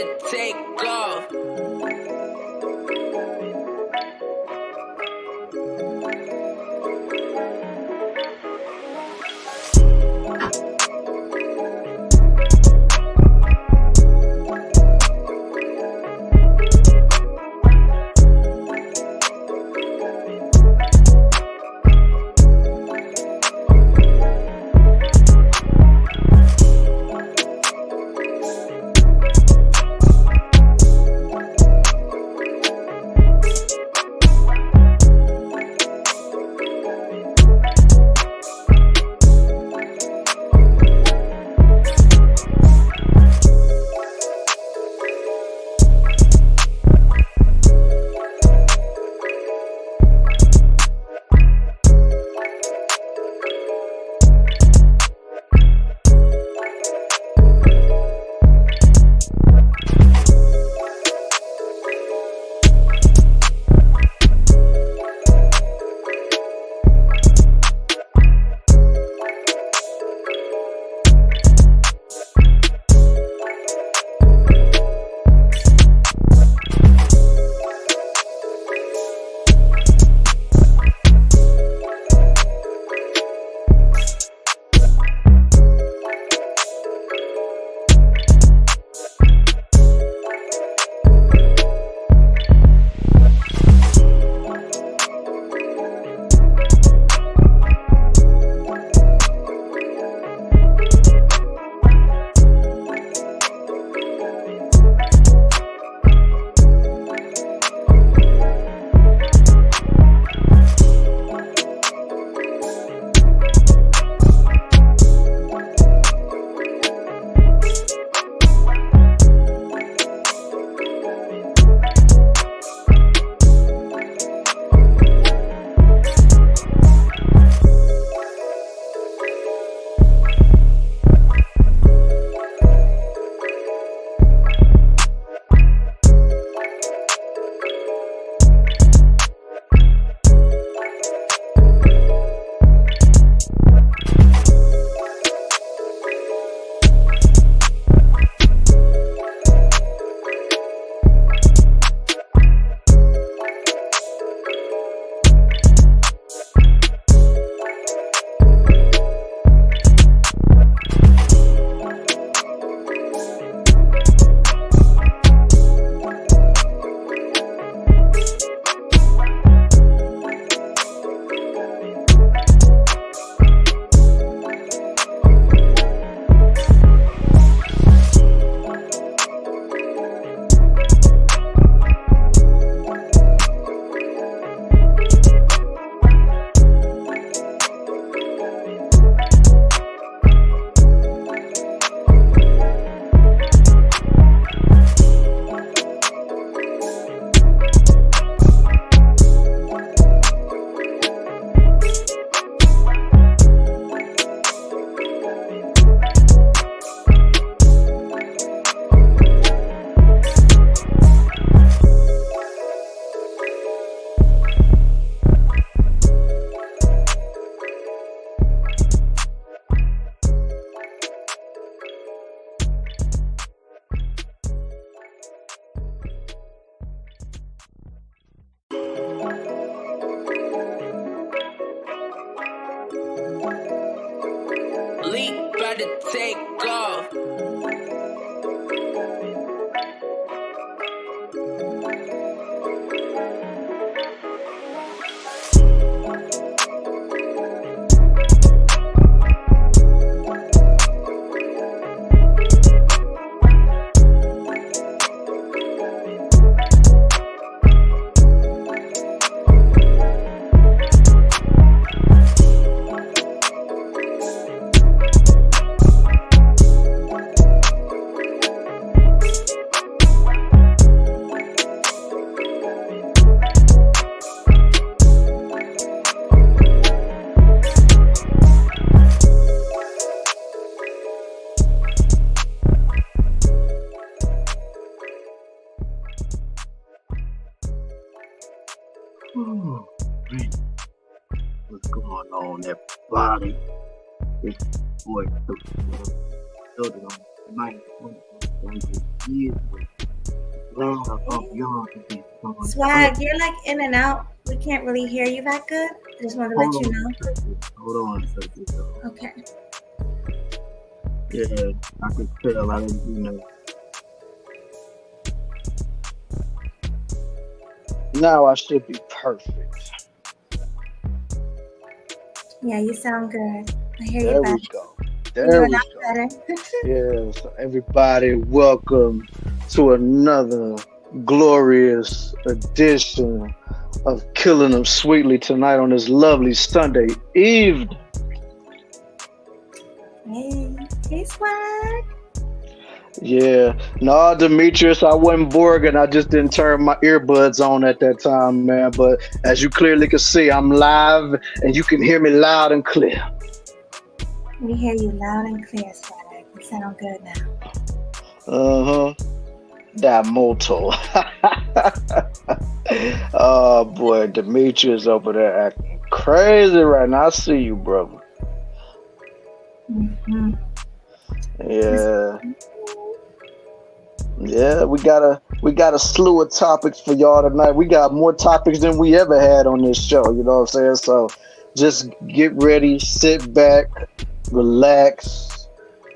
to take off. Leap, about to take off. Oh, man. What's going on, everybody? It's boy, building on 9 Thank you. Lord, I hope y'all can be doing Swag, you're like in and out. We can't really hear you that good. I just wanted to let Hold you on know. a second. Hold on a second, though. Okay. Yeah, I could tell. I didn't do that. Now I should be perfect. Yeah, you sound good. I hear you There better. we go. You're There a we lot go. better. Yes, everybody, welcome to another glorious edition of Killing Them Sweetly tonight on this lovely Sunday evening. Hey, Swag. Yeah, no, Demetrius, I wasn't Borg, I just didn't turn my earbuds on at that time, man. But as you clearly can see, I'm live and you can hear me loud and clear. We hear you loud and clear, Swag. You sound good now. Uh huh. That motto. Oh boy, Demetrius over there acting crazy right now. I see you, brother. Mm-hmm. Yeah. Yeah, we got a slew of topics for y'all tonight. We got more topics than we ever had on this show, you know what I'm saying? So just get ready, sit back, relax,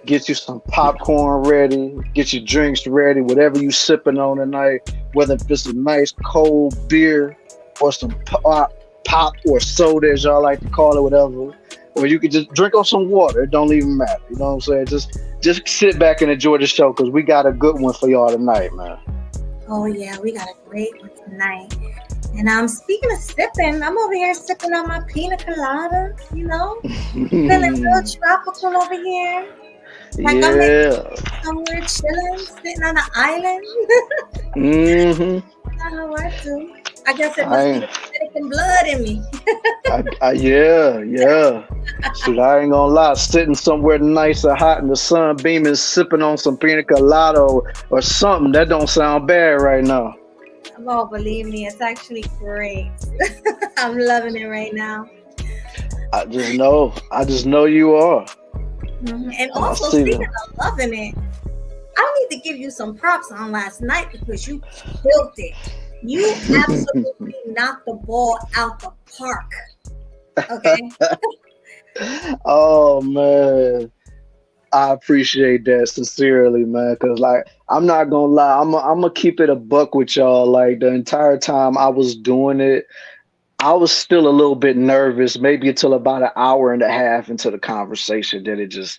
get you some popcorn ready, get your drinks ready, whatever you sipping on tonight, whether it's a nice cold beer or some pop or soda as y'all like to call it, whatever. Or you could just drink on some water. It don't even matter. You know what I'm saying? Just sit back and enjoy the show because we got a good one for y'all tonight, man. Oh, yeah, we got a great one tonight. And speaking of sipping, I'm over here sipping on my pina colada, feeling real tropical over here. Like I'm Yeah. somewhere chilling, sitting on an island. Mm-hmm. That's how I do. I guess it must be I, the Dominican blood in me. yeah. Shoot, I ain't gonna lie. Sitting somewhere nice and hot in the sun beaming, sipping on some pina colada or something. That don't sound bad right now. Oh, believe me, it's actually great. I'm loving it right now. I just know you are. Mm-hmm. And And I also, see speaking them. of loving it, I need to give you some props on last night because you killed it. You absolutely knocked the ball out the park. Okay. Oh man. I appreciate that sincerely, man. Cause like I'm not gonna lie, I'm gonna keep it a buck with y'all. Like the entire time I was doing it, I was still a little bit nervous, maybe until about an hour and a half into the conversation. Then it just,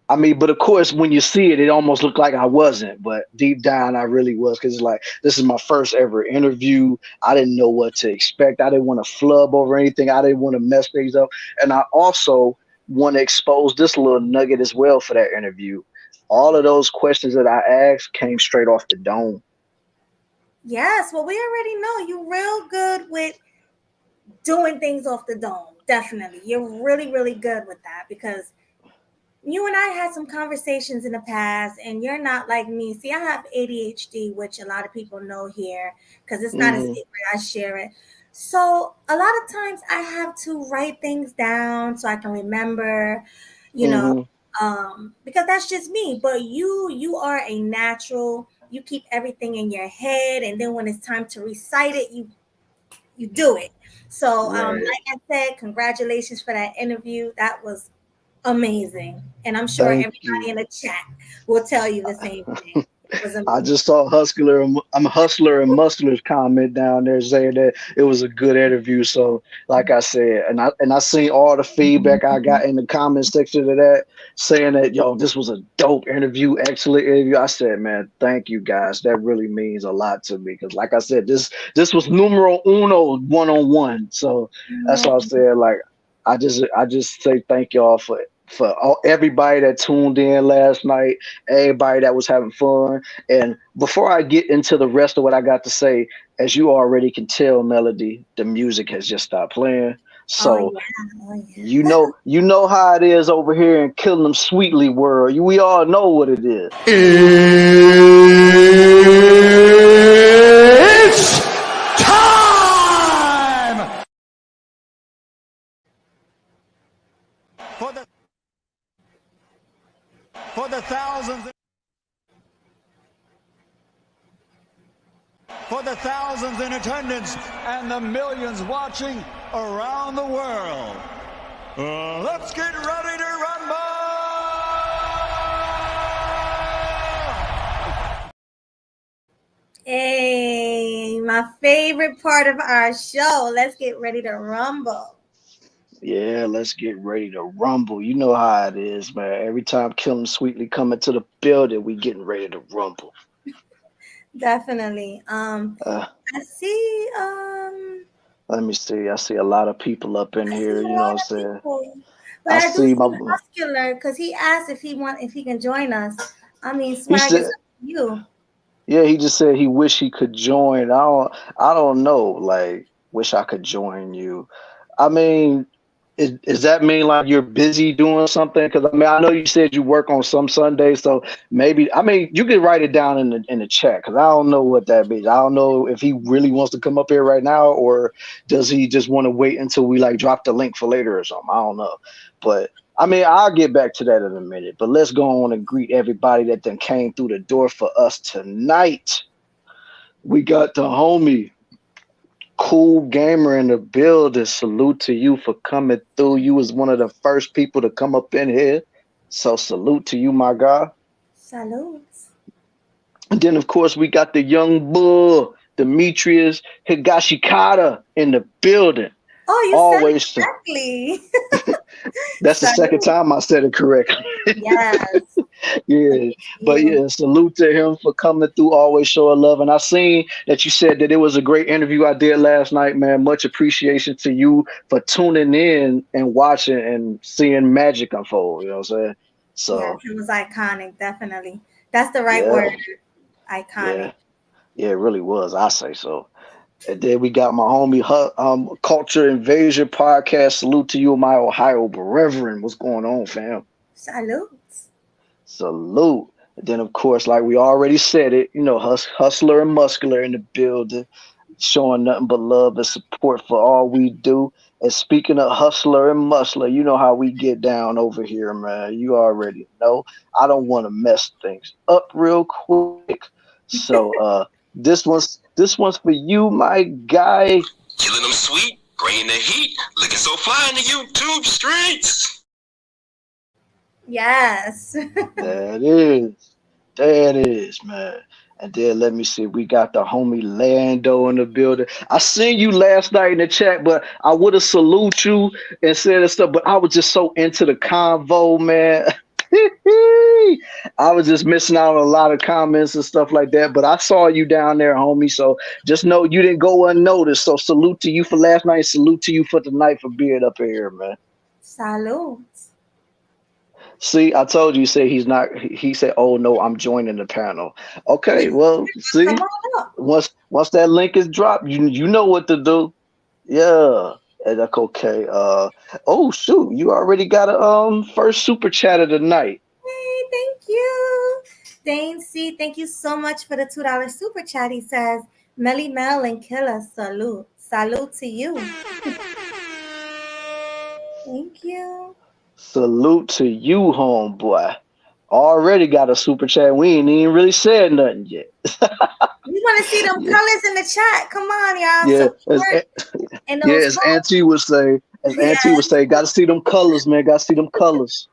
I mean, but of course, when you see it, it almost looked like I wasn't, but deep down, I really was. Because it's like, this is my first ever interview. I didn't know what to expect. I didn't want to flub over anything. I didn't want to mess things up. And I also want to expose this little nugget as well for that interview. All of those questions that I asked came straight off the dome. Yes. Well, we already know you're real good with doing things off the dome. Definitely. You're really, really good with that because you and I had some conversations in the past, and you're not like me. See, I have ADHD, which a lot of people know here because it's not a Hmm. secret. I share it. So a lot of times I have to write things down so I can remember, you know, Hmm. because that's just me. But you are a natural. You keep everything in your head, and then when it's time to recite it, you do it. So, Right. like I said, congratulations for that interview. That was amazing. And I'm sure Thank everybody you. in the chat will tell you the same thing. It was I amazing. just saw I'm Hustler and Muscler's comment down there saying that it was a good interview. So, like I said, and I seen all the feedback I got in the comment section of that saying that yo, this was a dope interview, excellent interview. I said, man, thank you guys. That really means a lot to me because, like I said, this was numero uno one-on-one. So that's what I said. Like I just say thank y'all for everybody that tuned in last night, everybody that was having fun. And before I get into the rest of what I got to say, as you already can tell, Melody, the music has just stopped playing. Oh So yeah, oh yeah. you know how it is over here in Killing Them Sweetly world. We all know what it is. It's time for the thousands. for the thousands in attendance and the millions watching around the world. Let's get ready to rumble! Hey, my favorite part of our show. Let's get ready to rumble. Yeah, let's get ready to rumble. You know how it is, man. Every time KillinEmSweetly come into the building, we getting ready to rumble. Definitely. Uh, I see. Let me see. I see a lot of people up in I here. see a You know what lot I'm of saying? people, but I I do see see my. Muscular because he asked if he can join us. I mean, He swag is said, up to you. yeah. He just said he wish he could join. I don't know. Like, wish I could join you. I mean, is that mean like you're busy doing something? Because I mean, I know you said you work on some Sundays, so maybe I mean you can write it down in the chat because I don't know what that means. I don't know if he really wants to come up here right now or does he just want to wait until we like drop the link for later or something. I don't know, but I mean I'll get back to that in a minute. But let's go on and greet everybody that then came through the door for us tonight. We got the homie. Cool gamer in the building. Salute to you for coming through. You was one of the first people to come up in here. So salute to you, my guy. Salutes. And then of course we got the young bull, Demetrius Higashikata in the building. Oh, you said it Always correctly. that's the second Salute. time I said it correctly. Yes. Yeah, but You. yeah, salute to him for coming through, always showing love. And I seen that you said that it was a great interview I did last night, man. Much appreciation to you for tuning in and watching and seeing magic unfold. You know what I'm saying? Yes, So it was iconic. Definitely. That's the right yeah, word. Iconic. yeah, yeah, it really was. I say so. And then we got my homie, Culture Invasion Podcast. Salute to you, my Ohio brethren. What's going on, fam? Salutes. Salute. And then, of course, like we already said it, you know, hustler and muscular in the building, showing nothing but love and support for all we do. And speaking of hustler and muscular, you know how we get down over here, man. You already know. I don't want to mess things up real quick. So this one's for you, my guy. Killing them sweet, bringing the heat, looking so fly in the YouTube streets. Yes. That is. That is, man. And then let me see. We got the homie Lando in the building. I seen you last night in the chat, but I would have salute you and said and stuff, but I was just so into the convo, man. I was just missing out on a lot of comments and stuff like that. But I saw you down there, homie. So just know you didn't go unnoticed. So salute to you for last night. Salute to you for tonight for being up here, man. Salutes. See, I told you. Say he's not. He said, "Oh no, I'm joining the panel." Okay, well, see, Come on up. once that link is dropped, you know what to do. Yeah, and that's okay. Oh shoot, you already got a first super chat of the night. Hey, thank you. Dane C, thank you so much for the $2 super chat. He says, Melly Mel and Killer, salute. Salute to you. Thank you. Salute to you, homeboy. Already got a super chat. We ain't even really said nothing yet. We want to see them Yeah, colors in the chat. Come on, y'all. yeah. Support and Yeah, those as codes. Auntie would say, Yes. got to see them colors, man. Got to see them colors.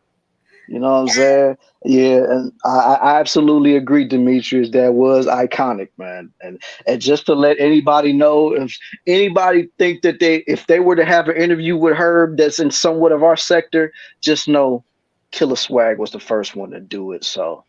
You know what I'm Yes. saying? Yeah, and I absolutely agree, Demetrius. That was iconic, man. And just to let anybody know, if anybody think that if they were to have an interview with her that's in somewhat of our sector, just know Killer Swag was the first one to do it. So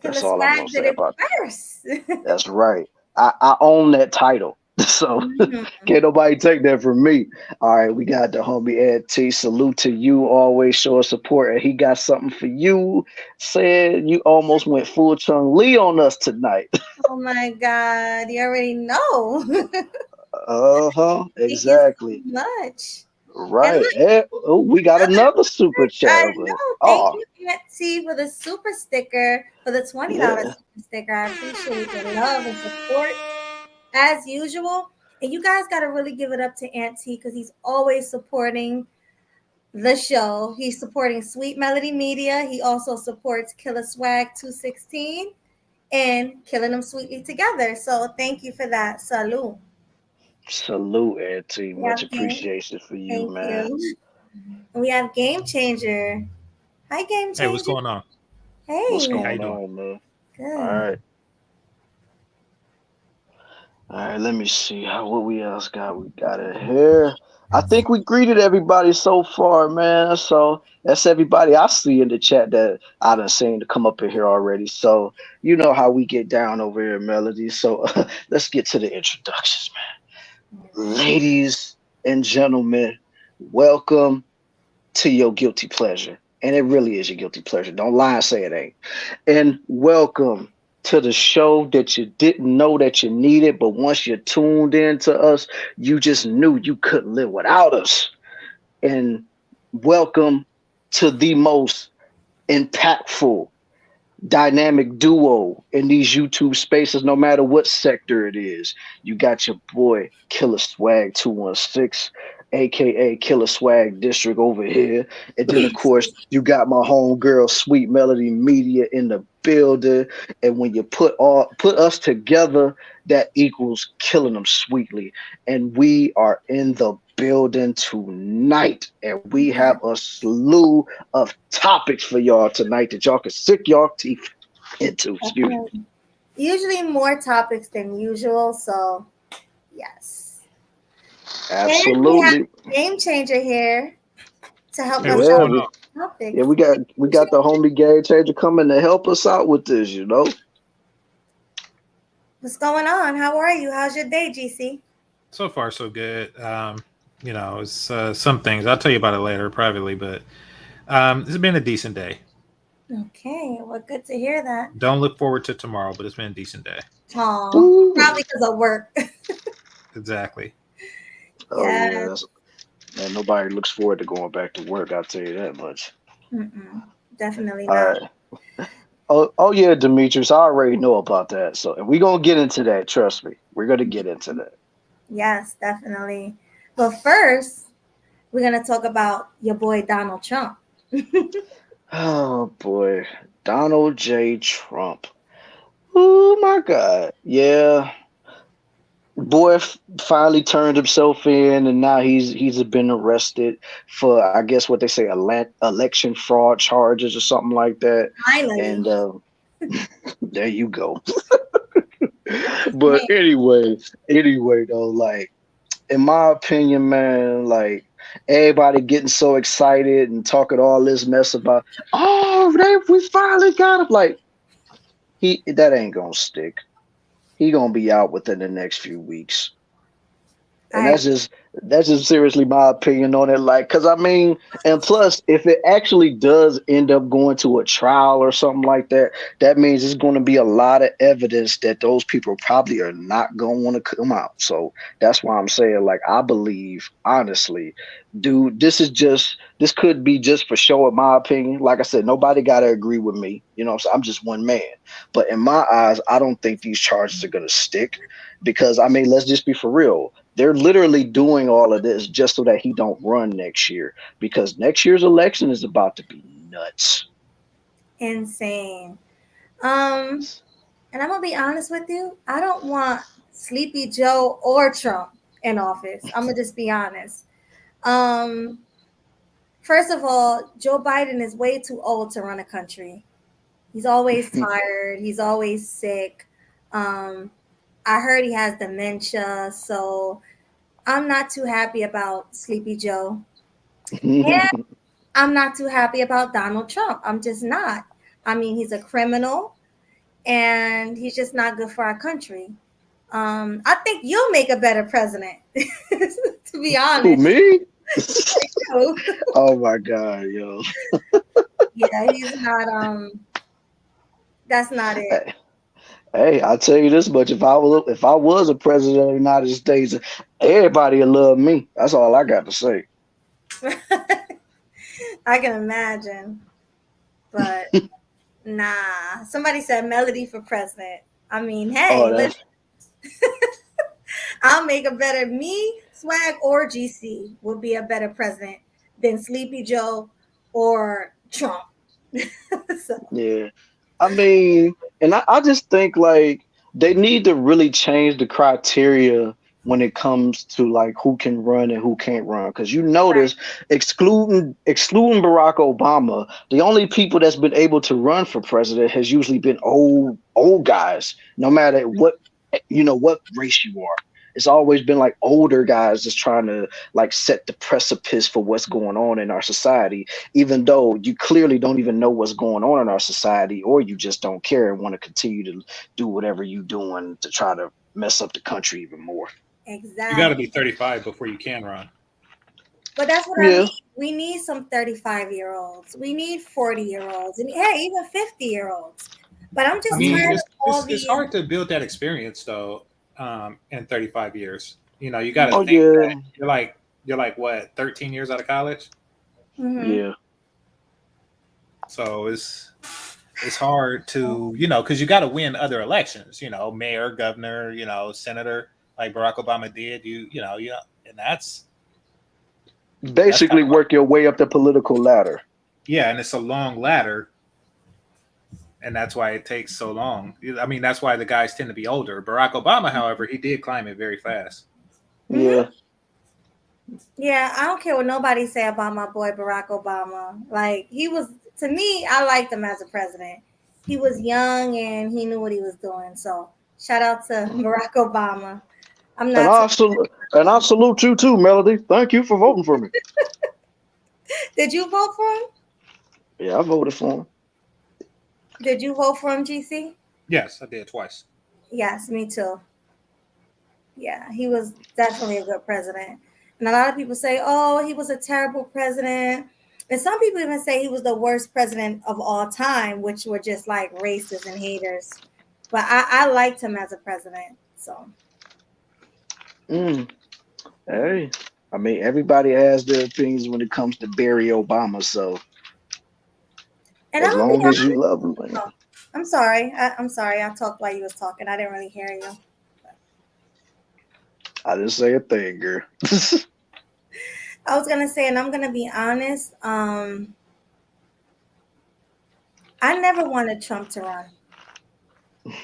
Killer that's all I'm Swag gonna did say it about that. first. That's right. I own that title. So Mhm. can't nobody take that from me. All right, we got the homie Ed T. Salute to you, always showing support. And he got something for you. Said you almost went full Chung Lee on us tonight. Oh my God. You already know. Uh-huh. Thank you Exactly. so much. And Right. look, Eh, oh, we got another super chat I over here. know. Thank Oh, you, Aunt T, for the super sticker, for the $20 yeah. super sticker. I appreciate the love and support as usual. And you guys got to really give it up to Aunt T because he's always supporting the show. He's supporting Sweet Melody Media. He also supports Killer Swag 216. and killing them sweetly together. So thank you for that. Salud. Salute, Auntie. We Much have game. appreciation for you, Thank man. you. We have Game Changer. Hi, Game Hey, what's Changer. going on? What's Hey. How you going doing? on, man? All Good. right. All right, let me see what we else got. We got it here. I think we greeted everybody so far, man. So that's everybody I see in the chat that I done seen to come up in here already. So you know how we get down over here, Melody. So let's get to the introductions, man. Ladies and gentlemen, welcome to your guilty pleasure. And it really is your guilty pleasure. Don't lie and say it ain't. And welcome to the show that you didn't know that you needed, but once you tuned in to us, you just knew you couldn't live without us. And welcome to the most impactful dynamic duo in these YouTube spaces, no matter what sector it is. You got your boy Killer Swag 216, aka Killer Swag District over here. And then of course you got my homegirl Sweet Melody Media in the building. And when you put us together, that equals Killing Them Sweetly. And we are in the building tonight. And we have a slew of topics for y'all tonight that y'all can sick y'all teeth into. Excuse me. Usually more topics than usual, so yes. And we have Absolutely. Game Changer here to help Hey, us what's Yeah, out going we, on? with topics. yeah, we got the homie Game Changer coming to help us out with this, you know. What's going on? How are you? How's your day, GC? So far, so good. It's some things. I'll tell you about it later privately, but it's been a decent day. Okay, well, good to hear that. Don't look forward to tomorrow, but it's been a decent day. Oh, Ooh. probably because of work. Exactly. Oh yeah, Yes. man, nobody looks forward to going back to work. I'll tell you that much. Definitely All not. right. Oh yeah, Demetrius, I already know about that. So, and we're gonna get into that. Trust me, we're gonna get into that. Yes, definitely. But first, we're going to talk about your boy Donald Trump. Oh boy, Donald J. Trump. Oh my God, yeah. Boy finally turned himself in, and now he's been arrested for, I guess, what they say, election fraud charges or something like that. Finally. And there you go. But anyway though, like, in my opinion, man, like, everybody getting so excited and talking all this mess about, oh, we finally got him. Like, that ain't gonna stick. He gonna be out within the next few weeks. And I that's just seriously my opinion on it. Like, cause I mean, and plus, if it actually does end up going to a trial or something like that, that means it's going to be a lot of evidence that those people probably are not going to want to come out. So that's why I'm saying, like, I believe honestly, dude, this could be just for show, in my opinion. Like I said, nobody got to agree with me. You know, so I'm just one man. But in my eyes, I don't think these charges are going to stick because I mean, let's just be for real. They're literally doing all of this just so that he don't run next year because next year's election is about to be nuts. insane. And I'm gonna be honest with you. I don't want Sleepy Joe or Trump in office. I'm gonna just be honest. Um, First of all, Joe Biden is way too old to run a country. He's always tired. He's always sick. Um, I heard he has dementia, so I'm not too happy about Sleepy Joe. And I'm not too happy about Donald Trump. I'm just not. I mean, he's a criminal and he's just not good for our country. I think you'll make a better president, to be Who, honest. me? You. Oh my God, yo. Yeah, he's not. That's not it. Hey, I'll tell you this much. If I was a president of the United States, everybody would love me. That's all I got to say. I can imagine, but nah. Somebody said Melody for president. I mean, Oh, hey, that's listen, I'll make a better me, Swag, or GC will be a better president than Sleepy Joe or Trump. So, yeah. I mean, and I just think like they need to really change the criteria when it comes to like who can run and who can't run. Because you Right. notice, excluding Barack Obama, the only people that's been able to run for president has usually been old guys, no matter what what race you are. It's always been like older guys just trying to like set the precipice for what's going on in our society, even though you clearly don't even know what's going on in our society, or you just don't care and want to continue to do whatever you're doing to try to mess up the country even more. You got to be Exactly. 35 before you can run. But that's what I Yeah. mean. We need some 35-year-olds. We need 40-year-olds. And hey, even 50-year-olds. But I'm I just mean, tired Mhm. of all it's these. hard to build that experience though in 35 years. You got to Oh think yeah. that you're like what 13 years out of college, Mhm. Yeah. so it's hard to because you got to win other elections. Mayor, governor, senator, like Barack Obama did. And that's kind Basically of like work your way up the political ladder. yeah, and it's a long ladder, and that's why it takes so long. I mean, that's why the guys tend to be older. Barack Obama, however, he did climb it very fast. Mhm. Yeah. Yeah, I don't care what nobody say about my boy Barack Obama. Like he was to me, I liked him as a president. He was young and he knew what he was doing. So shout out to Barack Obama. I'm And not too I salute and I salute you too, Melody. Thank you for voting for me. Did you vote for him? Yeah, I voted for him. Did you vote for him, GC? Yes, I did twice. Yes, me too. Yeah, he was definitely a good president. And a lot of people say, oh, he was a terrible president. And some people even say he was the worst president of all time, which were just like racists and haters. But I liked him as a president. So, Mm. Hey, I mean, everybody has their opinions when it comes to Barry Obama. So and I'm as gonna be long as you honest. love him, man, Oh, I'm sorry. I'm sorry. I talked while you was talking. I didn't really hear you. I didn't say a thing, girl. I was gonna say, and I'm gonna be honest. I never wanted Trump to run.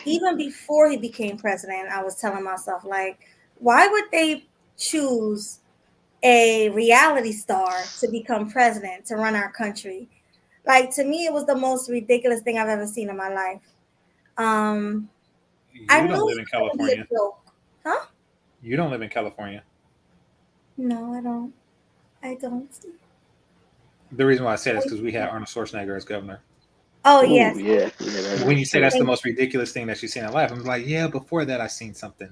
Even before he became president, I was telling myself, like, why would they choose a reality star to become president to run our country? Like, to me, it was the most ridiculous thing I've ever seen in my life. Um, I You knew don't it live in was going to be a California. joke. Huh? You don't live in California. No, I don't. I don't. The reason why I said it is because we had Arnold Schwarzenegger as governor. Oh, Ooh, yes. yeah, yeah, When that's you say true. that's the most ridiculous thing that you've seen in life, I'm like, yeah, before that I seen something.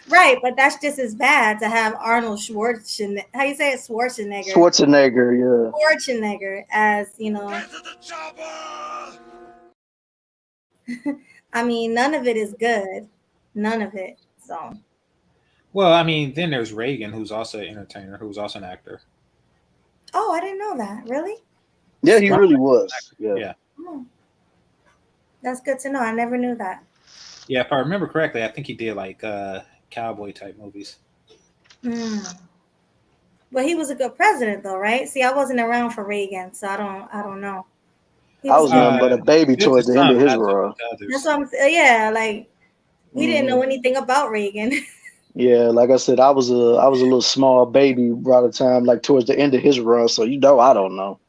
Right, but that's just as bad to have Arnold Schwarzenegger. How you say it? Schwarzenegger. Schwarzenegger, yeah. Schwarzenegger as, Get to the chopper! I mean, none of it is good. None of it. So, Well, I mean, then there's Reagan, who's also an entertainer, who's also an actor. oh, I didn't know that. Really? Yeah, he Ronald really Reagan was an was. actor. Yeah. Yeah. Oh, that's good to know. I never knew that. Yeah, if I remember correctly, I think he did like cowboy type movies. Hmm. But he was a good president, though, right? See, I wasn't around for Reagan, so I don't know. He I was was good. nothing but a baby Good to towards the end some, of his not so good run. to That's others. what I'm saying. Yeah, like we didn't know Hmm. anything about Reagan. Yeah, like I said, I was a little small baby by the time like towards the end of his run. So I don't know.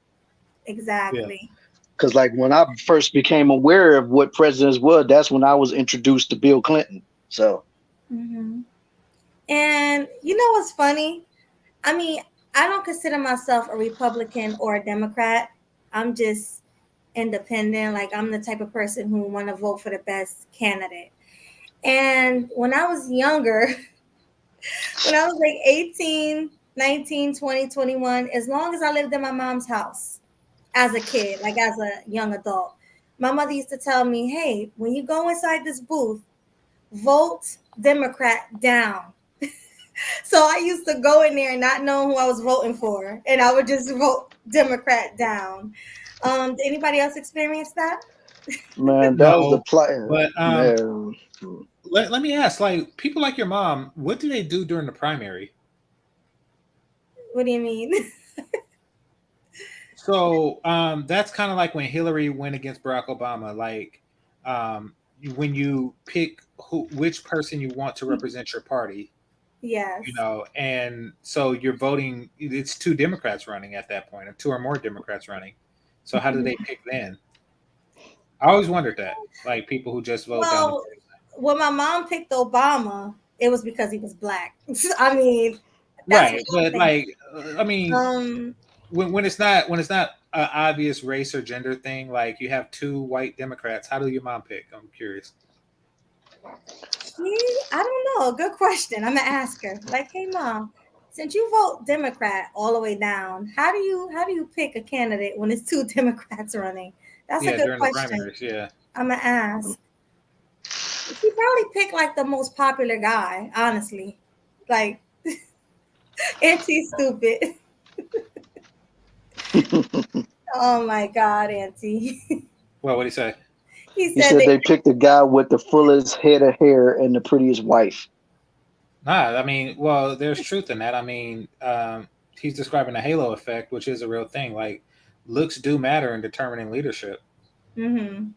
Yeah. Exactly. Because like when I first became aware of what presidents were, that's when I was introduced to Bill Clinton. So Hmm. And you know what's funny? I mean, I don't consider myself a Republican or a Democrat. I'm just independent. Like I'm the type of person who want to vote for the best candidate. And when I was younger, when I was like 18, 19, 20, 21, as long as I lived in my mom's house as a kid, like as a young adult, my mother used to tell me, hey, when you go inside this booth, vote Democrat down. So I used to go in there and not know who I was voting for, and I would just vote Democrat down. Did anybody else experience that? man, that was the No, plan. but Man, let me ask, like people like your mom, what do they do during the primary? What do you mean? So that's kind of like when Hillary went against Barack Obama. Like when you pick which person you want to represent your party, Yes. and so you're voting. It's two Democrats running at that point, or two or more Democrats running. So how do they pick then? I always wondered that. Like people who just vote down the Well, when my mom picked Obama, it was because he was black. I mean, that's what right, I'm but thinking. like I mean, when it's not an obvious race or gender thing, like you have two white Democrats, how do your mom pick? I'm curious. I don't know. Good question. I'm gonna ask her. Like, hey, mom, since you vote Democrat all the way down, how do you pick a candidate when it's two Democrats running? That's a Yeah, good during the question. primaries, yeah. I'm gonna ask. She probably picked like the most popular guy, honestly. Like, Auntie stupid. Oh my God, Auntie. Well, what do you say? He He said said they. they picked the guy with the fullest head of hair and the prettiest wife. Nah, I mean, well, there's truth in that. I mean, he's describing the halo effect, which is a real thing. Like, looks do matter in determining leadership. Mm-hmm.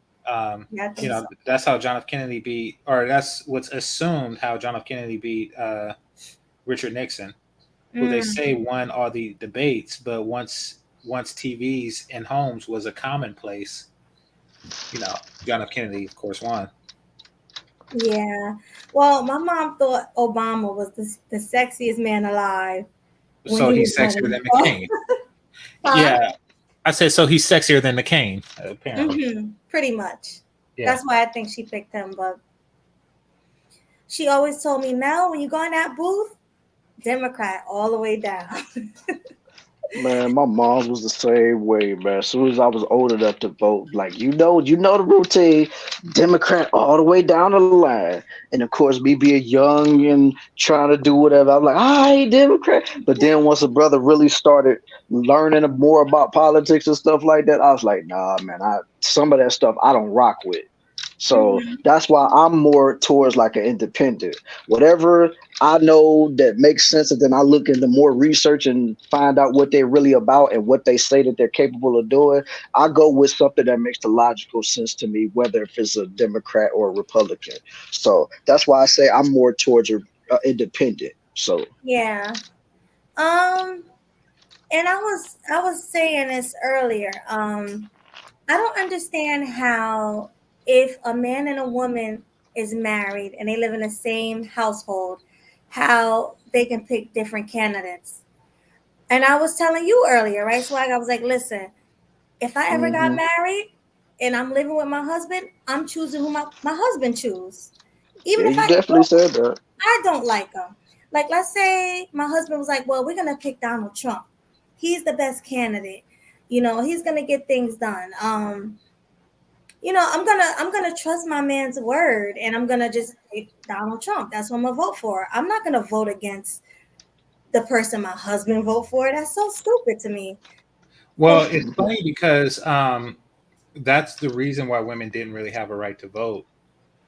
Yeah, I think so. That's how John F. Kennedy beat, or that's what's assumed how John F. Kennedy beat Richard Nixon, who they say Mm. won all the debates, but once TVs in homes was a commonplace, John F. Kennedy, of course, won. Yeah. Well, my mom thought Obama was the sexiest man alive when So he he's was sexier running. than McCain. Huh? Yeah, I said so. He's sexier than McCain, apparently. Pretty much. Yeah. That's why I think she picked him. But she always told me, Mel, when you go in that booth, Democrat all the way down. Man, my mom was the same way, man. As soon as I was old enough to vote, like you know the routine, Democrat all the way down the line. And of course, me being young and trying to do whatever, I'm like, I ain't Democrat. But then once a brother really started learning more about politics and stuff like that, I was like, nah, man, some of that stuff I don't rock with. So Mhm. that's why I'm more towards like an independent. Whatever I know that makes sense, and then I look into more research and find out what they're really about and what they say that they're capable of doing. I go with something that makes the logical sense to me, whether if it's a Democrat or a Republican. So that's why I say I'm more towards a independent. So Yeah. Um, and I was saying this earlier. I don't understand how if a man and a woman is married and they live in the same household, how they can pick different candidates. And I was telling you earlier, right, Swag? I was like, listen, if I ever got hmm married and I'm living with my husband, I'm choosing who my husband choose. Even yeah, if you definitely said that. I don't like him. Like, let's say my husband was like, well, we're gonna pick Donald Trump. He's the best candidate. He's gonna get things done. I'm gonna trust my man's word and I'm gonna just pick Donald Trump. That's what I'm gonna vote for. I'm not gonna vote against the person my husband vote for. That's so stupid to me. Well, So it's funny because that's the reason why women didn't really have a right to vote.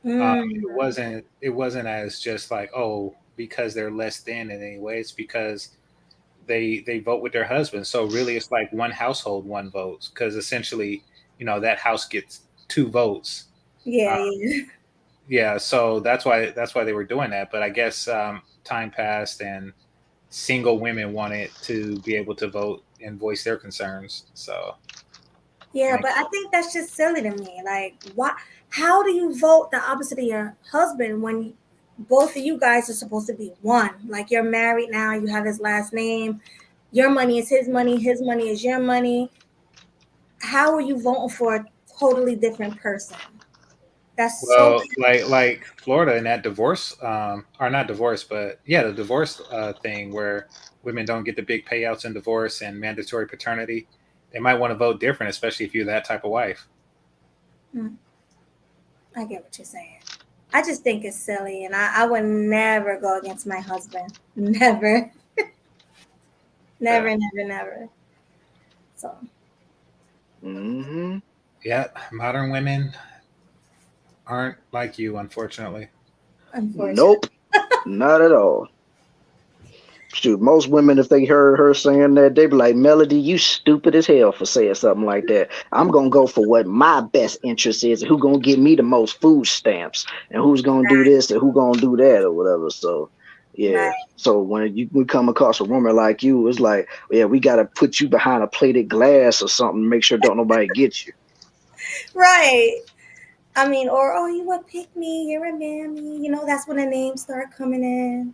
It mm, wasn't as just like, oh, because they're less than in any way. It's because they vote with their husbands. So really, it's like one household, one votes, because essentially, that house gets two votes. yeah, Uh, yeah. yeah, so that's why they were doing that. But I guess time passed and single women wanted to be able to vote and voice their concerns. So Yeah, and but I think that's just silly to me. Like, why? How do you vote the opposite of your husband when both of you guys are supposed to be one? Like, you're married now, you have his last name, your money is his money is your money. How are you voting for a totally different person? That's so. well, like Florida in that divorce, or not divorce, but yeah, the divorce thing where women don't get the big payouts in divorce and mandatory paternity. They might want to vote different, especially if you're that type of wife. Hmm, I get what you're saying. I just think it's silly, and I would never go against my husband. Never, Yeah, never, never, never. So, hmm yeah. Modern women aren't like you, unfortunately. unfortunately. Nope, not at all. Shoot, most women, if they heard her saying that, they be like, Melody, you stupid as hell for saying something like that. I'm gonna go for what my best interest is, and who gonna give me the most food stamps, and who's gonna do this and who gonna do that or whatever. So yeah. Right. So when we come across a woman like you, it's like, yeah, we gotta put you behind a plated glass or something, make sure don't nobody get you. Right. I mean, or oh, you a pick me, you're a mammy. You know, that's when the names start coming in.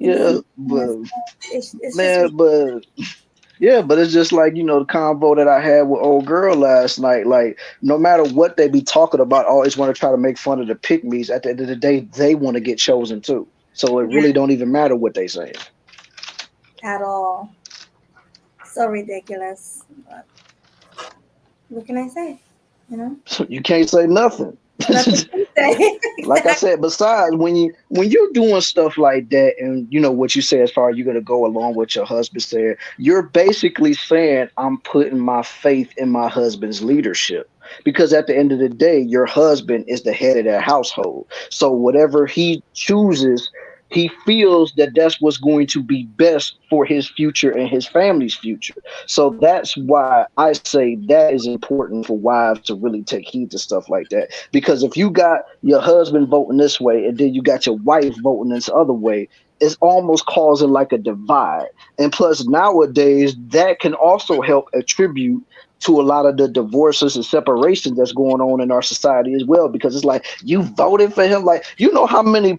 And Yeah, then but it's just man, but yeah, but it's just like, the convo that I had with old girl last night. Like, no matter what they be talking about, always want to try to make fun of the pick-me's. At the end of the day, they want to get chosen too. So it yeah, really don't even matter what they say. at all. So ridiculous. But what can I say? You know, So you can't say nothing. nothing to say. Like I Exactly. said, besides when you're doing stuff like that, and what you say as far as you're gonna go along with your husband said, you're basically saying I'm putting my faith in my husband's leadership. Because at the end of the day, your husband is the head of that household. So whatever he chooses, he feels that that's what's going to be best for his future and his family's future. So that's why I say that is important for wives to really take heed to stuff like that. Because if you got your husband voting this way and then you got your wife voting this other way, it's almost causing like a divide. And plus, nowadays, that can also help attribute to a lot of the divorces and separations that's going on in our society as well. Because it's like, you voted for him. Like, you know how many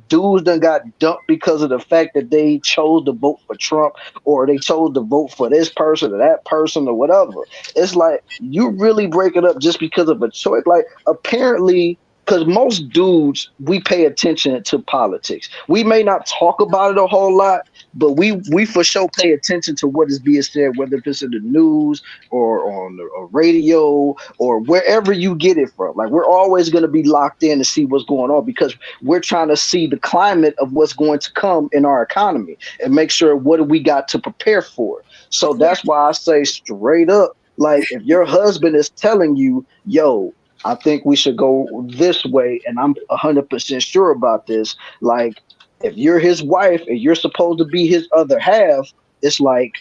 dudes done got dumped because of the fact that they chose to vote for Trump, or they chose to vote for this person or that person or whatever. It's like, you really break it up just because of a choice. Like, apparently, because most dudes, we pay attention to politics. We may not talk about it a whole lot, but we for sure pay attention to what is being said, whether it's in the news or on the radio or wherever you get it from. Like, we're always going to be locked in to see what's going on, because we're trying to see the climate of what's going to come in our economy and make sure what do we got to prepare for. So Yeah. that's why I say straight up, like, if your husband is telling you, yo, I think we should go this way, and I'm 100% sure about this. Like, if you're his wife and you're supposed to be his other half, it's like,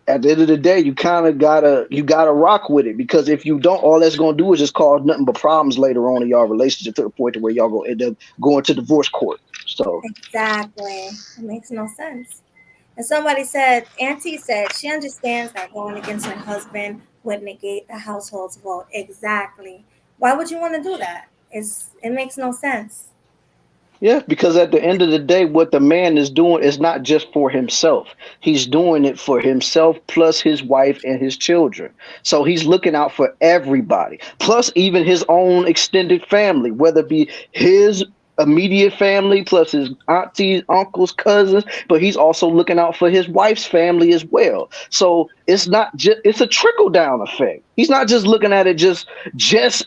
at the end of the day, you gotta rock with it, because if you don't, all that's gonna do is just cause nothing but problems later on in y'all relationship, to the point to where y'all gonna end up going to divorce court. So Exactly. It makes no sense. And somebody said, Auntie said she understands that going against her husband would negate the household's vote. Exactly. Why would you want to do that? It makes no sense. yeah, because at the end of the day, what the man is doing is not just for himself. He's doing it for himself, plus his wife and his children. So he's looking out for everybody, plus even his own extended family, whether it be his immediate family, plus his aunties, uncles, cousins, but he's also looking out for his wife's family as well. So it's not just, it's a trickle down effect. He's not just looking at it just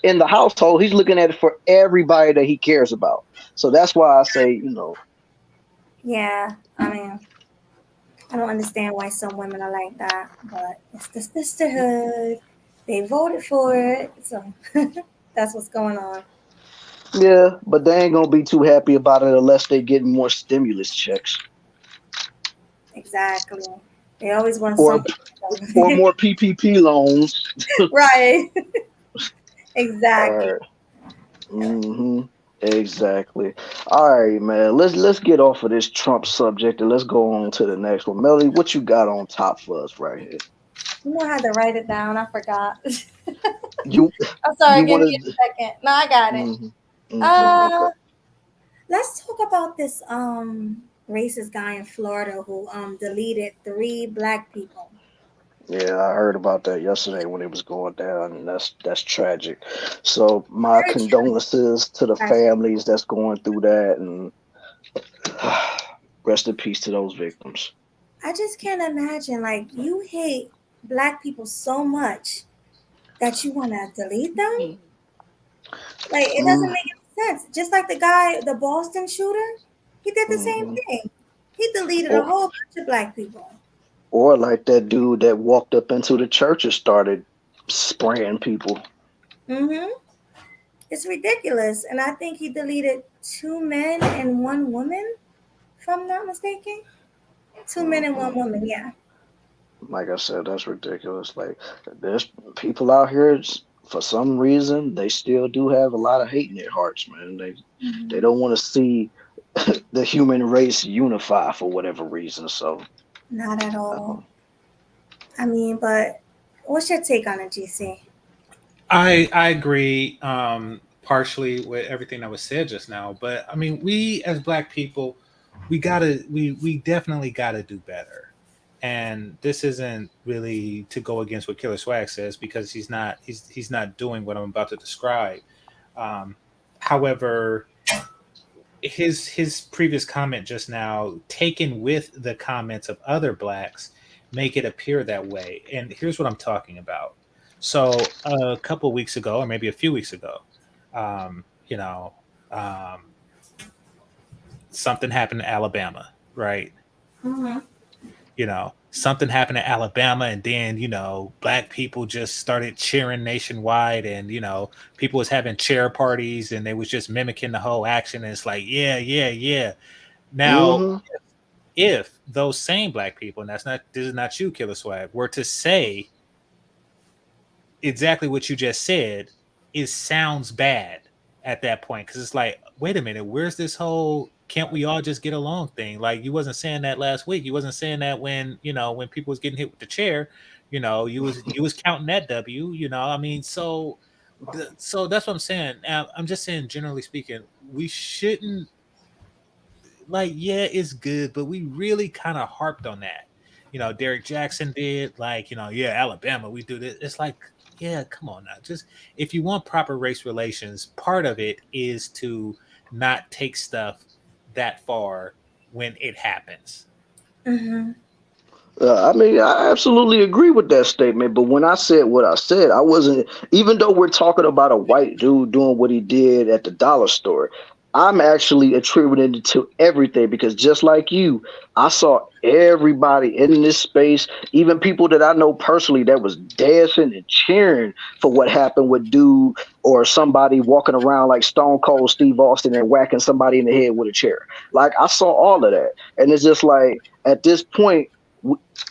in the household. He's looking at it for everybody that he cares about. So that's why I say, Yeah. I mean, I don't understand why some women are like that, but it's the sisterhood. They voted for it. So that's what's going on. yeah, but they ain't gonna be too happy about it unless they get more stimulus checks Exactly. They always want or something. or more PPP loans. Right. All Exactly. right. Exactly. All right, man. Let's get off of this Trump subject and let's go on to the next one. Melly, what you got on top for us right here? You know how to write it down. I forgot. You I'm sorry. you Give want me a to? second. No, I got it. Okay. Uh, let's talk about this racist guy in Florida who deleted 3 black people. Yeah, I heard about that yesterday when it was going down, and that's tragic. So my Very true. condolences to the families that's going through that, and rest in peace to those victims. I just can't imagine, like, you hate black people so much that you want to delete them. Like, it doesn't Mm, make any sense. Just like the guy, the Boston shooter, he did the same mhm. thing. He deleted a Or whole bunch of black people. or like that dude that walked up into the church and started spraying people. Mm-hmm. It's ridiculous. And I think he deleted 2 men and 1 woman, if I'm not mistaken. 2 men and 1 woman. Yeah. Like I said, that's ridiculous. Like there's people out here for some reason they still do have a lot of hate in their hearts, man. They don't want to see the human race unify for whatever reason. So Not at all. I mean, but what's your take on it, GC? I agree partially with everything that was said just now, but I mean, we as Black people, we definitely gotta do better. And this isn't really to go against what Killer Swag says because he's not doing what I'm about to describe. Um, however, his previous comment just now, taken with the comments of other Blacks, make it appear that way. And here's what I'm talking about. So a couple weeks ago, or maybe a few weeks ago, um, you know, um, something happened in Alabama, right? Mm-hmm. Something happened in Alabama, and then Black people just started cheering nationwide, and people was having chair parties, and they was just mimicking the whole action. And it's like, yeah, yeah, yeah. Now, hmm if those same Black people, and this is not you, Killer Swag, were to say exactly what you just said, it sounds bad at that point because it's like, wait a minute, where's this whole can't we all just get along thing? Like, you wasn't saying that last week. You wasn't saying that when when people was getting hit with the chair. You was counting that W. I mean, so that's what I'm saying. I'm just saying, generally speaking, we shouldn't, like, yeah, it's good, but we really kind of harped on that. Derek Jackson did, like, yeah, Alabama, we do this. It's like, yeah, come on now. Just, if you want proper race relations, part of it is to not take stuff that far when it happens. Mm-hmm. I mean, I absolutely agree with that statement. But when I said what I said, I wasn't, even though we're talking about a white dude doing what he did at the dollar store, I'm actually attributing it to everything because just like you, I saw everybody in this space, even people that I know personally that was dancing and cheering for what happened with dude or somebody walking around like Stone Cold Steve Austin and whacking somebody in the head with a chair. Like, I saw all of that. And it's just like, at this point,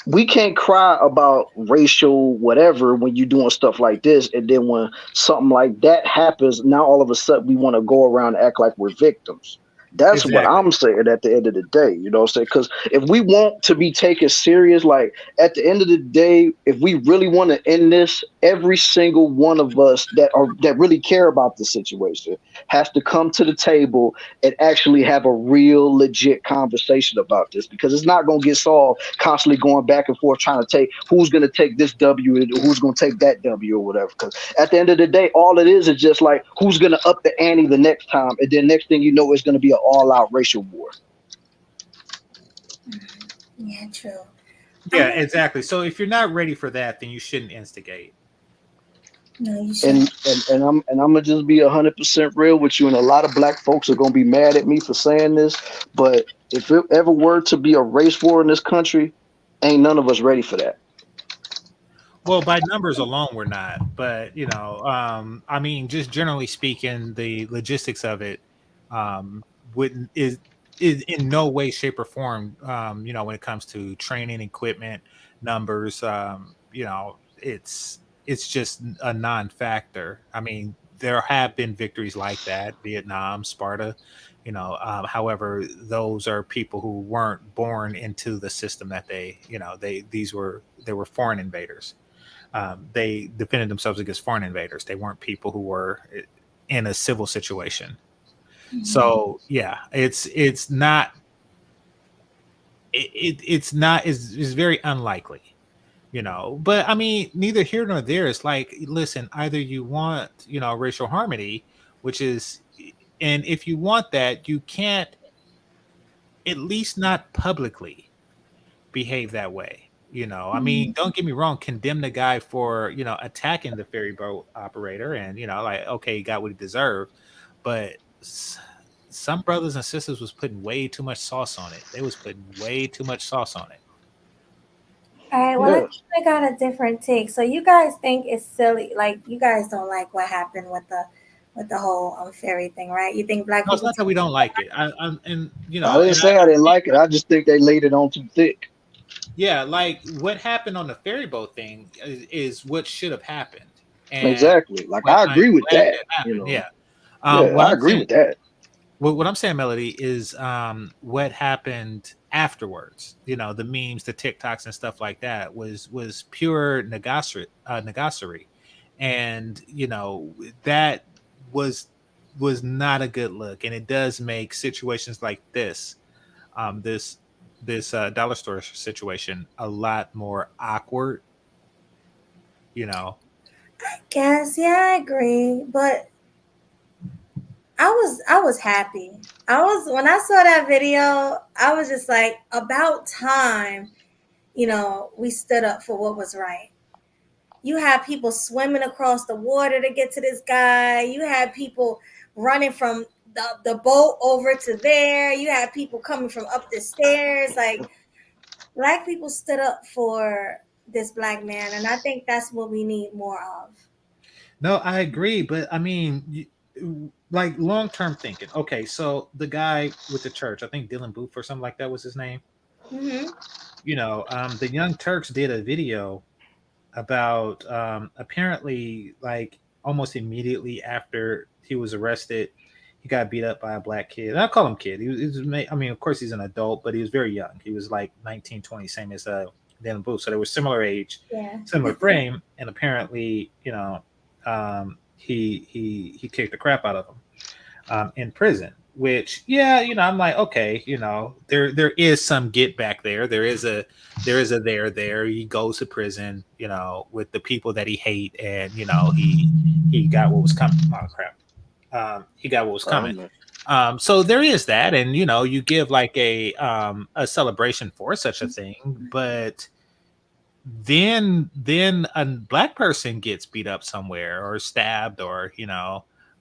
we can't cry about racial whatever when you're doing stuff like this, and then when something like that happens, now all of a sudden we want to go around and act like we're victims. That's what Exactly. I'm saying at the end of the day. You know what I'm saying? Because if we want to be taken serious, like at the end of the day, if we really want to end this, every single one of us that really care about the situation has to come to the table and actually have a real legit conversation about this, because it's not going to get solved constantly going back and forth trying to take who's going to take this W and who's going to take that W or whatever. Because at the end of the day, all it is just like who's going to up the ante the next time, and then next thing you know, it's going to be an all-out racial war. Yeah, true. Yeah, exactly. So if you're not ready for that, then you shouldn't instigate. No, you shouldn't. And I'm gonna just be 100% real with you, and a lot of Black folks are gonna be mad at me for saying this, but if it ever were to be a race war in this country, ain't none of us ready for that. Well, by numbers alone, we're not. But I mean, just generally speaking, the logistics of it wouldn't is in no way, shape, or form. When it comes to training, equipment, numbers, it's just a non-factor. I mean, there have been victories like that, Vietnam, Sparta. However, those are people who weren't born into the system that they were foreign invaders. They defended themselves against foreign invaders. They weren't people who were in a civil situation. Mm-hmm. So yeah, it's very unlikely, But I mean, neither here nor there. It's like, listen, either you want racial harmony, which is, and if you want that, you can't, at least not publicly, behave that way. I mean, don't get me wrong, condemn the guy for, attacking the ferry boat operator and, like, okay, he got what he deserved. But some brothers and sisters was putting way too much sauce on it. They was putting way too much sauce on it. All right, well, Yeah. I got a different take. So you guys think it's silly, like you guys don't like what happened with the with the whole fairy thing, right? You think black No, it's people? not that we don't like it. And I didn't say I didn't like it. I just think they laid it on too thick. yeah, like what happened on the ferry boat thing is what should have happened, and Exactly. Like what I I'm agree with glad that. that happened. Yeah. Yeah, What I I'm agree saying, with that. what I'm saying, Melody, is what happened afterwards. The memes, the TikToks, and stuff like that was pure negatory, and that was not a good look, and it does make situations like this dollar store situation a lot more awkward. Guess, yeah, I agree, but I was happy. I was when I saw that video, I was just like, about time, we stood up for what was right. You have people swimming across the water to get to this guy. You had people running from the boat over to there. You had people coming from up the stairs. Like, black people stood up for this black man, and I think that's what we need more of. No, I agree, but I mean, like long term thinking. Okay, so the guy with the church, I think Dylan Booth or something like that was his name. Mm-hmm. The Young Turks did a video about apparently like almost immediately after he was arrested, he got beat up by a black kid. And I call him kid. I mean, of course, he's an adult, but he was very young. He was like 19, 20, same as Dylan Booth. So they were similar age, Yeah. similar frame, and apparently, he kicked the crap out of him in prison. Which, yeah, I'm like, okay, there is some get back there. There is a there. He goes to prison, with the people that he hate, and he got what was coming. Oh crap. He got what was coming. So there is that, and you give like a celebration for such a thing, but then a black person gets beat up somewhere or stabbed or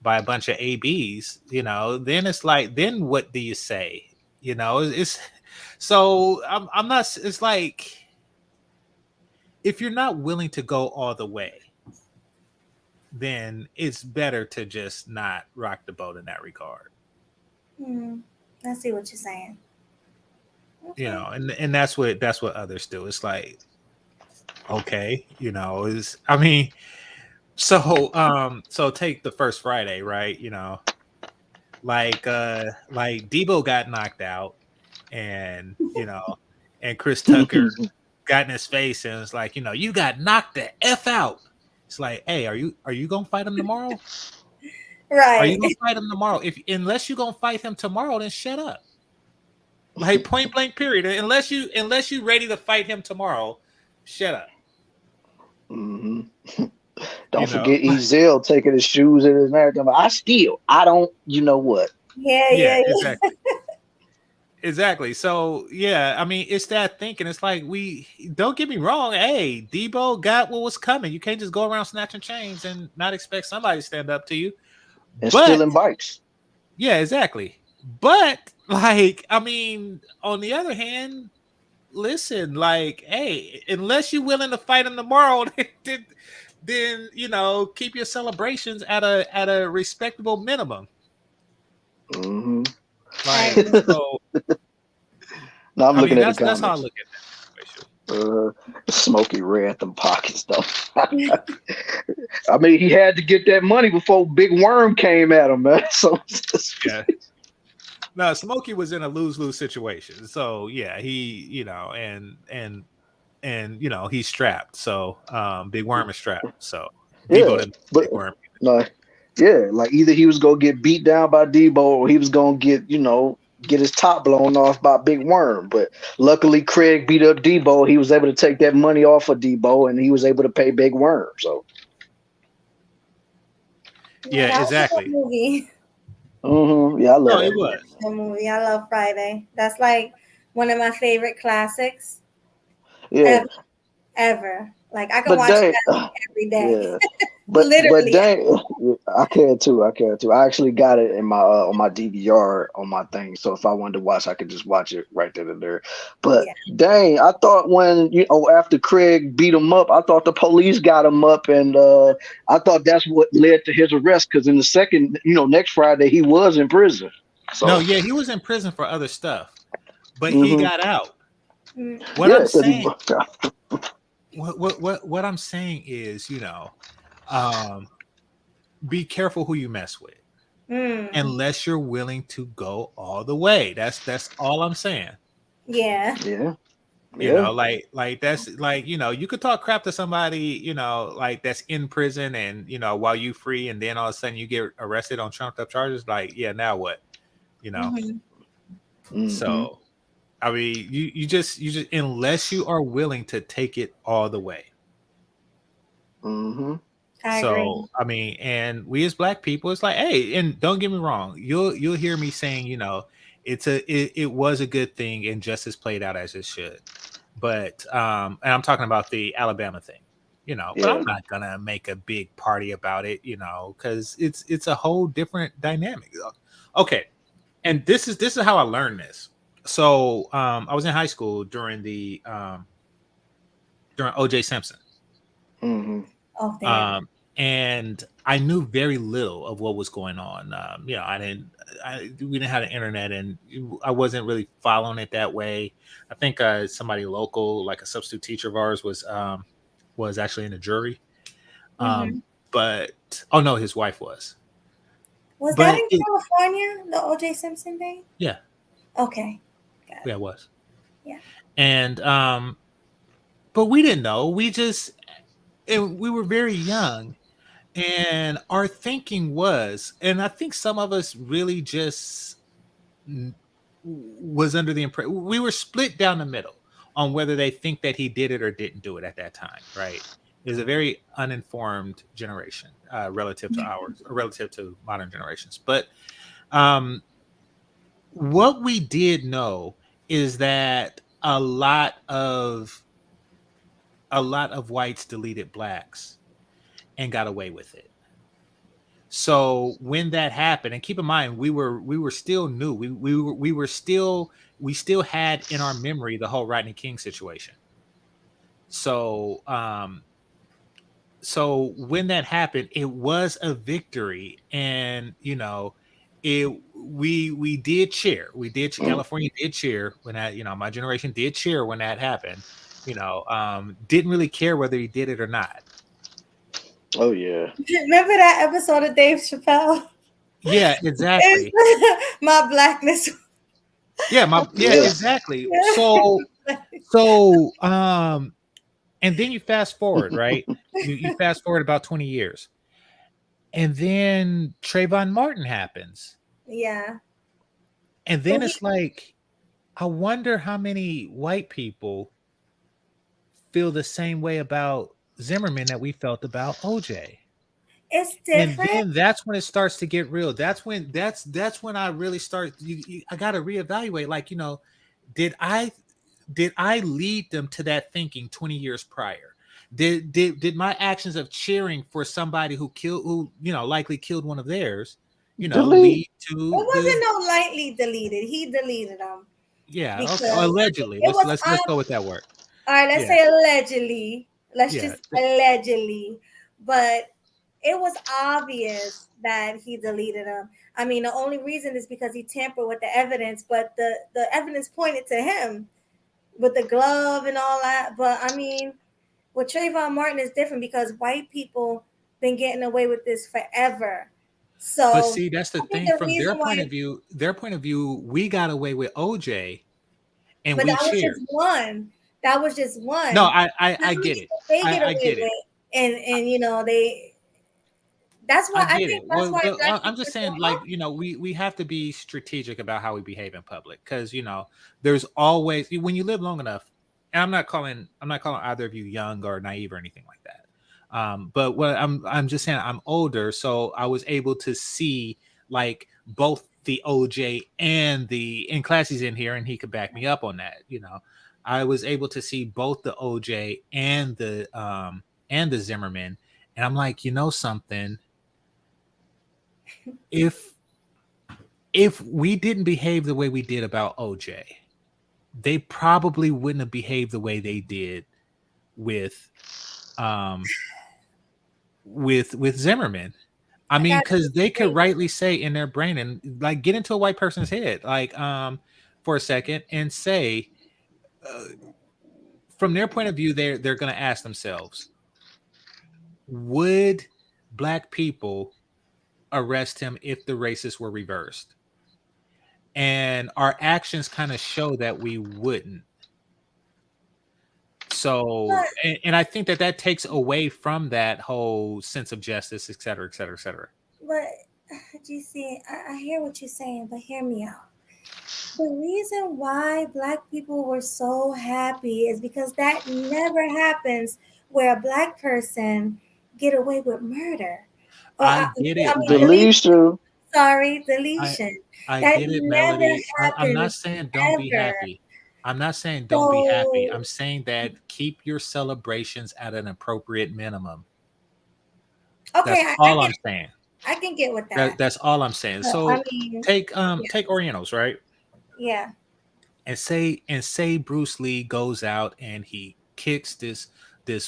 by a bunch of ABs, then it's like, then what do you say? It's so I'm not, it's like, if you're not willing to go all the way, then it's better to just not rock the boat in that regard. I see what you're saying. Okay. And that's what others do. It's like, okay, is, I mean, so take the first Friday, right? Like Debo got knocked out, and and Chris Tucker got in his face and was like, you got knocked the F out. It's like, hey, are you gonna fight him tomorrow? Right. Are you gonna fight him tomorrow? Unless you're gonna fight him tomorrow, then shut up. Like, point blank period. Unless you ready to fight him tomorrow, shut up. Mm-hmm. Don't forget Ezell taking his shoes in his mouth. I don't, you know what? Yeah. Exactly. Exactly. So yeah, I mean, it's that thinking. It's like, we don't get me wrong. Hey, Debo got what was coming. You can't just go around snatching chains and not expect somebody to stand up to you. And stealing bikes. Yeah, exactly. But like, I mean, on the other hand, listen, like, hey, unless you're willing to fight him tomorrow, then keep your celebrations at a respectable minimum. Mm-hmm. Like, so, no, I'm looking at the comments. That's how I look at that situation. Smokey ran them pockets though. I mean, he had to get that money before Big Worm came at him, man. So yeah. No, Smokey was in a lose-lose situation. So yeah, he, and he's strapped. So Big Worm is strapped. So yeah, but Big Worm. No, yeah, like either he was gonna get beat down by Debo or he was gonna get his top blown off by Big Worm. But luckily Craig beat up Debo. He was able to take that money off of Debo and he was able to pay Big Worm. So yeah, exactly. Movie. Mm-hmm. Yeah, I love it. Was the movie. I love Friday. That's like one of my favorite classics. Yeah. Ever. Like, I can watch that every day. Yeah. But Literally. dang, I can too. I can too. I actually got it in my on my DVR on my thing. So if I wanted to watch, I could just watch it right then and there. But Yeah. dang, I thought when after Craig beat him up, I thought the police got him up, and I thought that's what led to his arrest. Because in the second, next Friday he was in prison. So No, yeah, he was in prison for other stuff, but he mhm. got out. Mm. What Yeah, I'm because he. saying, what I'm saying is, be careful who you mess with, unless you're willing to go all the way. That's all I'm saying. Yeah. Yeah. Yeah. Like that's like, you could talk crap to somebody, like that's in prison and while you free, and then all of a sudden you get arrested on trumped up charges. Like, yeah, now what? Mhm. So I mean, you just unless you are willing to take it all the way. Mhm. I agree. So I mean, and we as Black people, it's like, hey, and don't get me wrong, you'll hear me saying, it was a good thing and justice played out as it should. But and I'm talking about the Alabama thing, but Yeah. I'm not gonna make a big party about it, because it's a whole different dynamic. Okay, and this is how I learned this. So I was in high school during OJ Simpson. Mhm. Oh, damn. And I knew very little of what was going on. We didn't have the internet, and I wasn't really following it that way. I think somebody local, like a substitute teacher of ours, was actually in the jury. But oh no, his wife was. Was But that in California, the O.J. Simpson thing? Yeah. Okay. Yeah, it was. Yeah. And but we didn't know. And we were very young. And our thinking was, and I think some of us really just was under the impression, we were split down the middle on whether they think that he did it or didn't do it at that time, right? It was a very uninformed generation relative to ours, or relative to modern generations. But what we did know is that a lot of whites deleted blacks and got away with it. So when that happened, and keep in mind, we were still new. We still had in our memory the whole Rodney King situation. So so when that happened, it was a victory, and we did cheer. California did cheer when that, my generation did cheer when that happened. Didn't really care whether he did it or not. Oh yeah. Remember that episode of Dave Chappelle? Yeah, exactly. My blackness. Yeah, exactly. So and then you fast forward, right? You fast forward about 20 years. And then Trayvon Martin happens. Yeah. And then it's like, I wonder how many white people feel the same way about Zimmerman that we felt about OJ. It's different. And then that's when it starts to get real. That's when I really start. I got to reevaluate. Like, did I lead them to that thinking 20 years prior? Did my actions of cheering for somebody who likely killed one of theirs, lead to? It wasn't no lightly deleted. He deleted them. Yeah. Okay. Allegedly. Let's go with that word. All right. Let's say allegedly. Let's just allegedly. But it was obvious that he deleted them. I mean, the only reason is because he tampered with the evidence, but the evidence pointed to him with the glove and all that. But I mean, with Trayvon Martin is different because white people been getting away with this forever. So, but see, that's the thing. From their point of view, we got away with OJ, and but we that was cheered. just one. That was just one. No, I get it. I get it. And they. That's why I think that's why I'm just saying, like, we have to be strategic about how we behave in public, because there's always, when you live long enough, and I'm not calling either of you young or naive or anything like that. But what I'm just saying, I'm older, so I was able to see like both the OJ and Classy's in here, and he could back me up on that. I was able to see both the OJ and the Zimmerman. And I'm like, you know something? If we didn't behave the way we did about OJ, they probably wouldn't have behaved the way they did with Zimmerman. I I mean, got because they could disagree. rightly say in their brain and like get into a white person's head, like for a second and say, uh, from their point of view, they're going to ask themselves, would black people arrest him if the races were reversed? And our actions kind of show that we wouldn't. So, But and I think that takes away from that whole sense of justice, et cetera, et cetera, et cetera. but GC, I hear what you're saying, but hear me out. The reason why black people were so happy is because that never happens where a black person get away with murder. Or I get it, deletion. Mike. Deletion. Sorry, I deletion. I That get it, never Melody. I'm not happens saying don't be ever. happy. I'm not saying don't be happy. So I'm saying that keep your celebrations at an appropriate minimum. okay, That's all I'm saying. I can get with that. That's all I'm saying. So, I So mean, take yeah, take Orientals, right? yeah, And say Bruce Lee goes out and he kicks this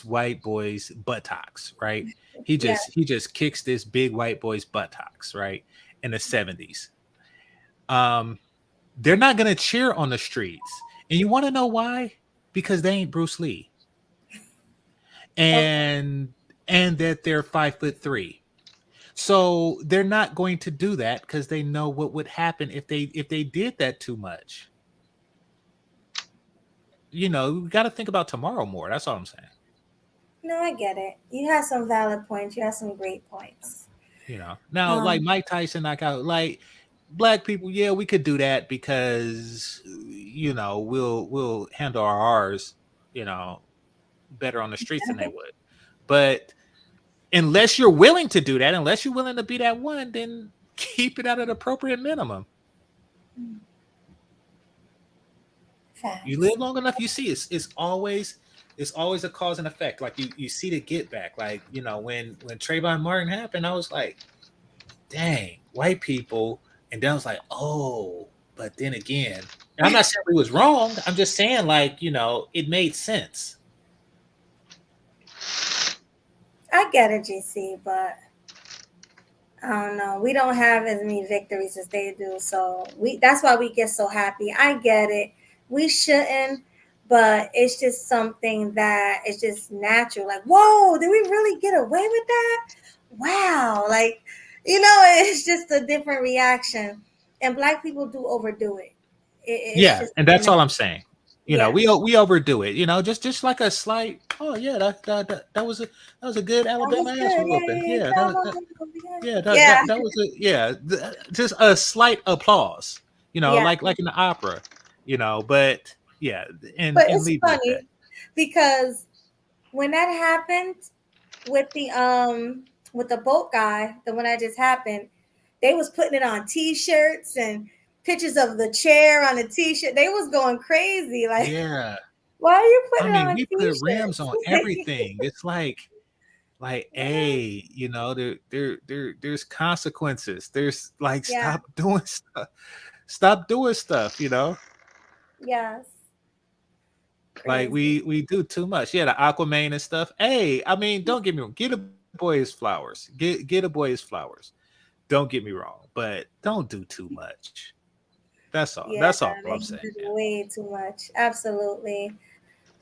white boy's buttocks, right? He yeah. just kicks this big white boy's buttocks, right? In the 70s. They're not gonna cheer on the streets. And you want to know why? Because they ain't Bruce Lee. Okay. And that they're 5'3". So they're not going to do that because they know what would happen if they did that too much. You know, we got to think about tomorrow more. That's all I'm saying. No, I get it. You have some valid points. You have some great points. You know, now like Mike Tyson knock out like black people. Yeah, we could do that because you know we'll handle our R's, you know, better on the streets than they would. But unless you're willing to do that, unless you're willing to be that one, then keep it at an appropriate minimum. Facts. You live long enough, you see it's always a cause and effect. Like you see the get back. Like, you know, when Trayvon Martin happened, I was like, dang, white people. And then I was like, oh, but then again, and I'm not saying he was wrong. I'm just saying, like, you know, it made sense. I get it, GC, but I don't know. We don't have as many victories as they do, so that's why we get so happy. I get it. We shouldn't, but it's just something that is just natural. Like, whoa, did we really get away with that? Wow, like, you know, it's just a different reaction, and black people do overdo it. It's Yeah, just and that's all I'm saying. You know, yeah. we overdo it. You know, just like a slight. Oh yeah, that was a good That was Alabama ass good. whooping. Yeah, Come on. that was just a slight applause. You know, Yeah. like in the opera. You know, but yeah, and But it's leave it at that. funny because when that happened with the boat guy, the one that just happened, they was putting it on T-shirts and pictures of the chair on the T-shirt. They was going crazy. Like, Yeah, why are you I putting it mean, on we put rims on T-shirts? everything. It's like, hey, you know, there's consequences. There's like, Yeah. stop doing stuff. You know. Yes. Like Crazy. we do too much. Yeah, the Aquaman and stuff. Hey, I mean, don't get me wrong. Get a boy his flowers. Get a boy his flowers. Don't get me wrong, but don't do too much. That's all. Yeah, That's all they I'm saying. did way too much. Absolutely.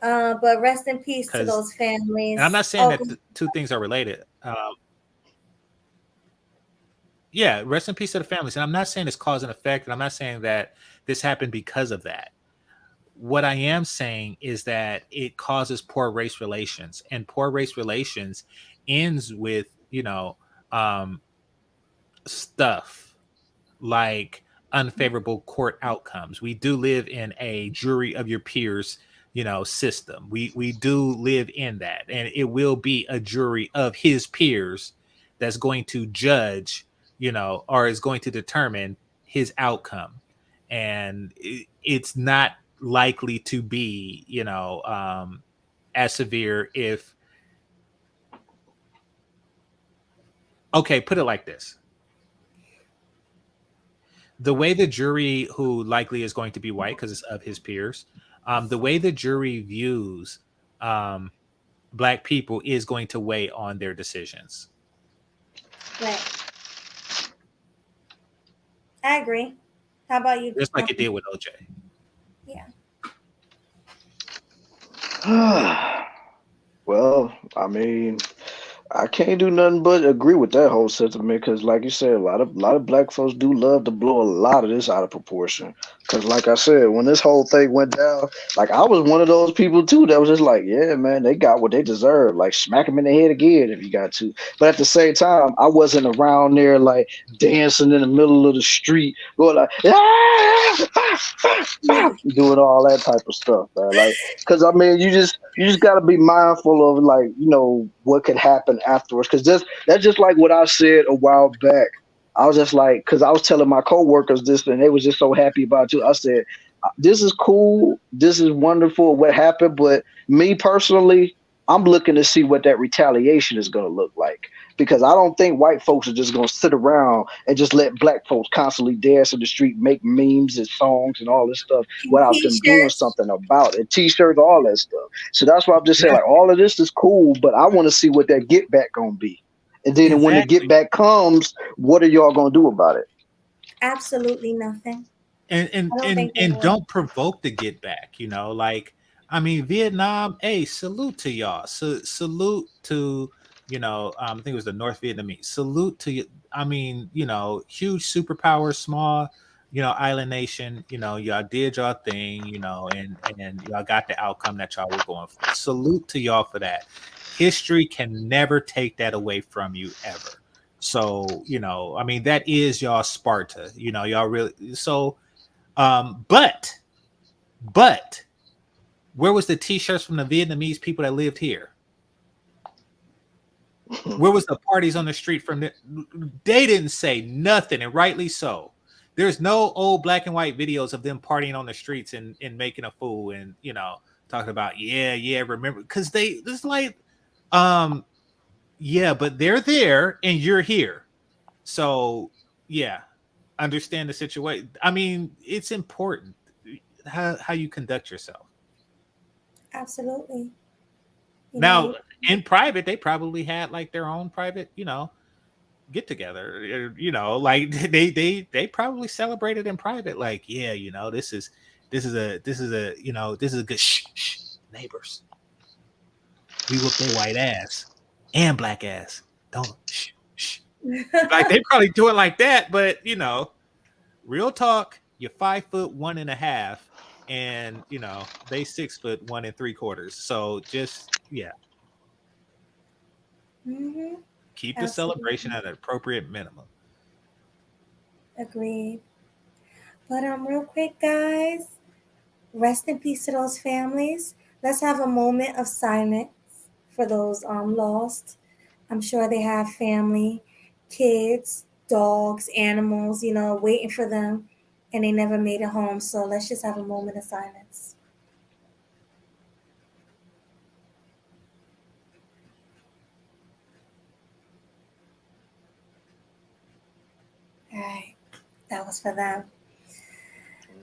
But rest in peace to Because, those and I'm families. not saying Oh, that the two things are related. Yeah, rest in peace to the families. And I'm not saying it's cause and effect. And I'm not saying that this happened because of that. What I am saying is that it causes poor race relations, and poor race relations ends with, you know, stuff like unfavorable court outcomes. We do live in a jury of your peers, you know, system. We do live in that, and it will be a jury of his peers that's going to judge, you know, or is going to determine his outcome. And it's not likely to be, you know, as severe if Okay, put it like this. The way the jury, who likely is going to be white because it's of his peers, the way the jury views um, black people is going to weigh on their decisions. Right. I agree. How about you? Just like it did with OJ. Yeah. Well, I mean, I can't do nothing but agree with that whole sentiment because, like you said, a lot of black folks do love to blow a lot of this out of proportion. Because, like I said, when this whole thing went down, like I was one of those people too that was just like, yeah, man, they got what they deserve. Like smack them in the head again if you got to. But at the same time, I wasn't around there like dancing in the middle of the street, going like, doing all that type of stuff, man. Like, because I mean, you just got to be mindful of like what could happen afterwards. Because that's just like what I said a while back. I was just like, because I was telling my coworkers this, and they was just so happy about it too. I said, "This is cool. This is wonderful. What happened?" But me personally, I'm looking to see what that retaliation is going to look like. Because I don't think white folks are just going to sit around and just let black folks constantly dance in the street, make memes and songs and all this stuff without them doing T-shirts. something about it. T-shirts, all that stuff. So that's why I'm just saying, Yeah, like, all of this is cool, but I want to see what that get back gonna be. And then when the get exactly. back comes, what are y'all gonna do about it? Absolutely nothing. and I and don't and think they and will. don't provoke the get back. Like I mean, Vietnam. Hey, salute to y'all. Salute to I think it was the North Vietnamese. Salute to you. I mean, huge superpower, small, island nation. Y'all did y'all thing. And y'all got the outcome that y'all were going for. Salute to y'all for that. History can never take that away from you ever. So, I mean, that is y'all Sparta. Y'all really so but where was the t-shirts from the Vietnamese people that lived here? Where was the parties on the street from they didn't say nothing, and rightly so. There's no old black and white videos of them partying on the streets and making a fool and talking about remember, because it's like yeah, but they're there and you're here. So yeah, understand the situation. I mean, it's important how you conduct yourself. Absolutely. Now, You in private, they probably had like their own private, get together. Like they probably celebrated in private. Like, yeah, this is a good neighbors. We whoop their white ass and black ass. Don't shh. Like they probably do it like that, but real talk, you're 5'1.5", and they 6'1 3/4. So just hmm keep the celebration Absolutely. at an appropriate minimum. Agreed. But real quick, guys, rest in peace to those families. Let's have a moment of silence for those lost. I'm sure they have family, kids, dogs, animals, waiting for them, and they never made it home. So let's just have a moment of silence. All right, that was for them.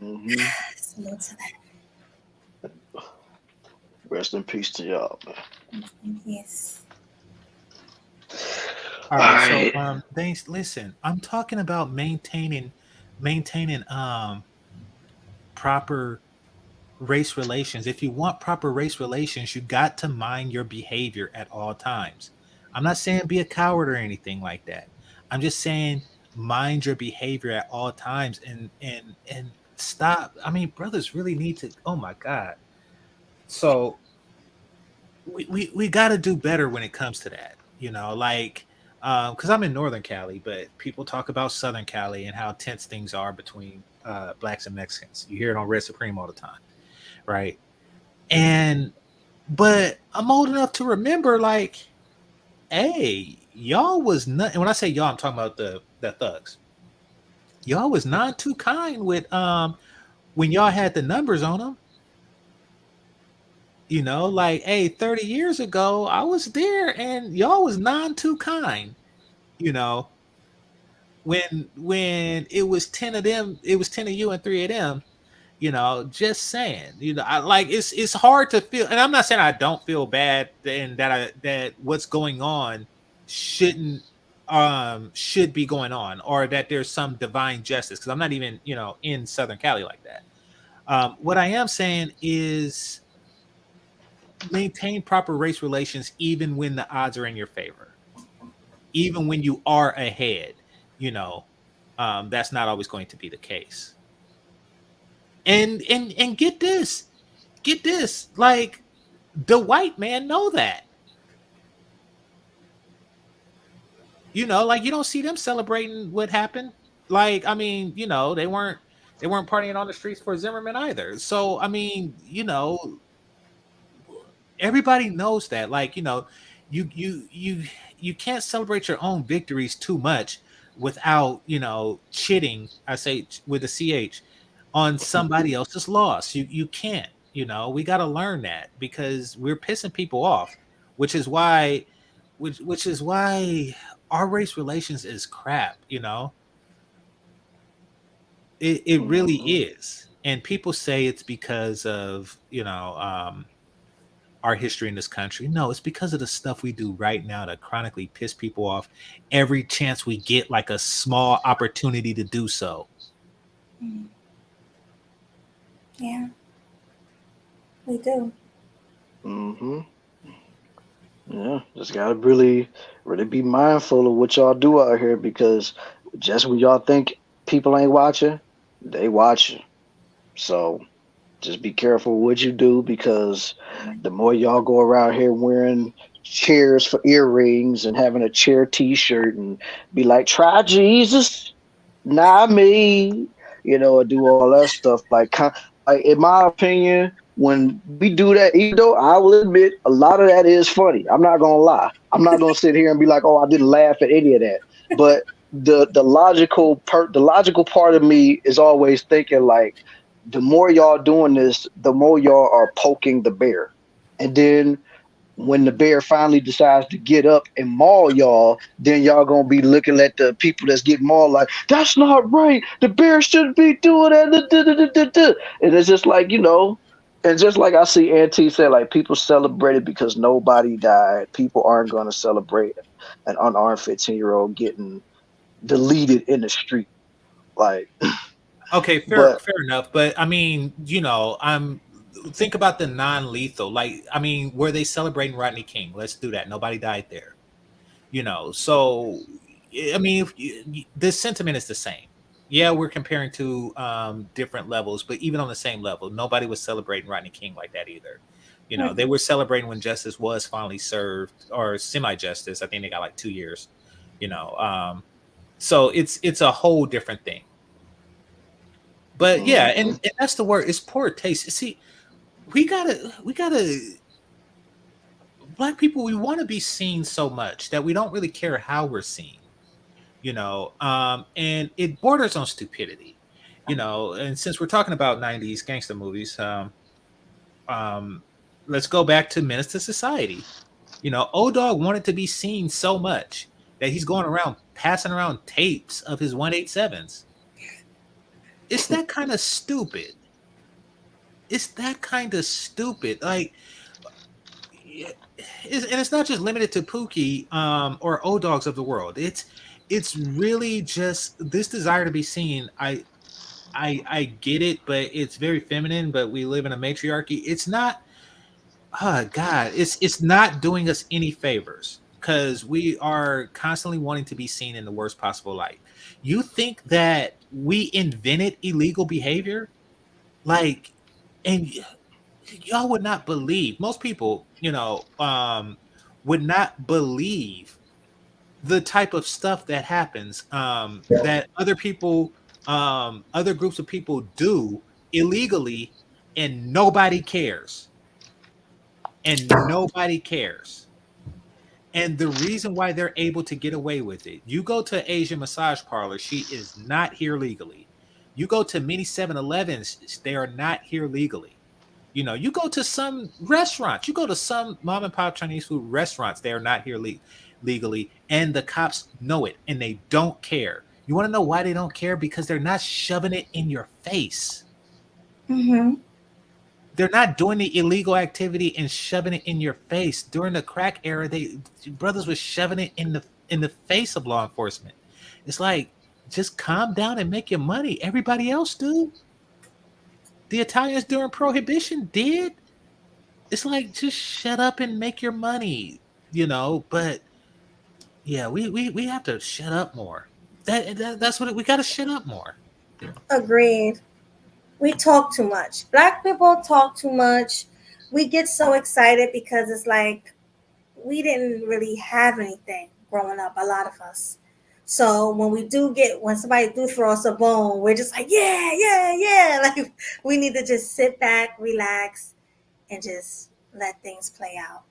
Hmm. Salute to Rest in peace to y'all, man. them. Yes. All All right, so right. thanks. Listen, I'm talking about maintaining proper race relations. If you want proper race relations, you got to mind your behavior at all times. I'm not saying be a coward or anything like that. I'm just saying mind your behavior at all times and stop. I mean, brothers really need to. Oh my God. So we got to do better when it comes to that. Like because I'm in Northern Cali, but people talk about Southern Cali and how tense things are between blacks and Mexicans. You hear it on Red Supreme all the time, right? And but I'm old enough to remember, like, hey, y'all was not. And when I say y'all, I'm talking about the thugs. Y'all was not too kind with when y'all had the numbers on them. Like, hey, 30 years ago, I was there, and y'all was none too kind. You know, when it was 10 of them, it was 10 of you and 3 of them. You know, just saying. You know, I like it's hard to feel, and I'm not saying I don't feel bad and that what's going on shouldn't should be going on, or that there's some divine justice, because I'm not even, you know, in Southern Cali like that. What I am saying is maintain proper race relations even when the odds are in your favor, even when you are ahead. You know, that's not always going to be the case. And get this, like the white man know that. You know, like you don't see them celebrating what happened. Like, I mean, you know, they weren't partying on the streets for Zimmerman either. So, I mean, you know, everybody knows that. Like, you know, you can't celebrate your own victories too much without, you know, chitting, I say with a ch, on somebody else's loss. You can't. You know, we got to learn that, because we're pissing people off, which is why which is why our race relations is crap. You know, it really Mhm. is. And people say it's because of, you know, our history in this country. No, it's because of the stuff we do right now to chronically piss people off every chance we get, like a small opportunity to do so. Yeah, we do. Mhm. Yeah, just gotta really be mindful of what y'all do out here, because just when y'all think people ain't watching, they watching. So just be careful what you do, because the more y'all go around here wearing chairs for earrings and having a chair T-shirt and be like, "Try Jesus, not me," or do all that stuff. Like in my opinion, when we do that, even though I will admit a lot of that is funny, I'm not gonna lie. I'm not gonna sit here and be like, "Oh, I didn't laugh at any of that." But the logical part of me is always thinking like, the more y'all doing this, the more y'all are poking the bear. And then when the bear finally decides to get up and maul y'all, then y'all gonna be looking at the people that's getting mauled like, "That's not right. The bear shouldn't be doing that." And it's just like, and just like I see Auntie said, like, people celebrate it because nobody died. People aren't gonna celebrate an unarmed 15-year-old getting deleted in the street. Like, Okay, fair but fair enough. But I mean, you know, I'm think about the non-lethal. Like, I mean, were they celebrating Rodney King? Let's do that. Nobody died there. You know, so I mean, the sentiment is the same. Yeah, we're comparing to different levels, but even on the same level, nobody was celebrating Rodney King like that either. You know, they were celebrating when justice was finally served, or semi-justice. I think they got like 2 years. You know, so it's a whole different thing. But yeah, and, mhm. and that's the word. It's poor taste. See, we gotta black people. We want to be seen so much that we don't really care how we're seen. You know, and it borders on stupidity. You know, and since we're talking about '90s gangster movies, um, let's go back to Menace to Society. You know, O Dog wanted to be seen so much that he's going around passing around tapes of his 187s. It's that kind of stupid. It's that kind of stupid. Like, yeah, and it's not just limited to Pookie or O Dogs of the world. It's really just this desire to be seen. I get it, but it's very feminine. But we live in a matriarchy. It's not. Oh God, it's not doing us any favors, because we are constantly wanting to be seen in the worst possible light. You think that we invented illegal behavior? Like, and y'all would not believe, most people, you know, would not believe the type of stuff that happens, that other people, other groups of people do illegally, and nobody cares. And nobody cares. And the reason why they're able to get away with it, you go to Asian massage parlor, she is not here legally. You go to many 7-Elevens, they are not here legally. You know, you go to some restaurants, you go to some mom and pop Chinese food restaurants, they are not here legally, and the cops know it and they don't care. You want to know why they don't care? Because they're not shoving it in your face. Mm-hmm. They're not doing the illegal activity and shoving it in your face. During the crack era, brothers were shoving it in the face of law enforcement. It's like, just calm down and make your money. Everybody else do. The Italians during Prohibition did. It's like, just shut up and make your money, you know. But yeah, we have to shut up more. That's what we got to shut up more. Agreed. We talk too much. Black people talk too much. We get so excited because it's like we didn't really have anything growing up, a lot of us. So when somebody do throw us a bone, we're just like, yeah, yeah, yeah. Like we need to just sit back, relax, and just let things play out.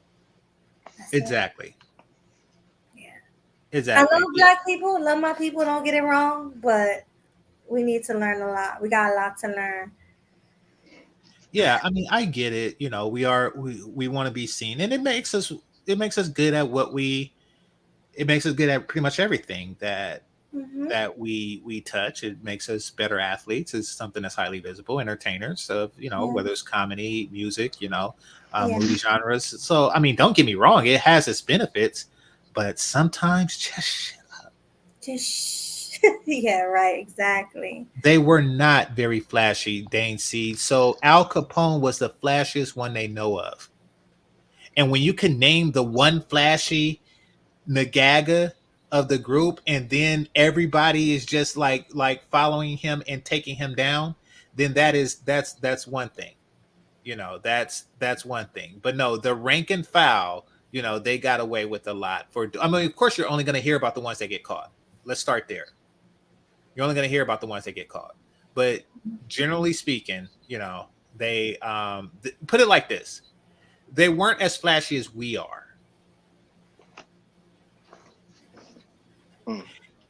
That's Exactly. it. Yeah. Exactly. I love Black people, love my people, don't get it wrong, but we need to learn a lot. We got a lot to learn. Yeah, I mean, I get it. You know, we want to be seen, and it makes us good at it makes us good at pretty much everything that we touch. It makes us better athletes. It's something that's highly visible, entertainers of, you know, whether it's comedy, music, you know, movie genres. So, I mean, don't get me wrong, it has its benefits, but sometimes just shut up. Yeah, right, exactly. They were not very flashy, Dane C. So Al Capone was the flashiest one they know of. And when you can name the one flashy Nagaga of the group, and then everybody is just like following him and taking him down, then that's one thing. You know, that's one thing. But no, the rank and file, you know, they got away with a lot. I mean, of course, you're only going to hear about the ones that get caught. Let's start there. You're only going to hear about the ones that get caught. But generally speaking, you know, they put it like this: they weren't as flashy as we are.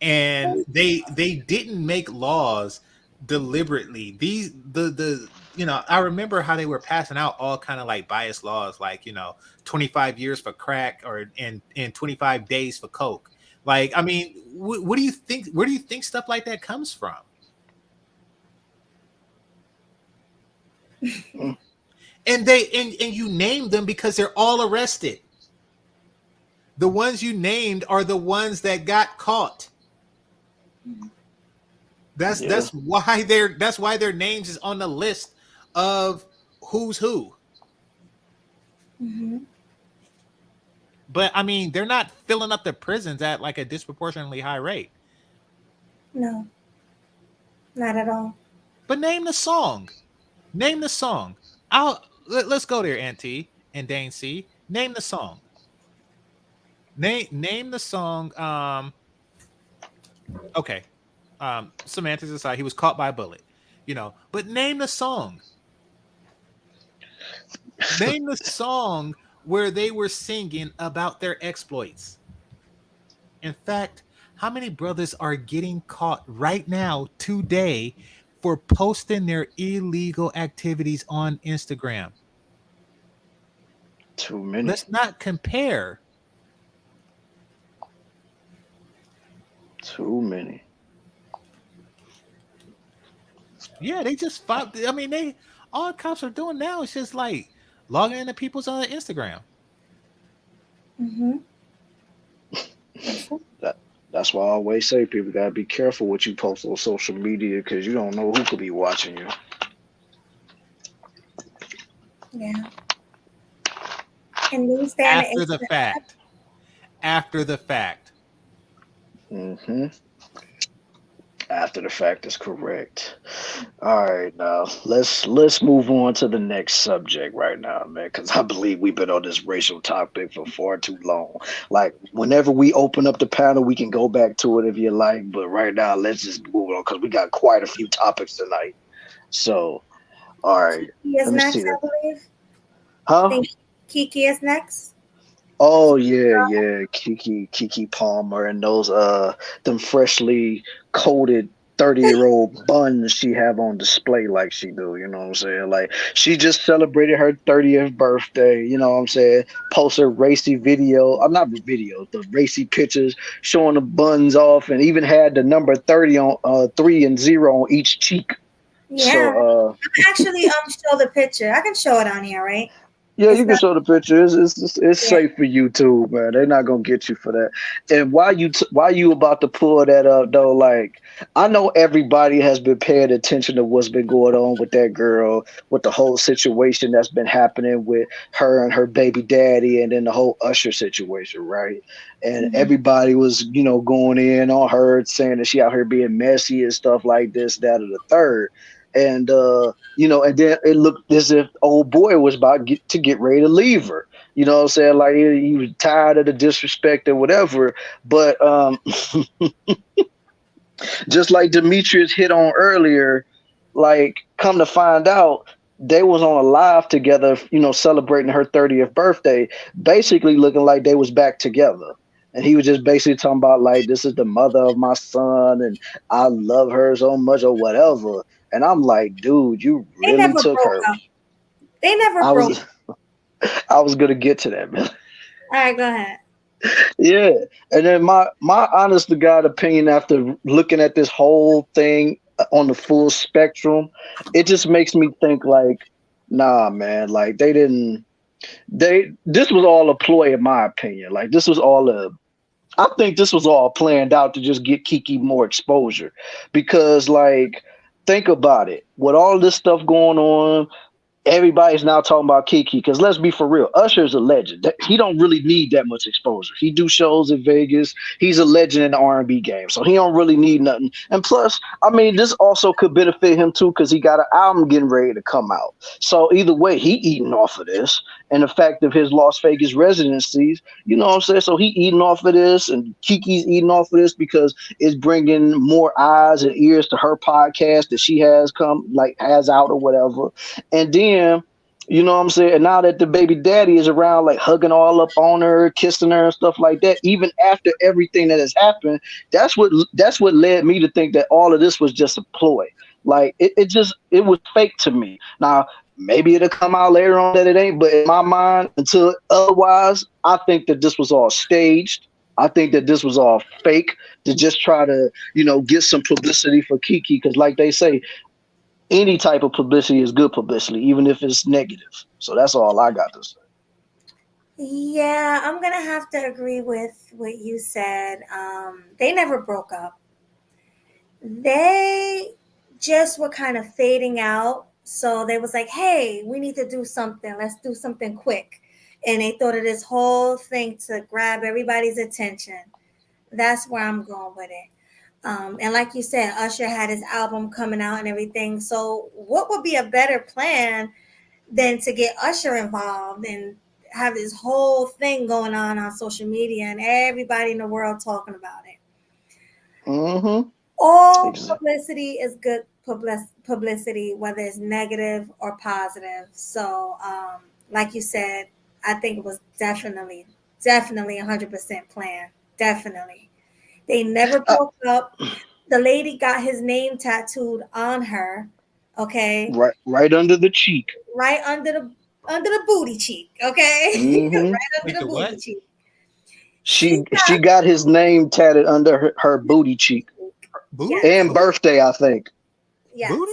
And they didn't make laws deliberately. The you know, I remember how they were passing out all kind of like biased laws, like, you know, 25 years for crack or in 25 days for coke. Like, I mean, what do you think? Where do you think stuff like that comes from? And you name them because they're all arrested. The ones you named are the ones that got caught. That's why their names is on the list of who's who. Mm-hmm. But I mean, they're not filling up the prisons at like a disproportionately high rate. No, not at all. But name the song. Name the song. Let's go there, Auntie and Dane C. Name the song. Name the song. Okay. Semantics aside, he was caught by a bullet. You know, but name the song. Name the song where they were singing about their exploits. In fact, how many brothers are getting caught right now, today, for posting their illegal activities on Instagram? Too many. Let's not compare. Too many. Yeah, they just fought. I mean, all cops are doing now is just like logging into people's Instagram. Mm-hmm. That's why I always say people gotta be careful what you post on social media, because you don't know who could be watching you. Yeah. And these After the fact. After the fact. Mm-hmm. After the fact is correct. All right, now let's move on to the next subject right now, man, because I believe we've been on this racial topic for far too long. Like, whenever we open up the panel, we can go back to it if you like, but right now let's just move on because we got quite a few topics tonight. So, all right. Keke is next, I believe. Huh? I think Keke is next. Oh yeah, Keke Palmer and those them freshly coated 30-year-old buns she have on display like she do, you know what I'm saying? Like she just celebrated her 30th birthday, you know what I'm saying? Post her racy video, I'm not video, the racy pictures showing the buns off, and even had the number 30 on 3 and 0 on each cheek. Yeah. So Actually, show the picture. I can show it on here, right? yeah, It's you can not, show the picture. It's yeah. safe for YouTube, man. They're not gonna get you for that. And why you about to pull that up though? Like I know everybody has been paying attention to what's been going on with that girl, with the whole situation that's been happening with her and her baby daddy, and then the whole Usher situation, right? And Mhm. everybody was, going in on her, saying that she out here being messy and stuff like this, that, or the third. And and then it looked as if old boy was about to get ready to leave her. You know what I'm saying? Like he was tired of the disrespect or whatever. But just like Demetrius hit on earlier, like come to find out, they was on a live together, celebrating her 30th birthday, basically looking like they was back together. And he was just basically talking about like, this is the mother of my son and I love her so much or whatever. And I'm like, dude, you They really never took broke her. up. They never I broke was up. I was gonna get to that, man. All right, go ahead. Yeah. And then my honest to God opinion after looking at this whole thing on the full spectrum, it just makes me think like, nah, man, like this was all a ploy in my opinion. Like I think this was all planned out to just get Keke more exposure. Because like think about it. With all this stuff going on, everybody's now talking about Keke, because let's be for real, Usher's a legend. He don't really need that much exposure. He do shows in Vegas. He's a legend in the R&B game, so he don't really need nothing. And plus, I mean, this also could benefit him too, because he got an album getting ready to come out. So either way, he eating off of this, and the fact of his Las Vegas residencies, you know what I'm saying? So he eating off of this, and Keke's eating off of this because it's bringing more eyes and ears to her podcast that she has out or whatever. And then, you know what I'm saying? And now that the baby daddy is around, like hugging all up on her, kissing her and stuff like that, even after everything that has happened, that's what led me to think that all of this was just a ploy. Like it was fake to me. Now, maybe it'll come out later on that it ain't, but in my mind, until otherwise, I think that this was all staged. I think that this was all fake to just try to, get some publicity for Keke. Because like they say, any type of publicity is good publicity, even if it's negative. So that's all I got to say. Yeah, I'm gonna have to agree with what you said. They never broke up. They just were kind of fading out. So they was like, hey, we need to do something. Let's do something quick. And they thought of this whole thing to grab everybody's attention. That's where I'm going with it. And like you said, Usher had his album coming out and everything. So what would be a better plan than to get Usher involved and have this whole thing going on social media and everybody in the world talking about it? Mm-hmm. All Exactly. publicity is good publicity, whether it's negative or positive. So, like you said, I think it was definitely 100% planned. Definitely. They never broke up. The lady got his name tattooed on her. Okay. Right under the cheek. Right under the booty cheek. Okay. Mm-hmm. Right under the booty What? cheek. She got his name tatted under her booty cheek. Booty? Yes. And birthday, I think. Yes. Booty?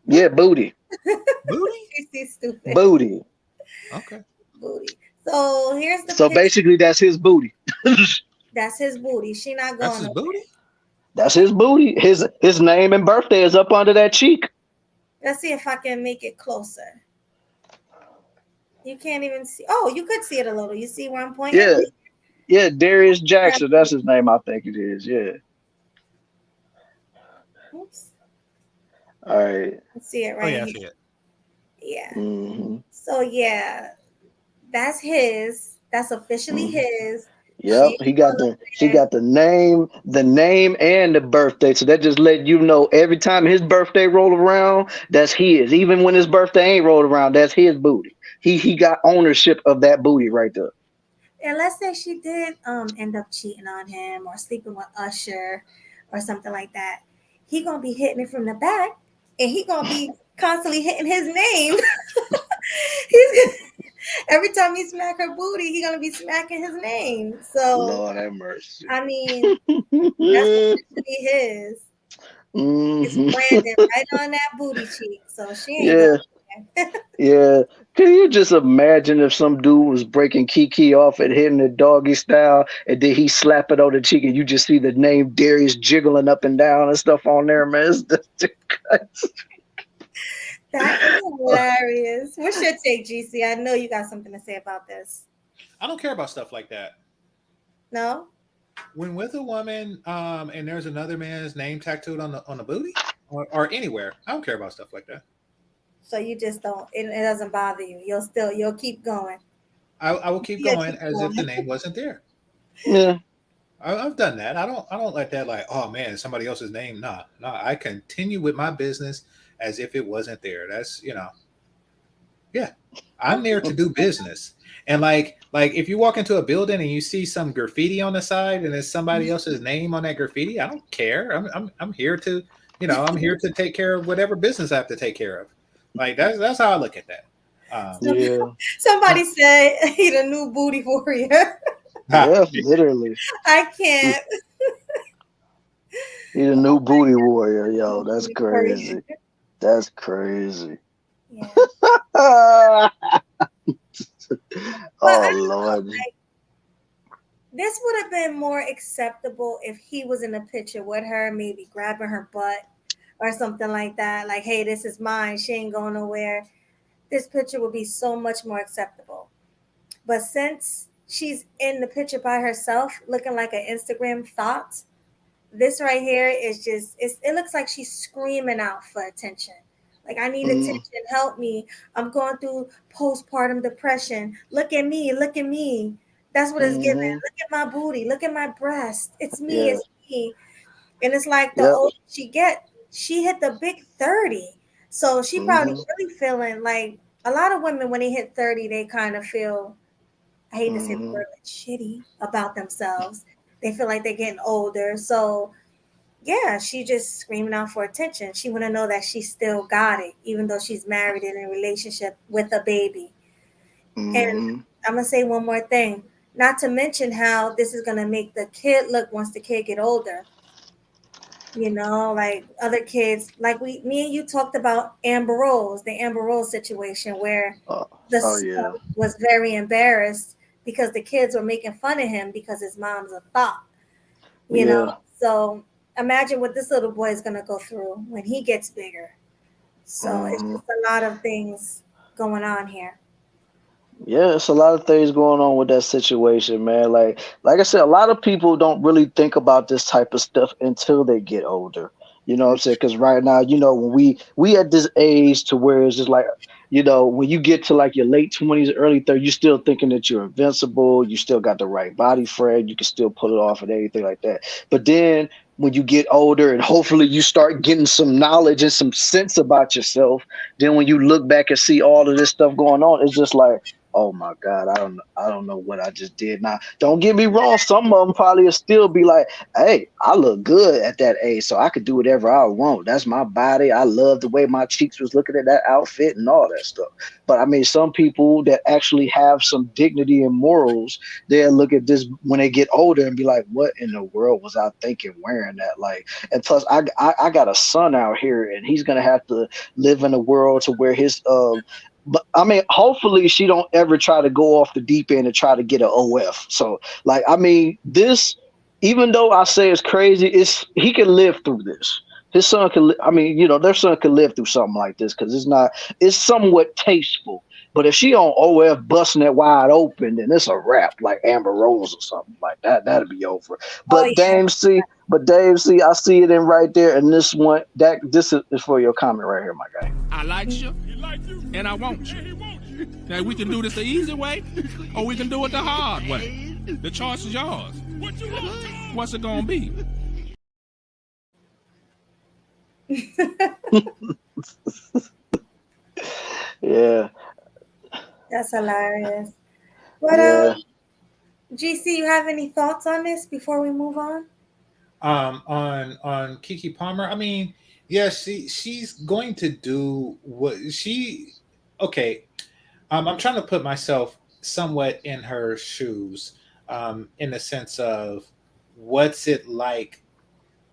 Yeah, booty. Booty? She's stupid. Booty. Okay. Booty. So here's the So picture. basically that's his booty. That's his booty. She not going. That's his booty? That's his booty. His name and birthday is up under that cheek. Let's see if I can make it closer. You can't even see. Oh, you could see it a little. You see where I'm pointing? Yeah. Yeah, Darius Jackson. That's his name, I think it is. Yeah. Oops. All right. Let's see it Oh, right yeah, I here. see it. Yeah. Mm-hmm. So yeah, that's his. That's officially his. Yep, she got the name and the birthday. So that just let you know every time his birthday roll around, that's his. Even when his birthday ain't rolled around, that's his booty. He got ownership of that booty right there. And let's say she did end up cheating on him or sleeping with Usher or something like that. he gonna be hitting it from the back, and he gonna be constantly hitting his name. He's every time he smack her booty, he gonna be smacking his name. So Lord have mercy. I mean, that's officially his. It's branded right on that booty cheek, so she ain't Yeah, going. yeah. Can you just imagine if some dude was breaking Keke off and hitting the doggy style, and then he slap it on the cheek, and you just see the name Darius jiggling up and down and stuff on there, man? That is hilarious. What's your take, GC? I know you got something to say about this. I don't care about stuff like that. No? When with a woman, and there's another man's name tattooed on the booty or anywhere, I don't care about stuff like that. So you just don't. It doesn't bother you. You'll keep going. I will keep going as if the name wasn't there. Yeah. I've done that. I don't let that like, oh man, somebody else's name. Nah. I continue with my business as if it wasn't there. That's yeah. I'm there to do business. And like if you walk into a building and you see some graffiti on the side and there's somebody else's name on that graffiti, I don't care. I'm here to, I'm here to take care of whatever business I have to take care of. Like that's how I look at that. Yeah. Somebody said he the new booty warrior. Yeah, literally. I can't. He the new booty warrior, yo. That's crazy. That's crazy. Yeah. Oh Lord. This would have been more acceptable if he was in a picture with her, maybe grabbing her butt or something like that. Like, hey, this is mine. She ain't going nowhere. This picture would be so much more acceptable. But since she's in the picture by herself, looking like an Instagram thought, this right here is just, it looks like she's screaming out for attention. Like, I need attention. Help me. I'm going through postpartum depression. Look at me. Look at me. That's what it's giving. Look at my booty. Look at my breast. It's me. Yeah. It's me. And it's like the older she get, she hit the big 30. So she probably really feeling like a lot of women, when they hit 30, they kind of feel, I hate to say the word, like shitty about themselves. They feel like they're getting older. So yeah, she just screaming out for attention. She want to know that she still got it, even though she's married and in a relationship with a baby. And I'm going to say one more thing, not to mention how this is going to make the kid look once the kid get older. Like other kids, like me and you talked about the Amber Rose situation where the son was very embarrassed because the kids were making fun of him because his mom's a thought, you know? So imagine what this little boy is going to go through when he gets bigger. So it's just a lot of things going on here. Yeah, it's a lot of things going on with that situation, man. Like I said, a lot of people don't really think about this type of stuff until they get older. You know what I'm saying? Because right now, when we at this age to where it's just like, when you get to like your late 20s, early 30s, you're still thinking that you're invincible. You still got the right body frame. You can still pull it off and everything like that. But then when you get older and hopefully you start getting some knowledge and some sense about yourself, then when you look back and see all of this stuff going on, it's just like, oh my God, I don't know what I just did. Now, don't get me wrong. Some of them probably will still be like, hey, I look good at that age, so I could do whatever I want. That's my body. I love the way my cheeks was looking at that outfit and all that stuff. But I mean, some people that actually have some dignity and morals, they'll look at this when they get older and be like, what in the world was I thinking wearing that? Like, and plus I got a son out here and he's going to have to live in a world to where his, but I mean, hopefully she don't ever try to go off the deep end and try to get an OF. So like, I mean, this, even though I say it's crazy, he can live through this. His son can, their son can live through something like this because it's somewhat tasteful. But if she on OF busting it wide open, then it's a wrap, like Amber Rose or something like that. That'll be over. But Dame C, I see it in right there. And this one, this is for your comment right here, my guy. I like you, and I want you. Now we can do this the easy way, or we can do it the hard way. The choice is yours. What you want? What's it gonna be? Yeah. That's hilarious. But GC, you have any thoughts on this before we move on? On Keke Palmer, I mean, yeah, she's going to do what she. Okay, I'm trying to put myself somewhat in her shoes, in the sense of what's it like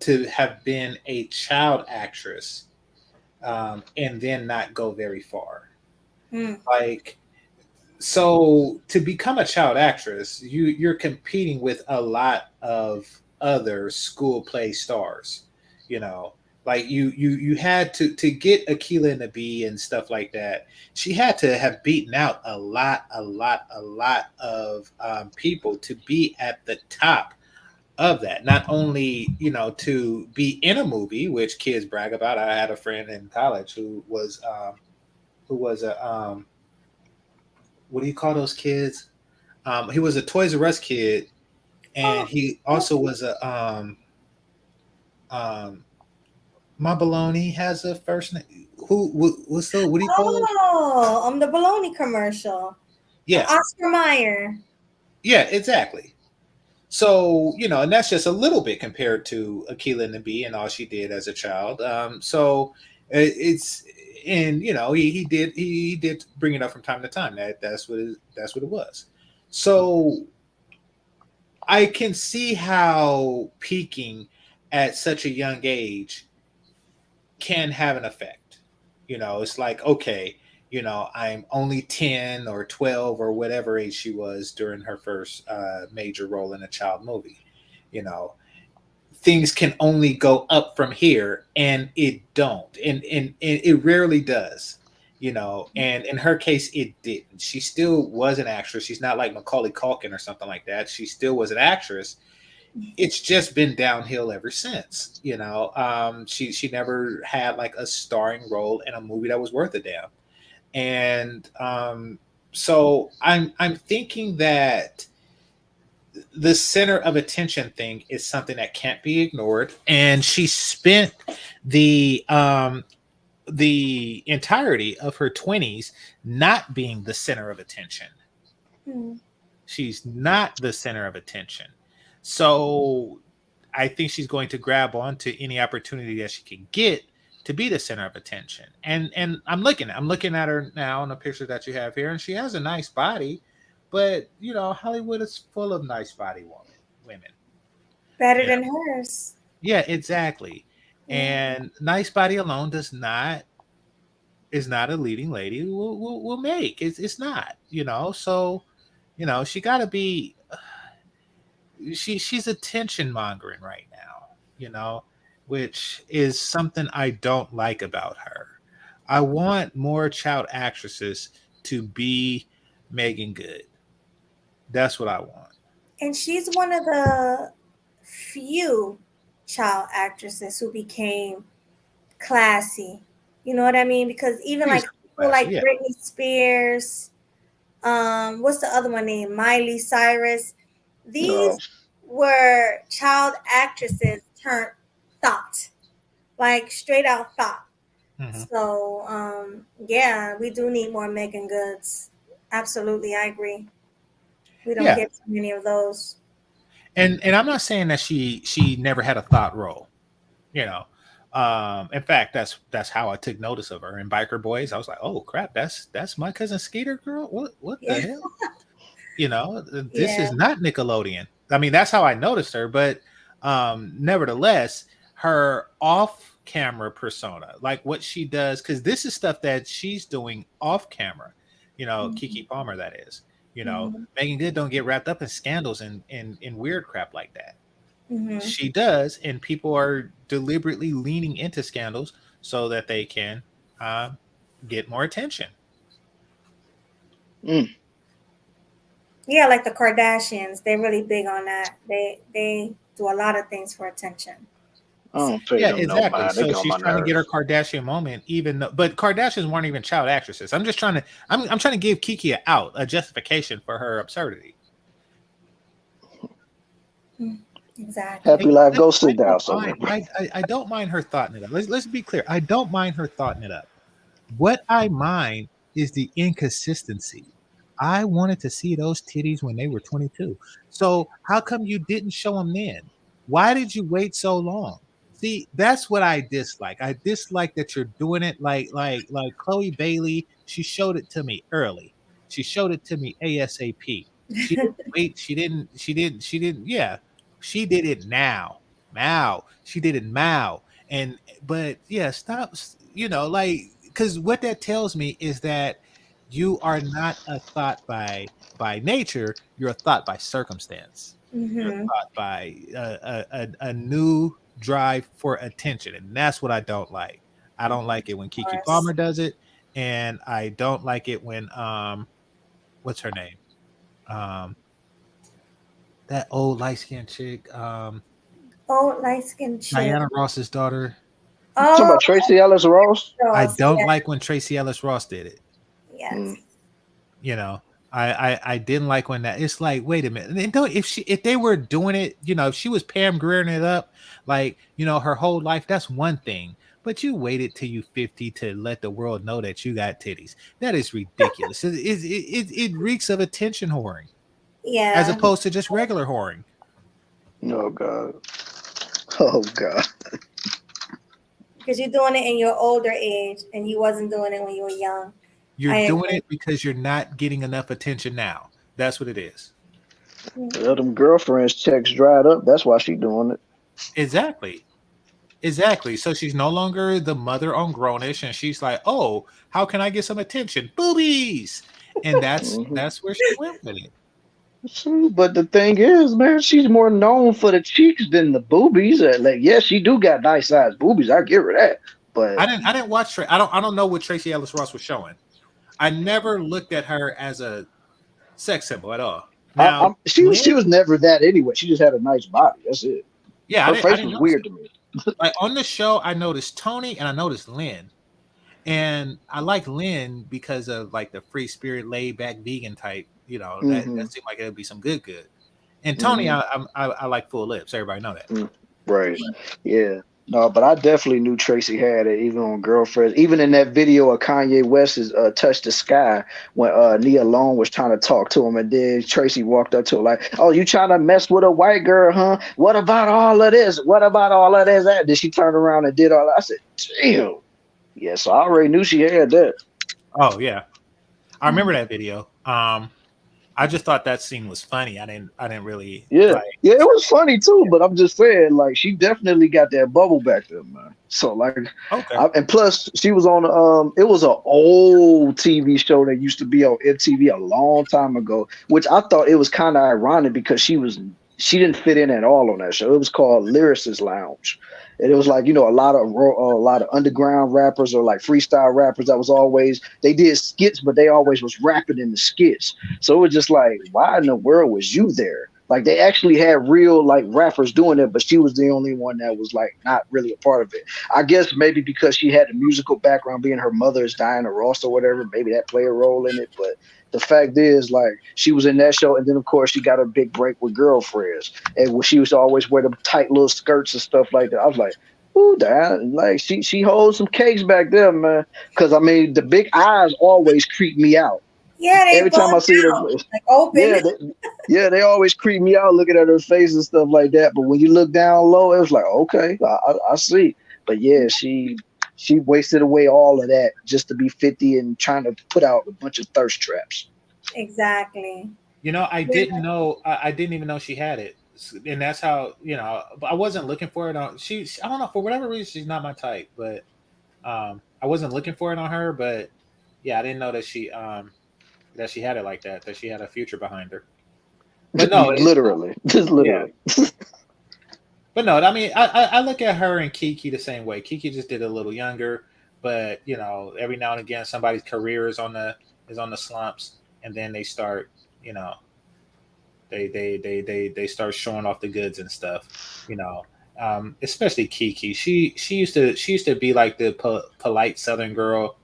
to have been a child actress, and then not go very far. Mm. Like, so to become a child actress, you're competing with a lot of other school play stars, you know. Like you had to get Aquila and the Bee and stuff like that. She had to have beaten out a lot of people to be at the top of that. Not only, to be in a movie, which kids brag about. I had a friend in college who was a what do you call those kids? He was a Toys R Us kid, and Oh, he also was a um my baloney has a first name. What's the what do you call it? the bologna commercial. Yeah, Oscar Mayer. yeah, exactly. So, and that's just a little bit compared to Aquila and the Bee and all she did as a child. So it's and he did bring it up from time to time. That's what it was. So I can see how peaking at such a young age can have an effect. It's like, okay, I'm only 10 or 12 or whatever age she was during her first major role in a child movie. You know, things can only go up from here, and it don't. And it rarely does. And in her case, it didn't. She still was an actress. She's not like Macaulay Culkin or something like that. She still was an actress. It's just been downhill ever since. She never had like a starring role in a movie that was worth a damn. And so I'm thinking that the center of attention thing is something that can't be ignored. And she spent the entirety of her 20s not being the center of attention. Hmm. She's not the center of attention. So I think she's going to grab on to any opportunity that she can get to be the center of attention. And I'm looking at her now in the picture that you have here, and she has a nice body, but Hollywood is full of nice body women. Better You than hers. Yeah, exactly. Yeah. And nice body alone is not a leading lady will make. It's not, so she got to be she's attention mongering right now, which is something I don't like about her. I want more child actresses to be Megan Good. That's what I want. And she's one of the few child actresses who became classy. You know what I mean? Because even like people like Yeah. Britney Spears, what's the other one named? Miley Cyrus. These were child actresses turned thought, like straight out thought. Mhm. So yeah, we do need more Megan Goods. Absolutely, I agree. We don't Yeah. get too many of those. And I'm not saying that she never had a thought role, in fact, that's how I took notice of her in Biker Boys. I was like, oh crap, that's my cousin Skeeter girl. What the Yeah. hell? This Yeah. is not Nickelodeon. I mean, that's how I noticed her, but nevertheless, her off camera persona, like what she does, because this is stuff that she's doing off camera, Keke Palmer, that is. Megan Good don't get wrapped up in scandals and in weird crap like that. Mhm. She does, and people are deliberately leaning into scandals so that they can get more attention. Yeah, like the Kardashians, they're really big on that. They do a lot of things for attention. I don't pay Yeah, them no exactly. mind. They So get on she's my trying to get her nerves. Kardashian moment, but Kardashians weren't even child actresses. I'm just trying to, I'm trying to give Keke a justification for her absurdity. Exactly. Happy life, go sit down somewhere. I don't mind her thoughting it up. Let's be clear. I don't mind her thoughting it up. What I mind is the inconsistency. I wanted to see those titties when they were 22. So how come you didn't show them then? Why did you wait so long? See, that's what I dislike. I dislike that you're doing it like Chloe Bailey. She showed it to me early. She showed it to me ASAP. She didn't wait. She didn't. Yeah, she did it now. Now she did it now. And but yeah, stop. Like because what that tells me is that you are not a thought by nature. You're a thought by circumstance. You're Mm-hmm. thought by a new drive for attention, and that's what I don't like. I don't like it when Keke Course. Palmer does it, and I don't like it when what's her name? That old light skinned chick, Oh, light skin chick. Diana Ross's daughter. Talking Oh, about Tracy Ellis Ross. I Ross, don't yes, like when Tracy Ellis Ross did it. yes. Mm. You know, I didn't like when that. It's like, wait a minute. And don't if they were doing it, if she was Pam Grierin it up, like her whole life, that's one thing. But you waited till you 50 to let the world know that you got titties. That is ridiculous. It reeks of attention whoring as Yeah, opposed to just regular whoring. Oh God. Oh God. because you're doing it in your older age, and you wasn't doing it when you were young. You're I doing agree. it because you're not getting enough attention now. That's what it is. Well, them girlfriends checks dried up. That's why she doing it. Exactly. So she's no longer the mother on Grownish, and she's like, "Oh, how can I get some attention? Boobies!" And that's Mhm. that's where she went with it. See, but the thing is, man, she's more known for the cheeks than the boobies. Like, yes, she do got nice sized boobies. I give her that. But I didn't watch. I don't know what Tracy Ellis Ross was showing. I never looked at her as a sex symbol at all. Now, she was Lynn, never that anyway. She just had a nice body. That's it. yeah, Her I face didn't was notice weird it. to me. Like on the show, I noticed Tony and I noticed Lynn. And I like Lynn because of like the free spirit, laid back vegan type. Hmm. That seemed like it would be some good. And Tony, Hmm. I like full lips. Everybody know that. Right. Yeah. No, but I definitely knew Tracy had it, even on Girlfriends. Even in that video of Kanye West's "Touch the Sky," when Nia Long was trying to talk to him, and then Tracy walked up to her like, "Oh, you trying to mess with a white girl, huh? What about all of this? What about all of this?" Then she turned around and did all that. I said, "Damn." Yeah, so I already knew she had that. Oh yeah, I remember that video. I just thought that scene was funny. I didn't really Yeah, like. yeah, it was funny too. But I'm just saying, like, she definitely got that bubble back there, man. So like, Okay. and plus she was on it was an old TV show that used to be on MTV a long time ago, which I thought it was kind of ironic because she didn't fit in at all on that show. It was called Lyricist Lounge. And it was like, a lot of underground rappers or like freestyle rappers that was always, they did skits, but they always was rapping in the skits. So it was just like, why in the world was you there? Like they actually had real like rappers doing it, but she was the only one that was like not really a part of it. I guess maybe because she had a musical background, being her mother is Diana Ross or whatever, maybe that played a role in it. But the fact is, like, she was in that show, and then of course she got a big break with Girlfriends, and when she used to always wear the tight little skirts and stuff like that. I was like, ooh, Diana, like she holds some cakes back there, man. Because I mean, the big eyes always creep me out. Yeah, they Every time I both see her, out, like open. they always creep me out looking at her face and stuff like that. But when you look down low, it was like, okay, I see. But yeah, she wasted away all of that just to be 50 and trying to put out a bunch of thirst traps. Exactly. I didn't know. I didn't even know she had it, and that's how I wasn't looking for it on. I don't know, for whatever reason she's not my type, but I wasn't looking for it on her. But yeah, I didn't know that she had it like that. That she had a future behind her. But no, Literally, just literally. Yeah. But no, I mean, I look at her and Keke the same way. Keke just did a little younger, but every now and again somebody's career is on the slumps, and then they start, they start showing off the goods and stuff, especially Keke. She used to be like the polite Southern girl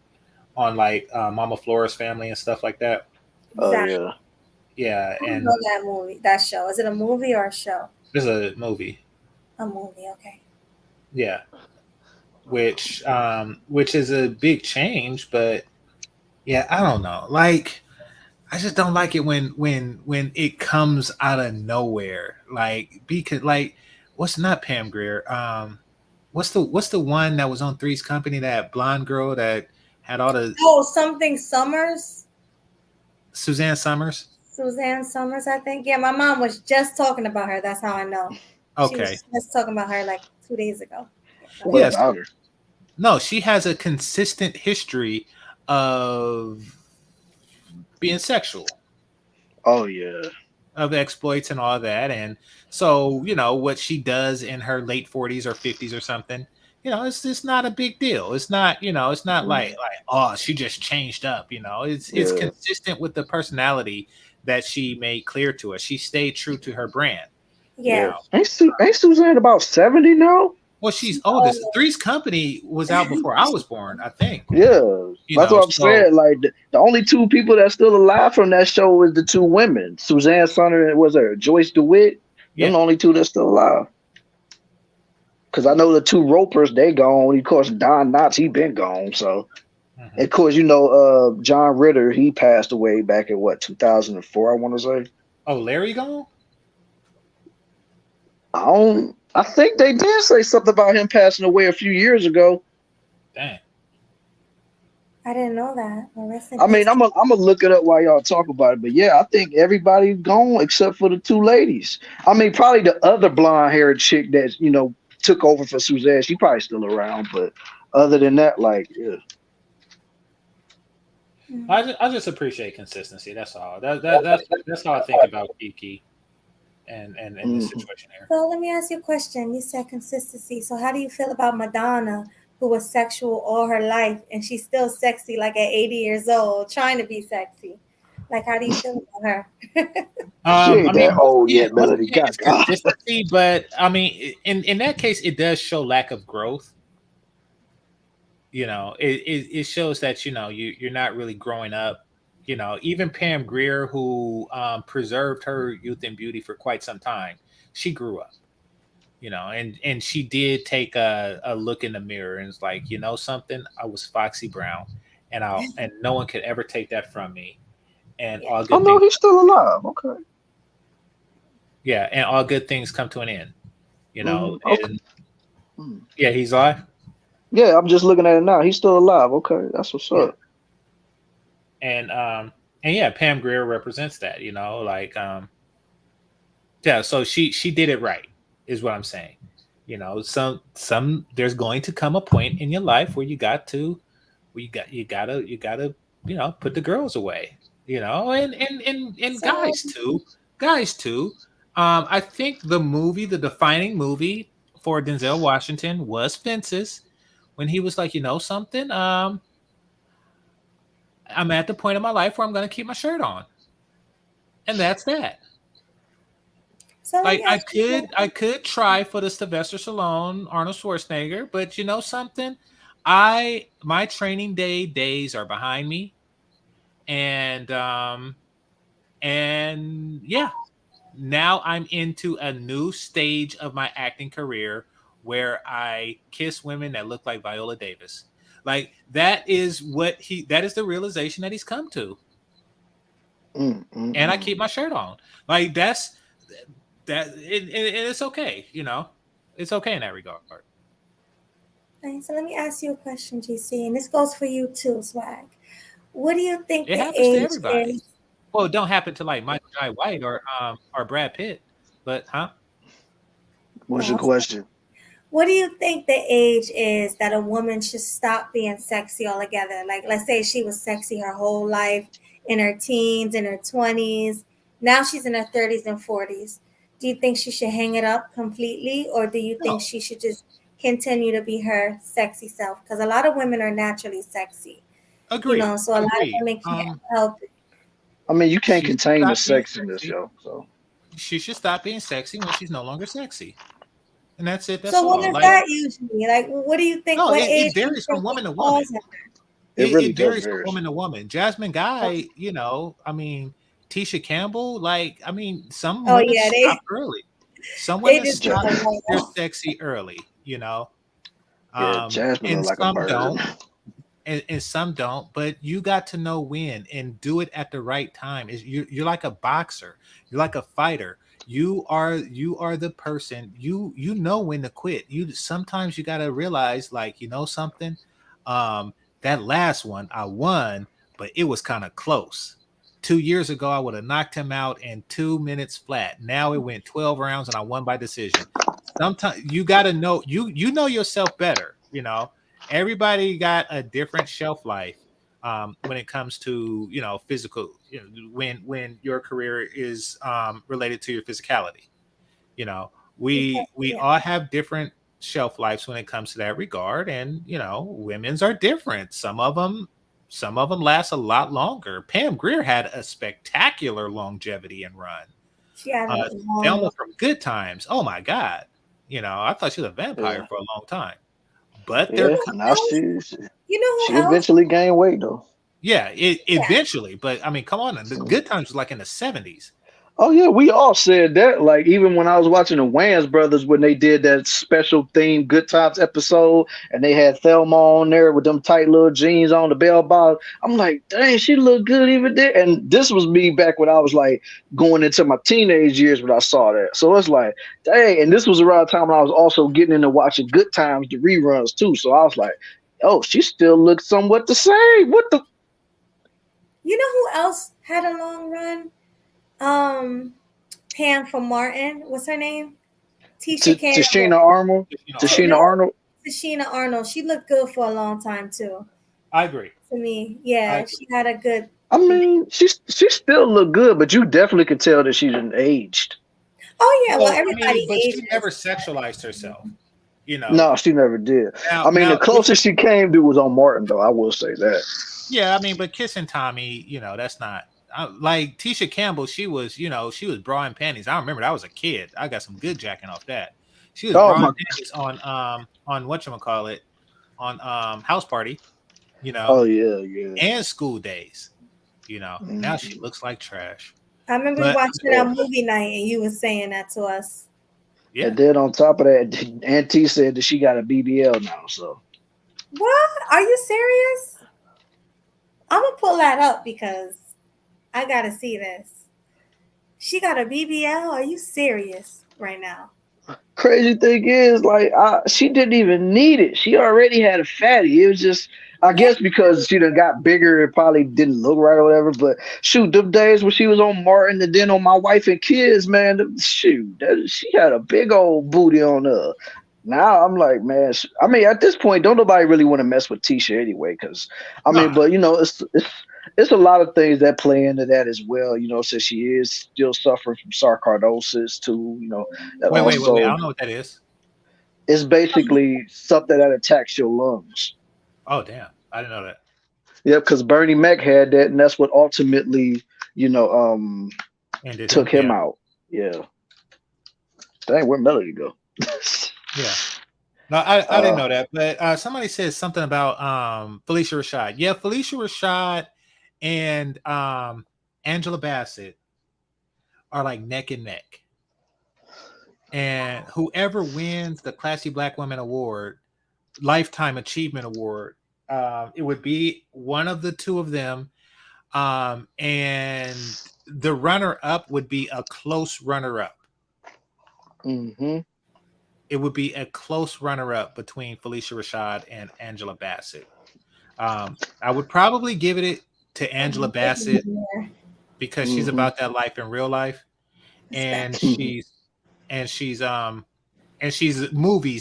on like Mama Flora's Family and stuff like that. Oh Exactly. yeah. I And know that movie, that show. Is it a movie or a show? there's a movie. A movie, okay. Yeah. Which is a big change, but yeah, I don't know. Like, I just don't like it when it comes out of nowhere. Like, because like what's not Pam Grier? What's the one that was on Three's Company? That blonde girl that had all the Something Summers. Suzanne Summers. Suzanne Summers, I think. Yeah, my mom was just talking about her. That's how I know. She Okay. was just talking about her like 2 days ago. What Yes. about her? No, she has a consistent history of being sexual, Oh yeah. of exploits and all that. And so, what she does in her late 40s or 50s or something, it's just not a big deal. It's not, it's not like, oh, she just changed up, it's Yeah. consistent with the personality that she made clear to us. She stayed true to her brand. Yeah. Ain't Suzanne about 70 now? Well, she's oldest. Three's Company was out before I was born, I think. Yeah, that's what I'm saying. Like the only two people that's still alive from that show is the two women, Suzanne Sonner and was there Joyce DeWitt. Them the only two that's still alive. Because I know the two Ropers, they gone. Of course, Don Knotts, he been gone. So, of course, John Ritter, he passed away back in 2004. I want to say. Oh, Larry gone? I think they did say something about him passing away a few years ago. Dang. I didn't know that. I mean, I'm gonna look it up while y'all talk about it. But yeah, I think everybody's gone except for the two ladies. I mean, probably the other blonde-haired chick that took over for Suzanne. She probably still around, but other than that, yeah. I just appreciate consistency. That's all. That's how I think about Keke and this situation here. So let me ask you a question. You said consistency. So how do you feel about Madonna, who was sexual all her life, and she's still sexy, like at 80 years old, trying to be sexy? Like, how do you feel about her? Melody. Consistency, but I mean, in that case, it does show lack of growth. It shows that you're not really growing up. Even Pam Grier, who preserved her youth and beauty for quite some time, she grew up. And she did take a look in the mirror and was like, something, I was Foxy Brown, and no one could ever take that from me. And all good things. He's still alive. Okay. Yeah, and all good things come to an end. Okay. Yeah, he's alive. Yeah, I'm just looking at it now. He's still alive. Okay, that's what's up. And yeah, Pam Grier represents that. So she did it right, is what I'm saying. Some there's going to come a point in your life where you gotta put the girls away. And guys too. I think the defining movie for Denzel Washington was Fences, when he was like, something, I'm at the point in my life where I'm going to keep my shirt on, and that's that. So I could try for the Sylvester Stallone, Arnold Schwarzenegger, but something, my training days are behind me. And yeah, now I'm into a new stage of my acting career where I kiss women that look like Viola Davis. Like that is the realization that he's come to. And I keep my shirt on. Like that's that. It's okay. It's okay in that regard. Okay, so let me ask you a question, GC, and this goes for you too, Swag. What do you think it the happens age to everybody? is? Well, it don't happen to like Michael Jai White or Brad Pitt, but What's your question? What do you think the age is that a woman should stop being sexy altogether? Like, let's say she was sexy her whole life, in her teens, in her 20s. Now she's in her 30s and 40s. Do you think she should hang it up completely, or do you think she should just continue to be her sexy self? Because a lot of women are naturally sexy. Agreed. So a lot of women can't help it. I mean, you can't contain the sexiness, yo. So she should stop being sexy when she's no longer sexy, and that's it. That's so what is that usually? Like, what do you think? No, it varies from woman to woman. It really varies from woman to woman. Jasmine Guy, I mean, Tisha Campbell, some women stop early. Some women stop they're sexy early, Jasmine and like some a bird. don't. And some don't, but you got to know when and do it at the right time. You're like a boxer. You're like a fighter. You are the person, you know when to quit. You sometimes you gotta realize, like, you know something, that last one I won, but it was kind of close. 2 years ago, I would have knocked him out in 2 minutes flat. Now it went 12 rounds and I won by decision. Sometimes you gotta know you know yourself better. You know, everybody got a different shelf life when it comes to, you know, physical, you know, when your career is related to your physicality. You know, we all have different shelf lives when it comes to that regard, and you know, women's are different. Some of them last a lot longer. Pam Grier had a spectacular longevity and run. She had a Thelma from Good Times, oh my god, you know, I thought she was a vampire for a long time. But now she you know she eventually gained weight though. Yeah, eventually. But I mean, come on, the Good Times was like in the 70s. Oh yeah, we all said that. Like even when I was watching the Wayans brothers when they did that special theme Good Times episode, and they had Thelma on there with them tight little jeans on, the bell bottom. I'm like, dang, she looked good even there. And this was me back when I was like going into my teenage years when I saw that. So it's like, dang. And this was around the time when I was also getting into watching Good Times, the reruns too. So I was like, oh, she still looks somewhat the same. What the? You know who else had a long run? Pam from Martin. What's her name? Tashina Arnold. Tashina Arnold. Tashina Arnold. She looked good for a long time too. I agree. To me, yeah, she had a good. I mean, she still looked good, but you definitely could tell that she's aged. Oh yeah, well everybody. But she never sexualized herself. You know. No, she never did. Now, the closest she came to was on Martin, though. I will say that. Yeah, I mean, but Kissing Tommy, you know, that's not. Like Tisha Campbell, she was bra and panties. I remember that was a kid. I got some good jacking off that. She was bra and panties on whatchamacallit, on House Party, you know. Oh yeah. And School Days, you know. Now she looks like trash. I remember watching that movie night and you were saying that to us. Yeah. And then on top of that, Auntie said that she got a BBL now. So what? Are you serious? I'm gonna pull that up because I gotta see this. She got a BBL? Are you serious right now? Crazy thing is, like, she didn't even need it. She already had a fatty. It was just, I guess, because she done got bigger, it probably didn't look right or whatever. But shoot, them days when she was on Martin and then on My Wife and Kids, man, she had a big old booty on her. Now I'm like, man, I mean, at this point, don't nobody really want to mess with Tisha anyway, because I mean, but you know, it's a lot of things that play into that as well. You know, since she is still suffering from sarcoidosis too. You know, wait, I don't know what that is. It's basically something that attacks your lungs. Oh damn, I didn't know that. Yeah, because Bernie Mac had that, and that's what ultimately, you know, took him out. Yeah. Dang, where'd Melody go? Yeah. No, I didn't know that, but somebody said something about Felicia Rashad. Yeah, Felicia Rashad and Angela Bassett are like neck and neck. And whoever wins the Classy Black Woman Award, Lifetime Achievement Award, it would be one of the two of them. And the runner-up would be a close runner-up. Mm-hmm. It would be a close runner-up between Felicia Rashad and Angela Bassett. I would probably give it to Angela Bassett because she's about that life in real life, and she's movies,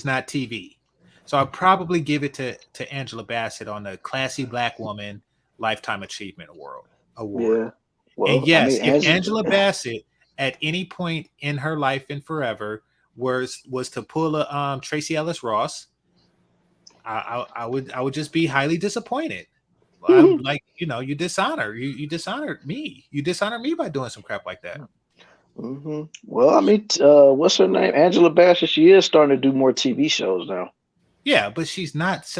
not TV. So I'd probably give it to Angela Bassett on the Classy Black Woman Lifetime Achievement Award. Yeah. Well, and yes, if Angela Bassett at any point in her life and forever was to pull a Tracy Ellis Ross, I would just be highly disappointed. I'm like, you know, you dishonored me. You dishonored me by doing some crap like that. Mm-hmm. Well, I mean, what's her name? Angela Bassett. She is starting to do more TV shows now. Yeah, but she's not.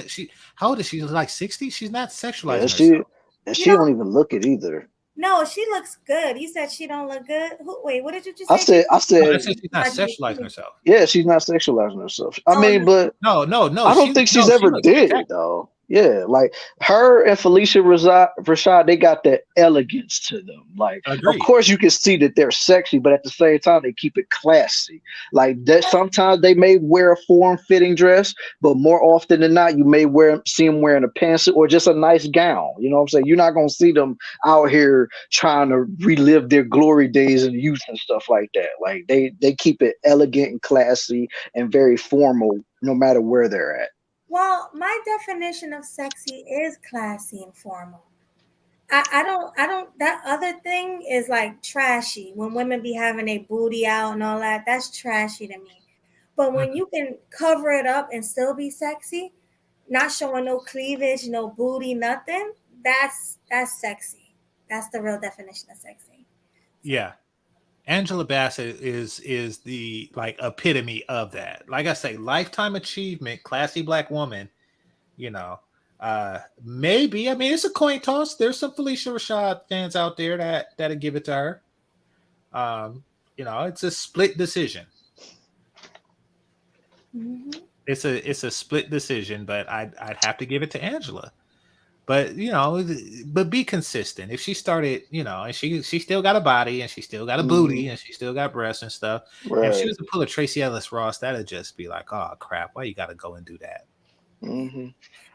How old is she? Like 60? She's not sexualizing herself. She don't even look it either. No, she looks good. You said she don't look good. Wait, what did you just say? I said she's not sexualizing herself. Yeah, she's not sexualizing herself. I mean, but no. I don't think she's ever did it though. Yeah, like her and Felicia Rashad, they got that elegance to them. Like, of Agreed. course, you can see that they're sexy, but at the same time, they keep it classy. Like that, sometimes they may wear a form-fitting dress, but more often than not, you may see them wearing a pantsuit or just a nice gown. You know what I'm saying? You're not gonna see them out here trying to relive their glory days in youth and stuff like that. Like they keep it elegant and classy and very formal, no matter where they're at. Well, my definition of sexy is classy and formal. I don't that other thing is like trashy when women be having a booty out and all that. That's trashy to me. But when you can cover it up and still be sexy, not showing no cleavage, no booty, nothing, that's sexy. That's the real definition of sexy. Yeah. Angela Bassett is the like epitome of that. Like I say, lifetime achievement, classy black woman, you know. Maybe, I mean, it's a coin toss. There's some Felicia Rashad fans out there that'll give it to her. You know, it's a split decision. Mm-hmm. It's a split decision, but I'd have to give it to Angela. But you know, but be consistent. If she started, you know, and she still got a body and she still got a booty and she still got breasts and stuff. Right. And if she was to pull a Tracy Ellis Ross, that'd just be like, oh crap, why you got to go and do that? Mm-hmm.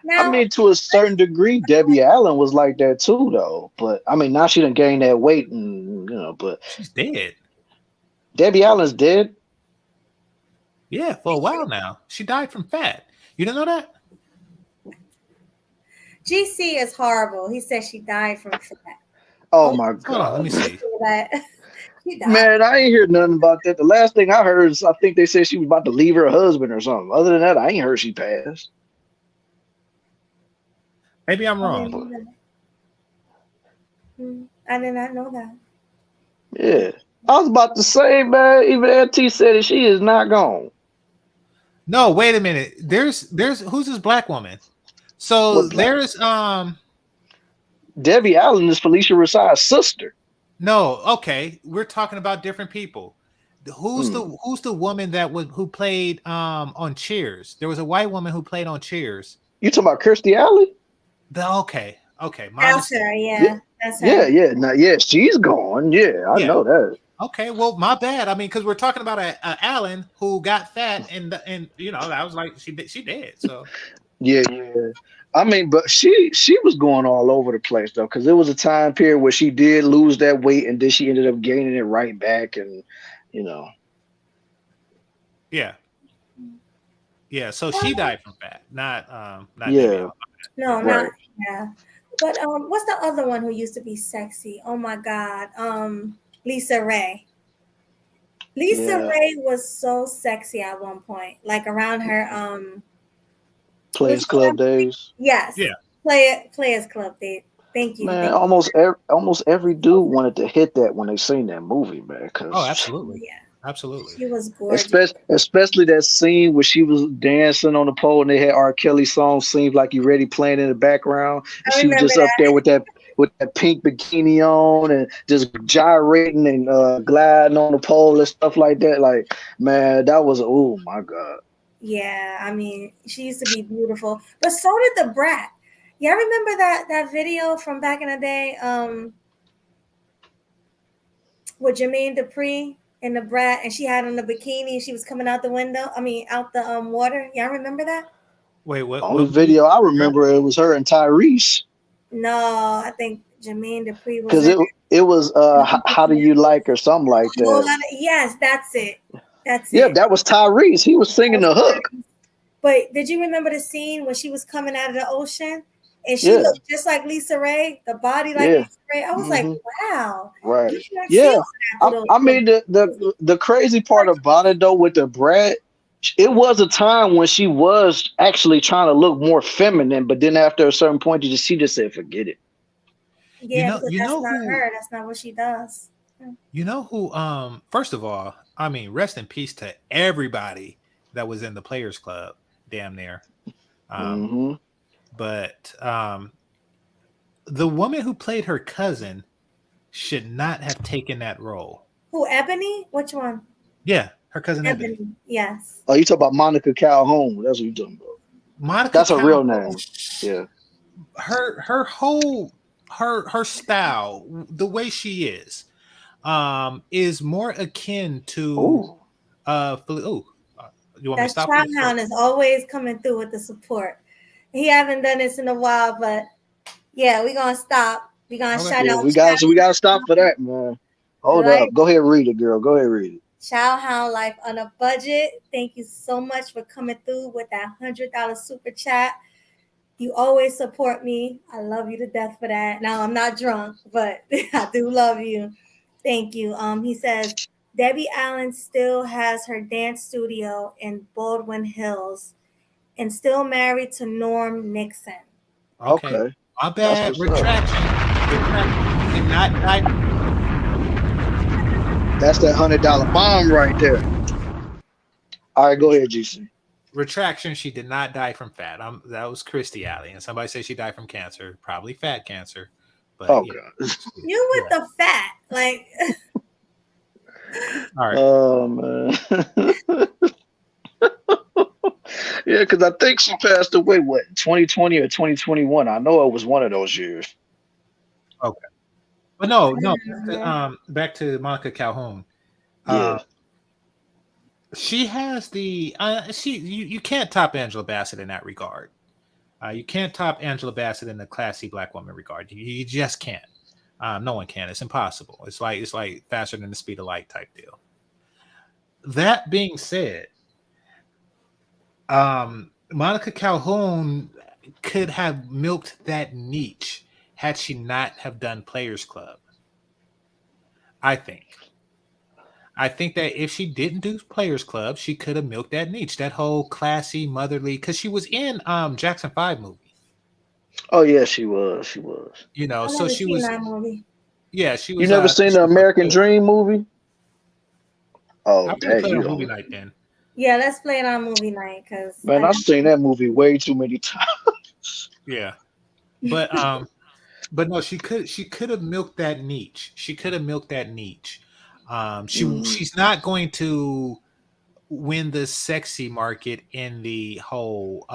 Now, I mean, to a certain degree, Debbie Allen was like that too, though. But I mean, now she done gained that weight, and you know, but She's dead. Debbie Allen's dead. Yeah, for a while now. She died from fat. You didn't know that? GC is horrible. He said she died from fat. Oh my Hold on, let me God, see. She died. man, I ain't hear nothing about that. The last thing I heard is I think they said she was about to leave her husband or something. Other than that, I ain't heard she passed. Maybe I'm wrong. I did not know that. Yeah, I was about to say, man. Even LT said it. She is not gone. No, wait a minute. There's who's this black woman? So there's Debbie Allen is Felicia Rashad's sister. no, okay. We're talking about different people. Who's the woman who played on Cheers? There was a white woman who played on Cheers. You talking about Kirstie Alley? Okay. That's her, yeah. That's her. Yeah. Now, yeah, she's gone. Yeah, I know that. Okay, well, my bad. I mean, because we're talking about a Allen who got fat, and you know, I was like, she did. So yeah. I mean, but she was going all over the place though, because there was a time period where she did lose that weight, and then she ended up gaining it right back, and you know. yeah. So she died from fat, not Yeah. No, Right. not yeah. But what's the other one who used to be sexy? Oh my God. Lisa Ray. Lisa Ray was so sexy at one point, like around her Players Club days. Yes. Yeah. Players Club days. Thank you. Man, Thank almost every dude wanted to hit that when they seen that movie, man. Oh, absolutely. Yeah. Absolutely. She was gorgeous. Especially that scene where she was dancing on the pole and they had R. Kelly songs, seemed like you ready playing in the background. And she was just up there with that pink bikini on and just gyrating and gliding on the pole and stuff like that. Like, man, that was oh my God. Yeah, I mean, she used to be beautiful, but so did the Brat. Y'all remember that video from back in the day with Jermaine Dupri and the Brat, and she had on the bikini and she was coming out the window. I mean, out the water. Y'all remember that? Wait, what? Only video I remember it was her and Tyrese. No, I think Jermaine Dupri was because it was how do you like or something like that. Yes, that's it. Yeah, that was Tyrese. He was singing the hook. But did you remember the scene when she was coming out of the ocean and she looked just like Lisa Ray, the body like Lisa Ray? I was like, wow. Right. Yeah. I mean, the crazy part about it though with the Brat, it was a time when she was actually trying to look more feminine, but then after a certain point, she just said, forget it. Yeah, that's not her. That's not what she does. You know who? First of all, I mean, rest in peace to everybody that was in the Players Club, damn near. But the woman who played her cousin should not have taken that role. Who, Ebony? Which one? Yeah, her cousin Ebony. Yes. Oh, you talking about Monica Calhoun? That's what you talking about. Monica That's a real Calhoun, name. Yeah. her whole her style, the way she is more akin to Oh, you want me to That stop Child it? Hound is always coming through with the support. He haven't done this in a while, but yeah, we're gonna stop. We're gonna Okay. shout yeah. out We gotta stop for that, man. Hold Life, up. Go ahead, read it, girl. Go ahead, read it. Child Hound Life on a Budget. Thank you so much for coming through with that $100 super chat. You always support me. I love you to death for that. Now I'm not drunk, but I do love you. Thank you. He says Debbie Allen still has her dance studio in Baldwin Hills and still married to Norm Nixon. Okay. Okay. My That's bad. what's up. Retraction. Did not die. That's that $100 bomb right there. All right, go ahead, GC. Retraction. She did not die from fat. That was Christy Alley, and somebody said she died from cancer, probably fat cancer. But Oh yeah. god. You with the fat, like. All right. Oh man. Yeah, because I think she passed away, what, 2020 or 2021? I know it was one of those years. Okay. But no. Back to Monica Calhoun. Yeah. She has the you can't top Angela Bassett in that regard. You can't top Angela Bassett in the classy black woman regard. You just can't. No one can. It's impossible. It's like faster than the speed of light type deal. That being said, Monica Calhoun could have milked that niche had she not have done Players Club. I think that if she didn't do Players Club, she could have milked that niche, that whole classy, motherly, because she was in Jackson 5 movie. Oh yeah, she was. She was. You know, I've so never she seen was. that movie. Yeah, she was. You never seen the American Dream movie? Oh, I'm gonna dang, play you on movie don't. night then. Yeah, let's play it on movie night because Man, I've seen that movie way too many times. Yeah, but no, she could have milked that niche. She could have milked that niche. She's not going to win the sexy market in the whole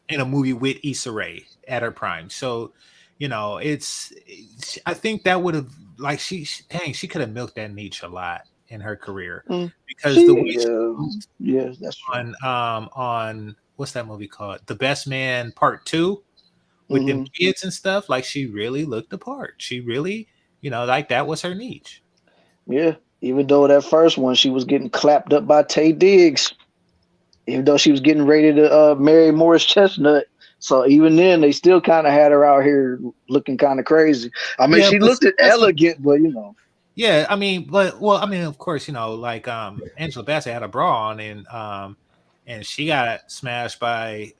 in a movie with Issa Rae at her prime. So, you know, I think that would have she could have milked that niche a lot in her career because the way that's true. on what's that movie called? The Best Man Part 2 with them kids and stuff. Like she really looked the part. She really, like that was her niche. Yeah. Even though that first one, she was getting clapped up by Tay Diggs. Even though she was getting ready to marry Morris Chestnut. So even then, they still kind of had her out here looking kind of crazy. I mean, she looked elegant, but Yeah, I mean, of course, like Angela Bassett had a bra on, and she got smashed by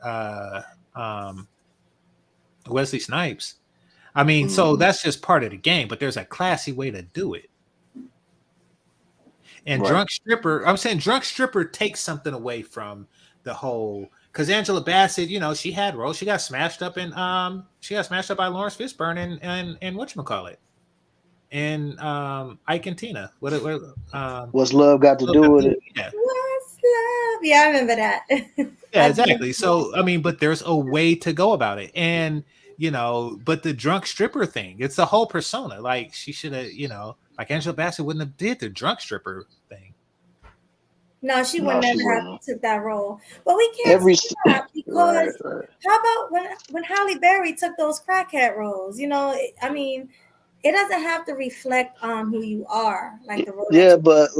Wesley Snipes. I mean, so that's just part of the game, but there's a classy way to do it. And Drunk Stripper takes something away from the whole, because Angela Bassett, she had roles. She got smashed up by Lawrence Fishburne and whatchamacallit. And Ike and Tina. What's love got to do with it? Yeah. What's love? Yeah, I remember that. Yeah, exactly. So I mean, but there's a way to go about it. And but the drunk stripper thing, it's the whole persona. Like she should have, like Angela Bassett wouldn't have did the drunk stripper thing. No, she would never have took that role. But we can't say that because how about when Halle Berry took those crackhead roles? I mean, it doesn't have to reflect on who you are, like the role. Yeah, but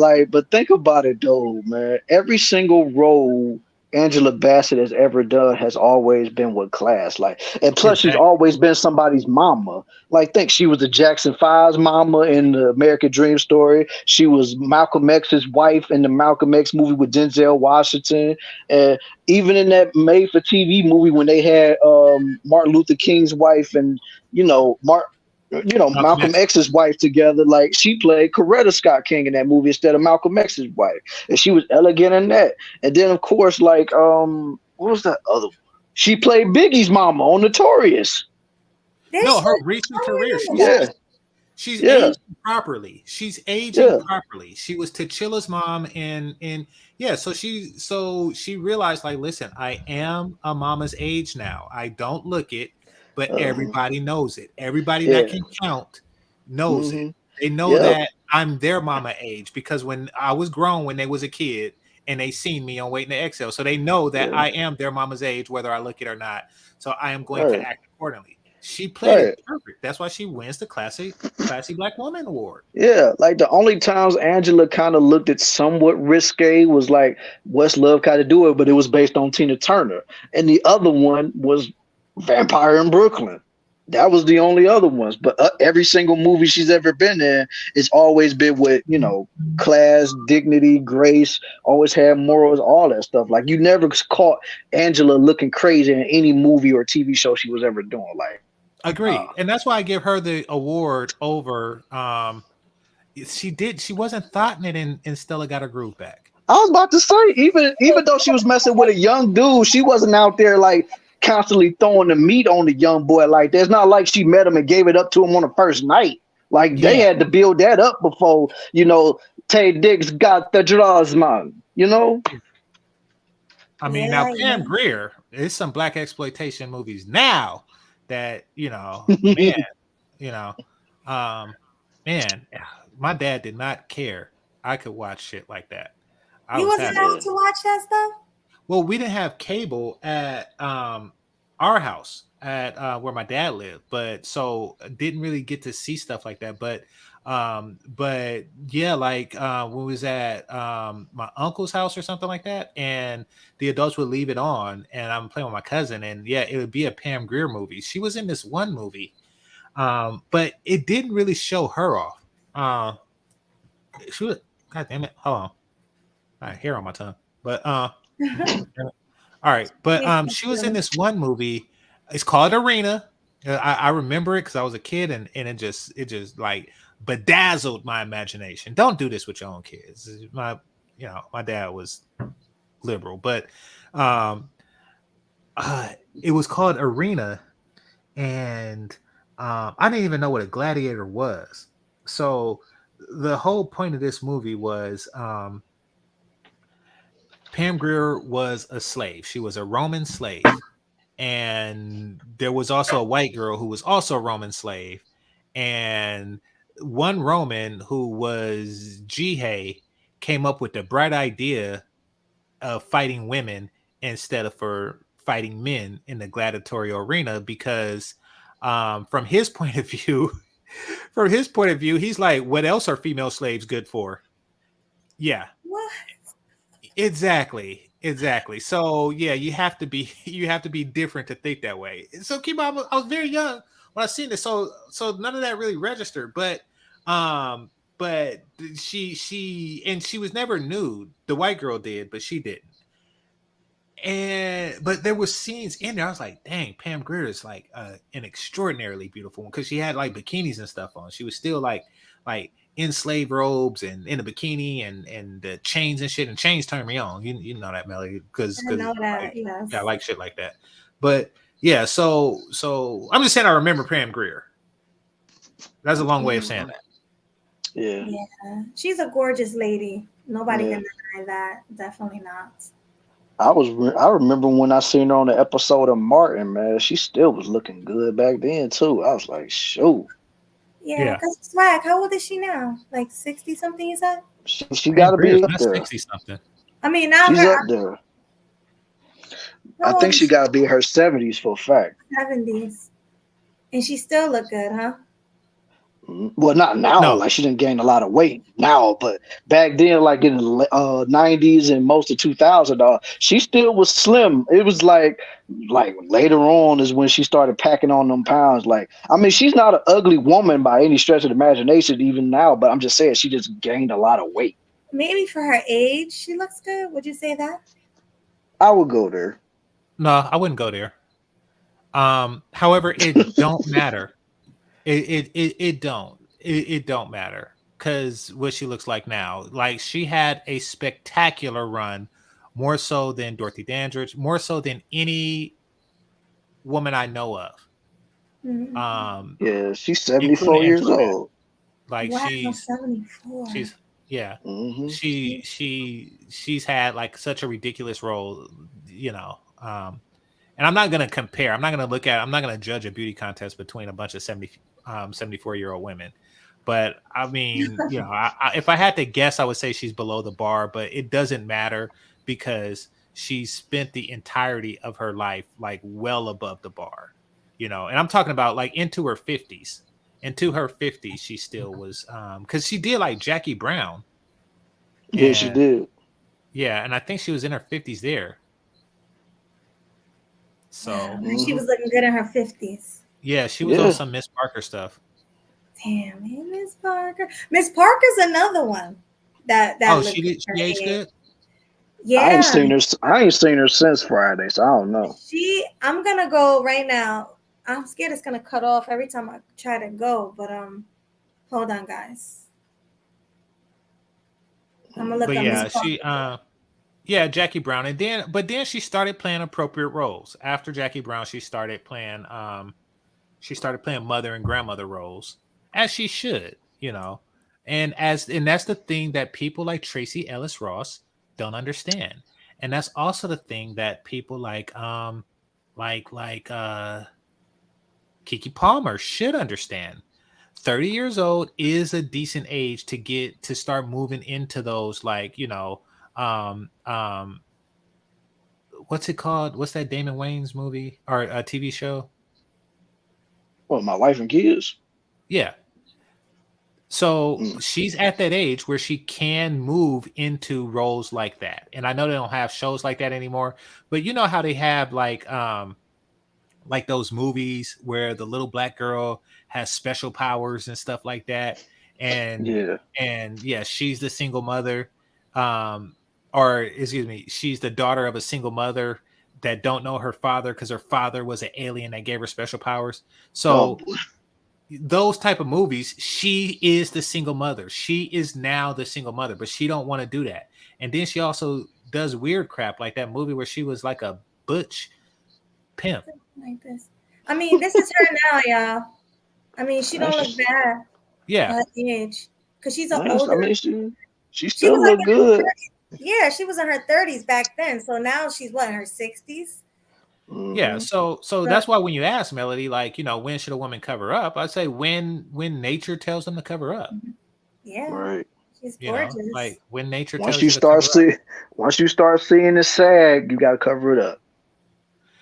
think about it though, man. Every single role Angela Bassett has ever done has always been with class. And plus she's always been somebody's mama. Think she was the Jackson 5's mama in the American Dream story. She was Malcolm X's wife in the Malcolm X movie with Denzel Washington. And even in that made for TV movie when they had Martin Luther King's wife and Malcolm X's wife together, she played Coretta Scott King in that movie instead of Malcolm X's wife, and she was elegant in that. And then of course, what was that other one? She played Biggie's mama on Notorious. Her recent career. She's Yeah, aging properly. She's aging yeah, properly. She was T'Chilla's mom, and yeah, so she realized, like, listen, I am a mama's age now. I don't look it, but uh, everybody knows it. Everybody that yeah, can count knows it. hmm They know yep, that I'm their mama age because when I was grown, when they was a kid, and they seen me on Waiting to Exhale, so they know that yeah, I am their mama's age, whether I look it or not. So I am going to right, act accordingly. She played it right. perfect. That's why she wins the classy black woman award. Yeah, like the only times Angela kind of looked at somewhat risque was like West Love kind of do it, but it was based on Tina Turner. And the other one was Vampire in Brooklyn. That was the only other ones. But every single movie she's ever been in, it's always been with, class, dignity, grace, always had morals, all that stuff. Like you never caught Angela looking crazy in any movie or TV show she was ever doing. Like, Agreed. And that's why I give her the award over she wasn't thoughting it in Stella Got Her Groove Back. I was about to say, even though she was messing with a young dude, she wasn't out there like constantly throwing the meat on the young boy like that. It's not like she met him and gave it up to him on the first night. Like they Yeah. had to build that up before, Tay Diggs got the draws, man. I mean, now Yeah, Pam yeah. Grier is some black exploitation movies now that, man, you know, man, my dad did not care. I could watch shit like that. I You was wasn't happy. out to watch that stuff? Well, we didn't have cable at our house at where my dad lived, but so didn't really get to see stuff like that. But yeah, like when we was at my uncle's house or something like that, and the adults would leave it on, and I'm playing with my cousin, and yeah, it would be a Pam Grier movie. She was in this one movie, but it didn't really show her off. She was, God damn it, hold on, I have hair on my tongue, but all right, but she was in this one movie. It's called Arena. I remember it because I was a kid, and it just like bedazzled my imagination. Don't do this with your own kids. My dad was liberal, but um, it was called Arena, and I didn't even know what a gladiator was. So the whole point of this movie was Pam Grier was a slave. She was a Roman slave. And there was also a white girl who was also a Roman slave. And one Roman who was Jihei came up with the bright idea of fighting women instead of for fighting men in the gladiatorial arena because from his point of view, he's like, what else are female slaves good for? Yeah. What? Exactly. So yeah, you have to be different to think that way. So keep on. I was very young when I seen this, so none of that really registered. But she was never nude. The white girl did, but she didn't. But there were scenes in there. I was like, dang, Pam Grier is like an extraordinarily beautiful one because she had like bikinis and stuff on. She was still like in slave robes and in a bikini and the chains and shit. And chains turn me on. You know that, Melody, because I know that, like, yes. I like shit like that. But yeah, so I'm just saying I remember Pam Grier. That's a long way of saying that. Yeah. Yeah. She's a gorgeous lady. Nobody can deny that. Definitely not. I remember when I seen her on the episode of Martin, man, she still was looking good back then too. I was like, shoot. Yeah, because Swag, how old is she now? Like 60 something, you said? She got to be up there. 60 something. I mean, now she's up there. I think she got to be in her 70s for a fact. 70s. And she still look good, huh? Well, not now. No. Like she didn't gain a lot of weight now, but back then, like in the 90s and most of 2000, she still was slim. It was like later on is when she started packing on them pounds. Like, I mean, she's not an ugly woman by any stretch of the imagination even now, but I'm just saying she just gained a lot of weight. Maybe for her age, she looks good. Would you say that? I would go there. No, I wouldn't go there. However, it don't matter. It don't matter because what she looks like now, like she had a spectacular run, more so than Dorothy Dandridge, more so than any woman I know of. Yeah, she's 74 years old. Like Wow, 74. she's yeah. Mm-hmm. She's had like such a ridiculous role, you know. And I'm not gonna compare. I'm not gonna look at. I'm not gonna judge a beauty contest between a bunch of 74-year-old women. But I mean, you know, if I had to guess, I would say she's below the bar. But it doesn't matter because she spent the entirety of her life like well above the bar, you know. And I'm talking about like into her 50s. Into her 50s, she still was because she did like Jackie Brown. Yeah, she And did. yeah, and I think she was in her 50s there. Wow, So and she was looking good in her 50s. yeah, she was on some Miss Parker stuff. Damn, hey, Miss Parker. Miss Parker's another one that Oh, looked she good did. in She her aged age. good. Yeah, I ain't seen her since Friday, so I don't know. I'm gonna go right now. I'm scared it's gonna cut off every time I try to go, but hold on, guys. I'm gonna look But up Miss yeah, Parker. yeah, Jackie Brown, and then she started playing appropriate roles. After Jackie Brown, she started playing mother and grandmother roles, as she should, you know. And that's the thing that people like Tracy Ellis Ross don't understand. And that's also the thing that people like Keke Palmer should understand. 30 years old is a decent age to start moving into those, like, you know, what's it called? What's that Damon Wayans movie or a TV show? Well, My Wife and Kids. Yeah. So Mm. she's at that age where she can move into roles like that. And I know they don't have shows like that anymore, but you know how they have like those movies where the little black girl has special powers and stuff like that. And Yeah. yeah, she's the single mother. Or excuse me, she's the daughter of a single mother that don't know her father because her father was an alien that gave her special powers. Oh, So those type of movies, she is the single mother. She is now the single mother, but she don't want to do that. And then she also does weird crap like that movie where she was like a butch pimp. Like this. I mean, this is her now, y'all. I mean, she don't look bad Yeah. at her age because she's an nice. older. I mean, she She still was like look in her good. 30s. Yeah, she was in her 30s back then. So now she's what, in her 60s? Yeah, so that's why when you ask Melody, like, you know, when should a woman cover up? I'd say when nature tells them to cover up. Yeah, Right. she's You know, gorgeous. like when nature Once tells you you to cover start up. once you start seeing the sag, you gotta cover it up.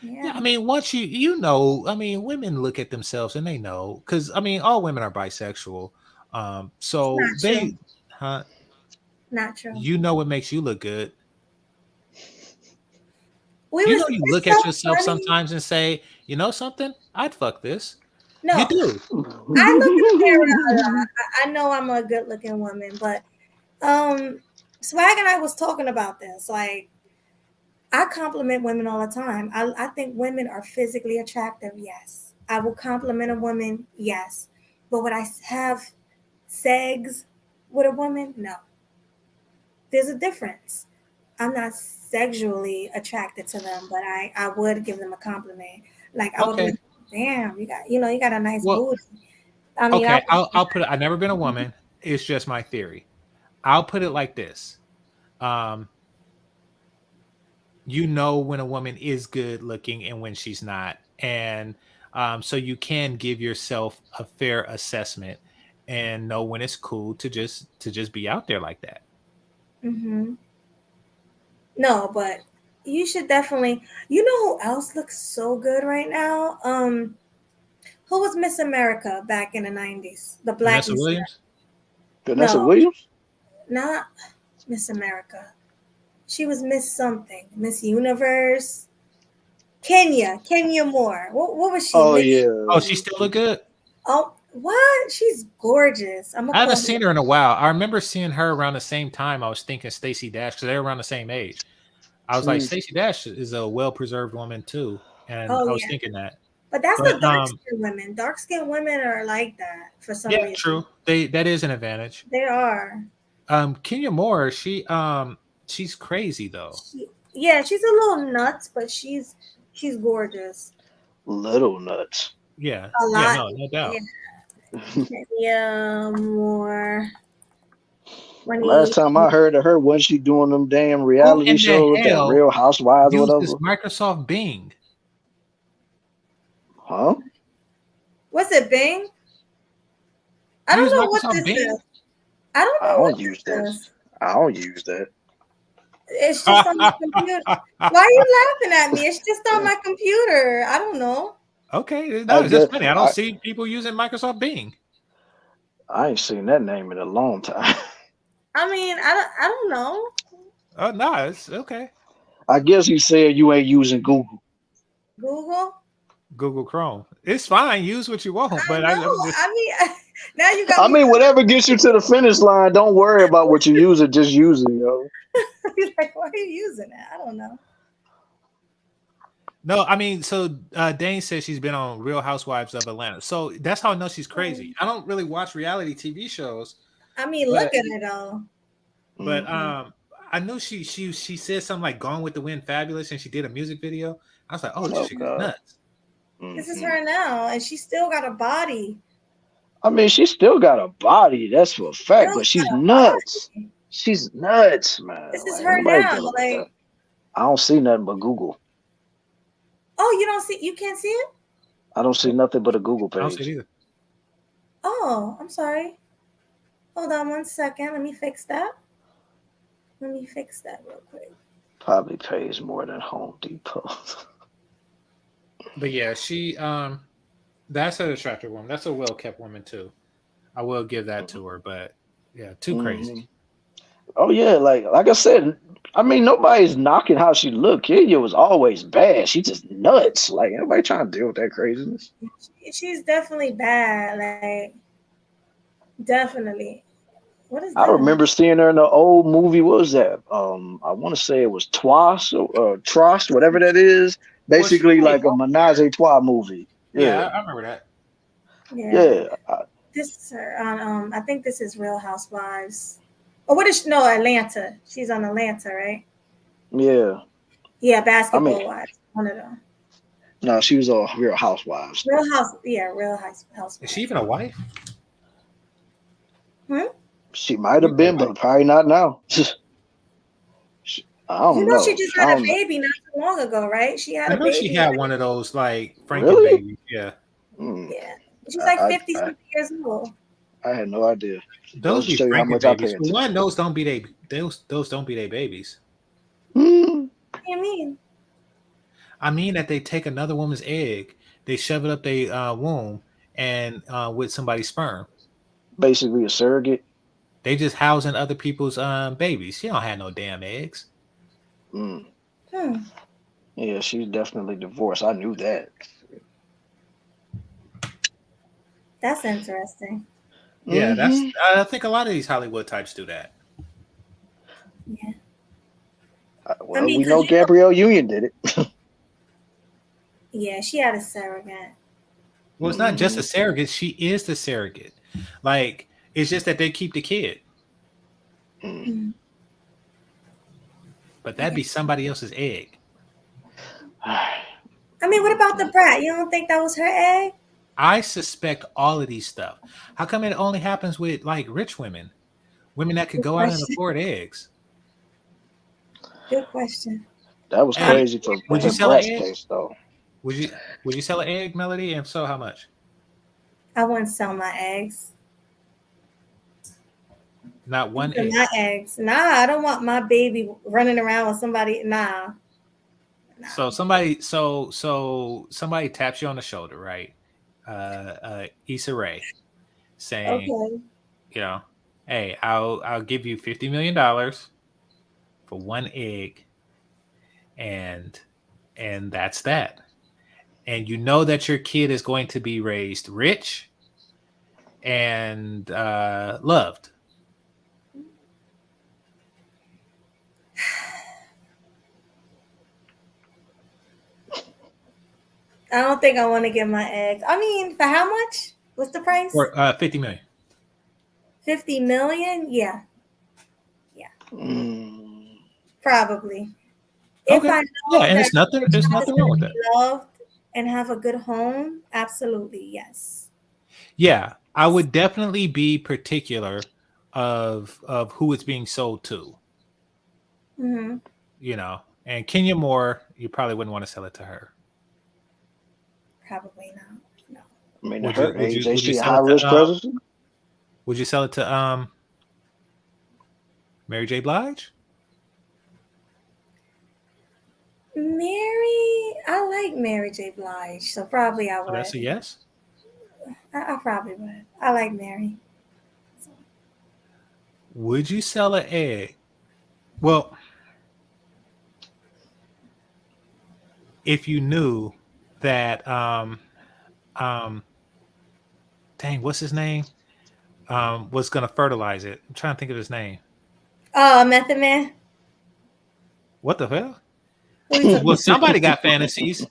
Yeah, I mean, once you know, I mean, women look at themselves and they know, because I mean, all women are bisexual. So Not they, true. huh? Not true. You know what makes you look good. You know, you It's look at so yourself funny. sometimes and say, you know something, I'd fuck this. No, You do. I look in the mirror a lot. I know I'm a good looking woman, but Swag and I was talking about this. Like, I compliment women all the time. I think women are physically attractive. Yes. I will compliment a woman. Yes. But would I have sex with a woman? No. There's a difference. I'm not sexually attracted to them, but I would give them a compliment. Like, I would be Okay. like, damn, you got a nice Well, booty. I mean, okay. I'll put it. I've never been a woman. It's just my theory. I'll put it like this. You know when a woman is good looking and when she's not, and so you can give yourself a fair assessment and know when it's cool to just be out there like that. Mm-hmm. No, but you should definitely. You know who else looks so good right now? Who was Miss America back in the 90s? The black Vanessa Miss America. Williams. Vanessa No, Williams? not Miss America. She was Miss something. Miss Universe. Kenya Moore. What was she? Oh Miss? yeah. Oh, she still look good. Oh, what? She's gorgeous. I'm I gonna haven't call seen her in a while. I remember seeing her around the same time. I was thinking Stacey Dash because they're around the same age. I was like, Stacey Dash is a well preserved woman too, and Oh I was yeah, thinking that. but that's But the dark skinned women. Dark skinned women are like that for some yeah, reason. true. That is an advantage. They are. Kenya Moore, she's crazy though. She's a little nuts, but she's gorgeous. Little nuts. Yeah, A lot. no doubt. Yeah. Yeah, more Last money. time I heard of her, wasn't she doing them damn Who reality in the shows, that hell Real Housewives or uses whatever? Microsoft Bing? Huh? What's it, Bing? I You don't use know what Microsoft this Bing? is. I don't I know what don't use that. this is. I don't use that. It's just on my computer. Why are you laughing at me? It's just on my computer. I don't know. Okay, no, I it's just guess funny. I don't see people using Microsoft Bing. I ain't seen that name in a long time. I mean, I don't know. Oh no, it's okay. I guess you said you ain't using Google. Google. Google Chrome. It's fine. Use what you want, I but know. I'm just I mean, now you got I me mean, whatever gets you to the finish line, don't worry about what you use it, just use it, yo. like, why are you using it? I don't know. no. I mean, so Dane says she's been on Real Housewives of Atlanta, so that's how I know she's crazy. I don't really watch reality TV shows, I mean, but look at it all. I knew she said something like "Gone with the Wind," fabulous, and she did a music video. I was like, oh, this Oh chick is God. nuts. This is her now, and she still got a body. I mean, she still got a body, that's for a fact, Still but she's got a nuts. body. She's nuts, man. This is Like, her ain't nobody now. dealing with Like, that. I don't see nothing but Google. oh, you don't see? You can't see it? I don't see nothing but a Google I don't see it page. either. Oh, I'm sorry. Hold on 1 second. Let me fix that. Let me fix that real quick. Probably pays more than Home Depot. But yeah, she that's an attractive woman. That's a well kept woman too. I will give that to her, but yeah, too crazy. Oh yeah, like I said, I mean nobody's knocking how she looked. Kenya was always bad. She just nuts. Like nobody trying to deal with that craziness. She's definitely bad. Like, definitely. What is I that? remember seeing her in the old movie. What was that? I want to say it was Twas or Trost, whatever that is. Well, she Basically, played like a menage a trois movie. Yeah, Yeah, I remember that. Yeah. yeah, This is her on I think this is Real Housewives. Oh, what is no Atlanta? She's on Atlanta, right? yeah. Yeah, I Basketball mean, Wives. One of them. no, she was on Real Housewives. Real Housewives. Is she even a wife? She might She's have a been, wife. but probably not now. I don't You know, she know. just I had a don't know. baby not too long ago, right? She had I a know she baby. had one of those like Franken Really? babies. Yeah, Yeah. She's like I, 50 I, something years old. I had no idea. those Goes to be show you how Franken much I pay babies. For attention. one, those don't be those don't be their babies. Hmm. What do you mean? I mean that they take another woman's egg, they shove it up their womb, and with somebody's sperm, Basically a surrogate. they just housing other people's babies. She don't have no damn eggs. Mm. Hmm. Yeah, she's definitely divorced. I knew that. That's interesting. Yeah, that's. Hmm. I think a lot of these Hollywood types do that. Yeah. Well, mean, we 'cause know Gabrielle Union did it. yeah, she had a surrogate. Well, it's not just a surrogate; she is the surrogate. Like it's just that they keep the kid, Mm. but that'd be somebody else's egg. I mean, what about the brat? You don't think that was her egg? I suspect all of these stuff. How come it only happens with like rich women that could Good go out and question. afford eggs? Good question. That was Hey, crazy for would you the sell an breast egg? case, though. Would you sell an egg, Melody? And if so, how much? I wouldn't sell my eggs. Not one These are egg. my eggs. Nah, I don't want my baby running around with somebody. Nah. So somebody taps you on the shoulder, right? Issa Rae, saying, Okay. you know, hey, I'll give you $50 million for one egg, and that's that. And you know that your kid is going to be raised rich and loved. I don't think I want to get my eggs. I mean, for how much? What's the price? Or 50 million. 50 million? Yeah. Mm. Probably. Okay. If I know Yeah, and that there's nothing the child is wrong gonna with be that. loved and have a good home, absolutely, yes. Yeah, I would definitely be particular of who it's being sold to. Mm-hmm. You know, and Kenya Moore, you probably wouldn't want to sell it to her. Probably not. No. I mean, at Would you her age, they would you see sell high it to risk pregnancy. would you sell it to Mary J. Blige? I like Mary J. Blige, so probably I So that's a would. yes. I probably would. I like Mary. Would you sell an egg? Well, if you knew that dang, what's his name? Was gonna fertilize it. I'm trying to think of his name. Oh, Method Man. What the hell? Who you talking Well, somebody got fantasies.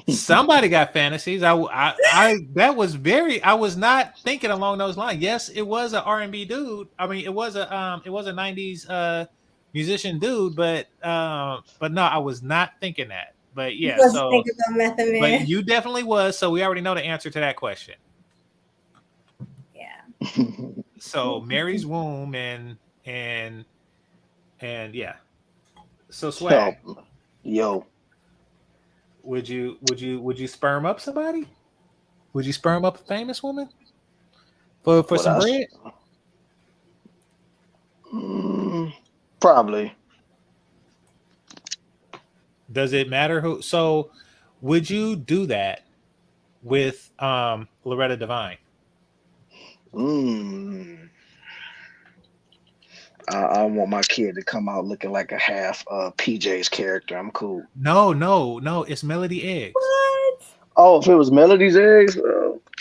Somebody got fantasies. That was very. I was not thinking along those lines. Yes, it was an R&B dude. I mean, it was a '90s musician dude, but no, I was not thinking that. But You yeah, was so thinking about Method but Man. you definitely was. So we already know the answer to that question. Yeah. So Mary's womb and yeah. So swag. Yo, Would you sperm up somebody? Would you sperm up a famous woman for what some else? bread? Probably. Does it matter who? So would you do that with Loretta Devine? I want my kid to come out looking like a half PJ's character. I'm cool. No. It's Melody Eggs. What? Oh, if it was Melody's eggs,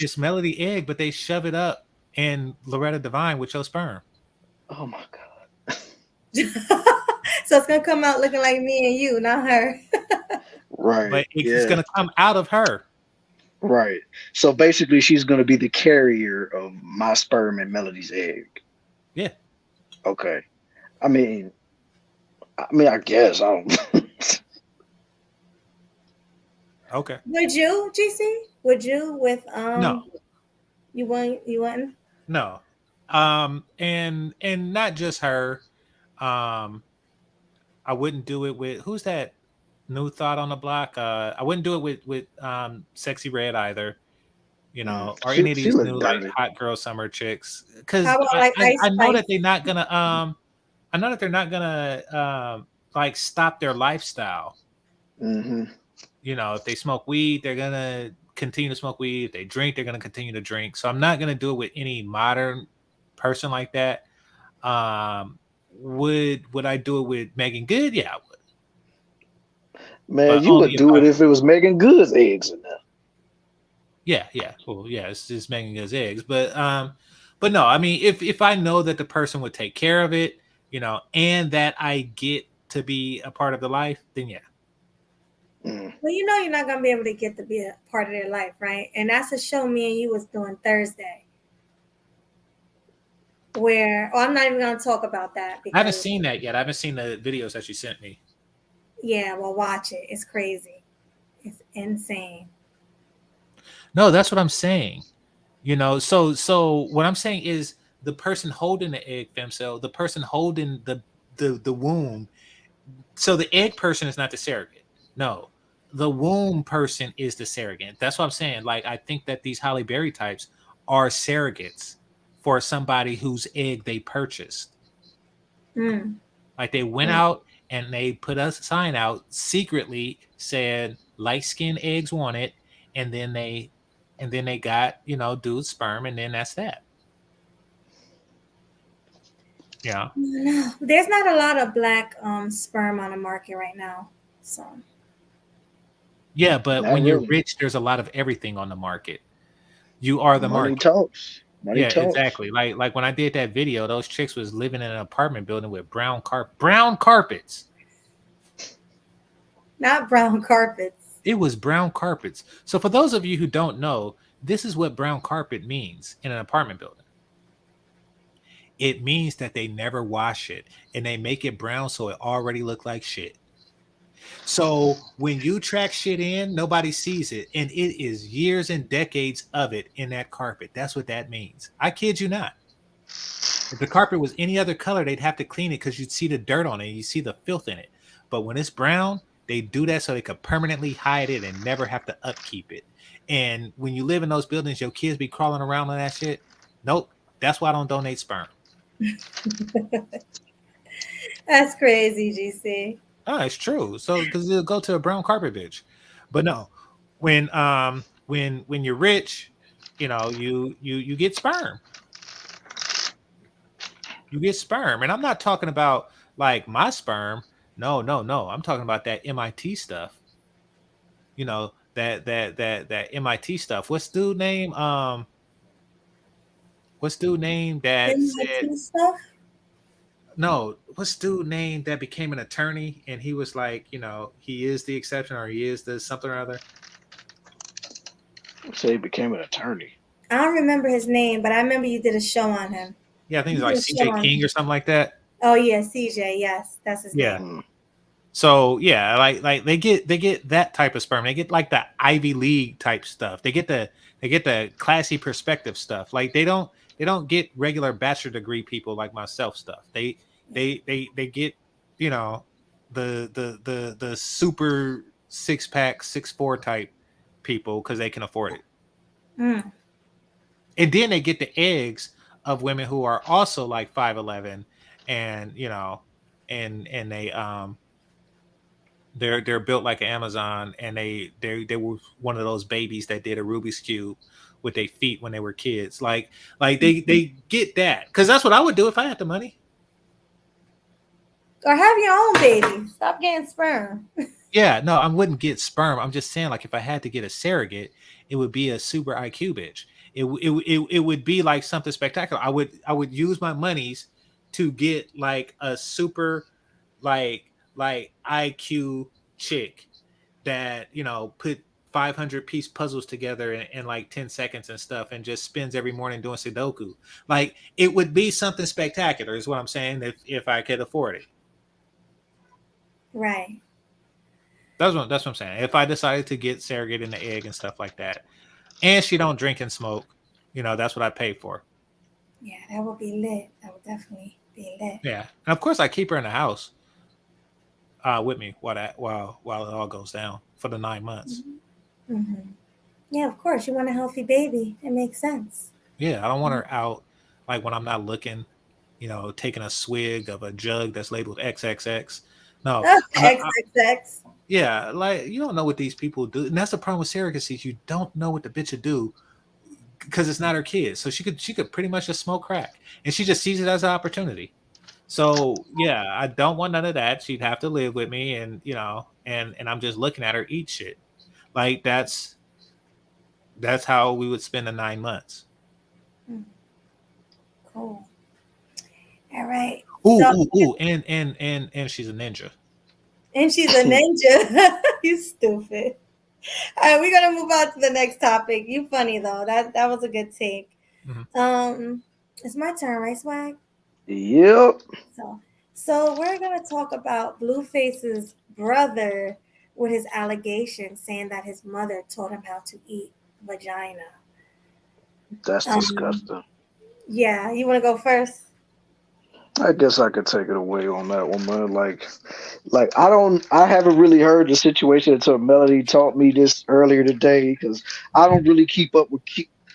It's Melody Egg, but they shove it up in Loretta Devine with your sperm. oh my god. So it's gonna come out looking like me and you, not her. Right. But it's yeah. gonna come out of her. Right. So basically, she's going to be the carrier of my sperm and Melody's egg. Yeah. Okay. I mean, I guess I don't. Okay. Would you, GC? Would you with No. You wouldn't? No. And not just her. I wouldn't do it with who's that new thought on the block? I wouldn't do it with Sexy Red either. You know, or any of She these looked new like dirty. hot girl summer chicks. Because How about like Ice I know that Spice? they're not gonna I know that they're not gonna like stop their lifestyle. Mm-hmm. You know, if they smoke weed, they're gonna continue to smoke weed. If they drink, they're gonna continue to drink. So I'm not gonna do it with any modern person like that. Would I do it with Megan Good? Yeah, I would. Man, But you only would if do I it if it was Megan Good's eggs in there. yeah. Well, yeah, it's just Megan Good's eggs. But no, I mean if I know that the person would take care of it, you know, and that I get to be a part of the life, then yeah. Well, you know you're not gonna be able to get to be a part of their life, right? And that's a show me and you was doing Thursday. I'm not even gonna talk about that because I haven't seen that yet. I haven't seen the videos that you sent me. yeah, well watch it. It's crazy. It's insane. No, that's what I'm saying. You know, so what I'm saying is the person holding the egg femcell, the person holding the womb. So the egg person is not the surrogate. No, the womb person is the surrogate. That's what I'm saying. Like I think that these Halle Berry types are surrogates for somebody whose egg they purchased. Like they went out and they put a sign out secretly said light skinned eggs want it, and then they got, you know, dude's sperm, and then that's that. Yeah. No, there's not a lot of black sperm on the market right now. So Yeah, but Not when you're really. rich, there's a lot of everything on the market. You are the Money market. talks. Money Yeah, talks. exactly. Like when I did that video, those chicks was living in an apartment building with brown carpets. not brown carpets. It was brown carpets. So for those of you who don't know, this is what brown carpet means in an apartment building. It means that they never wash it and they make it brown so it already look like shit. So when you track shit in, nobody sees it, and it is years and decades of it in that carpet. That's what that means. I kid you not. If the carpet was any other color, they'd have to clean it because you'd see the dirt on it, you see the filth in it. But when it's brown, they do that so they could permanently hide it and never have to upkeep it. And when you live in those buildings, your kids be crawling around on that shit. Nope. That's why I don't donate sperm. That's crazy, GC. Oh, it's true. So because it'll go to a brown carpet bitch. But no, when you're rich, you know, you get sperm. You get sperm. And I'm not talking about like my sperm. No. I'm talking about that MIT stuff. You know, that MIT stuff. What's dude name? That said Stuff? no, what's dude name that became an attorney and he was like, you know, he is the exception or he is the something or other. Say he became an attorney. I don't remember his name, but I remember you did a show on him. Yeah, I think it's like CJ King or something like that. Oh yeah, CJ. Yes, that's his name. So yeah, like they get that type of sperm. They get like the Ivy League type stuff. They get the classy perspective stuff. Like they don't get regular bachelor degree people like myself stuff. They get, you know, the super 6-pack 6'4" type people because they can afford it. Mm. And then they get the eggs of women who are also like 5'11", and you know, and they're built like an Amazon, and they were one of those babies that did a Rubik's Cube with their feet when they were kids. Like they get that, because that's what I would do if I had the money. Or have your own baby. Stop getting sperm. Yeah, no, I wouldn't get sperm. I'm just saying, like, if I had to get a surrogate, it would be a super IQ bitch. It would be like something spectacular. I would use my monies to get like a super like IQ chick that, you know, put 500-piece puzzles together in like 10 seconds and stuff, and just spends every morning doing Sudoku. Like, it would be something spectacular, is what I'm saying, if I could afford it. Right. That's what I'm saying. If I decided to get surrogate in the egg and stuff like that, and she don't drink and smoke, you know, that's what I pay for. Yeah, that would be lit. That would definitely be lit. Yeah, and of course I keep her in the house with me while it all goes down for the 9 months. Mm-hmm. Mm-hmm. Yeah, of course. You want a healthy baby. It makes sense. Yeah, I don't want her out like when I'm not looking, you know, taking a swig of a jug that's labeled XXX. No, XXX. Yeah, like, you don't know what these people do, and that's the problem with surrogacy. You don't know what the bitch would do because it's not her kid. So she could pretty much just smoke crack, and she just sees it as an opportunity. So yeah, I don't want none of that. She'd have to live with me, and you know, and I'm just looking at her eat shit. Like that's how we would spend the 9 months. Cool. All right. Ooh, and she's a ninja. And she's a ninja. You stupid. All right, we're gonna move on to the next topic. You funny though. That was a good take. Mm-hmm. It's my turn, right, Swag? Yep. So we're gonna talk about Blueface's brother with his allegations, saying that his mother taught him how to eat vagina. That's disgusting. Yeah, you want to go first? I guess I could take it away on that one, man. Like I haven't really heard the situation until Melody taught me this earlier today, because I don't really keep up with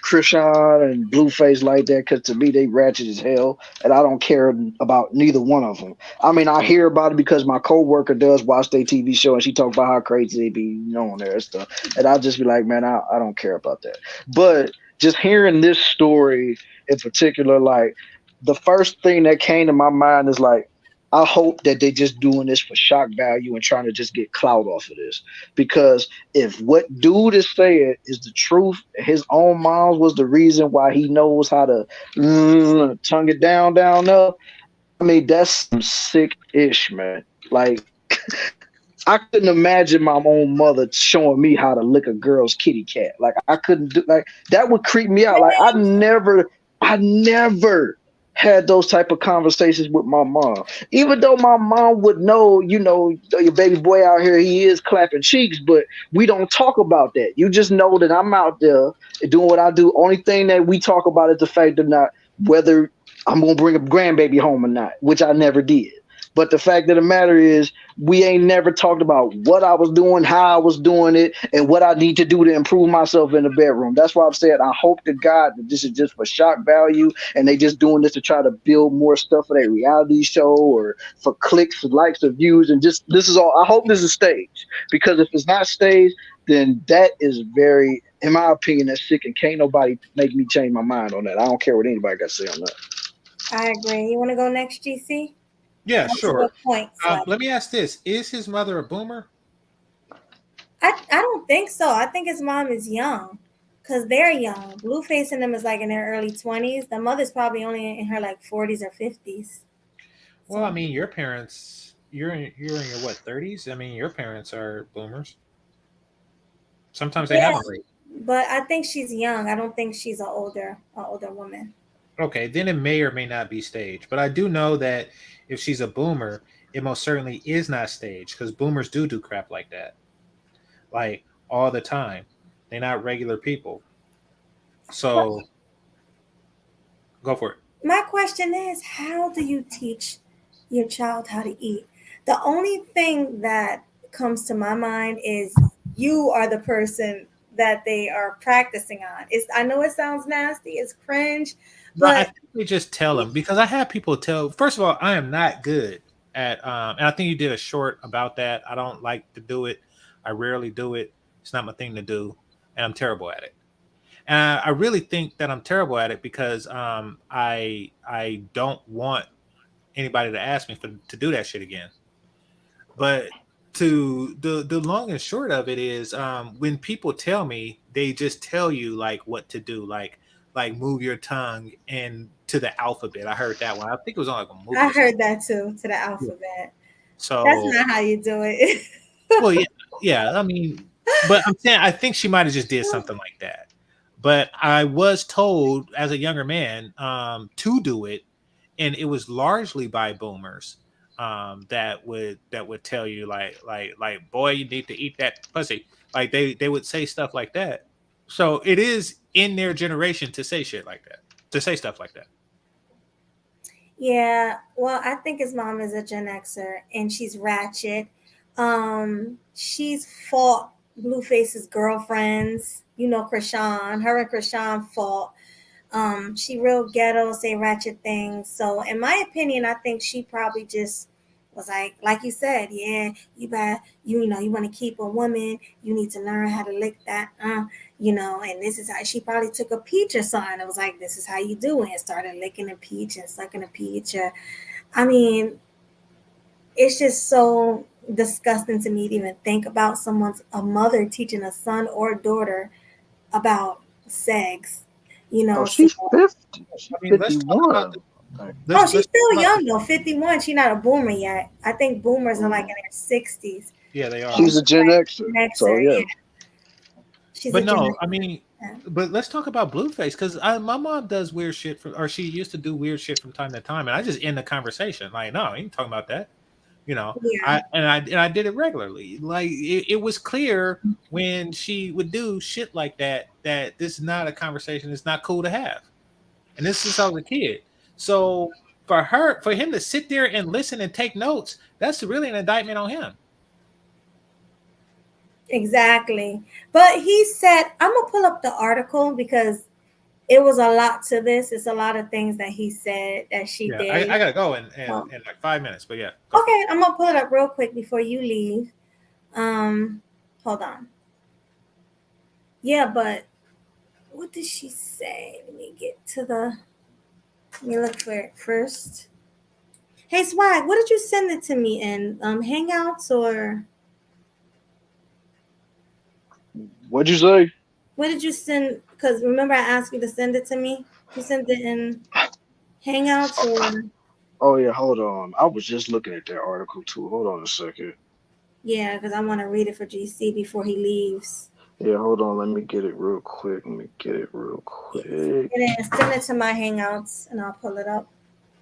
Krishan and Blueface like that, because to me they ratchet as hell, and I don't care about neither one of them. I mean, I hear about it because my coworker does watch their TV show, and she talks about how crazy they be, you know, on there and stuff, and I just be like, man, I don't care about that. But just hearing this story in particular, like, the first thing that came to my mind is like, I hope that they just doing this for shock value and trying to just get clout off of this. Because if what dude is saying is the truth, his own mom was the reason why he knows how to tongue it down up. I mean, that's some sick-ish, man. Like, I couldn't imagine my own mother showing me how to lick a girl's kitty cat. Like, I couldn't do, like, that would creep me out. Like, I never had those type of conversations with my mom. Even though my mom would know, your baby boy out here, he is clapping cheeks, but we don't talk about that. You just know that I'm out there doing what I do. Only thing that we talk about is the fact of not whether I'm gonna bring a grandbaby home or not, which I never did. But the fact of the matter is, we ain't never talked about what I was doing, how I was doing it, and what I need to do to improve myself in the bedroom. That's why I'm saying I hope to God that this is just for shock value and they just doing this to try to build more stuff for their reality show or for clicks, likes, or views. And just this is all. I hope this is staged, because if it's not staged, then that is very, in my opinion, that's sick, and can't nobody make me change my mind on that. I don't care what anybody got to say on that. I agree. You want to go next, GC? Yeah, That's a sure. good point. Let me ask this: is his mother a boomer? I don't think so. I think his mom is young, because they're young. Blueface and them is like in their early 20s. The mother's probably only in her like 40s or 50s. Well, I mean, your parents, you're in your what, 30s? I mean, your parents are boomers. Sometimes they have a rate. But I think she's young. I don't think she's an older woman. Okay, then it may or may not be staged. But I do know that if she's a boomer, it most certainly is not staged, because boomers do crap like that, like all the time. They're not regular people. So go for it. My question is, how do you teach your child how to eat? The only thing that comes to my mind is you are the person that they are practicing on. I know it sounds nasty, it's cringe, But I but think we just tell them, because I have people tell. First of all, I am not good at, and I think you did a short about that. I don't like to do it. I rarely do it. It's not my thing to do, and I'm terrible at it. And I really think that I'm terrible at it because I don't want anybody to ask me to do that shit again. But to the long and short of it is, when people tell me, they just tell you like what to do, like move your tongue and to the alphabet. I heard that one. I think it was on like a movie. I heard that too, to the alphabet. So that's not how you do it. well, yeah. I mean, but I'm saying I think she might have just did something like that. But I was told as a younger man to do it, and it was largely by boomers that would tell you like boy, you need to eat that pussy. Like they would say stuff like that. So it is in their generation to say shit like that, to say stuff like that. Yeah, well, I think his mom is a Gen Xer and she's ratchet. She's fought Blueface's girlfriends, Krishan. Her and Krishan fought. She real ghetto, say ratchet things. So in my opinion, I think she probably just was like you said, yeah, you want to keep a woman, you need to learn how to lick that, and this is how she probably took a peach or something. It was like, this is how you do it, and started licking a peach and sucking a peach. I mean, it's just so disgusting to me to even think about a mother teaching a son or daughter about sex. She's 50. She's I mean, 51. She's still young though, 51. She's not a boomer yet. I think boomers are like in their 60s. Yeah, they are. She's a Gen Xer. So yeah. But no, I mean, but let's talk about Blueface, because my mom does weird shit or she used to do weird shit from time to time, and I just end the conversation like, no, I ain't talking about that. Yeah. I did it regularly. Like it was clear when she would do shit like that this is not a conversation. It's not cool to have. And this is I was a kid. So for him to sit there and listen and take notes, that's really an indictment on him. Exactly. But he said, I'm gonna pull up the article because it was a lot to this. It's a lot of things that he said that she did. I gotta go in like 5 minutes, but yeah. Okay, I'm gonna pull it up real quick before you leave. Hold on. Yeah, but what did she say? Let me look for it first. Hey Swag, what did you send it to me in? Hangouts or what'd you say? What did you send? Because remember I asked you to send it to me? You sent it in Hangouts or? Oh yeah, hold on. I was just looking at that article too. Hold on a second. Yeah, because I want to read it for GC before he leaves. Yeah, hold on. Let me get it real quick. Send it to my Hangouts and I'll pull it up.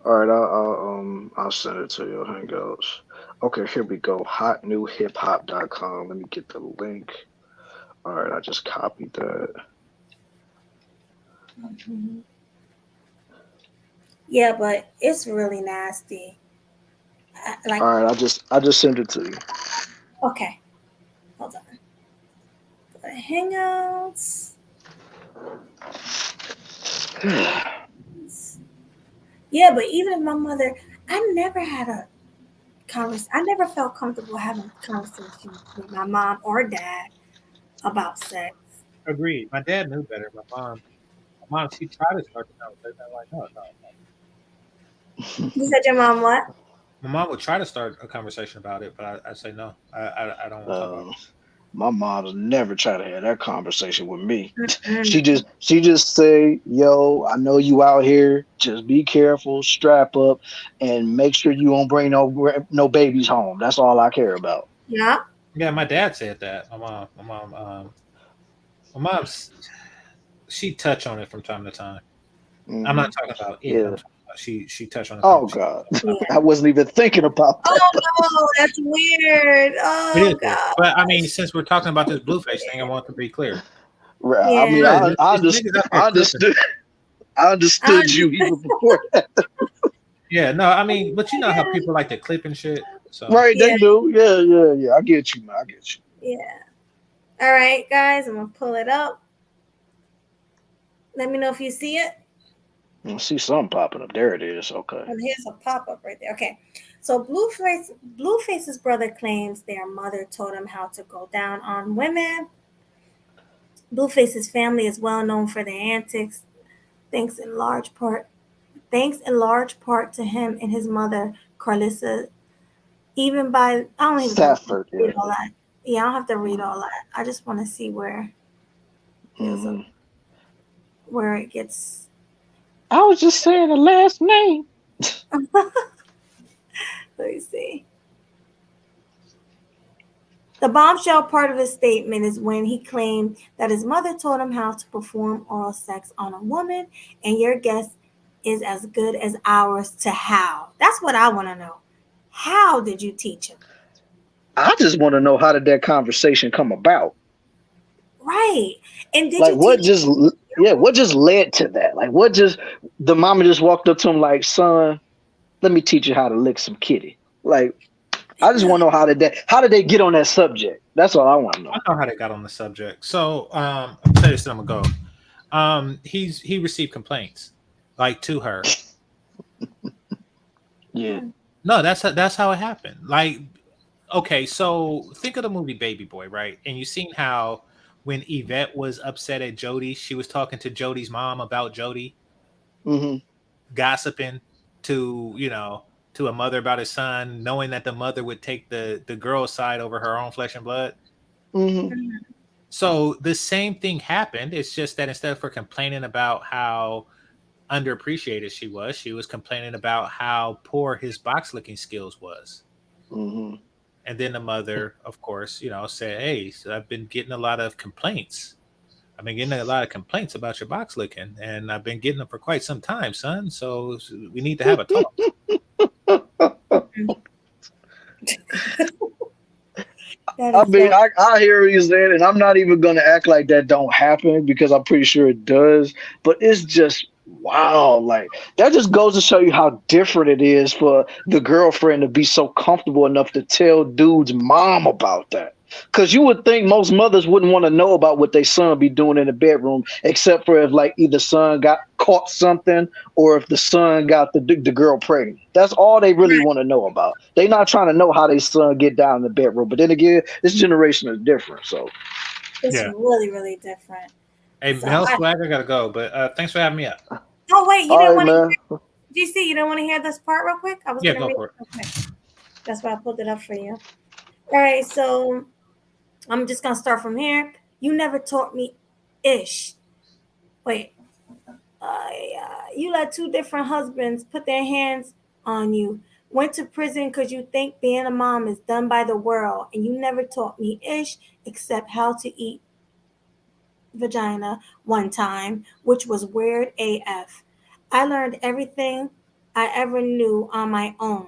All right, I'll send it to your Hangouts. Okay, here we go. Hotnewhiphop.com. Let me get the link. All right, I just copied that. Mhm. Yeah, but it's really nasty. Like, All right, I just sent it to you. okay, hold on. Go to Hangouts. Yeah, but even if my mother, I never had a I never felt comfortable having conversations with my mom or dad about sex. Agreed. My dad knew better. My mom, she tried to start the conversation. I'm like, no, no. You said your mom what? My mom would try to start a conversation about it, but I say no. I don't want to talk about Um, my mom's never tried to have that conversation with me. Mm-mm. She just say, "Yo, I know you out here. Just be careful, strap up, and make sure you don't bring no babies home. That's all I care about." Yeah. it. Yeah, my dad said that. My mom's she touch on it from time to time. I'm Hmm. not talking about it. I'm Yeah. talking about she touched on the Oh conversation God, from time to Yeah. I wasn't even thinking about that. Oh no, that's weird. time. It Oh is weird. god. But I mean, since we're talking about this Blueface thing, I want to be clear. Right. I mean, Yeah. Because it's niggas out there I clipping. understood. I I understood you even before that. Yeah, no, I mean, but you know how people like to clip and shit. So Right? They yeah, do. Yeah, yeah, yeah. I get you, man. I get you. yeah. All right, guys, I'm gonna pull it up. Let me know if you see it. I see something popping up. There it is. Okay. And here's a pop-up right there. Okay. So Blueface's brother claims their mother taught him how to go down on women. Blueface's family is well known for their antics, thanks in large part to him and his mother, Carlissa. Even by I don't even have to Safford. read Yeah. all that. Yeah, I don't have to read Mm-hmm. all that. I just want to see where there's a Mm-hmm. where it gets. I was just saying the last name. Let me see. The bombshell part of his statement is when he claimed that his mother taught him how to perform oral sex on a woman, and your guess is as good as ours to how. That's what I want to know. How did you teach him? I just want to know, how did that conversation come about? Right. And did Like you teach what just led to that? Like what just the mama just walked up to him like, son, let me teach you how to lick some kitty. Like I just want to know, how did they get on that subject? That's all I want to I know. know how they got on the subject. So I'll tell you this, and I'm gonna go. He received complaints like to her. Yeah. No, that's how it happened. Like, okay, so think of the movie Baby Boy, right? And you seen how when Yvette was upset at Jody, she was talking to Jody's mom about Jody, Hmm. gossiping to to a mother about his son, knowing that the mother would take the girl's side over her own flesh and blood. Hmm. So the same thing happened. It's just that instead of her complaining about how underappreciated she was complaining about how poor his box licking skills was. Hmm. And then the mother, of course, said, "Hey, so I've been getting a lot of complaints. I've been getting a lot of complaints about your box licking, and I've been getting them for quite some time, son. So we need to have a talk." him? That I is mean, so. I hear what you're saying, and I'm not even gonna act like that don't happen because I'm pretty sure it does. But it's just wow, like that just goes to show you how different it is for the girlfriend to be so comfortable enough to tell dude's mom about that. Because you would think most mothers wouldn't want to know about what their son be doing in the bedroom, except for if like either son got caught something or if the son got the girl pregnant. That's all they really want to know about. They not trying to know how their son get down in the bedroom. But then again, this generation is different. So It's Yeah. really, really different. Hey, So Mel Swag, I gotta go, but thanks for having me up. oh wait, you all didn't right, want to man. GC, you don't want to hear this part real quick? I was Yeah, gonna go read for it it. real quick. That's why I pulled it up for you. All right, so I'm just gonna start from here. You never taught me ish. Wait, you let two different husbands put their hands on you. Went to prison because you think being a mom is done by the world, and you never taught me ish except how to eat vagina one time, which was weird AF. I learned everything I ever knew on my own.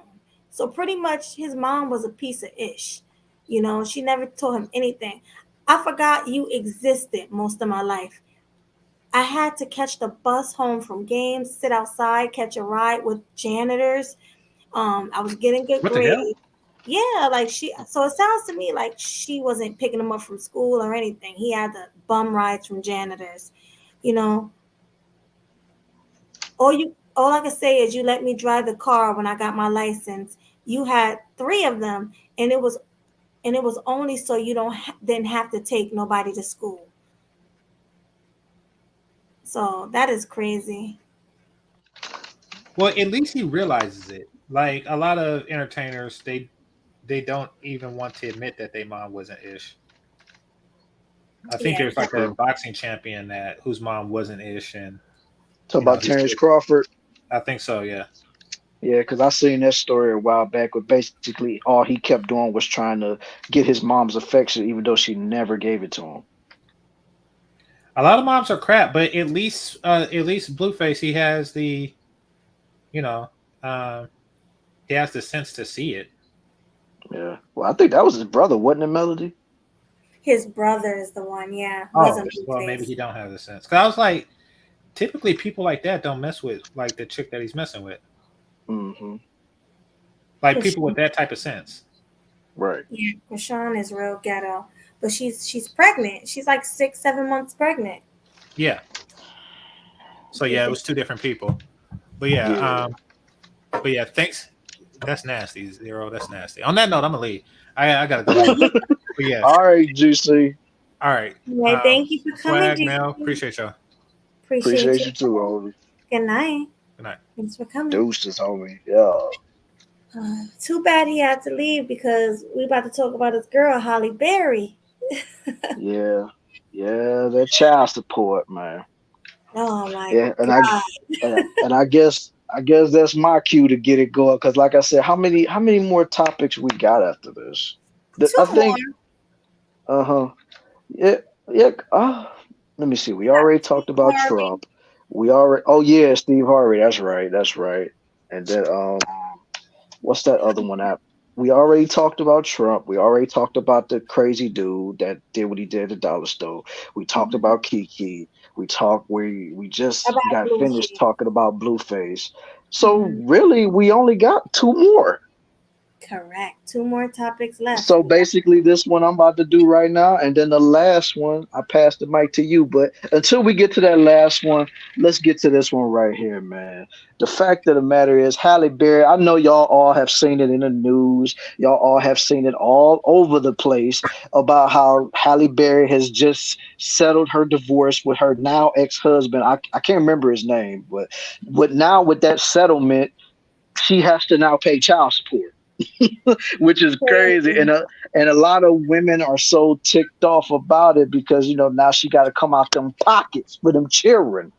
So pretty much his mom was a piece of ish. You know, she never told him anything. I forgot you existed most of my life. I had to catch the bus home from games, sit outside, catch a ride with janitors. I was getting good What the hell? grades. Yeah, like she. So it sounds to me like she wasn't picking him up from school or anything. He had the bum rides from janitors. You know, all I can say is you let me drive the car when I got my license. You had 3 of them, and it was only so you didn't have to take nobody to school. So that is crazy. Well, at least he realizes it. Like a lot of entertainers, they don't even want to admit that their mom wasn't ish. I think Yeah, there's like a boxing champion that whose mom wasn't ish, and Talk about his Terrence kid. Crawford. I think so. Yeah. Yeah, because I seen that story a while back where basically all he kept doing was trying to get his mom's affection, even though she never gave it to him. A lot of moms are crap, but at least Blueface, you know, um, he has the sense to see it. Yeah. Well, I think that was his brother, wasn't it, Melody? his brother is the one. Yeah, Oh, wasn't well, maybe Blueface. he don't have the sense. Cause I was like, typically people like that don't mess with like the chick that he's messing with. Mm-hmm. Like people with Krishan, that type of sense. Right. yeah, Krishan is real ghetto, but she's pregnant. She's like 6, 7 months pregnant. Yeah. So They yeah, it think was two different people. But yeah, Yeah. thanks. That's nasty, Zero. That's nasty. On that note, I'm gonna leave. I gotta go anyway. But yeah, All right, Juicy. all right. Anyway, thank you for coming, Swag, Mel, Juicy. appreciate y'all. Appreciate Appreciate you. you too, homie. Good night. Good night. Thanks for coming. Deuces, homie. Yeah. Too bad he had to leave because we about to talk about his girl Halle Berry. Yeah. Yeah, that child support, man. Oh my Yeah, god. and I guess that's my cue to get it going. Cause like I said, how many more topics we got after this? Two I more. think uh-huh. Yeah, yeah. Let me see. We already talked about Harvey. Trump. We already. Oh yeah, Steve Harvey. That's right. That's right. And then what's that other one at? We already talked about Trump. We already talked about the crazy dude that did what he did at the dollar store. We talked about Keke. We just About got finished Blueface. talking about Blueface. So Mhm. really, we only got 2 more. Correct. 2 more topics left. So basically, this one I'm about to do right now, and then the last one, I pass the mic to you. But until we get to that last one, let's get to this one right here, man. The fact of the matter is, Halle Berry, I know y'all all have seen it in the news. Y'all all have seen it all over the place about how Halle Berry has just settled her divorce with her now ex-husband. I can't remember his name, but with that settlement, she has to now pay child support, which is crazy. Crazy. And a lot of women are so ticked off about it because now she got to come out them pockets for them children.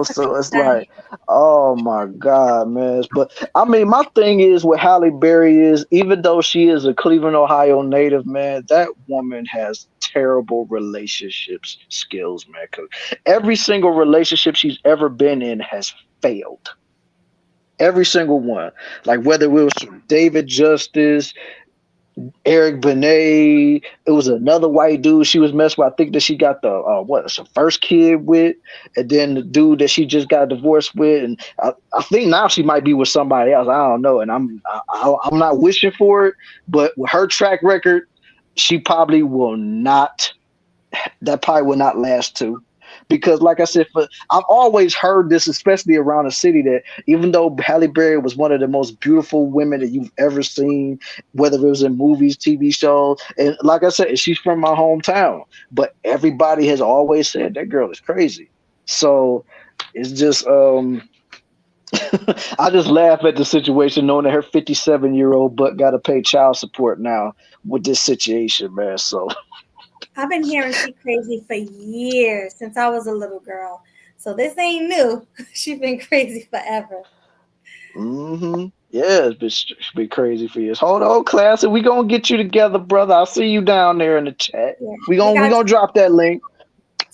So it's like, oh my God, man. But I mean, my thing is with Halle Berry is even though she is a Cleveland, Ohio native, man, that woman has terrible relationships skills, man. Because every single relationship she's ever been in has failed. Every single one. Like whether it was from David Justice, Eric Benet. It was another white dude she was messing with. I think that she got the her first kid with, and then the dude that she just got divorced with, and I think now she might be with somebody else. I don't know, and I'm not wishing for it, but with her track record, she probably will not. That probably will not last too. Because, like I said, I've always heard this, especially around the city, that even though Halle Berry was one of the most beautiful women that you've ever seen, whether it was in movies, TV shows, and like I said, she's from my hometown, but everybody has always said that girl is crazy. So it's just, I just laugh at the situation knowing that her 57-year-old butt got to pay child support now with this situation, man. So I've been hearing she crazy for years since I was a little girl. So this ain't new. She's been crazy forever. yeah, it's been crazy for years. Hold on, class, and we gonna get you together, brother. I'll see you down there in the chat. Yeah. We We gonna we got gonna drop that link.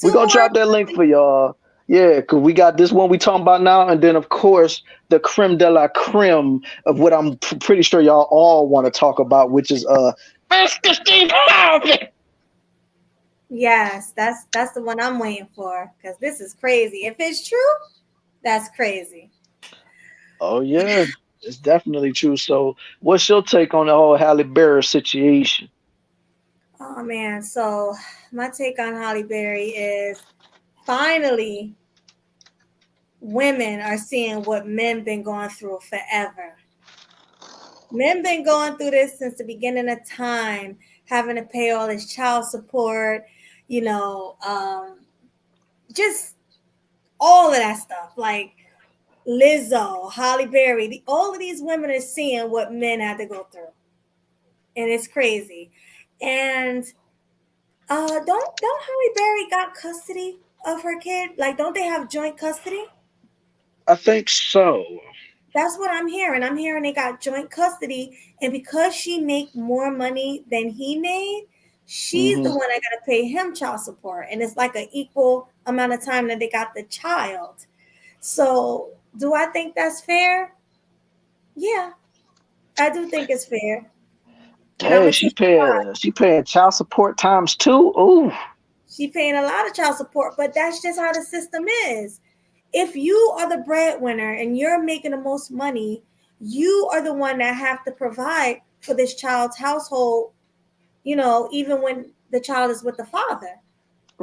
We two gonna more. drop that link for y'all. Yeah, because we got this one we talking about now, and then of course the creme de la creme of what I'm pretty sure y'all all want to talk about, which is Mr. Steve Harvey. Yes, that's the one I'm waiting for because this is crazy. If it's true, that's crazy. Oh yeah, it's definitely true. So, what's your take on the whole Halle Berry situation? Oh man, so my take on Halle Berry is finally women are seeing what men been going through forever. Men been going through this since the beginning of time, having to pay all this child support, you know, just all of that stuff. Like Lizzo, Halle Berry, all of these women are seeing what men had to go through, and it's crazy. And don't Halle Berry got custody of her kid? Like, don't they have joint custody? I think so. That's what I'm hearing. I'm hearing they got joint custody, and because she make more money than he made, she's the Hmm. one that got to pay him child support, and it's like an equal amount of time that they got the child. So, do I think that's fair? Yeah, I do think it's fair, and I'm Dang, gonna tell you why. she paying child support times two. Ooh, She paying a lot of child support, but that's just how the system is. If you are the breadwinner and you're making the most money, you are the one that have to provide for this child's household, even when the child is with the father.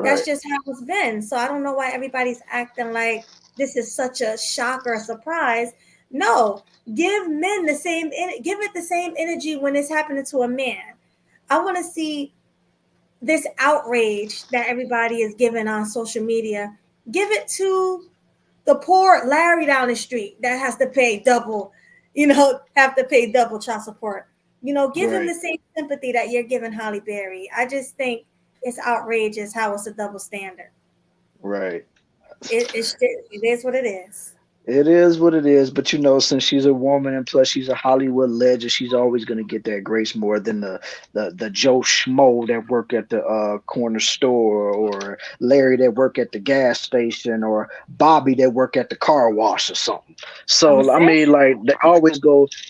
That's right, just how it's been. So I don't know why everybody's acting like this is such a shock or a surprise. No, give it the same energy when it's happening to a man. I want to see this outrage that everybody is giving on social media. Give it to the poor Larry down the street that has to pay double, have to pay double child support. Give him right, the same sympathy that you're giving Halle Berry. I just think it's outrageous how it's a double standard. right. It is what it is. It is what it is, but since she's a woman and plus she's a Hollywood legend, she's always gonna get that grace more than the Joe Schmo that work at the corner store, or Larry that work at the gas station, or Bobby that work at the car wash or something. I'm So I saying mean, like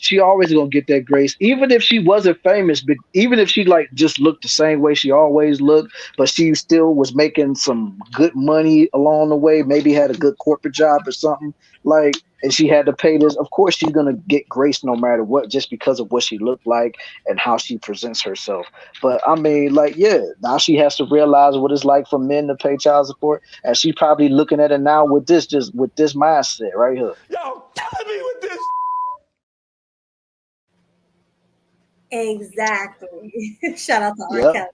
she always gonna get that grace, even if she wasn't famous, but even if she like just looked the same way she always looked, but she still was making some good money along the way, maybe had a good corporate job or something like, and she had to pay this. Of course she's gonna get grace no matter what, just because of what she looked like and how she presents herself. But I mean, like, yeah, now she has to realize what it's like for men to pay child support, and she's probably looking at it now with this mindset right here. Y'all killing me with this. exactly. Shout out to R. Yep. Kelly.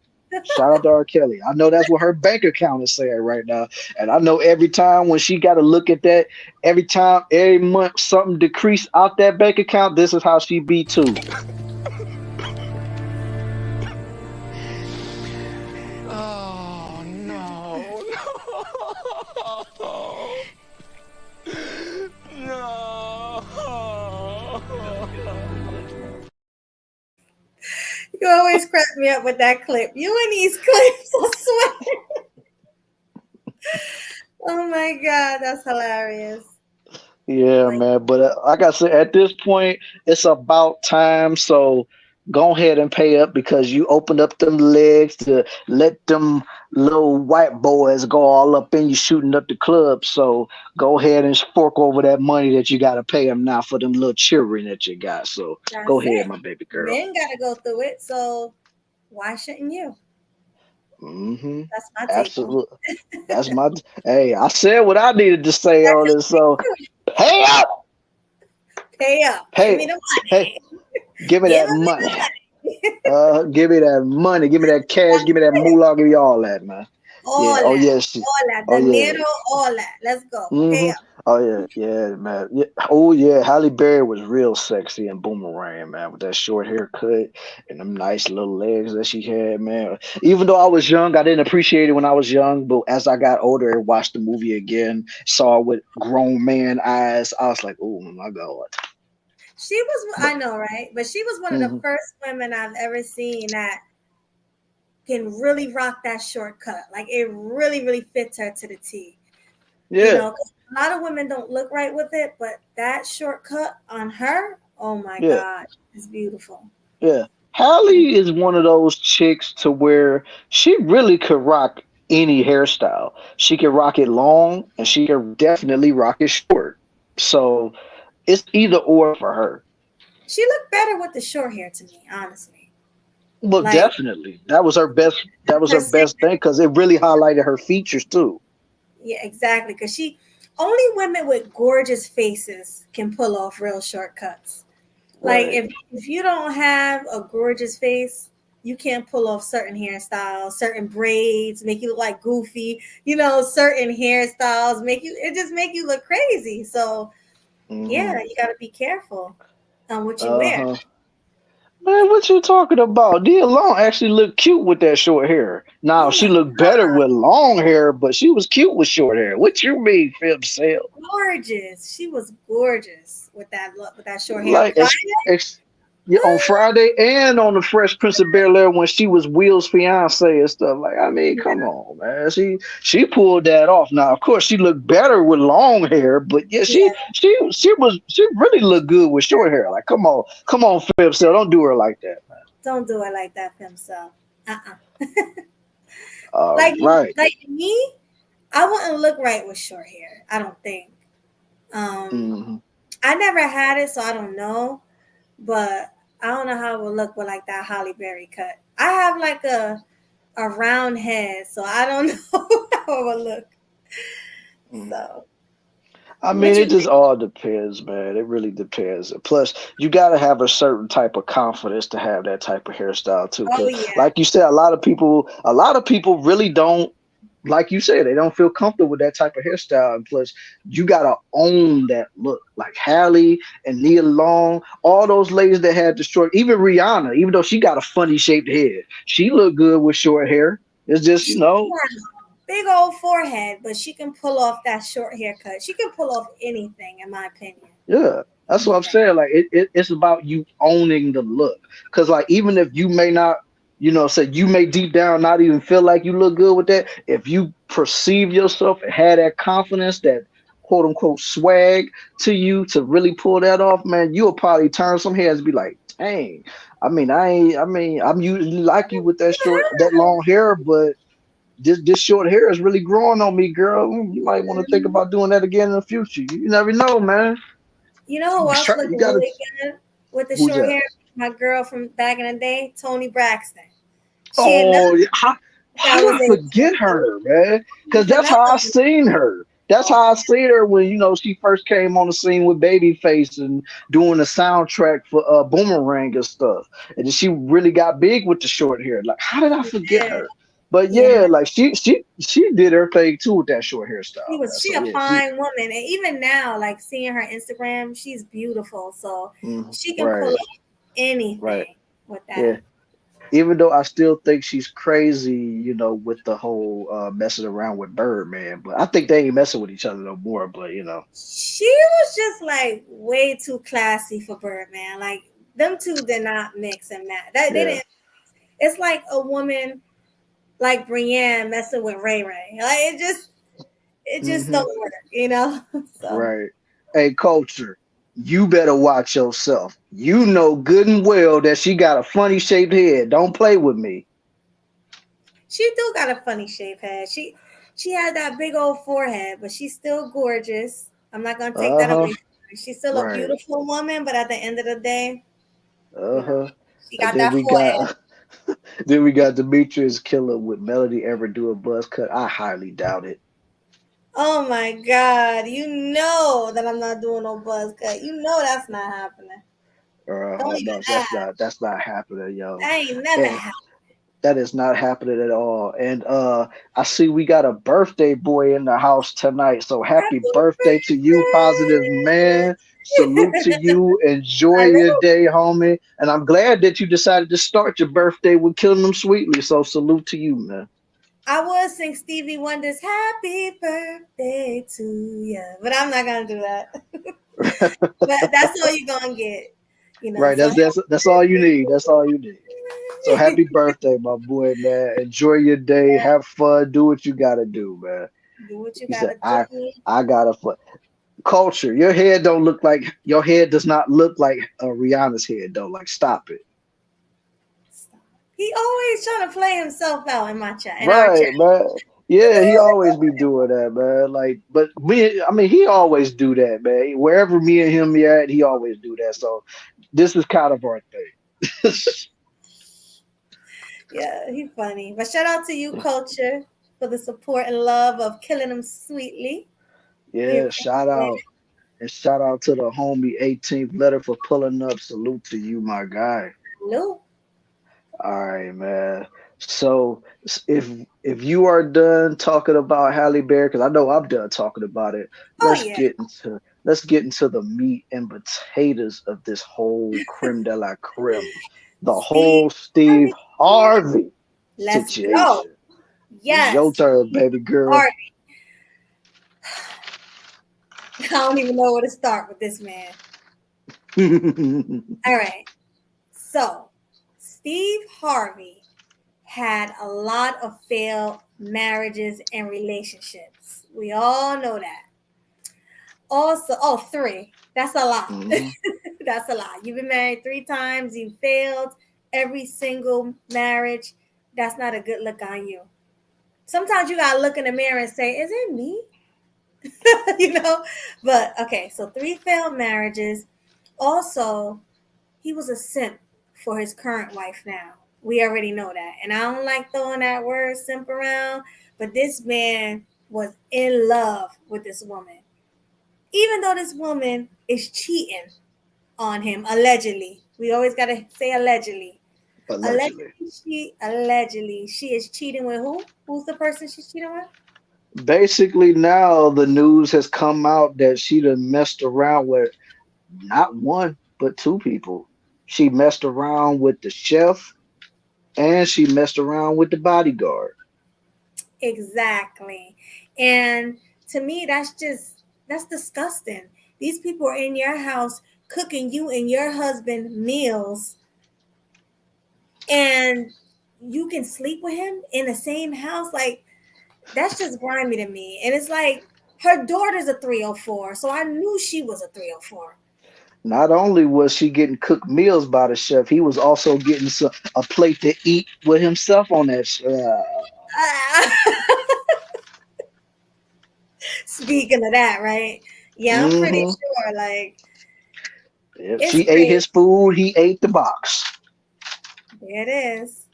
Shout out to R. Kelly. I know that's what her bank account is saying right now. And I know every time when she got to look at that, every month, something decrease out that bank account, this is how she be too. Oh, no. No. You always crack me up with that clip. You and these clips, I swear. Oh my God, that's hilarious. Yeah, Like, man. But like I said, at this point, it's about time. So go ahead and pay up because you opened up them legs to let them little white boys go all up in you shooting up the club. So go ahead and fork over that money that you got to pay them now for them little children that you got. So that's go ahead, it. my baby girl. Men got to go through it, so why shouldn't you? Hmm. That's my take on Absolutely. That's my. Hey, I said what I needed to say on this. So it. pay up, Pay up. Give me pay, the hey, money. give me Give that me money. the money. Give me that money. Give me that cash. That's Give me that it. moolah. Give me all that, man. Yeah. All Oh that. yes. All that. Oh yeah. Dinero, all that. Let's go. Pay Hmm. up. Oh yeah. Yeah, man. Yeah. Oh yeah. Halle Berry was real sexy in Boomerang, man, with that short haircut and them nice little legs that she had, man. Even though I was young, I didn't appreciate it when I was young, but as I got older and watched the movie again, saw it with grown man eyes, I was like, oh my god. She was, But I know, right? But she was one of the mhm. first women I've ever seen that can really rock that shortcut. Like it really, really fits her to the T. You Yeah, know, 'cause a lot of women don't look right with it, but that shortcut on her, oh my yeah, God, it's beautiful. yeah. Mm. Hallie is one of those chicks to where she really could rock any hairstyle. She can rock it long, and she can definitely rock it short. So it's either or for her. She looked better with the short hair to me, honestly. Well, Like definitely. That was her best. That was her percent, best thing because it really highlighted her features too. yeah, exactly. Because she only women with gorgeous faces can pull off real shortcuts. Like Right. if you don't have a gorgeous face, you can't pull off certain hairstyles, certain braids, make you look like Goofy. You know, certain hairstyles make you it just make you look crazy. So yeah, Hmm. you got to be careful on what you Uh wear. huh. Man, what you talking about? Nia Long actually looked cute with that short hair. Now Oh she my looked better with long hair, but she was cute with short hair. What you mean, Fib Sale? gorgeous. She was gorgeous with that look, with that short hair on Like Friday. yeah, on Friday and on the Fresh Prince of Bel Air when she was Will's fiance and stuff. Like, I mean, come on, man. She pulled that off. Now, of course, she looked better with long hair, but yeah, Yeah, she really looked good with short hair. Like, come on, Fib Sale, don't do her like that, man. don't do it like that for himself. Uh-uh. All right. Like me, I wouldn't look right with short hair. I don't think. Um, Hmm. I never had it, so I don't know. But I don't know how it would look with like that Halle Berry cut. I have like a round head, so I don't know how it would look. So I mean, what it you just think? all depends, man. It really depends. Plus, you got to have a certain type of confidence to have that type of hairstyle too. Oh Because, yeah, like you said, a lot of people really don't, like you said, they don't feel comfortable with that type of hairstyle. And plus, you got to own that look. Like Hallie and Nia Long, all those ladies that had the short, even Rihanna, even though she got a funny shaped head, she looked good with short hair. It's just, she has a big old forehead, but she can pull off that short haircut. She can pull off anything, in my opinion. yeah, that's what I'm Anything. saying. Like it's about you owning the look. Cause like even if you may not, say you may deep down not even feel like you look good with that. If you perceive yourself and have that confidence, that quote unquote swag to you to really pull that off, man, you'll probably turn some heads and be like, dang. I'm usually like you with that long hair, but this short hair is really growing on me, girl. You might want to think about doing that again in the future. You never know, man. You know who else looked You gotta. really good with the Who's short that? hair? My girl from back in the day, Toni Braxton. She another Oh, yeah. How that did was I able forget her, man? Because she's that's another how I one. seen her. That's how I seen her when she first came on the scene with Babyface and doing the soundtrack for Boomerang and stuff. And then she really got big with the short hair. Like, how did I forget Yeah, her? But yeah. yeah, like she did her thing too with that short hairstyle, man. She So a yeah, she. fine woman, and even now, like seeing her Instagram, she's beautiful. So she can pull Right, off right. anything with that. Yeah. Even though I still think she's crazy, with the whole messing around with Birdman, but I think they ain't messing with each other no more. But She was just like way too classy for Birdman. Like them two did not mix and match. That they yeah, didn't. It's like a woman like Brienne messing with Ray Ray. Like it just hmm don't work, you know. So right. Hey, culture, you better watch yourself. You know good and well that she got a funny shaped head. Don't play with me. she do got a funny shaped head. She had that big old forehead, but she's still gorgeous. I'm not gonna take Uh that huh. away from her. She's still a Right. beautiful woman, but at the end of the day, Uh you know, huh. she And got then that we forehead. got then we got Demetrius Killer. Would Melody ever do a buzz cut? I highly doubt it. Oh my god, you know that I'm not doing no buzz cut. You know that's not happening. Don't even No, ask. that's not happening, yo. That ain't never And happened. that is not happening at all. And I see we got a birthday boy in the house tonight. So happy Happy birthday to you, positive man. Salute to birthday. you. Enjoy your Hello. day, homie. And I'm glad that you decided to start your birthday with Killing Them Sweetly. So salute to you, man. I would sing Stevie Wonder's Happy Birthday to you, but I'm not gonna do that. But that's all you're gonna get, you know. Right. So That's all you need. That's all you need. So happy birthday, my boy, man. Enjoy your day. Have fun. Do what you gotta do, man. Do what you He said, gotta I do. I got a foot. Culture. Your head don't look like your head does not look like Rihanna's head though. Like stop it. He always trying to play himself out in my chat, in our chat. Right, man. Yeah, he always be doing that, man. Like, but I mean, he always do that, man. Wherever me and him be at, he always do that. So this is kind of our thing. Yeah, he's funny. But shout out to you, Culture, for the support and love of Killing Them Sweetly. We Yeah, appreciate shout it. out. And shout out to the homie 18th letter for pulling up. Salute to you, my guy. Hello. All right, man. So if you are done talking about Halle Berry, because I know I'm done talking about it, Oh let's yeah. get into the meat and potatoes of this whole creme de la creme, the Steve whole Steve Harvey. Harvey Let's go. situation. It's your Yes. turn, baby girl. Harvey. I don't even know where to start with this man. All right. So, Steve Harvey had a lot of failed marriages and relationships. We all know that. Also, three. That's a lot. Mhm. That's a lot. You've been married 3 times. You failed every single marriage. That's not a good look on you. Sometimes you gotta look in the mirror and say, "Is it me?" You know. But okay, so 3 failed marriages. Also, he was a simp for his current wife now. We already know that. And I don't like throwing that word simp around, but this man was in love with this woman. Even though this woman is cheating on him, allegedly. We always got to say allegedly. Allegedly. Allegedly, she is cheating with who? Who's the person she's cheating with? Basically, now the news has come out that she done messed around with not one, but 2 people. She messed around with the chef and she messed around with the bodyguard. Exactly. And to me, that's disgusting. These people are in your house cooking you and your husband meals, and you can sleep with him in the same house. Like, that's just grimy to me. And it's like, her daughter's a 304, so I knew she was a 304. Not only was she getting cooked meals by the chef, he was also getting a plate to eat with himself on that. Speaking of that, right? Yeah, I'm pretty Mhm. sure. Like, If it's she ate crazy. his food, he ate the box. There it is.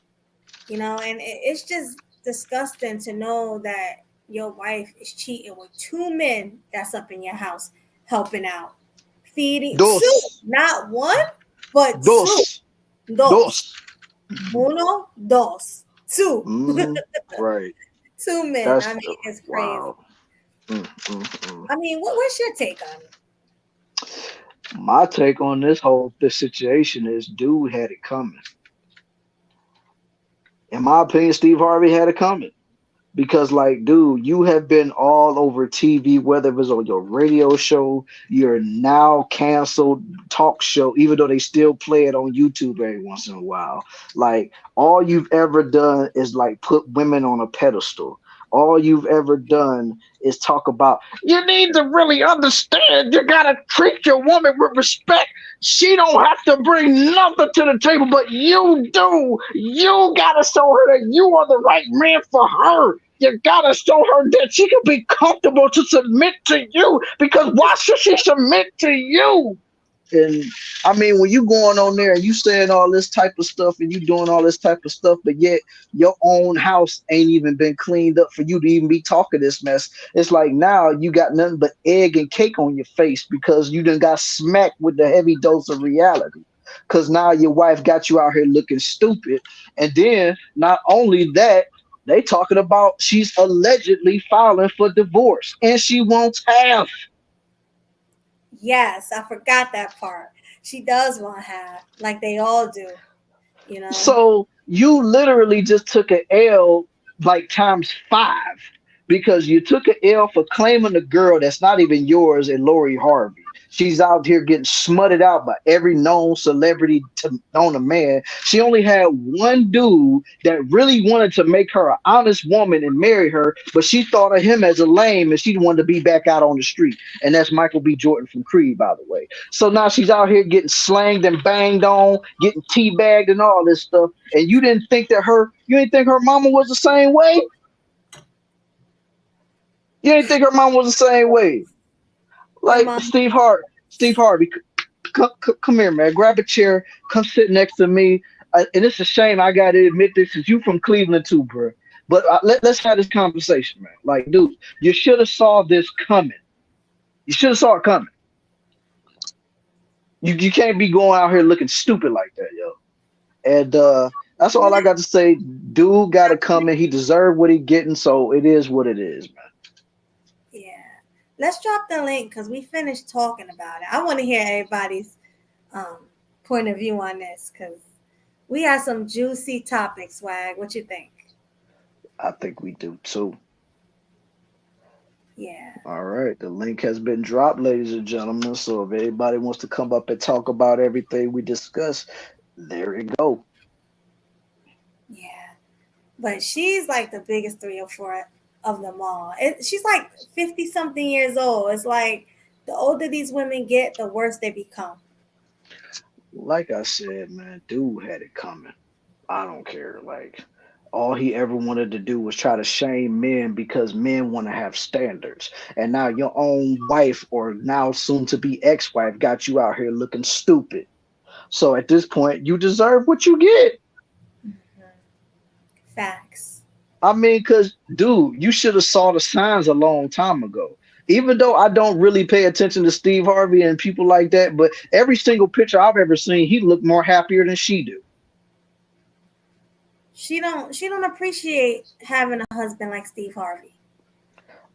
You know, and it's just disgusting to know that your wife is cheating with 2 men that's up in your house helping out, feeding 2, Dos, not 1, but 2. dos, Dos. dos. Uno, dos. 2. Hmm. Right. 2 men. That's I mean, it's crazy. wow. Mm. I mean, what's your take on it? My take on this situation is, dude had it coming. In my opinion, Steve Harvey had it coming. Because, like, dude, you have been all over TV, whether it was on your radio show, your now canceled talk show, even though they still play it on YouTube every once in a while. Like, all you've ever done is like put women on a pedestal. All you've ever done is talk about, you need to really understand, you gotta treat your woman with respect. She don't have to bring nothing to the table, but you do. You gotta show her that you are the right man for her. You gotta show her that she can be comfortable to submit to you, because why should she submit to you? And I mean, when you going on there and you saying all this type of stuff and you doing all this type of stuff, but yet your own house ain't even been cleaned up for you to even be talking this mess. It's like now you got nothing but egg and cake on your face because you done got smacked with the heavy dose of reality. Because now your wife got you out here looking stupid. And then not only that, they talking about she's allegedly filing for divorce and she wants half. Yes, I forgot that part. She does want half, like they all do, you know? So you literally just took an L like times 5, because you took an L for claiming a girl that's not even yours and Lori Harvey. She's out here getting smutted out by every known celebrity known to man. She only had one dude that really wanted to make her an honest woman and marry her, but she thought of him as a lame and she wanted to be back out on the street. And that's Michael B. Jordan from Creed, by the way. So now she's out here getting slanged and banged on, getting teabagged and all this stuff. And you didn't think her mama was the same way? You didn't think her mom was the same way? Like Steve Harvey, come here, man. Grab a chair, come sit next to me. And it's a shame I got to admit this, is you from Cleveland too, bro. But let's have this conversation, man. Like, dude, you should have saw this coming. You should have saw it coming. You can't be going out here looking stupid like that, yo. And that's all I got to say. Dude got to come in. He deserved what he getting, so it is what it is, man. Let's drop the link because we finished talking about it. I want to hear everybody's point of view on this because we have some juicy topics, Swag. What you think? I think we do too. Yeah. All right. The link has been dropped, ladies and gentlemen. So if anybody wants to come up and talk about everything we discussed, there you go. Yeah. But she's like the biggest 3 or 4 of them all. She's like 50 something years old. It's like the older these women get, the worse they become. Like I said, man, dude had it coming. I don't care. Like, all he ever wanted to do was try to shame men because men want to have standards. And now your own wife, or now soon to be ex-wife, got you out here looking stupid. So at this point, you deserve what you get. Mm-hmm. Facts. I mean, because, dude, you should have saw the signs a long time ago. Even though I don't really pay attention to Steve Harvey and people like that, but every single picture I've ever seen, he looked more happier than she do. She don't appreciate having a husband like Steve Harvey.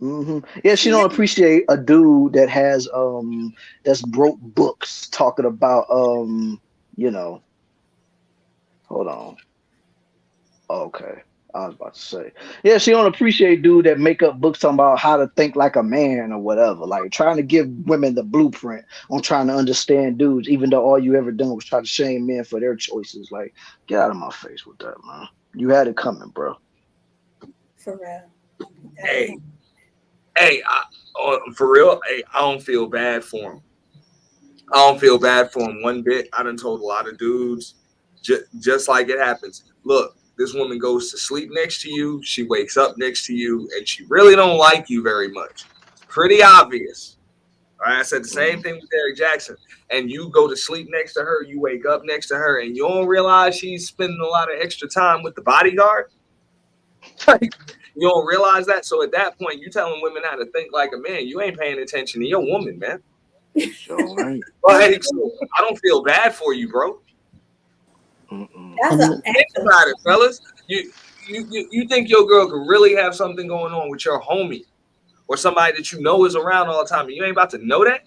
Mm-hmm. Yeah, she don't appreciate a dude that has that's broke books talking about hold on. Okay. I was about to say, yeah, she don't appreciate dude that make up books talking about how to think like a man or whatever, like trying to give women the blueprint on trying to understand dudes, even though all you ever done was try to shame men for their choices. Like, get out of my face with that, man. You had it coming, bro. For real. Hey, for real, hey, I don't feel bad for him. I don't feel bad for him one bit. I done told a lot of dudes, just like it happens. Look, this woman goes to sleep next to you. She wakes up next to you, and she really don't like you very much. It's pretty obvious. All right, I said the same thing with Derrick Jackson. And you go to sleep next to her, you wake up next to her, and you don't realize she's spending a lot of extra time with the bodyguard. You don't realize that. So at that point, you telling women how to think like a man. You ain't paying attention to your woman, man. Sure, right. Like, so I don't feel bad for you, bro. Think about it, fellas. You think your girl could really have something going on with your homie or somebody that you know is around all the time, and you ain't about to know that?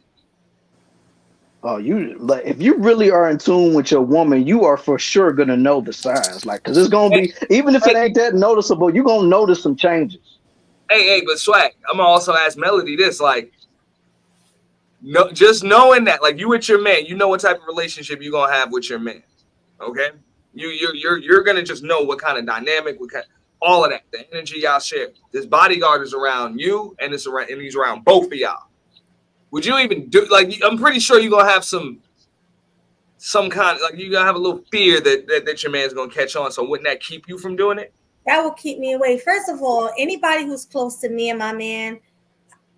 Oh, if you really are in tune with your woman, you are for sure gonna know the signs. Like, cause it's gonna be, even if it ain't that noticeable, you're gonna notice some changes. Hey, but Swag, I'm gonna also ask Melody this, like, no, just knowing that, like, you with your man, you know what type of relationship you're gonna have with your man. Okay, you're gonna just know what kind of dynamic, all of that, the energy y'all share. This bodyguard is around you, and he's around both of y'all. Would you even do, like? I'm pretty sure you're gonna have some kind of, like, you're gonna have a little fear that your man's gonna catch on. So wouldn't that keep you from doing it? That will keep me away. First of all, anybody who's close to me and my man,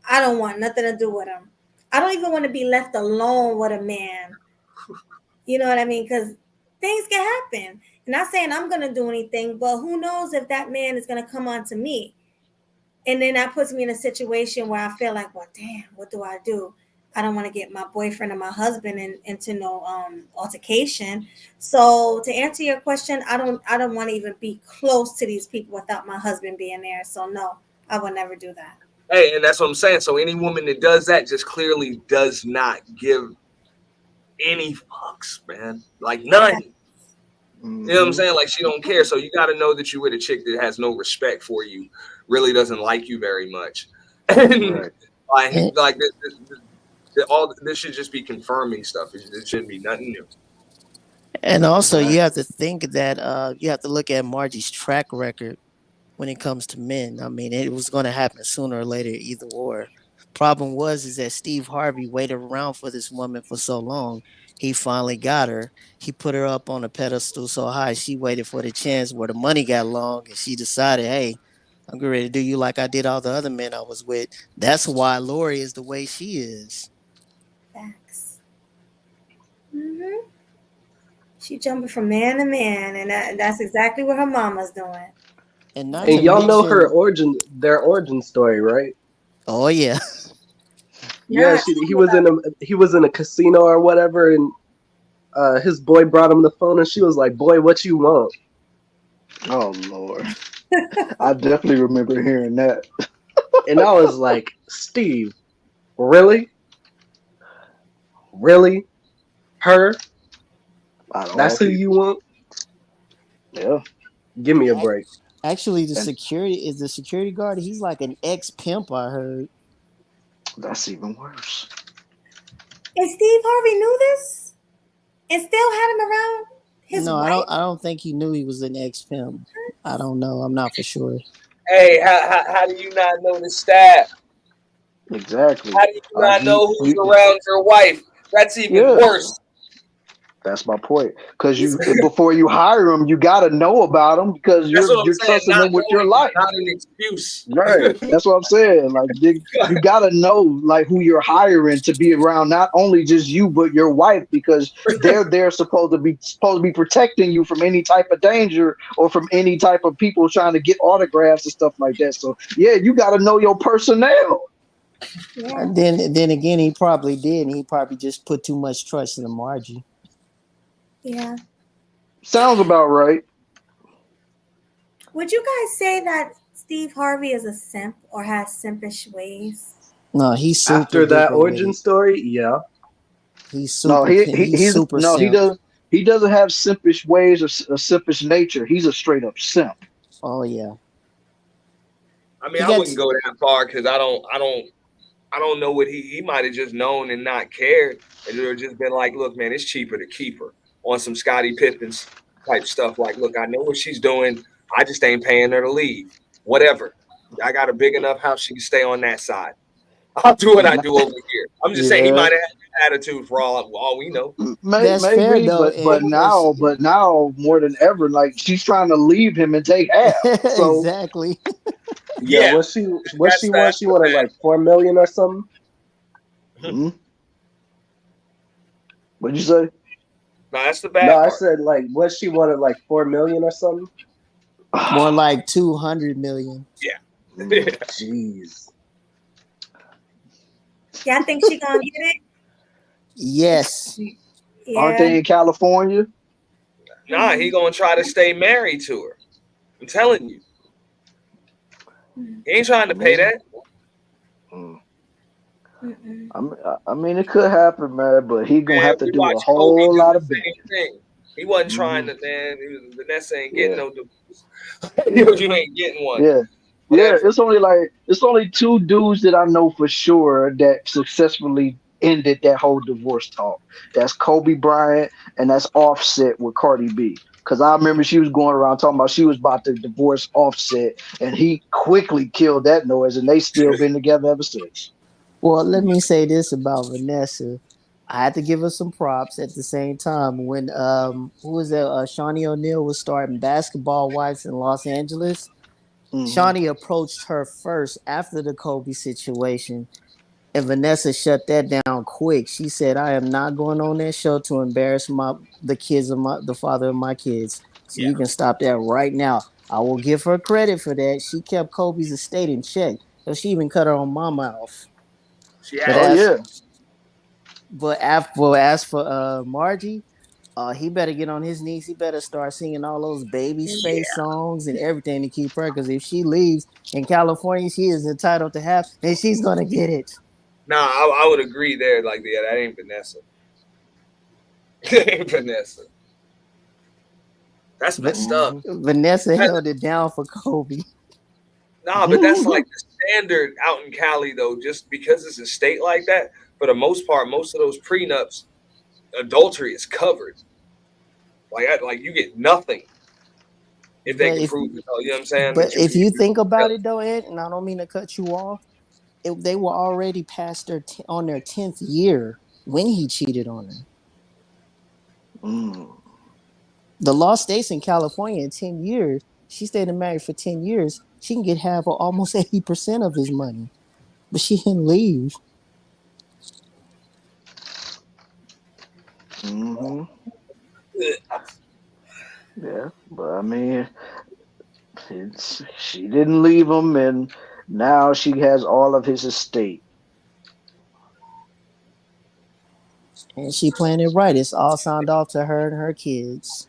I don't want nothing to do with him. I don't even want to be left alone with a man. You know what I mean? Because things can happen. I'm not saying I'm going to do anything, but who knows if that man is going to come on to me. And then that puts me in a situation where I feel like, well, damn, what do I do? I don't want to get my boyfriend or my husband into no altercation. So to answer your question, I don't want to even be close to these people without my husband being there. So no, I would never do that. Hey, and that's what I'm saying. So any woman that does that just clearly does not give any fucks, man. Like none. You know what I'm saying? Like, she don't care. So you got to know that you with a chick that has no respect for you, really doesn't like you very much. And like this, All this should just be confirming stuff. It shouldn't be nothing new. And also, you have to think that you have to look at Margie's track record when it comes to men. I mean, it was going to happen sooner or later, either or. Problem is that Steve Harvey waited around for this woman for so long. He finally got her. He put her up on a pedestal so high. She waited for the chance where the money got long, and she decided, hey, I'm getting ready to do you like I did all the other men I was with. That's why Lori is the way she is. Facts. Mm-hmm. She jumping from man to man, and that's exactly what her mama's doing. And y'all know their origin story, right? Oh yeah. Yeah, he was in a casino or whatever, and his boy brought him the phone, and she was like, "Boy, what you want?" Oh Lord, I definitely remember hearing that. And I was like, "Steve, really? Really? Her? That's who you want?" Yeah. Give me a break. Actually, the security guard. He's like an ex-pimp, I heard. That's even worse. And Steve Harvey knew this and still had him around his wife? I don't think he knew he was an ex-pimp. I don't know. I'm not for sure. Hey, how do you not know the stat? Exactly. How do you not know who's around your wife? That's even worse. That's my point. Because before you hire them, you got to know about them because you're trusting them with your life. Not an excuse. Right. That's what I'm saying. Like you got to know like who you're hiring to be around not only just you but your wife because they're supposed to be protecting you from any type of danger or from any type of people trying to get autographs and stuff like that. So yeah, you got to know your personnel. Yeah. And then again, he probably did. And he probably just put too much trust in the Margie. Yeah. Sounds about right. Would you guys say that Steve Harvey is a simp or has simpish ways? No, he's super after that origin story. Yeah, he's super. He's super. No, simp. He doesn't have simpish ways or a simpish nature. He's a straight up simp. Oh yeah. I mean, I wouldn't go that far because I don't know what he might have just known and not cared, and it would have just been like, look, man, it's cheaper to keep her on some Scottie Pippins type stuff. Like, look, I know what she's doing. I just ain't paying her to leave. Whatever. I got a big enough house she can stay on that side. I'll do what I do over here. I'm just saying he might have had an attitude for all we know. Maybe, fair, though, but now more than ever, like she's trying to leave him and take half. So. Exactly. Yeah. What she want? She wanted like $4 million or something. Mm-hmm. What'd you say? No, that's the bad part. I said like what she wanted like $4 million or something. More like 200 million. Yeah. Jeez. Y'all think she gonna get it? Yes. Yeah. Aren't they in California? Nah, he gonna try to stay married to her. I'm telling you. He ain't trying to pay that. I mean, it could happen, man, but he gonna have to do a whole lot of thing. He wasn't trying to, man. Vanessa ain't getting no divorce. You ain't getting one. Yeah. Yeah, it's only two dudes that I know for sure that successfully ended that whole divorce talk. That's Kobe Bryant and that's Offset with Cardi B. Because I remember she was going around talking about she was about to divorce Offset, and he quickly killed that noise, and they still been together ever since. Well, let me say this about Vanessa. I had to give her some props at the same time. When who was that? Shawnee O'Neal was starting Basketball Wives in Los Angeles. Shawnee approached her first after the Kobe situation, and Vanessa shut that down quick. She said, "I am not going on that show to embarrass the father of my kids. So you can stop that right now." I will give her credit for that. She kept Kobe's estate in check. So she even cut her own mama off. But as for Margie, he better get on his knees. He better start singing all those Babyface songs and everything to keep her. Because if she leaves in California, she is entitled to half, and she's gonna get it. Nah, I would agree there. Like, yeah, that ain't Vanessa. That ain't Vanessa. That's messed up. Vanessa held it down for Kobe. Nah, but that's like the standard out in Cali, though. Just because it's a state like that, for the most part, most of those prenups, adultery is covered. Like you get nothing if they can prove it. You know what I'm saying? But if you think about it though, Ed, and I don't mean to cut you off, they were already past on their 10th year when he cheated on her. The law states in California in 10 years, she stayed married for 10 years, she can get half or almost 80% of his money. But she didn't leave. Yeah, but I mean, she didn't leave him, and now she has all of his estate. And she playing it right. It's all signed off to her and her kids.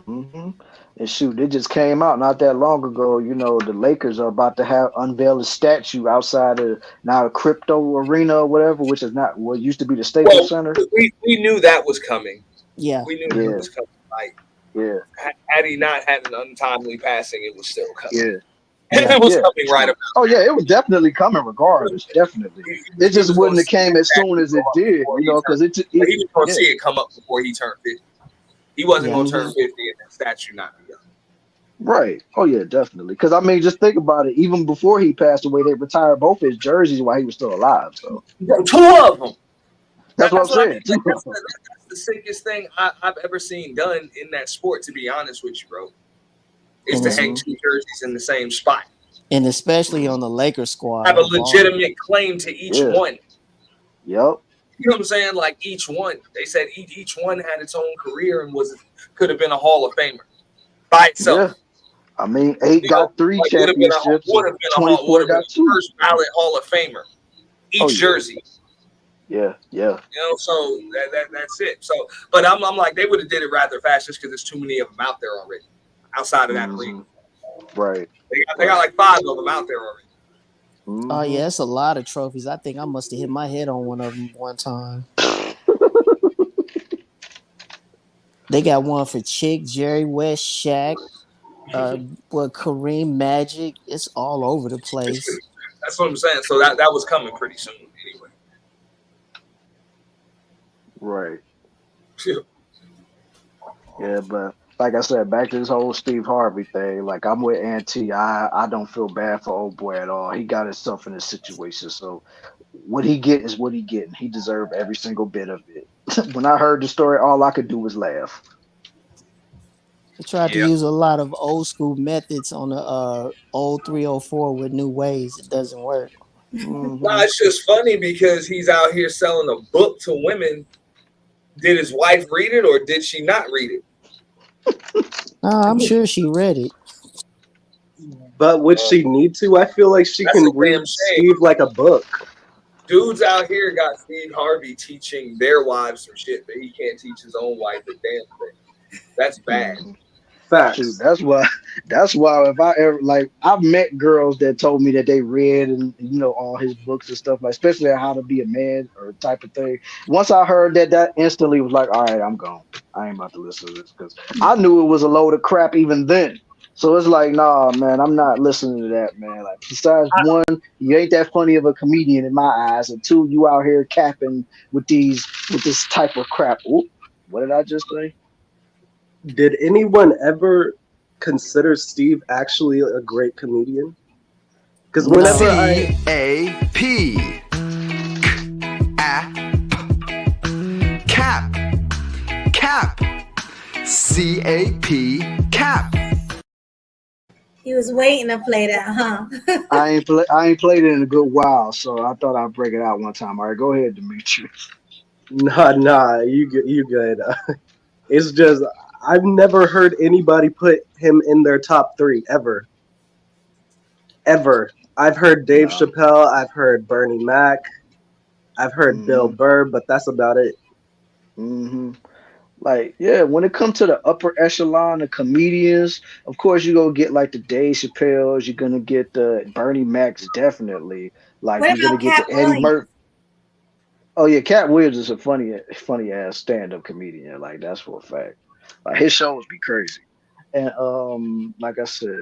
And shoot, it just came out not that long ago. You know, the Lakers are about to unveil a statue outside of now a crypto arena or whatever, which is not what used to be the Staples Center. We knew that was coming. Yeah, we knew that was coming. Like, had he not had an untimely passing, it was still coming. It was coming right about. Oh yeah, it was definitely coming regardless. Definitely, it just wouldn't have came as soon as it did. You know, because he was going to see it come up before he turned 50. He wasn't going to turn 50 and that statue not be up. Right. Oh yeah, definitely. Because I mean, just think about it. Even before he passed away, they retired both his jerseys while he was still alive. So 2 of them. That's what I'm saying. That's the sickest thing I've ever seen done in that sport. To be honest with you, bro, is to hang 2 jerseys in the same spot, and especially on the Lakers squad. Have a legitimate claim to each one. Yep. You know what I'm saying? Like each one, they said each one had its own career and could have been a Hall of Famer by itself. I mean, 8 got 3 championships. Would have been 24 got 2. First ballot Hall of Famer. Each jersey. Yeah. You know, so that's it. So, but I'm like, they would have did it rather fast just because there's too many of them out there already, outside of that arena. Right. They got like 5 of them out there already. Oh yeah, it's a lot of trophies. I think I must have hit my head on one of them one time. They got one for Chick, Jerry West, Shaq, Kareem, Magic. It's all over the place. That's what I'm saying. So that was coming pretty soon anyway. Right. Yeah, but like I said, back to this whole Steve Harvey thing, like I'm with Auntie. I don't feel bad for old boy at all. He got himself in this situation. So what he get is what he getting. He deserved every single bit of it. When I heard the story, all I could do was laugh. He tried to use a lot of old school methods on the old 304 with new ways. It doesn't work. No, it's just funny because he's out here selling a book to women. Did his wife read it or did she not read it? I'm sure she read it. But would she need to? I feel like she can read Steve like a book. Dudes out here got Steve Harvey teaching their wives some shit that he can't teach his own wife a damn thing. That's bad. Facts. Dude, that's why if I ever I've met girls that told me that they read and all his books and stuff, like especially how to be a man or type of thing. Once I heard that instantly was like, all right, I'm gone. I ain't about to listen to this because I knew it was a load of crap even then. So it's like, nah, man, I'm not listening to that, man. Like, besides one, you ain't that funny of a comedian in my eyes, and 2, you out here capping with this type of crap. Oop, what did I just say? Did anyone ever consider Steve actually a great comedian? Because whenever Cap. He was waiting to play that, huh? I ain't played it in a good while, so I thought I'd break it out one time. All right, go ahead, Demetrius. Nah, you good. It's just I've never heard anybody put him in their top 3 ever. I've heard Dave Chappelle. I've heard Bernie Mac. I've heard Bill Burr, but that's about it. Like, yeah, when it comes to the upper echelon of comedians, of course you're gonna get like the Dave Chappelle's, you're gonna get the Bernie Macs, definitely. Like you're gonna get the Eddie Murphy. Oh yeah, Cat Williams is a funny ass stand-up comedian. Like that's for a fact. Like his shows be crazy. And like I said,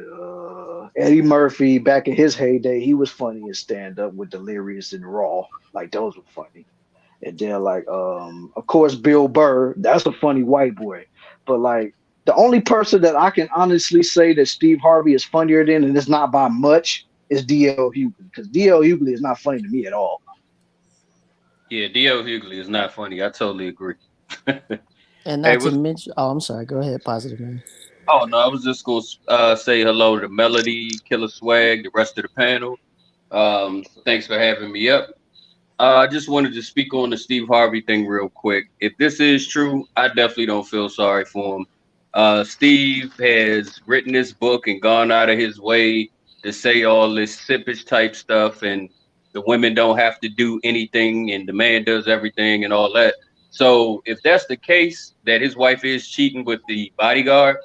Eddie Murphy back in his heyday, he was funny in stand up with Delirious and Raw. Like those were funny. And then like of course Bill Burr, that's a funny white boy. But like the only person that I can honestly say that Steve Harvey is funnier than, and it's not by much, is D.L. Hughley. Because D.L. Hughley is not funny to me at all. Yeah, D.L. Hughley is not funny. I totally agree. And not to mention, oh, I'm sorry. Go ahead, Positive Man. Oh no, I was just gonna say hello to Melody, Killer Swag, the rest of the panel. Thanks for having me up. I just wanted to speak on the Steve Harvey thing real quick. If this is true, I definitely don't feel sorry for him. Steve has written this book and gone out of his way to say all this sippage type stuff, and the women don't have to do anything, and the man does everything and all that. So if that's the case, that his wife is cheating with the bodyguard,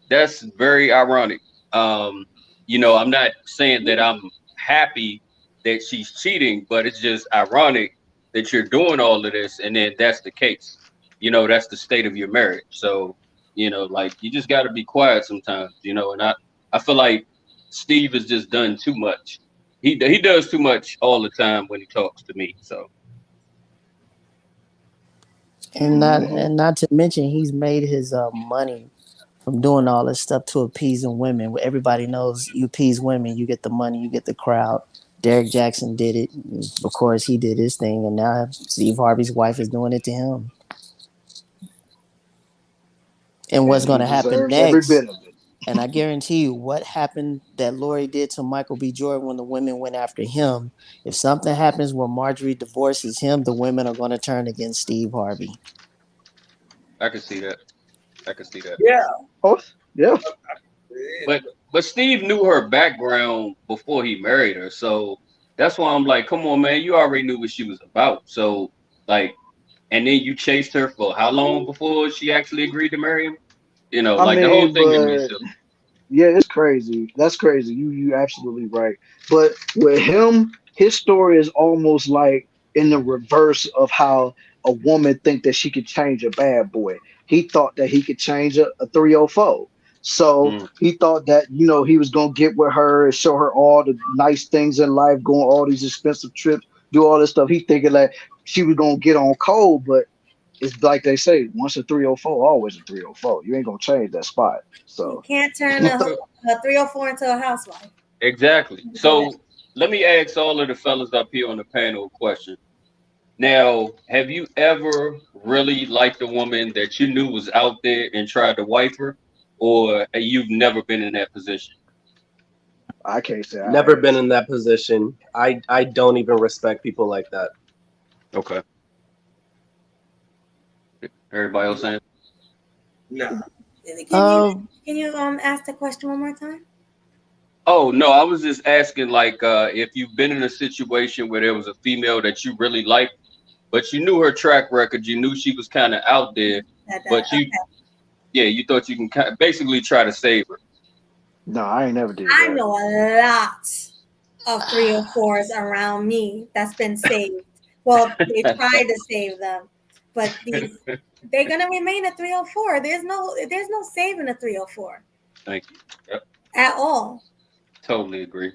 that's very ironic. I'm not saying that I'm happy that she's cheating, but it's just ironic that you're doing all of this and then that's the case. That's the state of your marriage. So, like you just got to be quiet sometimes, and I feel like Steve has just done too much. He does too much all the time when he talks to me. So. And not to mention he's made his money from doing all this stuff to appeasing women. Everybody knows you appease women, you get the money, you get the crowd. Derek Jackson did it. Of course, he did his thing, and now Steve Harvey's wife is doing it to him. And what's going to happen next? Every bit of it. And I guarantee you, what happened that Lori did to Michael B. Jordan when the women went after him, if something happens where Marjorie divorces him, the women are going to turn against Steve Harvey. I can see that. Yeah. Oh, yeah. But Steve knew her background before he married her, so that's why I'm like, come on, man, you already knew what she was about. So, like, and then you chased her for how long before she actually agreed to marry him? The whole thing made me silly. Yeah, it's crazy. That's crazy. You absolutely right. But with him, his story is almost like in the reverse of how a woman think that she could change a bad boy. He thought that he could change a 304. So he thought that, he was going to get with her and show her all the nice things in life, go on all these expensive trips, do all this stuff. He thinking that she was going to get on cold, but it's like they say, once a 304, always a 304. You ain't going to change that spot. So you can't turn a 304 into a housewife. Exactly. So let me ask all of the fellas up here on the panel a question. Now, have you ever really liked a woman that you knew was out there and tried to wife her, or you've never been in that position? I can't say. Never been in that position. I don't even respect people like that. Okay. Everybody else saying? No. Can you ask the question one more time? Oh no, I was just asking, like, if you've been in a situation where there was a female that you really liked, but you knew her track record, you knew she was kind of out there, but you thought you can basically try to save her. No, I ain't never did that. I know a lot of 304s around me that's been saved. Well, they tried to save them, but they're gonna remain a 304. There's no saving a 304. Thank you. Yep. At all. Totally agree.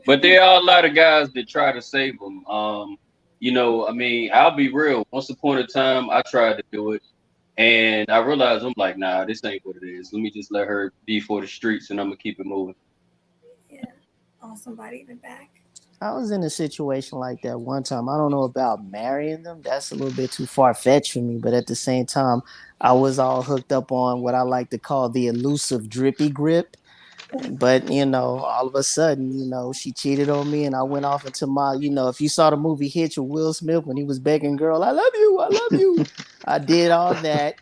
But there are a lot of guys that try to save them. I'll be real. Once upon a time, I tried to do it, and I realized I'm like, nah, this ain't what it is. Let me just let her be for the streets, and I'm gonna keep it moving. Yeah. Oh, somebody in the back. I was in a situation like that one time. I don't know about marrying them. That's a little bit too far-fetched for me. But at the same time, I was all hooked up on what I like to call the elusive drippy grip. But, all of a sudden, she cheated on me and I went off into my, if you saw the movie Hitch with Will Smith when he was begging girl, I love you. I did all that.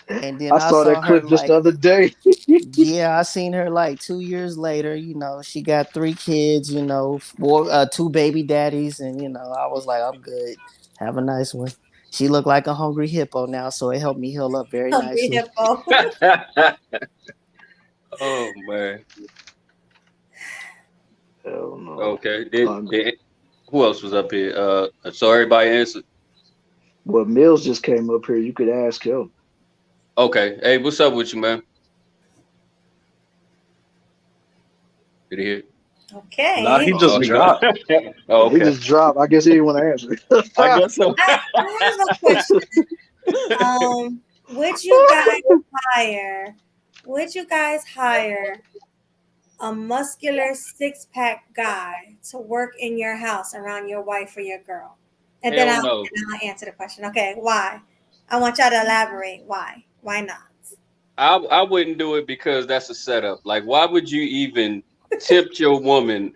And then I saw that clip just the other day. Yeah, I seen her like 2 years later. She got 3 kids, 2 baby daddies. And, I was like, I'm good. Have a nice one. She looked like a hungry hippo now, so it helped me heal up very nicely. Hippo. Oh, man. Hell no. Okay. Who else was up here? So everybody answered. Well, Mills just came up here. You could ask him. Okay. Hey, what's up with you, man? Did he hit? Okay. Nah, he just he dropped. Oh, He okay. just dropped. I guess he didn't want to answer. I guess so. I have a question. Would you guys hire a muscular six-pack guy to work in your house around your wife or your girl? And then I'll answer the question. Okay, why? I want y'all to elaborate. Why? Why not? I wouldn't do it because that's a setup. Like, why would you even tempt your woman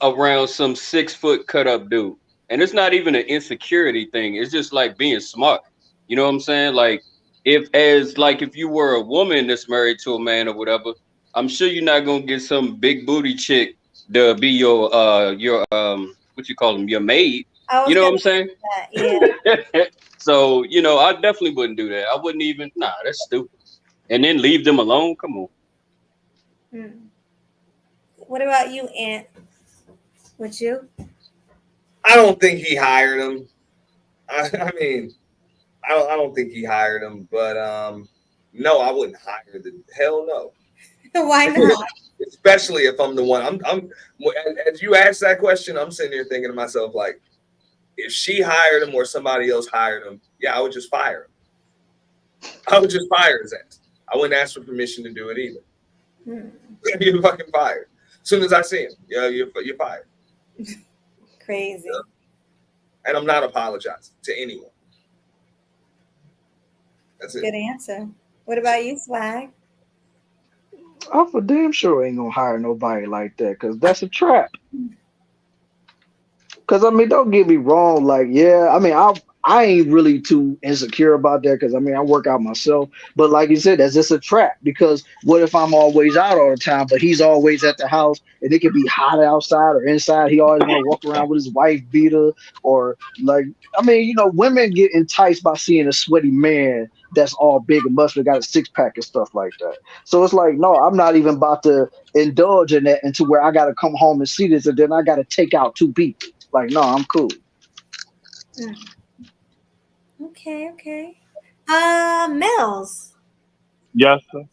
around some 6 foot cut up dude? And it's not even an insecurity thing. It's just like being smart. You know what I'm saying? Like, if you were a woman that's married to a man or whatever, I'm sure you're not gonna get some big booty chick to be your what you call them, your maid. You know what I'm saying? That, yeah. So, I definitely wouldn't do that. I wouldn't even, that's stupid. And then leave them alone? Come on. What about you, Aunt? Would you? I don't think he hired him. I mean, I don't think he hired him, but no, I wouldn't hire the hell no. Why not? Especially if I'm the one. I'm as you ask that question, I'm sitting here thinking to myself, like, if she hired him or somebody else hired him, yeah, I would just fire him. I would just fire his ass. I wouldn't ask for permission to do it either. You're fucking fired. As soon as I see him, you're fired. Crazy. Yeah. And I'm not apologizing to anyone. That's it. Good answer. What about you, Swag? I for damn sure ain't gonna hire nobody like that because that's a trap. Because I mean, don't get me wrong. Like, yeah, I mean, I ain't really too insecure about that because I mean, I work out myself. But like you said, that's just a trap. Because what if I'm always out all the time, but he's always at the house, and it could be hot outside or inside. He always want to walk around with his wife beater, or like, I mean, women get enticed by seeing a sweaty man that's all big and muscular, got a six pack and stuff like that. So it's like, no, I'm not even about to indulge in that until where I got to come home and see this, and then I got to take out two people. Like, no, I'm cool. Okay. Mills. Yes, sir.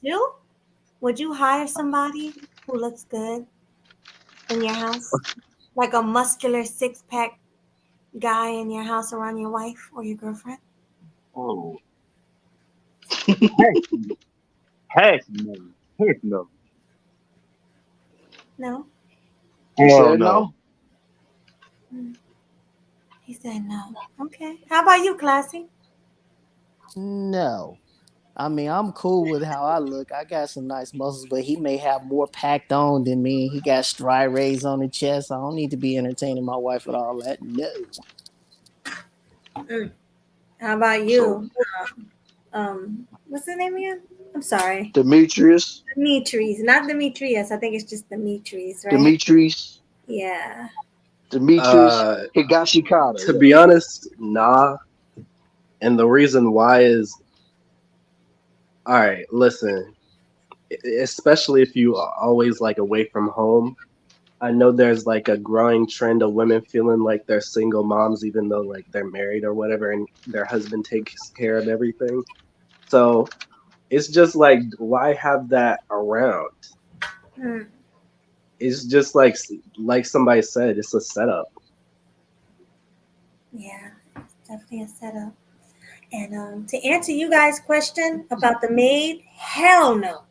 Would you hire somebody who looks good in your house? Like a muscular six-pack guy in your house around your wife or your girlfriend? Oh. Heck no. No? You said no? He said no. Okay. How about you, Classy? No. I mean, I'm cool with how I look. I got some nice muscles, but he may have more packed on than me. He got striations on the chest. I don't need to be entertaining my wife with all that. No. How about you? What's his name again? I'm sorry. Demetrius. Not Demetrius. I think it's just Demetrius, right? Demetrius. Yeah. Demetrius Higashikata. To be honest, nah. And the reason why is, all right, listen, especially if you are always like away from home, I know there's like a growing trend of women feeling like they're single moms, even though like they're married or whatever, and their husband takes care of everything. So it's just like, why have that around? It's just like somebody said, it's a setup. Yeah, it's definitely a setup. And to answer you guys' question about the maid, hell no.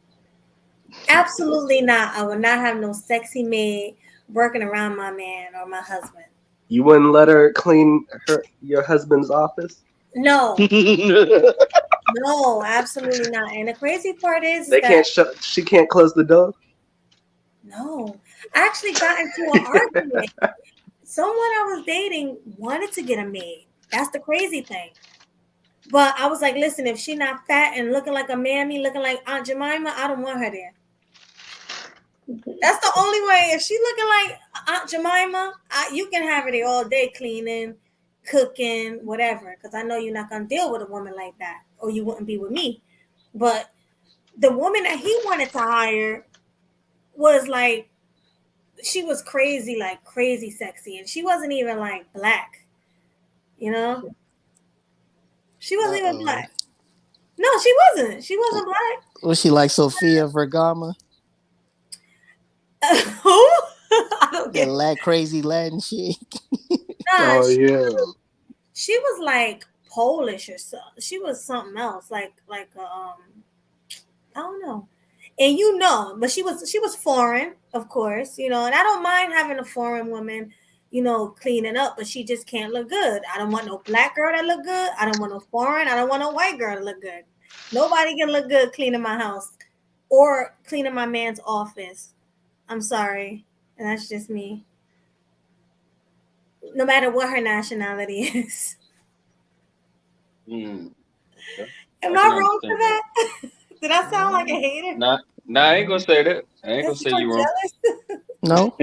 Absolutely not. I would not have no sexy maid working around my man or my husband. You wouldn't let her clean your husband's office? No. No, absolutely not. And the crazy part is she can't close the door? No. I actually got into an argument. Someone I was dating wanted to get a maid. That's the crazy thing. But I was like, listen, if she not fat and looking like a mammy, looking like Aunt Jemima, I don't want her there. That's the only way. If she looking like Aunt Jemima, you can have her there all day cleaning, cooking, whatever. Because I know you're not going to deal with a woman like that, or you wouldn't be with me. But the woman that he wanted to hire was like, she was crazy, like crazy sexy. And she wasn't even like black, you know? She wasn't even black. No, she wasn't. She wasn't black. Was she like Sofia Vergara? Who? That crazy Latin chick. Nah, Oh yeah. she was like Polish or something. She was something else, like I don't know. And but she was foreign, of course, and I don't mind having a foreign woman, cleaning up, but she just can't look good. I don't want no black girl that look good. I don't want no foreign. I don't want no white girl to look good. Nobody can look good cleaning my house or cleaning my man's office. I'm sorry. And that's just me. No matter what her nationality is. Mm. Am I wrong for that? Did I sound like a hater? Nah, I ain't gonna say that. I ain't gonna say you wrong. No.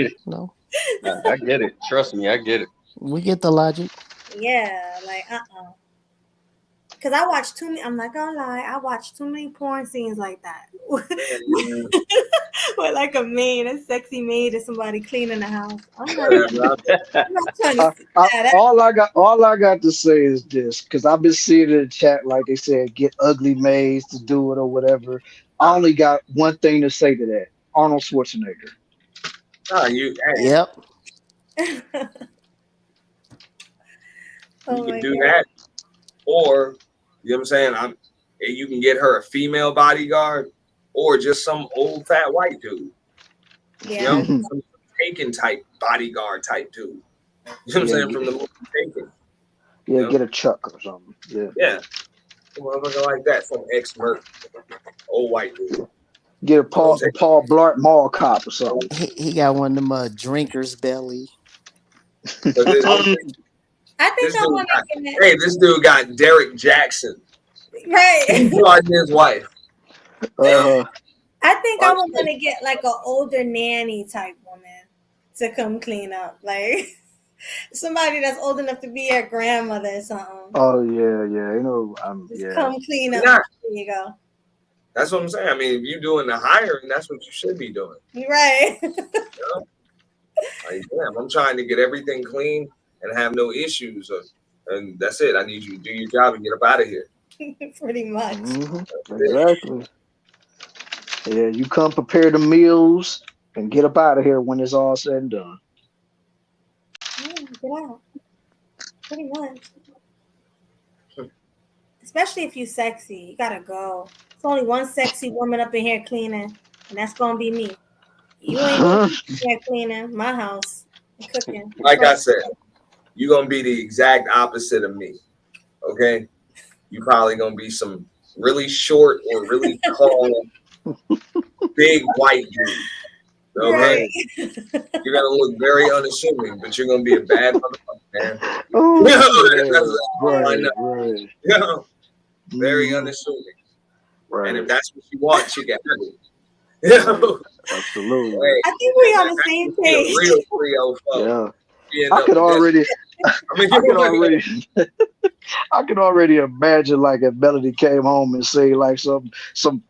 I get it. Trust me, I get it. We get the logic. Yeah, like Because I watch too many. I'm not gonna lie. I watch too many porn scenes like that. With like a sexy maid, or somebody cleaning the house. I'm not trying to see that. All I got to say is this, because I've been seeing in the chat, like they said, get ugly maids to do it or whatever. I only got one thing to say to that: Arnold Schwarzenegger. Yep. You can do that, or you know what I'm saying. You can get her a female bodyguard, or just some old fat white dude. Yeah. Some Taken type bodyguard type dude. You know what I'm saying, from the movie Taken. Yeah, get a Chuck or something. Yeah. Motherfucker like that, some expert old white dude. Get a Paul Blart Mall cop or something. He got one of them drinker's belly. I think I want to get Hey, this dude got Derek Jackson. Right. His wife. I think I would want to get like an older nanny type woman to come clean up, like somebody that's old enough to be your grandmother or something. Oh yeah. Come clean up. There you go. That's what I'm saying. I mean, if you're doing the hiring, that's what you should be doing. Right. Like, damn, I'm trying to get everything clean and have no issues, and that's it. I need you to do your job and get up out of here. Pretty much. Exactly. Yeah, you come prepare the meals and get up out of here when it's all said and done. Yeah, get out. Pretty much. Especially if you sexy, you gotta go. It's only one sexy woman up in here cleaning, and that's gonna be me. You ain't gonna be here cleaning my house and cooking. Like I said, you're gonna be the exact opposite of me. Okay? You probably gonna be some really short or really tall, big white dude. Okay? Right. You're gonna look very unassuming, but you're gonna be a bad motherfucker, man. Right. Very unassuming. Right. And if that's what you want, she can have it. Absolutely. Hey, I think we on the same page. Real 304. Yeah. I could already imagine, like, if Melody came home and say like some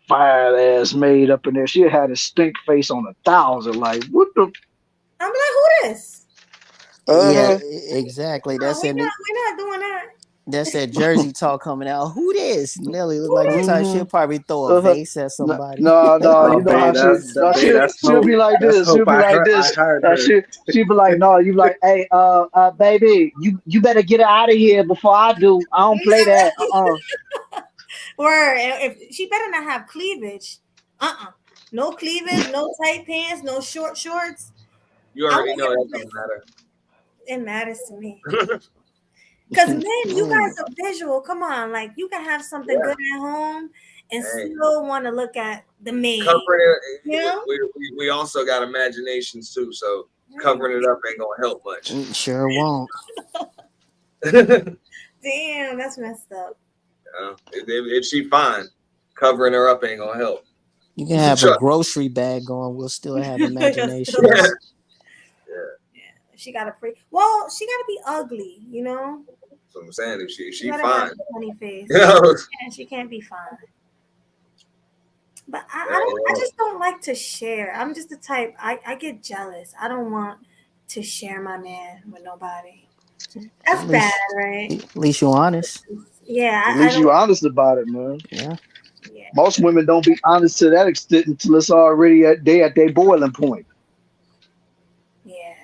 fire ass maid up in there, she had a stink face on 1,000. Like, what the? I'm like, who this? Yeah, exactly. That's we're not doing that. That's that Jersey talk coming out. Who this? Nelly look like the type she'll probably throw a vase at somebody. No, you know how she'll be like this. She'll be like this. She'll be like, no, you like, hey, baby, you better get out of here before I do. I don't play that. Or if she better not have cleavage. No cleavage, no tight pants, no short shorts. You already know that doesn't matter. It matters to me. Because men, you guys are visual. Come on, like you can have something good at home and still want to look at the maid. You know? We also got imaginations too, so covering it up ain't gonna help much. Sure won't. Damn, that's messed up. If she fine, covering her up ain't gonna help. You can have a grocery bag going. We'll still have imagination. She got she got to be ugly, you know. So I'm saying, if she fine, funny face. She can't be fine. But I just don't like to share. I'm just the type. I get jealous. I don't want to share my man with nobody. That's bad, right? At least you're honest. Yeah. At least you're honest about it, man. Yeah. Most women don't be honest to that extent until it's already at their boiling point. Yeah.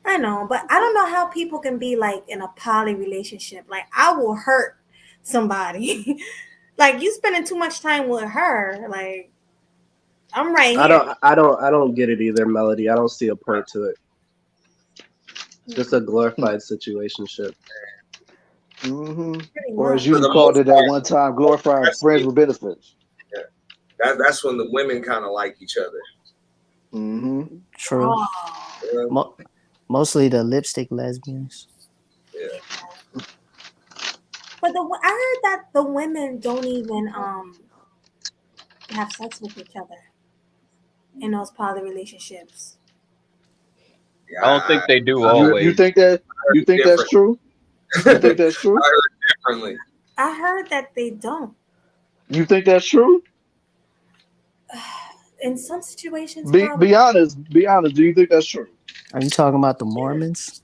I know, but I don't know how people can be like in a poly relationship. Like I will hurt somebody. Like you spending too much time with her. Like I'm right I here. don't I don't I don't get it either, Melody. I don't see a point to it. It's just a glorified situationship. Mm-hmm. Pretty Or as much. For you the called most it at part, one time, glorified friends especially, with benefits. yeah, that's when the women kind of like each other. Mm-hmm. True. Oh. You know? Mo- Mostly the lipstick lesbians. Yeah. But I heard that the women don't even have sex with each other in those poly relationships. Yeah, I don't think they do I heard, You always. think that I heard you it think that's different. true? You think that's true? I heard it differently. I heard that they don't. You think that's true? In some situations, Be probably. be honest. Be honest. Do you think that's true? Are you talking about the Mormons?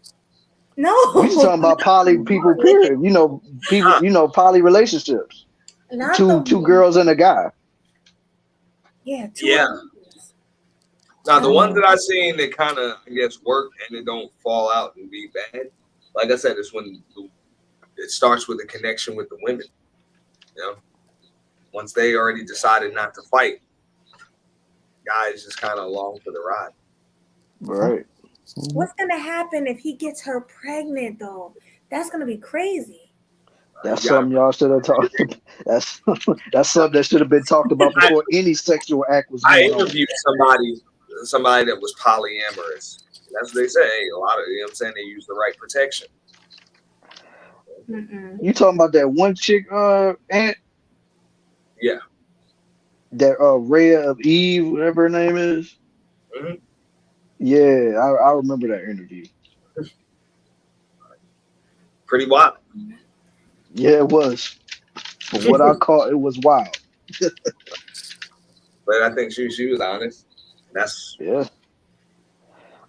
No, We just talking about poly people. Mormon. Period. You know, people. Huh. You know, poly relationships. Not the Two girls and a guy. yeah, two Yeah. Olympians. Now the Not ones Mm. that I seen that kind of I guess work and it don't fall out and be bad. Like I said, it's when it starts with a connection with the women. You know, once they already decided not to fight, guys just kind of along for the ride. Right. what's gonna happen if he gets her pregnant though? That's gonna be crazy. That's You got something y'all should have talked. That's that's something that should have been talked about I, before any sexual act was I going on. interviewed somebody that was polyamorous. That's what they say. Hey, a lot of, you know what I'm saying, they use the right protection. Mm-mm. You talking about that one chick, Aunt, Yeah. that Rhea of Eve, whatever her name is. Hmm. Yeah, I remember that interview. Pretty wild. Yeah, it was. For what I caught, it was wild. But I think she was honest. That's Yeah.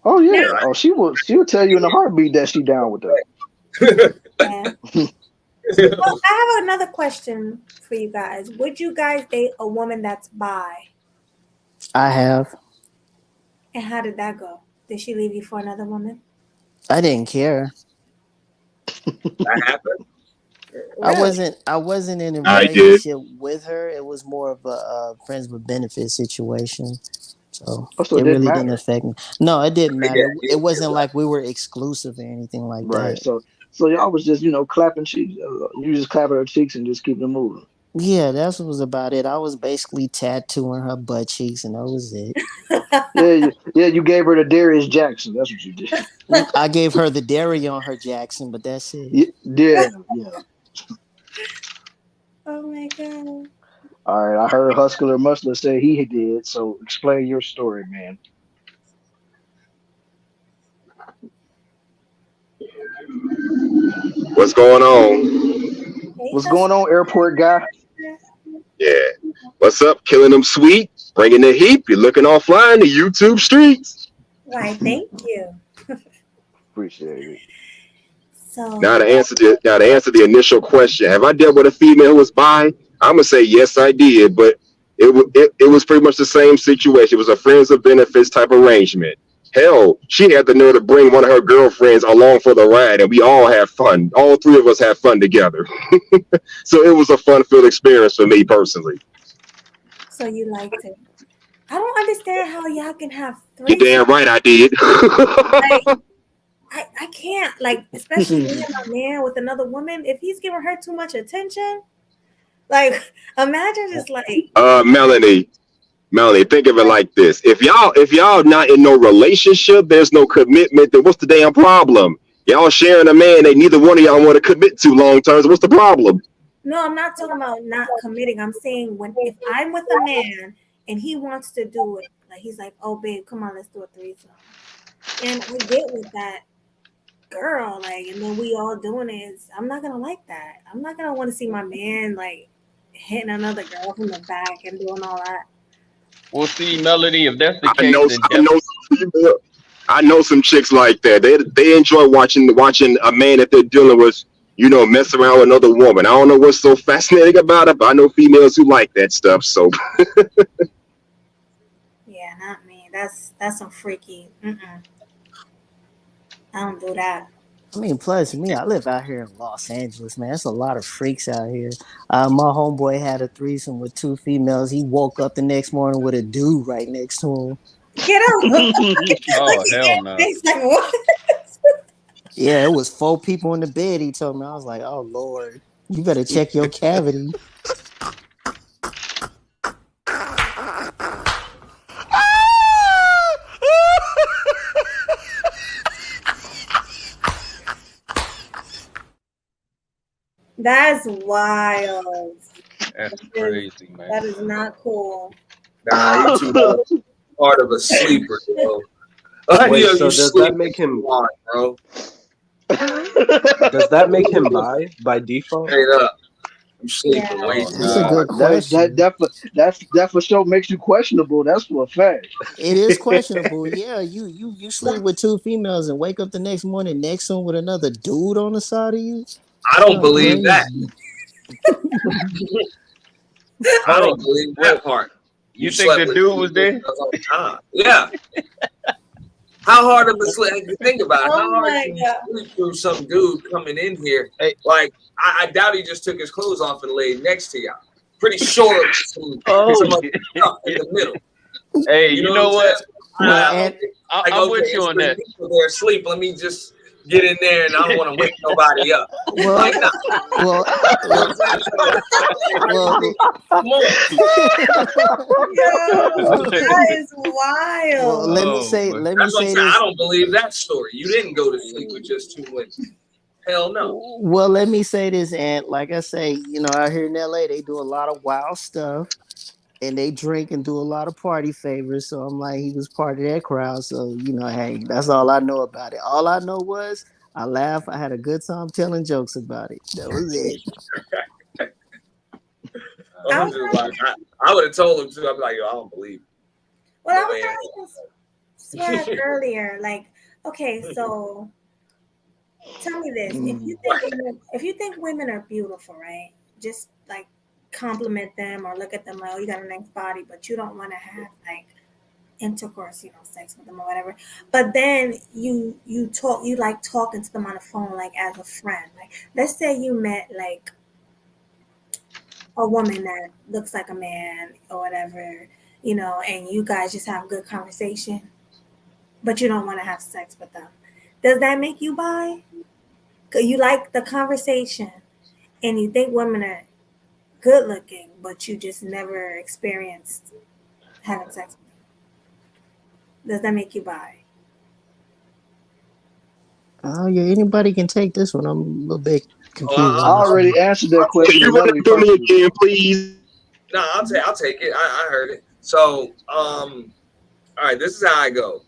Oh Now, yeah. Oh, she'll tell you in a heartbeat that she down with that. yeah. Well, I have another question for you guys. Would you guys date a woman that's bi? I have. And how did that go? Did she leave you for another woman? I didn't care. that happened. Really? I wasn't in a I did. relationship with her. It was more of a friends with benefits situation. So Oh, so it it didn't really didn't matter. affect me. No, it didn't Yeah, matter. It you're wasn't right. like we were exclusive or anything like Right. that. So y'all was just, clapping cheeks. You just clapping her cheeks and just keep them moving. Yeah, that's what was about it. I was basically tattooing her butt cheeks, and that was it. Yeah, you gave her to Darius Jackson. That's what you did. I gave her the dairy on her Jackson, but that's it. Yeah. Oh my god. All right. I heard Hustler Mustler say he did. So explain your story, man. What's going on? Hey, What's going on, airport guy? Yeah. What's up? Killing them sweet, bringing the heat. You're looking offline the YouTube streets. Why, thank you. Appreciate it. So Now to answer the initial question, have I dealt with a female who was bi? I'm gonna say yes, I did, but it was pretty much the same situation. It was a friends of benefits type arrangement. Hell, she had the nerve to bring one of her girlfriends along for the ride, and we all had fun. All three of us had fun together. So it was a fun-filled experience for me personally. so you liked it. I don't understand how y'all can have You're threesomes. damn right I did. Like, I can't, like, especially me and my man with another woman, if he's giving her too much attention, like, imagine just like, Melanie, think of it like this. If y'all not in no relationship, there's no commitment, then what's the damn problem? Y'all sharing a man that neither one of y'all want to commit to long term. So what's the problem? no, I'm not talking about not committing. I'm saying if I'm with a man and he wants to do it, like, he's like, oh, babe, come on, let's do a threesome. And I get with that girl, like, and then we all doing it. I'm not going to like that. I'm not going to want to see my man, like, hitting another girl from the back and doing all that. Well, see, Melody, if that's the I case, know then I know some chicks like that. They enjoy watching a man that they're dealing with, mess around with another woman. I don't know what's so fascinating about it, but I know females who like that stuff. So Yeah, not me. That's some freaky. Mm-mm. I don't do that. I mean, plus me, I live out here in Los Angeles, man. There's a lot of freaks out here. My homeboy had a threesome with 2 females. He woke up the next morning with a dude right next to him. Get him. Oh hell no! He's like, what? Yeah, it was 4 people in the bed. He told me. I was like, oh Lord, you better check your cavity. That's wild. That's crazy, man. That is not cool. Nah, you too part of a sleeper, bro. Wait, Yo, so you does sleep that make him? on, bro. Does that make him by default? Straight up. You sleeping way too That's a hard. good question. That for sure makes you questionable. That's for a fact. It is questionable. Yeah, you sleep with 2 females and wake up the next morning next to him with another dude on the side of you. I don't believe that. I don't believe that part. You think the dude was there? Yeah. How hard of a sleep? Think about it. Oh How hard my can you God. sleep through some dude coming in here? Like, I doubt he just took his clothes off and laid next to y'all. Pretty sure some other stuff in the middle. Hey, you know what? I'm with you on that. People there asleep. Let me just get in there, and I don't want to wake nobody up. Well, Like, nah. well, Come on. That is wild. well, let me say That's what I'm saying. this. I don't believe that story. You didn't go to sleep with just 2 women. Hell no. Well, let me say this, and like I say, out here in LA, they do a lot of wild stuff, and they drink and do a lot of party favors. So I'm like, he was part of that crowd. So hey, that's all I know about it. All I know was I laughed. I had a good time telling jokes about it. That was it. I would have told him too. I'd be like, yo, I don't believe. Well, I was trying to swag earlier. Like, okay, so tell me this: if you think women are beautiful, right? Just like compliment them or look at them like, oh, you got a nice body, but you don't want to have like intercourse, sex with them or whatever. But then you like talking to them on the phone like as a friend. Like, let's say you met like a woman that looks like a man or whatever, and you guys just have good conversation, but you don't want to have sex with them. Does that make you bi? You like the conversation and you think women are good looking, but you just never experienced having sex with them. Does that make you bi? Oh yeah, anybody can take this one. I'm a little bit confused. I already answered that question. Can you run it through me again, please? No, I'll take it. I heard it. So, all right, this is how I go.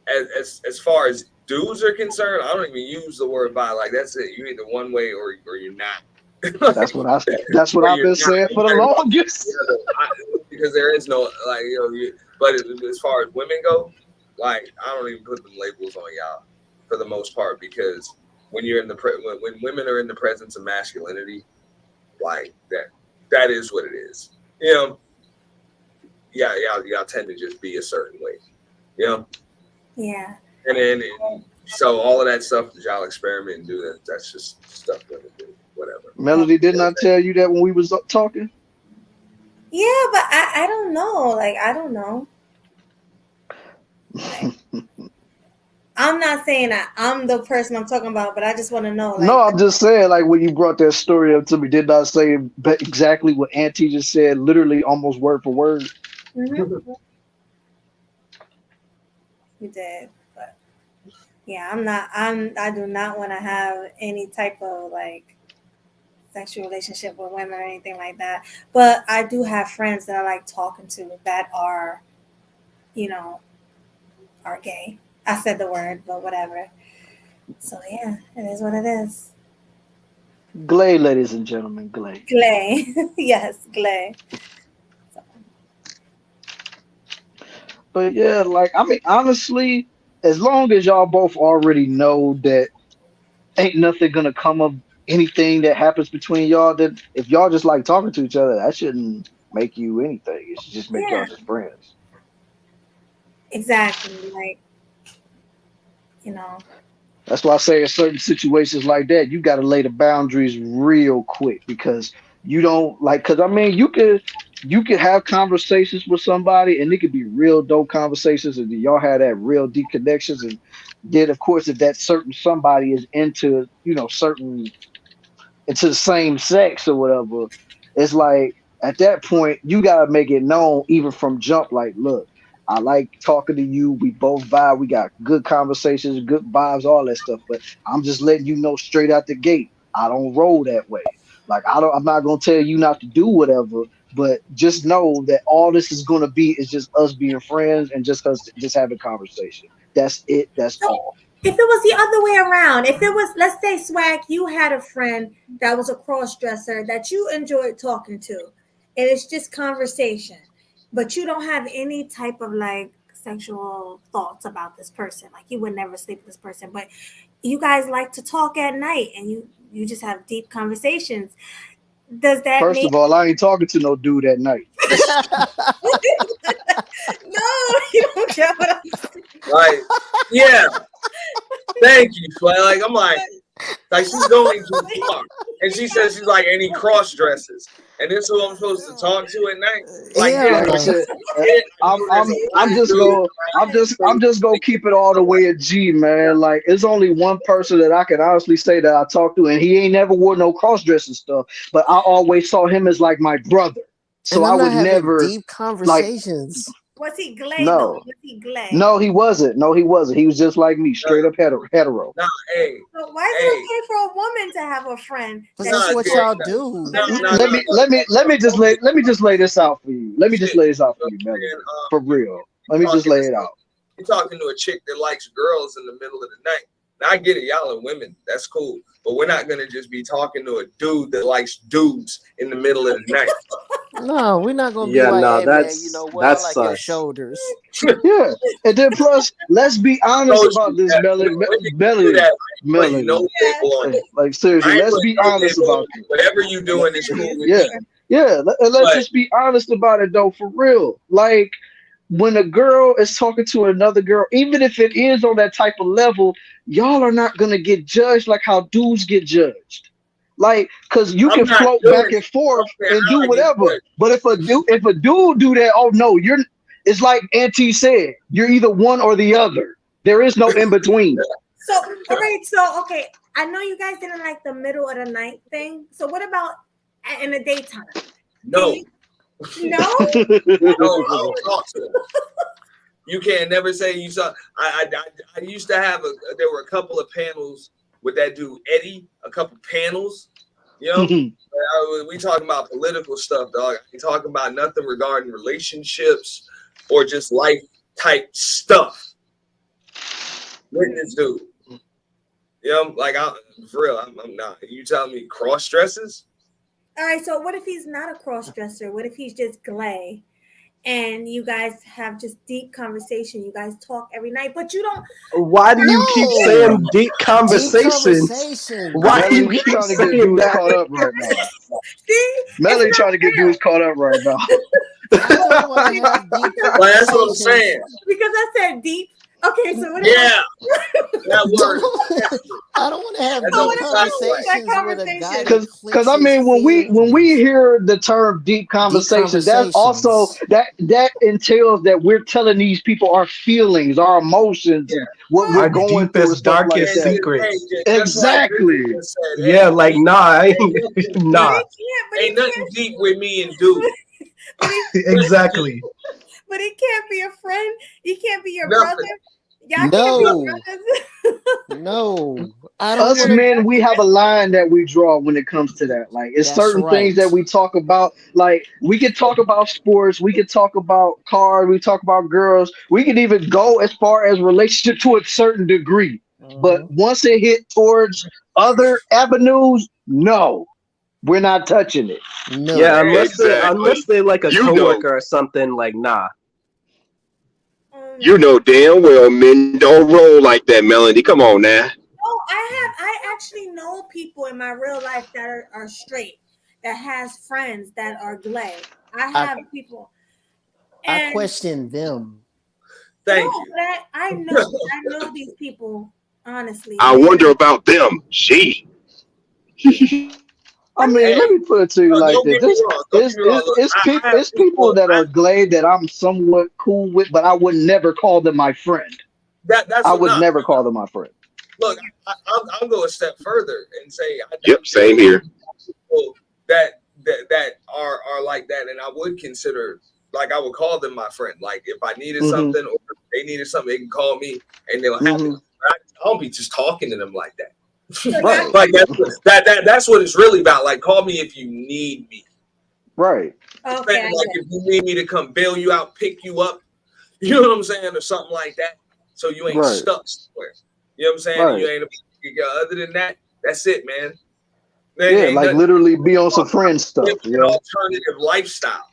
As far as dudes are concerned, I don't even use the word bi. Like, that's it. You're either one way or you're not. That's what I've been saying for the longest. Because there is no but as far as women go, like, I don't even put them labels on y'all for the most part, because when you're in when women are in the presence of masculinity, like that is what it is. Y'all tend to just be a certain way. Yeah. And then so all of that stuff that y'all experiment and do, that's just stuff women do. Whatever. Melody, didn't I tell you that when we was talking? Yeah, but I don't know. Like, I don't know. Like, I'm not saying that I'm the person I'm talking about, but I just want to know. Like, no, I'm just saying, like, when you brought that story up to me, did not say exactly what Auntie just said, literally almost word for word. Mm-hmm. You did, but yeah, I do not want to have any type of like sexual relationship with women or anything like that. But I do have friends that I like talking to that are, are gay. I said the word, but whatever. So yeah, it is what it is. Glay, ladies and gentlemen, Glay. Glay. Yes, Glay. So. But yeah, like, I mean, honestly, as long as y'all both already know that ain't nothing gonna come of anything that happens between y'all, that if y'all just like talking to each other, that shouldn't make you anything. It should just make y'all just friends. Exactly. Like, That's why I say in certain situations like that, you got to lay the boundaries real quick because you don't like. Because I mean, you could have conversations with somebody, and it could be real dope conversations, and then y'all have that real deep connections. And then, of course, if that certain somebody is into certain into the same sex or whatever, it's like at that point you gotta make it known even from jump. Like, look, I like talking to you. We both vibe. We got good conversations, good vibes, all that stuff. But I'm just letting you know straight out the gate, I don't roll that way. Like I don't. I'm not gonna tell you not to do whatever. But just know that all this is gonna be is just us being friends and just us just having conversation. That's it. That's So all. if it was the other way around, if it was, let's say, Swag, you had a friend that was a cross dresser that you enjoyed talking to, and it's just conversation, but you don't have any type of like sexual thoughts about this person. Like you would never sleep with this person, but you guys like to talk at night and you just have deep conversations. Does that First make of all, I ain't talking to no dude at night. no, you don't care what I'm saying. Like, yeah. Thank you, Sway. Like I'm like she's going too far, and she says she's like any cross dresses, and this is who I'm supposed to talk to at night. Like, Yeah. Like I said, I'm just gonna keep it all the way at G, man. Like it's only one person that I can honestly say that I talked to, and he ain't never wore no cross dressing stuff. But I always saw him as like my brother, so And I I'm not would having never deep like conversations. Was he glay though? no, Was he glay? no, he wasn't. No, he wasn't. He was just like me, straight up hetero. nah, hey, So why is hey, it okay for a woman to have a friend Because that that's nah, what Jay, y'all do. Let me just lay this out for you. Let me just shit. lay this out for So, you, Melody. man, For real. Let me just talking lay to it out. you're talking to a chick that likes girls in the middle of the night. Now I get it, y'all are women. That's cool. But we're not gonna just be talking to a dude that likes dudes in the middle of the night. No, we're not gonna be Yeah, like, no, hey man, you know what? I that like your sucks. shoulders. Yeah. And then plus, let's be honest Told about you this, that Melody. women can do that. But you know Melody. what they want. Like seriously, I ain't let's gonna be do honest it, about this. whatever you doing is cool with Yeah. me. Yeah. And let's But just be honest about it though, for real. Like when a girl is talking to another girl, even if it is on that type of level, y'all are not gonna get judged like how dudes get judged. Like, cause you I'm can not float doing back it. and I forth don't care and how do I get whatever. judged. But if a dude do that, oh no, it's like Auntie said, you're either one or the other. There is no in between. So, all right. So, okay. I know you guys didn't like the middle of the night thing. So, what about in the daytime? No. No? No, I don't talk to them. You can't never say you saw. I used to have there were a couple of panels with that dude Eddie. A couple panels, you know. We talking about political stuff, dog. I ain't talking about nothing regarding relationships or just life type stuff. With this dude, you know, like for real, I'm not. You telling me cross dresses? All right. So, what if he's not a cross dresser? What if he's just glay? And you guys have just deep conversation. You guys talk every night, but you don't. Why do you keep saying No. deep Deep conversations? conversation. Why do Melody, you you keep trying to get saying dudes that? caught up right now. See, Melody it's trying not to get fair. dudes caught up right now. I don't want to have deep Well, that's what I'm conversations. saying. Because I said deep. Okay, so what Yeah, that word. I don't want to have That deep don't sound right. conversations with a guy that Because clicks I his mean when we fingers. hear the term deep conversations, that's also conversations. that entails that we're telling these people our feelings, our emotions, and what we're Our going through and deepest, stuff like darkest that. secrets. Just like Bridget Exactly. just said, Yeah, like nah, nah. ain't nothing deep with me and dude. Exactly. But he can't be a friend. He can't be your Nothing. brother. Y'all can't be No. brothers. No. I don't Us want to. men, we have a line that we draw when it comes to that. Like it's That's certain things that right. we talk about. Like we can talk about sports, we can talk about cars, we talk about girls. We can even go as far as relationship to a certain degree. But once it hit towards other avenues, no, we're not touching it. No. Yeah, unless Exactly. they like a You know. coworker or something, like nah. You know damn well men don't roll like that, Melody. Come on now. Oh, I actually know people in my real life that are straight, that has friends that are glay. I have people. I And question them. Thank no, you. but I know these people honestly. I wonder about them. Gee. I mean, Hey, let me put it to you look, like don't this. get me wrong. Don't get me wrong. Look, I have It's people people. that are glad that I'm somewhat cool with, but I would never call them my friend. That's I what would not. never call them my friend. Look, I'll go a step further and say Yep, same here. people that are like that, and I would consider, like, I would call them my friend. Like, if I needed something or they needed something, they can call me and they'll have it. I don't be just talking to them like that. Right. Like that's what it's really about. Like, call me if you need me. Right. Okay. Like, if you need me to come bail you out, pick you up, you know what I'm saying, or something like that, so you ain't Right. stuck somewhere. You know what I'm saying? Right. You ain't. Other than that, that's it, man. Yeah, like literally be on some friend stuff. An alternative lifestyle.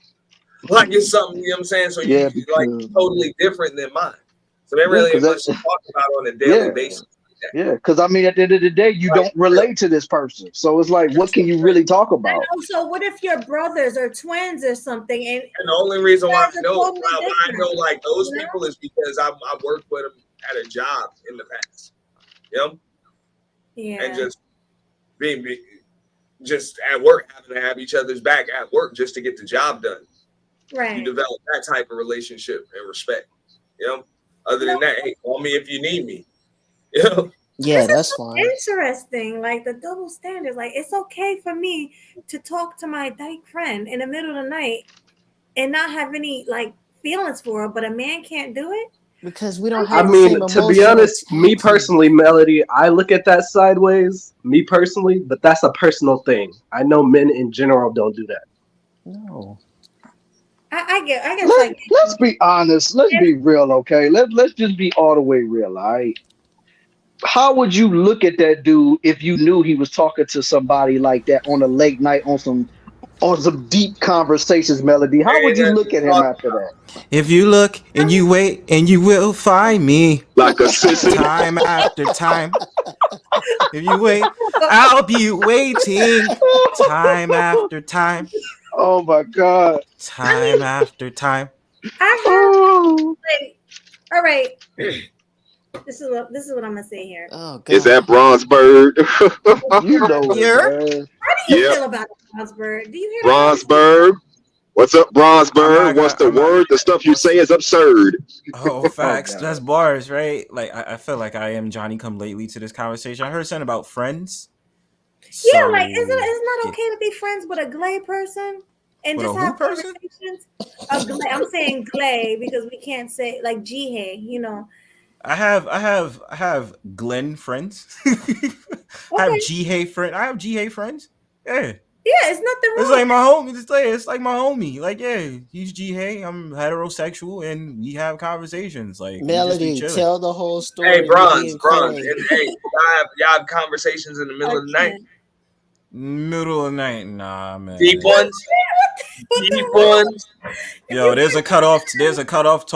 Like, it's something, you know what I'm saying? So Yeah, you like totally different than mine. So there really ain't much to talk about on a daily basis. Yeah, because I mean, at the end of the day, you don't relate to this person, so it's like, what can you really talk about? And also, what if you're brothers or twins or something? And the only reason why I know, totally I know like those people is because I worked with them at a job in the past. You know? Yeah. And just being just at work, having to have each other's back at work just to get the job done. Right. You develop that type of relationship and respect. You know? Other than that, hey, call me if you need me. You know? Yeah, that's fine. Interesting, like the double standards. Like, it's okay for me to talk to my dyke friend in the middle of the night and not have any like feelings for her, but a man can't do it because we don't I have. mean, to be honest, me personally, Melody, I look at that sideways. Me personally, but that's a personal thing. I know men in general don't do that. No. I guess. Let's be honest. Let's be real, okay? Let's just be all the way real, all right? How would you look at that dude if you knew he was talking to somebody like that on a late night on some deep conversations, Melody? How would you look at him after that? If you look and you wait and you will find me like a sissy. Time after time. If you wait, I'll be waiting time after time. Oh my God. Time after time. All right. This is what I'm gonna say here. Oh, God. Is that Bronzebird? You know How do you feel about Bronzebird? Do you hear Bronzebird? What's up, Bronzebird? What's the word? The stuff you say is absurd. Oh, facts. That's bars, right? Like I feel like I am Johnny come lately to this conversation. I heard something about friends. Yeah, like isn't it not okay to be friends with a glay person and with just a have who person? conversations? I'm saying glay because we can't say like G-hay, you know. I have Glenn friends. I have G-hay friend. I have G-hay friends. Yeah. Yeah, it's nothing wrong. It's like my homie. It's like my homie. Like, yeah, he's G-hay. I'm heterosexual, and we have conversations. Like, Melody, tell the whole story. Hey, Bronze, and hey, y'all have conversations in the middle of the night. Middle of the night, nah, man. Deep ones. Deep ones. Yo, there's a cutoff. There's a cutoff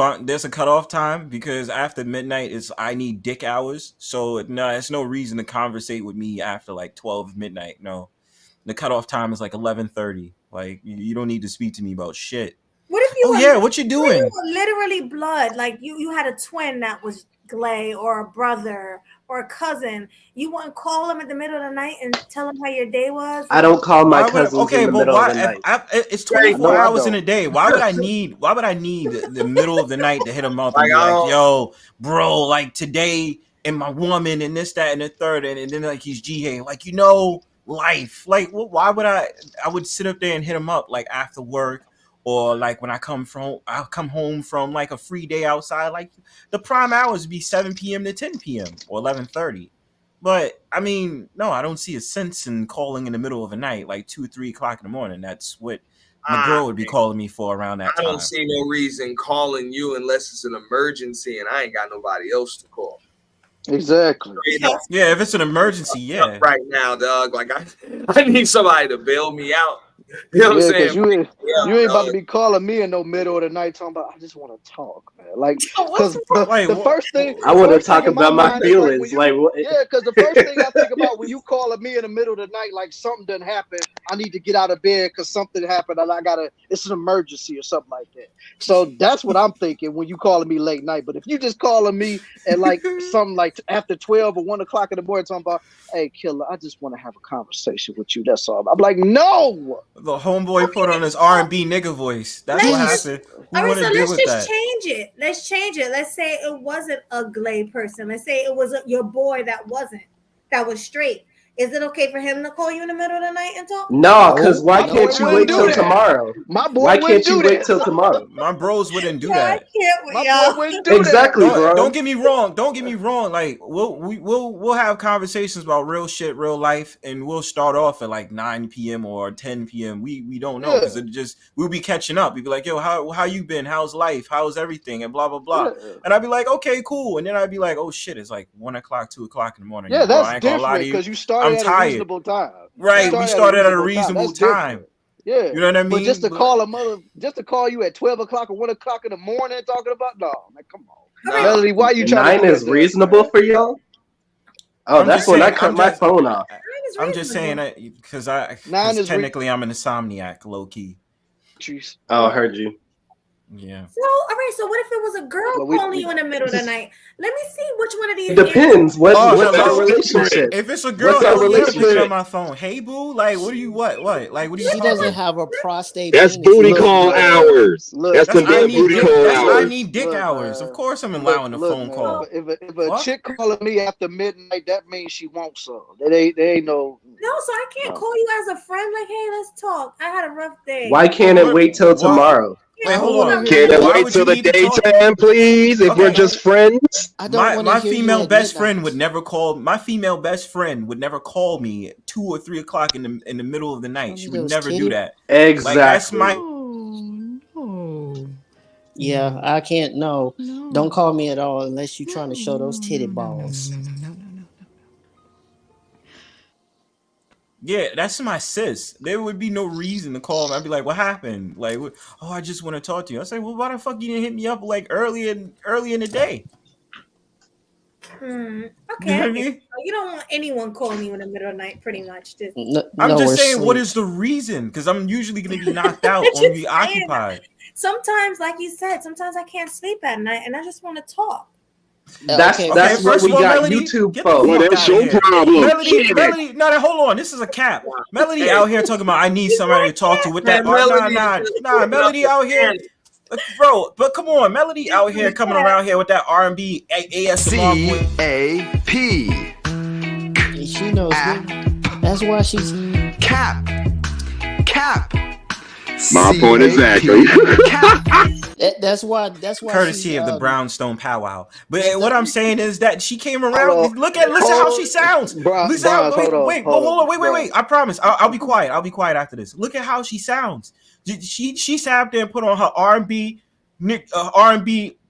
time because after midnight I need dick hours. So no, it's no reason to conversate with me after like 12 midnight. No, the cutoff time is like 11:30. Like you don't need to speak to me about shit. What if you? What you doing? You were literally blood. Like you had a twin that was glay, or a brother, or a cousin. You wouldn't call them at the middle of the night and tell them how your day was. I don't call my cousins in the middle of the night. It's 24 hours in a day. Why would I need the middle of the night to hit them up and be like, yo, bro, like today and my woman and this, that, and the third, and then like he's G-hay, like, you know, life. Like, why would I would sit up there and hit him up like after work. Or like when I'll come home from like a free day outside, like the prime hours be 7 p.m. to 10 p.m. or 11:30. But I mean, no, I don't see a sense in calling in the middle of the night, like 2 or 3 o'clock in the morning. That's what my girl would be calling me for around that time. I don't see no reason calling you unless it's an emergency and I ain't got nobody else to call. Exactly. Yeah, if it's an emergency, yeah. Right now, dog. Like I need somebody to bail me out. You know what I'm Yeah, because saying? you ain't about to dog. be calling me in the middle of the night talking about I just want to talk, man. Like, What's because Like, the first thing, I the want to first thing talk in my about my mind is like when feelings. you, Like, what? yeah, because the first thing I think about when you calling me in the middle of the night, like something done happened, I need to get out of bed because something happened and it's an emergency or something like that. So that's what I'm thinking when you calling me late night. But if you just calling me at like something like after 12 or 1 o'clock in the morning talking about, hey, killer, I just want to have a conversation with you. That's all. I'm like, no. the homeboy put on his R&B nigga voice. That's what happened. Who All right, want so to deal let's with just that? change it. Let's change it. Let's say it wasn't a gay person. Let's say it was your boy that was straight. Is it okay for him to call you in the middle of the night and talk? No, because why My boy can't you wouldn't wait do till that. tomorrow? My boy Why wouldn't can't you do wait that. till tomorrow? My bros wouldn't do Yeah, I that. can't with My y'all. boy wouldn't do Exactly, bro. Don't get me wrong. Don't get me wrong. Like we'll have conversations about real shit, real life, and we'll start off at like 9 p.m. or 10 p.m. We don't know because we'll be catching up. We'll be like, yo, how you been? How's life? How's everything? And blah blah blah. Yeah. And I'd be like, okay, cool. And then I'd be like, oh shit, it's like 1 o'clock, 2 o'clock in the morning. Yeah, Yo, bro, that's I ain't gonna lie different to you. because you started I'm at a tired. reasonable time. Right, we started at a reasonable That's time. different. Yeah, You know what I mean? But just to call you at 12 o'clock or 1 o'clock in the morning talking about man, come on, Nah. Melody, why you trying 9 to do is that, reasonable man? for y'all? Oh, I'm that's just when I saying- cut I'm my just- phone off. I'm just saying that because 9 is technically I'm an insomniac, low key. Oh, I heard you. Yeah. So, all right. So, what if it was a girl Well, calling you in the middle of the night? Let me see which one of these. It depends. What's hello? our relationship? If it's a girl, What's our hell yeah, I'm picking up relationship? my phone. Hey, boo, like, what? Like, what are you She talking doesn't about? have a prostate. That's penis. booty She call doesn't- hours. That's That's the damn booty call I hours. need dick Look, hours. man. Of course, I'm allowing a phone man, call. If a chick calling me after midnight, that means she wants some. There ain't no. No, so I can't call you as a friend. Like, hey, let's talk. I had a rough day. Why can't it wait till tomorrow? Wait, hold on. Can it Why wait would till you the need to talk? daytime, please? If we're just friends. My female best friend would never call. My female best friend would never call me at 2 or 3 o'clock in the middle of the night. She would never do that. Exactly. Like, that's my. Yeah, I can't. No, don't call me at all unless you're trying to show those titty balls. Yeah, that's my sis. There would be no reason to call me. I'd be like, "What happened?" Like, "Oh, I just want to talk to you." I say, "Well, why the fuck you didn't hit me up like early in the day?" Okay. You know what I mean? So you don't want anyone calling you in the middle of the night, pretty much. Just I'm just saying, what is the reason? Because I'm usually going to be knocked out or Just be saying. occupied. Sometimes, like you said, sometimes I can't sleep at night, and I just want to talk. That's what first we of all, got Melody, YouTube get the for. fuck Well, that's outta your here. problem. Melody, no, hold on. This is a cap. Melody out here talking about I need somebody to talk to with that. Melody out here, bro. But come on, Melody out here coming around here with that R&B ASMR voice. C-A-P. She knows that. That's why she's Cap. My point exactly. That's why. Courtesy of the Brownstone powwow. But what I'm saying is that she came around. Listen how she sounds. Listen how. Wait. I promise. I'll be quiet. I'll be quiet after this. Look at how she sounds. She sat there and put on her R&B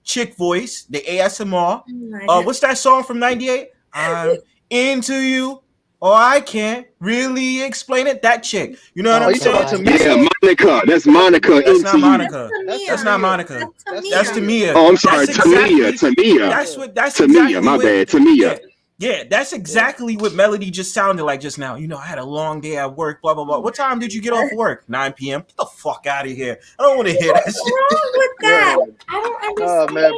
chick voice, the ASMR. What's that song from '98? I'm into you. Oh, I can't really explain it. That chick. You know what I'm saying? Yeah, Monica. That's Monica. That's not Monica. That's not Monica. That's Tamia. Oh, I'm sorry. Tamia. That's Tamia. exactly My bad. Tamia. Yeah, that's exactly what Melody just sounded like just now. You know, I had a long day at work, blah, blah, blah. What time did you get off work? 9 p.m. Get the fuck out of here. I don't want to hear that shit. What's wrong with that? I don't understand. Man,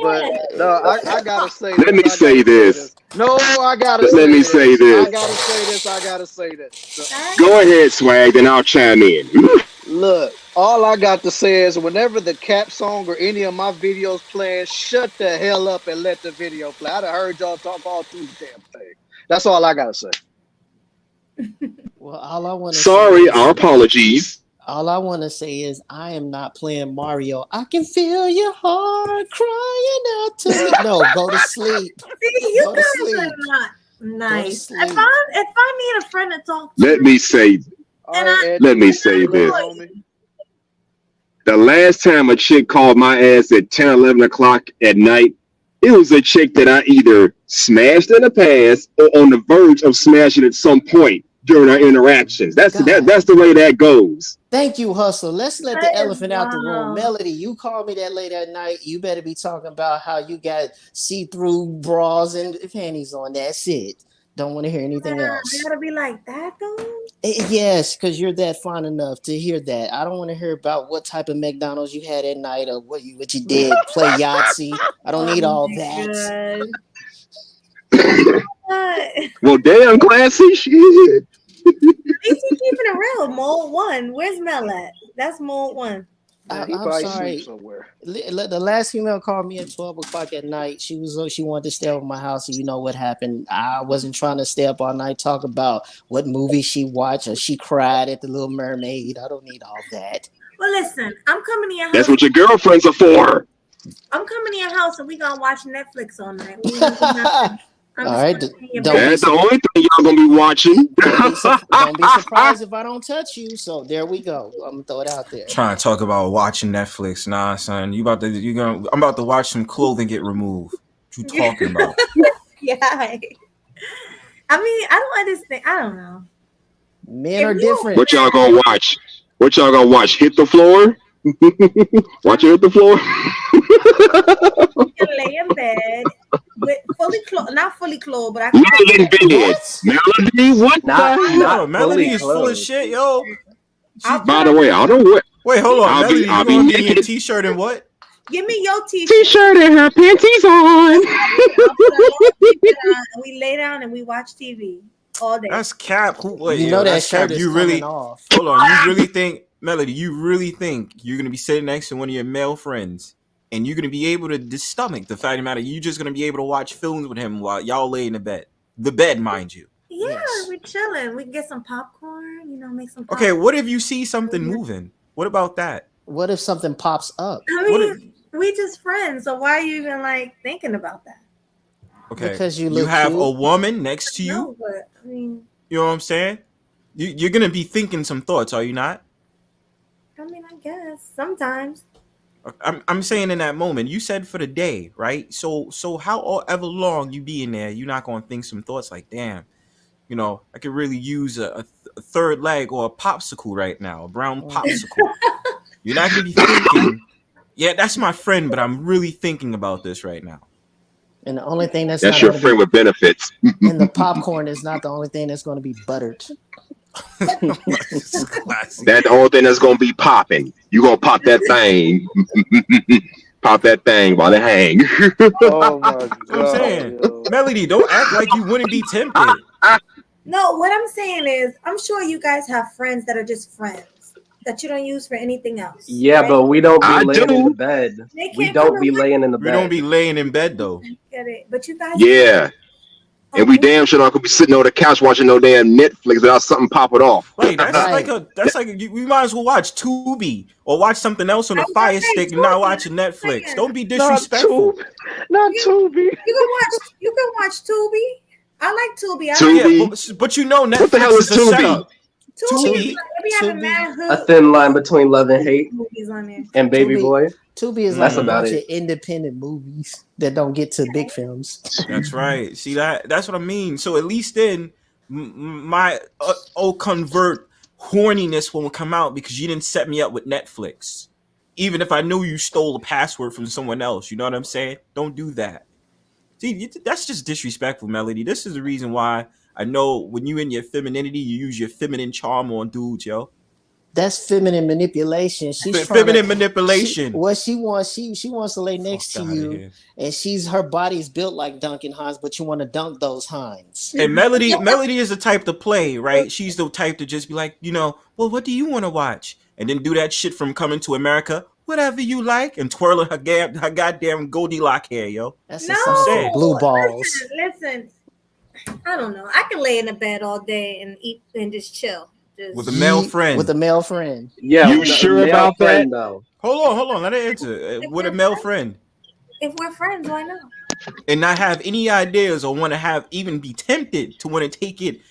but I gotta say. Let me say this. No, I gotta. Let me say this. I gotta say this. Go ahead, Swag, then I'll chime in. Look, all I got to say is whenever the Cap song or any of my videos playing, shut the hell up and let the video play. I'd have heard y'all talk all through the damn thing. That's all I gotta say. Well, all I want to Sorry, our apologies. All I want to say is I am not playing Mario. I can feel your heart crying out to me. No, go to sleep. You Go to guys sleep. are not nice. sleep. If I need a friend to talk to, Let me say this. The last time a chick called my ass at 10, 11 o'clock at night, it was a chick that I either smashed in the past or on the verge of smashing at some point during our interactions. That's the way that goes. Thank you, Hustler. Let's let the elephant out the room. Wow. Melody, you called me that late at night. You better be talking about how you got see-through bras and panties on. That's it. Don't want to hear anything else. I gotta be like that though. Yes, because you're that fine enough to hear that. I don't want to hear about what type of McDonald's you had at night or what you did, play Yahtzee. I don't need all that. Well, damn, classy shit. He's keeping it real. Mold 1. Where's Mel at? That's Mold 1. He I'm probably sorry. sleeps somewhere. The last female called me at 12 o'clock at night. She wanted to stay over my house, and you know what happened. I wasn't trying to stay up all night talk about what movie she watched or she cried at The Little Mermaid. I don't need all that. Well, listen, I'm coming to your house. That's what your girlfriends are for. I'm coming to your house and we gonna watch Netflix all night. We ain't gonna do nothing. All right, That's the only thing y'all gonna be watching. Don't be surprised if I don't touch you. So there we go. I'm gonna throw it out there. Trying to talk about watching Netflix. Nah, son. I'm about to watch some clothing get removed. What you talking about? Yeah. I mean, I don't understand. I don't know. Men are different. What y'all gonna watch? What y'all gonna watch? Hit the floor? Watch it hit the floor? You can lay in bed with fully clothed, not fully clothed, but I can lay in bed. Melody, what Not Melody is full of shit, yo. By the way, I don't wear. Wait, hold on. Melody, I'll you be gonna be in naked. t-shirt and what? give me your t-shirt and her panties on. And we lay down and we watch TV all day. That's cap. Wait, You know that that's shirt cap. is You really coming off. hold on. You really think, Melody? You really think you're gonna be sitting next to one of your male friends and you're gonna be able to stomach the fact of the matter? You're just gonna be able to watch films with him while y'all lay in the bed, mind you. Yeah, we're chilling. We can get some popcorn. You know, make some. Okay, what if you see something moving? What about that? What if something pops up? I mean, we just friends. So why are you even like thinking about that? Okay, Because you look have cute. a woman next to you. No, but I mean, You know what I'm saying? You're gonna be thinking some thoughts, are you not? I guess sometimes. I'm saying in that moment, you said for the day, right? So however long you be in there, you're not gonna think some thoughts like, damn, you know, I could really use a third leg or a popsicle right now, a brown popsicle. You're not gonna be thinking, yeah, that's my friend, but I'm really thinking about this right now. And the only thing that's That's not your gonna friend with benefits. and the popcorn is not the only thing that's going to be buttered. That's the only thing that's gonna be popping. You gonna pop that thing. Pop that thing while it hang. Oh my god! I'm saying, Melody, don't act like you wouldn't be tempted. No, what I'm saying is, I'm sure you guys have friends that are just friends that you don't use for anything else. Yeah, right? but we don't be I laying do. in the bed. They We can't don't come be in laying in the We bed. don't be laying in bed though. Get it, but you guys. Yeah. And we damn sure not gonna be sitting on the couch watching no damn Netflix without something popping off. Like that's Right. we might as well watch Tubi or watch something else on the I was Fire gonna say Stick and not Tubi. watching Netflix. Saying. Don't be disrespectful. Not Tubi. You can watch Tubi. I like Tubi. I Tubi. Yeah, but you know Netflix What the hell is is a Tubi? setup. Tubi. Tubi. They be having Tubi. mad A hood thin line between love and hate movies on there. and Baby Tubi. Boy. Tubi is That's like a about bunch it. of independent movies that don't get to big films. That's right. See that's what I mean. So at least then my convert horniness won't come out because you didn't set me up with Netflix. Even if I knew you stole a password from someone else, you know what I'm saying? Don't do that. See, that's just disrespectful, Melody. This is the reason why I know when you in your femininity, you use your feminine charm on dudes, yo. That's feminine manipulation. She's Feminine manipulation. She wants to lay next to outta you, here. and her body's built like Duncan Hines, but you want to dunk those Hines. And Melody is the type to play, right? She's the type to just be like, you know, well, what do you want to watch? And then do that shit from Coming to America, whatever you like, and twirling her goddamn Goldilocks hair, yo. That's No, a song for blue balls. Listen, I don't know. I can lay in the bed all day and eat and just chill. With a male friend. With a male friend. Yeah, You with a sure male about friend, that? though. Hold on, let her answer. With a male friend. If we're friends, why not? And not have any ideas or want to have even be tempted to want to take it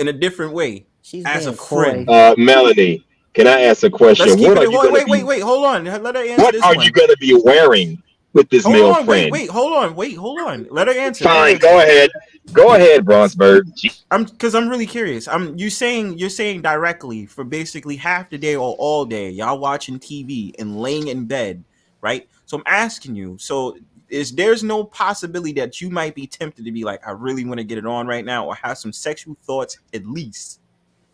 in a different way. She's as a being coy. friend. Melanie, can I ask a question? Let's keep What are it. you gonna be? Wait, hold on. Let her answer What this are one. you gonna be wearing with this male friend? Hold on. Let her answer. Fine, go ahead. Go ahead, Bronsberg. I'm really curious. You're saying directly for basically half the day or all day, y'all watching TV and laying in bed, right? So I'm asking you, so there's no possibility that you might be tempted to be like, I really want to get it on right now, or have some sexual thoughts at least.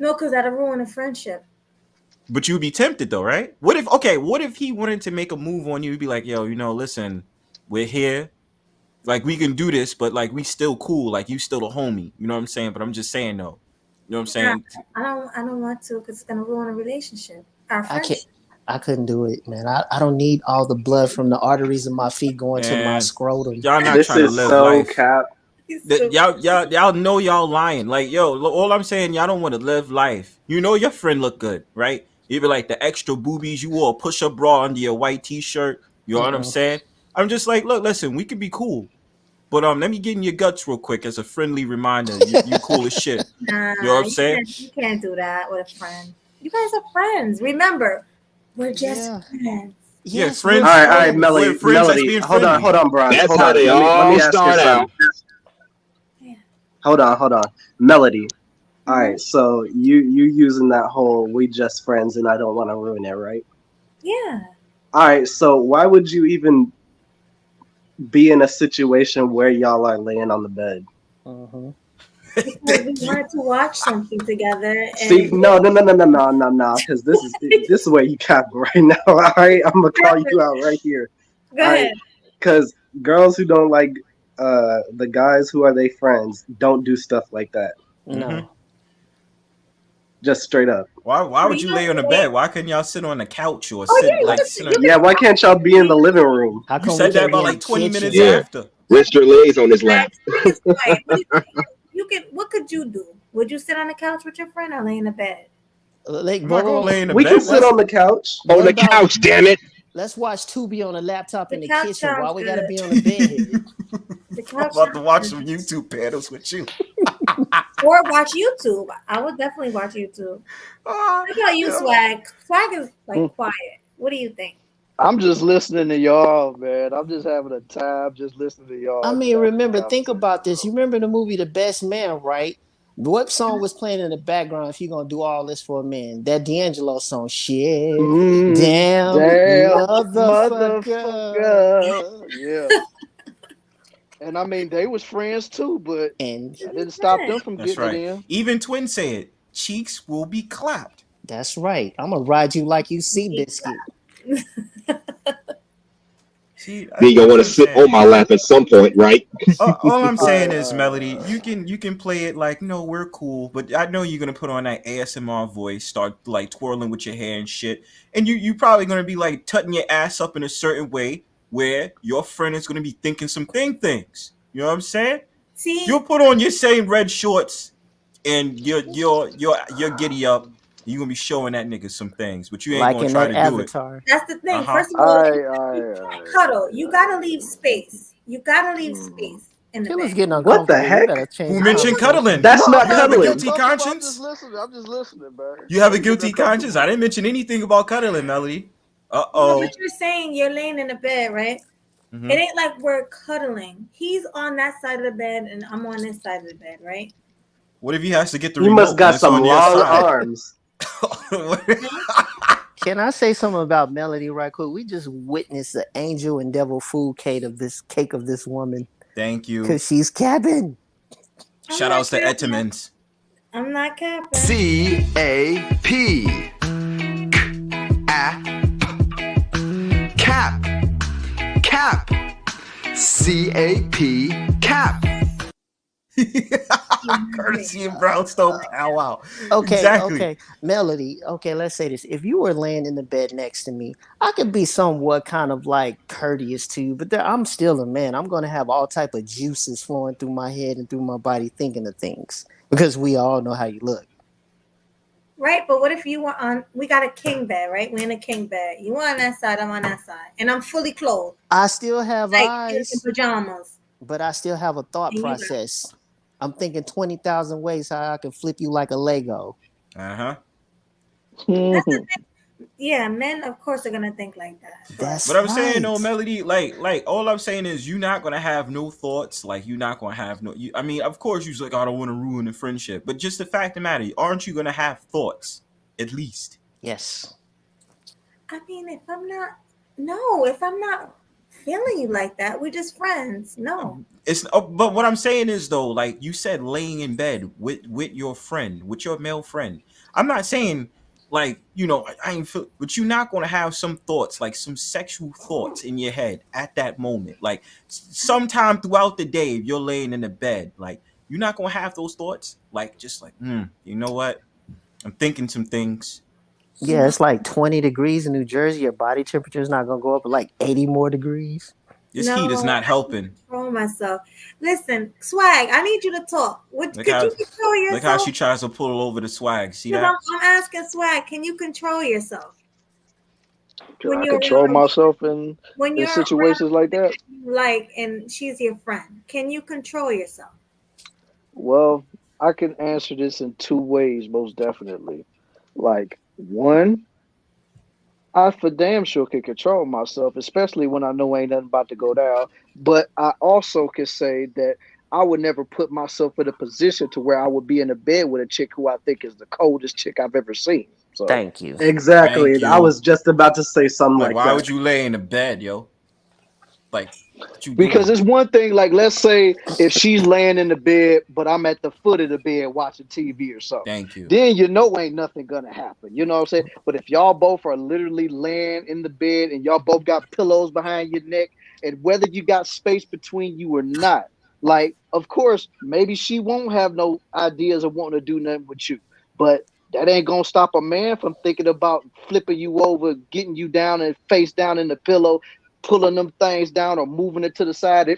No, because that'll ruin a friendship. But you'd be tempted though, right? What if he wanted to make a move on you? He'd be like, yo, listen, we're here. Like, we can do this, but like, we still cool. Like, you still a homie. You know what I'm saying? But I'm just saying though. You know what I'm saying? I don't want to, because it's gonna ruin a relationship. Our friendship. I couldn't do it, man. I don't need all the blood from the arteries of my feet going to my scrotum. Y'all not trying to live life. Y'all know y'all lying. Like, yo, all I'm saying, y'all don't want to live life. You know your friend look good, right? Even like the extra boobies you wore, push-up bra under your white t-shirt. You know what I'm saying? I'm just like, look, listen, we could be cool. But let me get in your guts real quick as a friendly reminder. You cool as shit. Nah, you know what I'm saying? You can't do that with a friend. You guys are friends. Remember, we're just friends. Yeah, friends. All right, Melody. Hold on, Brian. That's hold how on. they Let me all ask you start out. something. Hold on. Melody. All right, so you using that whole "we just friends" and I don't want to ruin it, right? Yeah. All right, so why would you even be in a situation where y'all are laying on the bed? Because we wanted to watch something together. And See, no, because this is where you cap right now. All right, I'm gonna call you out right here. Go ahead. Because girls who don't like the guys who are they friends don't do stuff like that. No. Just straight up. Why would you lay on the bed? Why couldn't y'all sit on the couch or sit on? Yeah, why can't y'all be in the living room? You said that about like 20 minutes after. Rest your legs on his lap. What could you do? Would you sit on the couch with your friend or lay in the bed? Like, I'm not gonna lay in the we bed. can sit on the couch. On the couch, damn it. Let's watch Tubi on the laptop in the couch kitchen. Why sounds we gotta good. be on the bed? I'm about to watch some YouTube panels with you. Or watch YouTube. I would definitely watch YouTube. How about you, Swag? Swag is like quiet. What do you think? I'm just listening to y'all, man. I'm just having a time just listening to y'all. I mean, think about this. You remember the movie The Best Man, right? What song was playing in the background if you're going to do all this for a man? That D'Angelo song, shit. Damn motherfucker. Yeah. And I mean, they was friends too, but that didn't stop them from getting it in. Even Twin said, cheeks will be clapped. That's right. I'm going to ride you like you Seabiscuit. Then you're gonna want to sit on my lap at some point, right? All I'm saying is, Melody, you can play it like, no, we're cool, but I know you're gonna put on that ASMR voice, start like twirling with your hair and shit, and you probably gonna be like tutting your ass up in a certain way where your friend is gonna be thinking some things. You know what I'm saying? See, you'll put on your same red shorts and you're giddy up. You're gonna be showing that nigga some things, but you ain't gonna try to Avatar. do it. That's the thing. First of all, you can't cuddle. You gotta leave space. You gotta leave space in the bed. Getting what the heck? Who mentioned cuddling? That's not cuddling. You have a guilty conscience? I'm just listening, man. You have a guilty conscience? I didn't mention anything about cuddling, Melody. Uh-oh. But you're saying you're laying in the bed, right? Mm-hmm. It ain't like we're cuddling. He's on that side of the bed and I'm on this side of the bed, right? What if he has to get the remote? You must got some long arms. Can I say something about Melody right quick? We just witnessed the angel and devil food cake of this woman. Thank you. Because she's capping. Shout outs to Ettimans. I'm not capping. C-A-P. Cap. Cap. C-A-P. Cap. Courtesy and Brownstone powwow. Okay, exactly. Okay. Melody, okay, let's say this. If you were laying in the bed next to me, I could be somewhat kind of like courteous to you, but I'm still a man. I'm going to have all type of juices flowing through my head and through my body thinking of things because we all know how you look. Right, but what if you were on, we got a king bed, right? We're in a king bed. You on that side, I'm on that side. And I'm fully clothed. I still have eyes. In pajamas. But I still have a thought process. I'm thinking 20,000 ways how I can flip you like a Lego. That's the thing. Yeah, men of course are gonna think like that. That's But I'm saying right. no, Melody, like all I'm saying is you're not gonna have no thoughts. Like you're not gonna have no. I mean, of course you're like, I don't want to ruin the friendship, but just the fact of the matter, aren't you gonna have thoughts at least? Yes. I mean, if I'm not feeling you like that, we're just friends. No. It's but what I'm saying is though, like you said, laying in bed with your friend, with your male friend. I'm not saying like I ain't feel, but you're not gonna have some thoughts, like some sexual thoughts in your head at that moment. Like sometime throughout the day, if you're laying in the bed, like you're not gonna have those thoughts. Like just like, you know what? I'm thinking some things. Yeah, it's like 20 degrees in New Jersey. Your body temperature is not gonna go up to like 80 more degrees. This heat is not helping. Control myself. Listen, Swag, I need you to talk. Could you control yourself? Look how she tries to pull over the Swag. See that? I'm asking Swag, can you control yourself? Can I control myself in situations like that? Like, and she's your friend. Can you control yourself? Well, I can answer this in two ways, most definitely. Like, one, I for damn sure can control myself, especially when I know ain't nothing about to go down. But I also can say that I would never put myself in a position to where I would be in a bed with a chick who I think is the coldest chick I've ever seen. So thank you. Exactly. Thank you. I was just about to say something like why that. would you lay in the bed, yo? Like, because it's one thing, like, let's say if she's laying in the bed, but I'm at the foot of the bed watching TV or something. Thank you. Then ain't nothing gonna happen. You know what I'm saying? But if y'all both are literally laying in the bed and y'all both got pillows behind your neck, and whether you got space between you or not, like, of course, maybe she won't have no ideas of wanting to do nothing with you. But that ain't gonna stop a man from thinking about flipping you over, getting you down and face down in the pillow, pulling them things down or moving it to the side.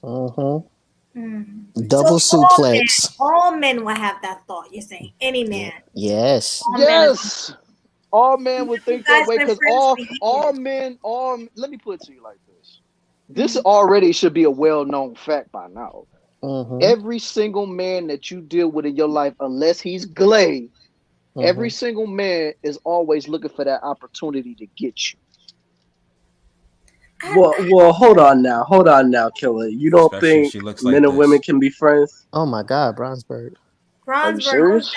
Double So suplex. All men will have that thought. You're saying any man? Yes. Yes. All men would think that way because all men. Let me put it to you like this. This already should be a well-known fact by now. Every single man that you deal with in your life, unless he's gay, every single man is always looking for that opportunity to get you. Well, hold on now, Killer. You don't think men and women can be friends? Oh my God, Brownsburg. Are you serious?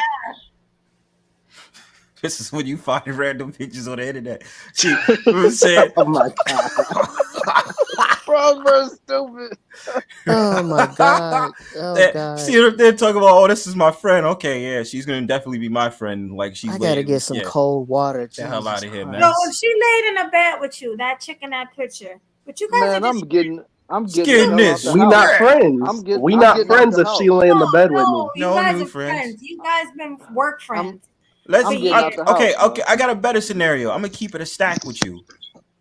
This is when you find random pictures on the internet. She said, "Oh my God, Brownsburg stupid." Oh my God. Oh God. See, they're talking about, this is my friend. Okay, yeah, she's gonna definitely be my friend. Like she's. I gotta get some cold water. Get the hell out of here, man. No, if she laid in a bed with you, that chick in that picture. But you guys I'm getting this. We not friends. We not friends if she lay in the bed with me. You guys are friends. You guys been work friends. Okay. I got a better scenario. I'm gonna keep it a stack with you.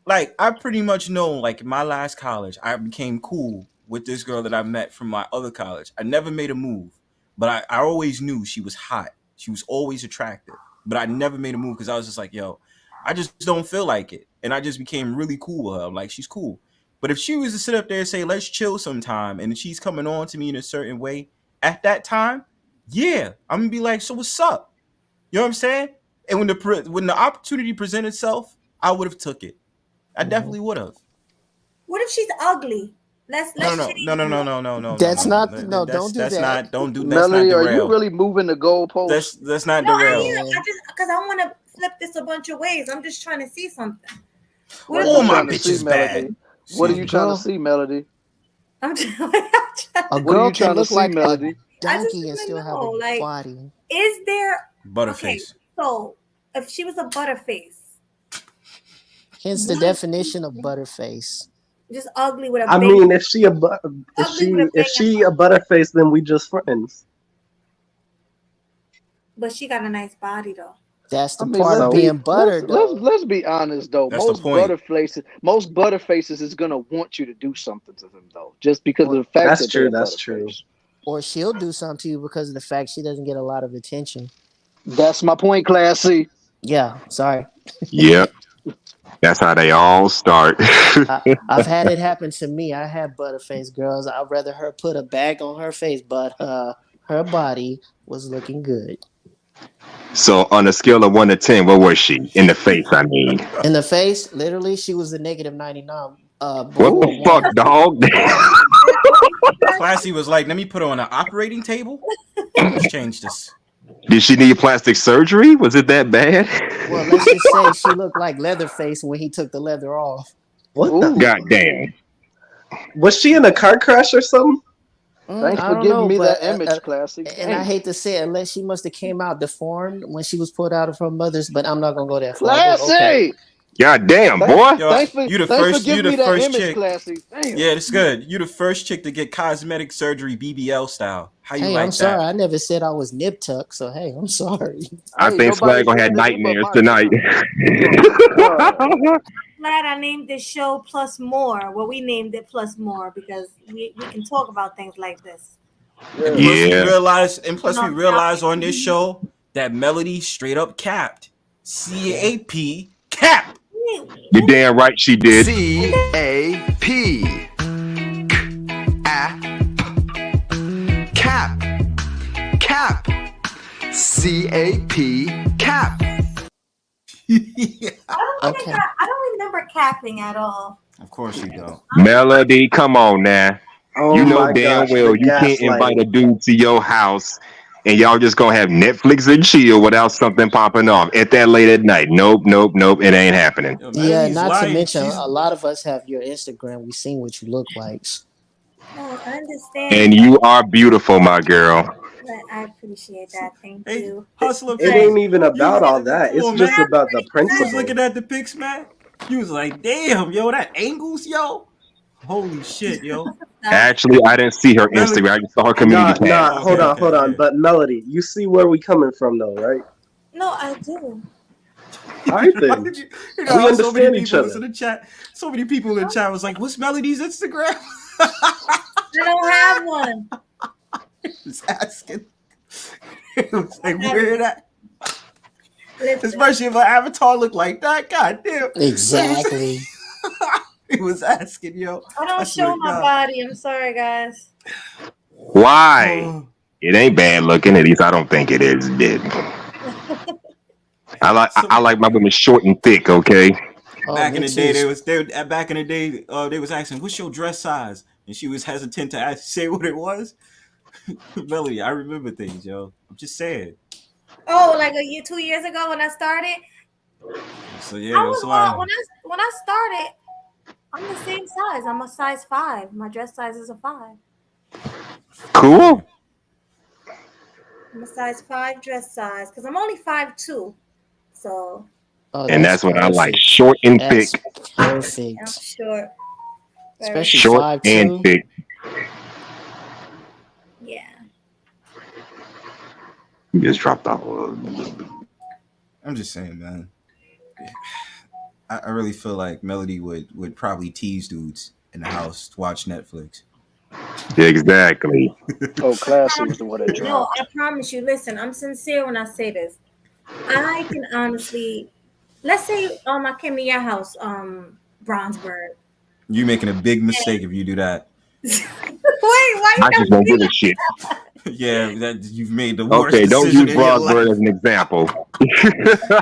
Like I pretty much know, like in my last college, I became cool with this girl that I met from my other college. I never made a move, but I always knew she was hot. She was always attractive, but I never made a move because I was just like, yo, I just don't feel like it. And I just became really cool with her. I'm like, she's cool. But if she was to sit up there and say, let's chill sometime, and she's coming on to me in a certain way, at that time, yeah, I'm gonna be like, so what's up? You know what I'm saying? And when the opportunity presented itself, I would have took it. I definitely would have. What if she's ugly? No. That's not. No, don't do that. Don't do that. Melody, are you really moving the goalpost? That's not derail. Because I want to flip this a bunch of ways. I'm just trying to see something. Oh, my bitch is bad. What are you trying to see, Melody? A what girl are you trying can look to see, like Melody? a donkey and still have a body. Is there butterface? Okay, so if she was a butterface, hence the definition of butterface. Just ugly with a. I mean, if she a butterface, then we just friends. But she got a nice body though. That's the part of being buttered. Let's be honest though. That's the point. Most butterfaces is gonna want you to do something to them though, just because of the fact that's that true. That's true. Or she'll do something to you because of the fact she doesn't get a lot of attention. That's my point, Classy. Yeah, sorry. Yep. That's how they all start. I've had it happen to me. I had butterface girls. I'd rather her put a bag on her face, but her body was looking good. So on a scale of 1 to 10, what was she in the face? I mean, In the face, literally, she was a negative 99. what Before the fuck, one. dog? Classy was like, let me put her on an operating table. Let's change this. Did she need plastic surgery? Was it that bad? Well, let's just say she looked like Leatherface when he took the leather off. What Ooh. the? God damn. Was she in a car crash or something? Thanks I for don't giving know, me but that image, Classic. and I hate to say it, unless she must have came out deformed when she was pulled out of her mother's, but I'm not gonna go that far. But Classy. okay. God damn, Thank- boy. Yo, Thanks for you the giving me that first image, chick. Classy. Damn. Yeah, it's good. You the first chick to get cosmetic surgery BBL style. How you Hey, like I'm sorry. that? I never said I was nip tuck, so hey, I'm sorry. I Hey, think nobody Swag gonna have said nothing but nightmares my tonight. Glad I named this show Plus More. Well, we named it Plus More because we can talk about things like this. And plus we Yeah. realize on this show that Melody straight up capped. CAP cap. You're damn right she did. C-A-P. Cap. Cap. C-A-P. Cap. I don't remember capping at all. Of course you don't. Melody, come on now. Oh You know my damn gosh, well the you can't invite a gaslighting. dude to your house and y'all just gonna have Netflix and chill without something popping off at that late at night. Nope. It ain't happening. Yo, Yeah, Melody's not to lying. mention, She's- a lot of us have your Instagram. We've seen what you look like. No, I understand. And you are beautiful, my girl. I appreciate that. Thank Hey, you. hustler. It ain't even about all Come that. It's on, just man. about the You was principle. looking at the pics, man. You was like, damn, yo, that angles, yo. Holy shit, yo. Actually, I didn't see her Melody- Instagram. I just saw her community tab. Nah, hold on. But Melody, you see where we coming from though, right? No, I do. All right then. You know, We how understand each people other. in the chat. So many people in the chat was like, "What's Melody's Instagram?" I don't have one. was asking. It was like weird. Listen. Especially if her avatar looked like that. God damn. Exactly. He was asking, yo. I don't show my body. I'm sorry, guys. Why? It ain't bad looking. At least I don't think it is. Did. I like my women short and thick. Okay. Back in the day, they was asking, "What's your dress size?" And she was hesitant to say what it was. Melody, I remember things, yo. I'm just saying. Oh, like 2 years ago when I started. So yeah, when so I, I started, I'm the same size. I'm a size 5. My dress size is a 5. Cool. I'm a size 5 dress size because I'm only 5'2". So. And that's what I like. Short and That's thick. perfect. I'm short. Especially Short 5'2". and thick. Yeah. You just dropped off. I'm just saying, man. I really feel like Melody would probably tease dudes in the house to watch Netflix. Exactly. Oh, Classy was the one that No, dropped. I promise you. Listen, I'm sincere when I say this. I can honestly, let's say I came to your house, Bronzeburg. You making a big mistake if you do that. Wait, why you I just don't give a shit. Yeah, that you've made the worst Okay, don't decision use in your Broadbird life. as an example.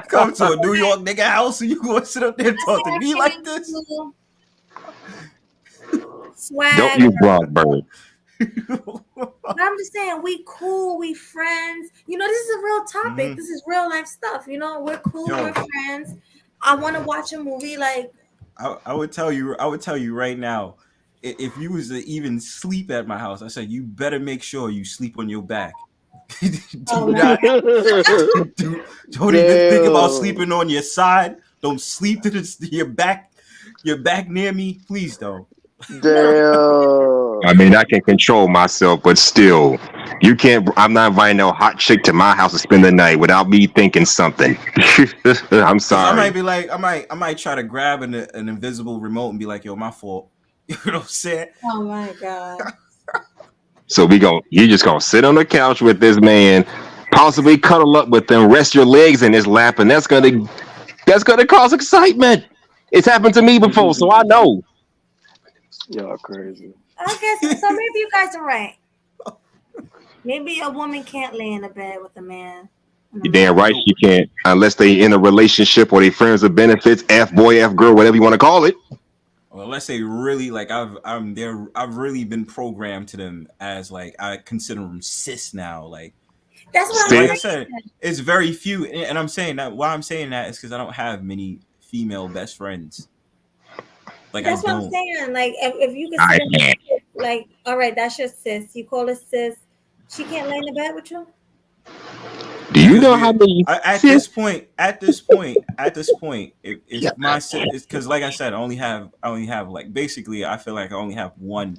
Come to a New York nigga house and you gonna sit up there and talk to me like this? Swag. Don't use Broadbird. But I'm just saying, we cool, we friends. You know, this is a real topic. Mhm. This is real life stuff. You know, we're cool, Yo. we're friends. I want to watch a movie like. I would tell you right now, if you was to even sleep at my house, I said you better make sure you sleep on your back. Don't even think about sleeping on your side. Don't sleep to your back near me. Please don't. Damn. I mean, I can control myself, but still, you can't. I'm not inviting no hot chick to my house to spend the night without me thinking something. I'm sorry. I might be like, I might try to grab an invisible remote and be like, "Yo, my fault." You know what I'm saying? Oh my god. So you just gonna sit on the couch with this man, possibly cuddle up with him, rest your legs in his lap, and that's gonna cause excitement. It's happened to me before, so I know. Y'all crazy. I guess so. Maybe you guys are right. Maybe a woman can't lay in a bed with a man You're damn right she can't, unless they in a relationship or they friends with benefits, F boy, F girl, whatever you want to call it. Well, unless they really like I've really been programmed to them as like I consider them cis now. Like That's what like I'm I said, it's very few, and I'm saying that why I'm saying that is because I don't have many female best friends. Like That's I what don't. I'm saying. Like if you consider her cis, like, all right, that's your sis. You call her sis. She can't lay in the bed with you. Do you know how many? At this point, if my it's because like I said, I only have like basically I feel like I only have one,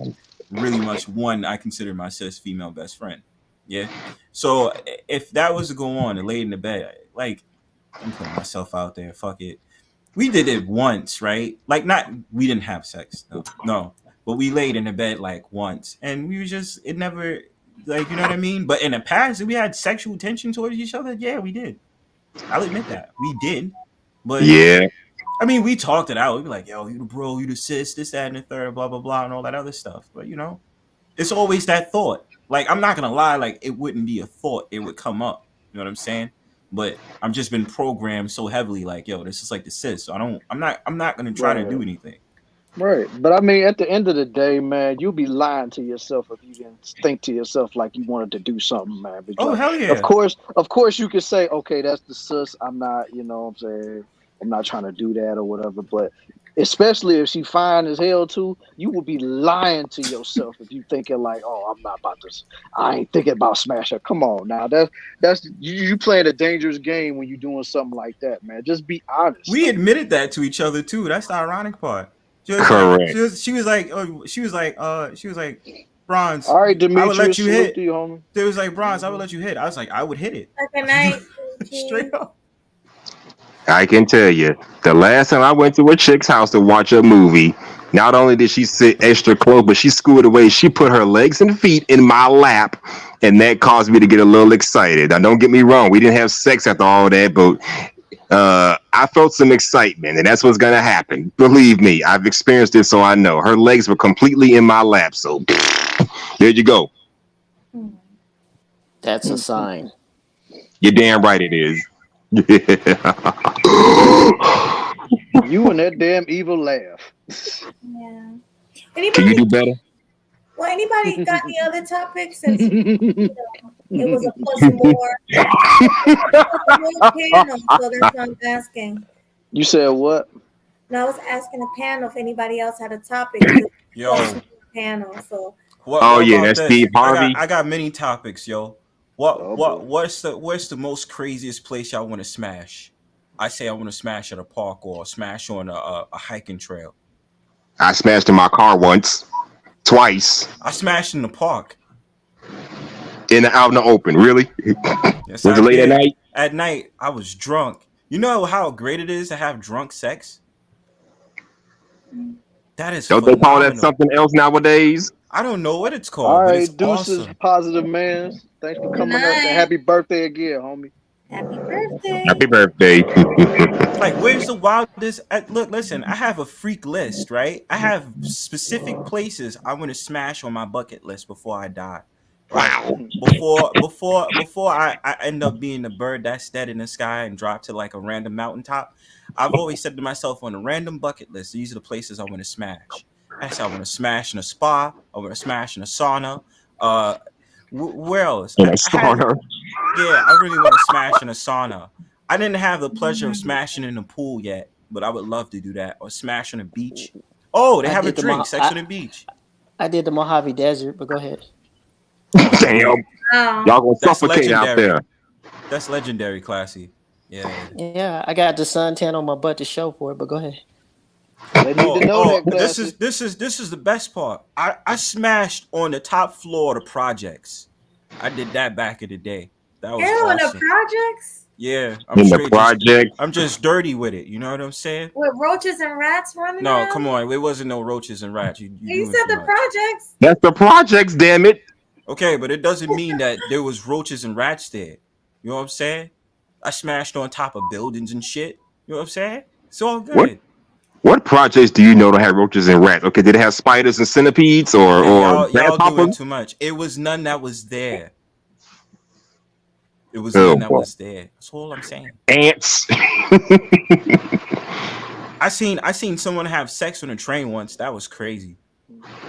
really much one I consider my sis female best friend. Yeah. So if that was to go on and lay in the bed, like I'm putting myself out there, fuck it. We did it once, right? Like not we didn't have sex, no, but we laid in the bed like once, and we were just it never. Like, you know what I mean? But in the past, we had sexual tension towards each other. Yeah, we did. I'll admit that. We did. But, yeah. I mean, we talked it out. We'd be like, yo, you the bro, you the sis, this, that, and the third, blah, blah, blah, and all that other stuff. But, you know, it's always that thought. Like, I'm not going to lie. Like, it wouldn't be a thought. It would come up. You know what I'm saying? But I'm just been programmed so heavily. Like, yo, this is like the sis. So I'm not going to try to do anything. Right. But I mean, at the end of the day, man, you'll be lying to yourself if you didn't think to yourself like you wanted to do something, man. Because hell yeah. Of course you could say, okay, that's the sis. I'm not, you know what I'm saying? I'm not trying to do that or whatever. But especially if she fine as hell too, you will be lying to yourself if you thinking like, oh, I'm not about this. I ain't thinking about smash her. Come on now. That's you playing a dangerous game when you're doing something like that, man. Just be honest. We admitted that to each other too. That's the ironic part. Correct. She was like, Bronze. All right, Demetrius, I would let you hit. You, homie. They was like, Bronze, I would let you hit. I was like, I would hit it. Good night. Straight up. I can tell you, the last time I went to a chick's house to watch a movie, not only did she sit extra close, but she scooted away. She put her legs and feet in my lap, and that caused me to get a little excited. Now, don't get me wrong. We didn't have sex after all that, but I felt some excitement, and that's what's going to happen. Believe me, I've experienced it, so I know. Her legs were completely in my lap, so there you go. That's a sign. You're damn right it is. You and that damn evil laugh. Yeah. Can you do better? Well, anybody got any other topics? Since it was a plus more. Panel, so that's what I'm asking. You said what? No, I was asking the panel if anybody else had a topic. Yo. Panel. So. What yeah, that's Steve Harvey. I got many topics, yo. What's the most craziest place y'all want to smash? I say I want to smash at a park or smash on a hiking trail. I smashed in my car once, twice. I smashed in the park. Out in the open, really? Yes, was it late at night? At night, I was drunk. You know how great it is to have drunk sex? That is Don't phenomenal. they call that something else nowadays? I don't know what it's called. All right, but it's deuces, awesome. Positive man. Thanks for coming up, and happy birthday again, homie. Happy birthday. Happy birthday. Like, where's the wildest? Look, listen, I have a freak list, right? I have specific places I want to smash on my bucket list before I die. Wow. Before I end up being the bird that's dead in the sky and drop to like a random mountaintop, I've always said to myself on a random bucket list, these are the places I want to smash. I said I want to smash in a spa. I want to smash in a sauna. Where else? In a sauna. I really want to smash in a sauna. I didn't have the pleasure of smashing in the pool yet, but I would love to do that. Or smash on the beach. Oh, they have a drink, sex on the beach. I did the Mojave Desert, but go ahead. Damn. Y'all gonna suffocate out there. That's legendary, classy. Yeah. Yeah, I got the suntan on my butt to show for it, but go ahead. They need to know that, this is the best part. I smashed on the top floor of the projects. I did that back in the day. That was on awesome. the projects? Yeah, in the project. I'm just dirty with it. You know what I'm saying? With roaches and rats running No, around? come on. It wasn't no roaches and rats. You said the projects. That's the projects, damn it. Okay, but it doesn't mean that there was roaches and rats there. You know what I'm saying? I smashed on top of buildings and shit. You know what I'm saying? It's all good. What projects do you know to have roaches and rats? Okay, did it have spiders and centipedes or y'all doing too much? It was none that was there. It was Oh, none that boy. was there. That's all I'm saying. Ants. I seen someone have sex on a train once. That was crazy.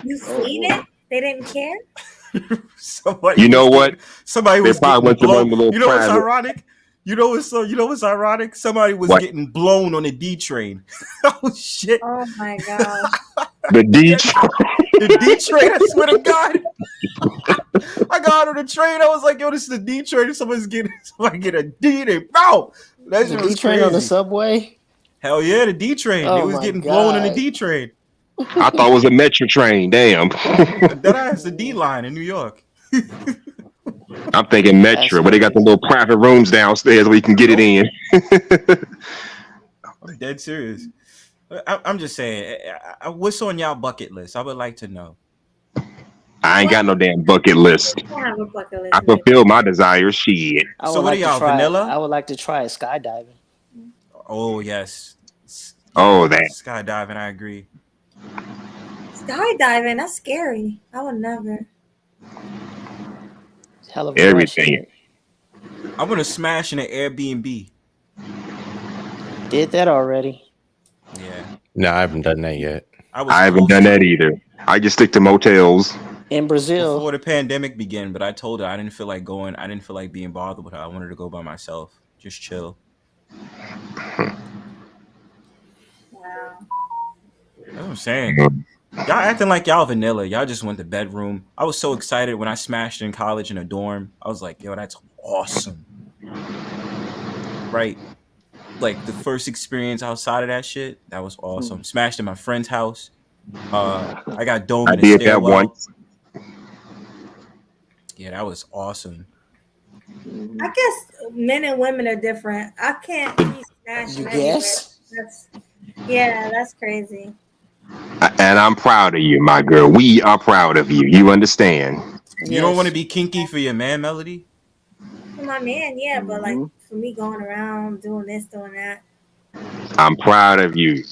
You seen it? They didn't care. Somebody You know was what? getting, somebody They was probably getting went to one of blown. the little You know what's private. ironic? You know what's ironic? Somebody was What? getting blown on a D train. Oh shit. Oh my gosh. The D. The D train, I swear to God. I got on the train. I was like, yo, this is the D train. Somebody get a D. They bow. That shit The was D train on the crazy. subway. Hell yeah, the D train. They Oh was my getting blown on the God. D train. I thought it was a metro train. Damn. That has the D line in New York. I'm thinking metro, but they got the little private rooms downstairs where you can get it in. I'm dead serious. I'm just saying, what's on y'all bucket list? I would like to know. I ain't got no damn bucket list. I don't have a bucket list. I fulfill my desires. Shit. I So would what like are y'all, to try. vanilla? I would like to try skydiving. Oh yes. Oh, that. Skydiving, I agree. Skydiving, that's scary. I would never. Hell of a Everything. I want to smash in an Airbnb. Did that already. Yeah. No, I haven't done that yet. I haven't done that either. I just stick to motels. In Brazil. Before the pandemic began, but I told her I didn't feel like going. I didn't feel like being bothered with her. I wanted to go by myself. Just chill. Wow. That's what I'm saying. Y'all acting like y'all vanilla. Y'all just went to bedroom. I was so excited when I smashed in college in a dorm. I was like, yo, that's awesome. Right? Like the first experience outside of that shit, that was awesome. Smashed in my friend's house. I got domed I in a did that stairwell. once. Yeah, that was awesome. I guess men and women are different. I can't be smashing You everywhere. guess? That's crazy. And I'm proud of you, my girl. We are proud of you. You understand? You don't want to be kinky for your man, Melody? For my man, yeah, but like for me going around doing this, doing that. I'm proud of you.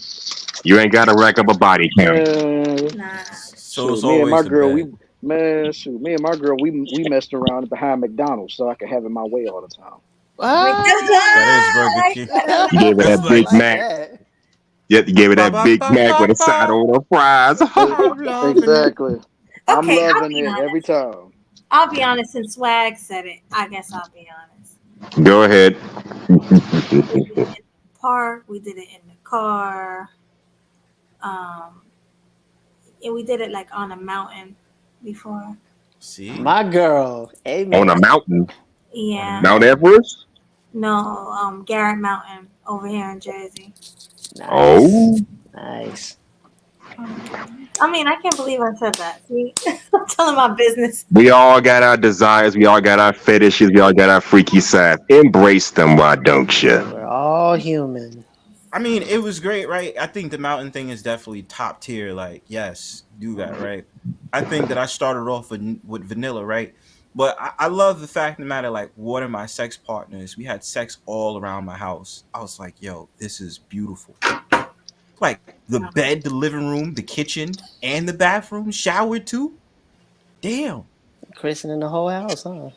You ain't got to rack up a body count. Nah. So it's me and always my the girl, bed. me and my girl, we messed around behind McDonald's so I could have it my way all the time. That is Burger King. You gave her that That's Big like Mac. Yeah, you gave her that Big Mac with a side order of fries. Exactly. I'm Okay, I'll loving be it honest. every time. I'll be honest, since Swag said it, I guess I'll be honest. Go ahead. Park, we did it in the car. And we did it like on a mountain before. See? My girl. Amen. On a mountain. Yeah. Mount Everest? No, Garrett Mountain over here in Jersey. Nice. Oh. Nice. I mean, I can't believe I said that. See? I'm telling my business. We all got our desires. We all got our fetishes. We all got our freaky side. Embrace them, why don't you? We're all human. I mean, it was great, right? I think the mountain thing is definitely top tier. Like, yes, do that, right? I think that I started off with vanilla, right? But I love the fact of the matter, like, one of my sex partners, we had sex all around my house. I was like, yo, this is beautiful. Like, the bed, the living room, the kitchen, and the bathroom, shower too. Damn. Christening the whole house, huh?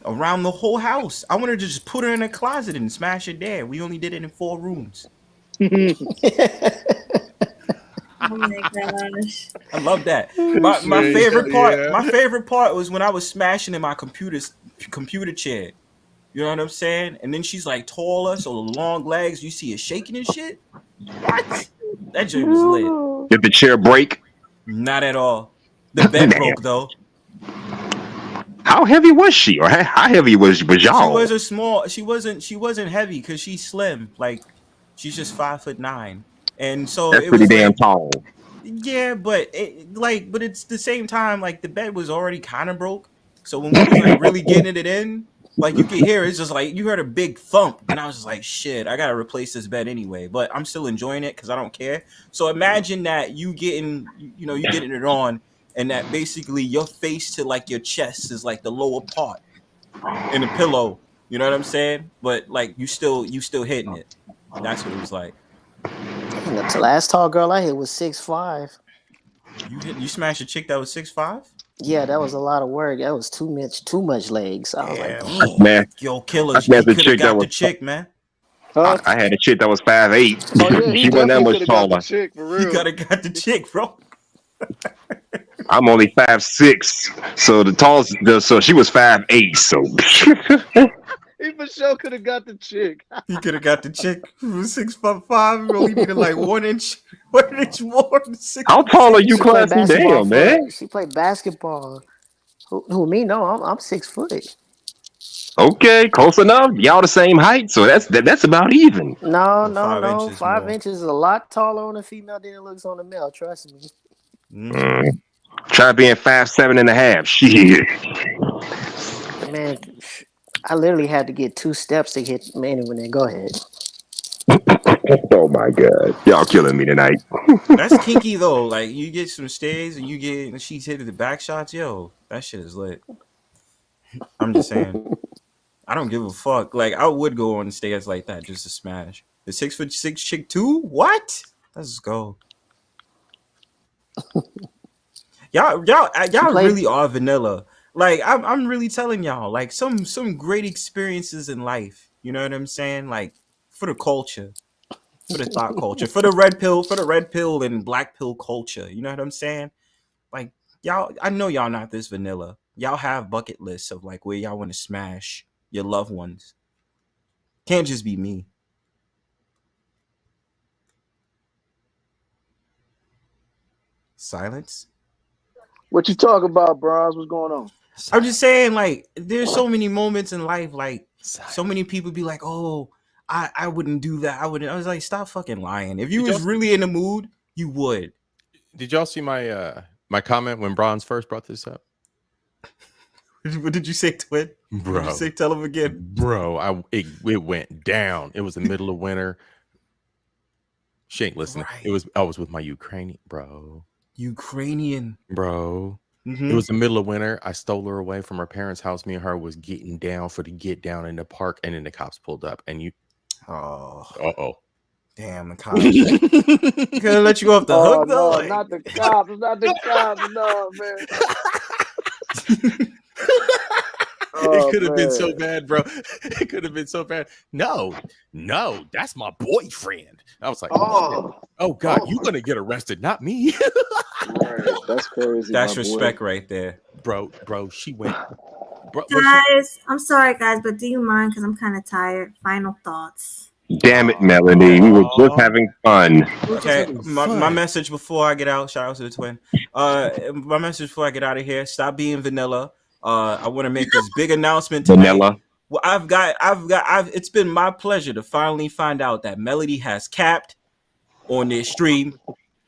Around the whole house. I wanted to just put her in a closet and smash it there. We only did it in 4 rooms. Oh my gosh. I love that. My favorite part. My favorite part was when I was smashing in my computer chair. You know what I'm saying? And then she's like taller, so the long legs. You see her shaking and shit. What? That joint was lit. Did the chair break? Not at all. The bed broke though. How heavy was she, or how heavy was y'all? She was a small. She wasn't heavy because she's slim. Like she's just 5'9", and so That's it pretty was damn like, tall. yeah, but but it's the same time. Like the bed was already kind of broke, so when we was like really getting it in, like you could hear it's just like you heard a big thump, and I was just like, shit, I gotta replace this bed anyway. But I'm still enjoying it because I don't care. So imagine that you getting it on. And that basically your face to like your chest is like the lower part in the pillow. You know what I'm saying? But like you still hitting it. That's what it was like. The last tall girl I hit was 6'5". You smashed a chick that was 6'5"? Yeah, that was a lot of work. That was too much legs. I was like, Yeah, dang. Man, yo, I killers. He smashed the could have chick that got the was. chick, man. Huh? I had a chick that was 5'8". Oh yeah, he She wasn't that definitely much could have got the taller. chick for He real. could have got the chick, bro. I'm only 5'6", so the tallest. So she was 5'8". So He for sure could have got the chick. He could have got the chick who was 6'5". He only needed like 1 inch, 1 inch more than 6. how tall are you, She played classy? basketball Damn, man. She played basketball. Who me? No, I'm 6 foot. Okay, close enough. Y'all the same height, so that's about even. No. 5 inches 5 inches is a lot taller on a female than it looks on a male. Trust me. more. Try being 5'7.5". Shit. Man, I literally had to get 2 steps to hit. Man, anyway, go ahead. Oh my god, y'all killing me tonight. That's kinky though. Like you get some stays and she's hitting the back shots. Yo, that shit is lit. I'm just saying. I don't give a fuck. Like I would go on the stairs like that just to smash. The 6'6" chick too? What? Let's go. Y'all really are vanilla. Like I'm really telling y'all, like some great experiences in life. You know what I'm saying? Like for the culture, for the thought culture, for the red pill and black pill culture. You know what I'm saying? Like y'all, I know y'all not this vanilla. Y'all have bucket lists of like where y'all want to smash your loved ones. Can't just be me. Silence. What you talk about, Bronze? What's going on? I'm just saying, like, there's so many moments in life, like, so many people be like, oh, I wouldn't do that. I was like, stop fucking lying. If you was really in the mood, you would. Did y'all see my my comment when Bronze first brought this up? What did you say, Twin? Bro. What did you say? Tell him again. Bro, it went down. It was the middle of winter. She ain't listening. Right. I was with my Ukrainian bro. Bro. It was the middle of winter. I stole her away from her parents' house. Me and her was getting down for the get down in the park, and then the cops pulled up. And you, damn, the cops. Gonna let you off the hook though. No, Like... not the cops, not the cops, no, man. It could have been so bad, bro. It could have been so bad. No, that's my boyfriend. I was like, oh God, you're gonna get arrested, not me. Right, that's crazy. That's respect right there, bro. She went. Guys, I'm sorry, guys, but do you mind? Because I'm kind of tired. Final thoughts. Damn it, Melanie. We were just having fun. Okay, my message before I get out. Shout out to the twin. My message before I get out of here. Stop being vanilla. I want to make this big announcement tonight. Vanilla. Well, it's been my pleasure to finally find out that Melody has capped on this stream,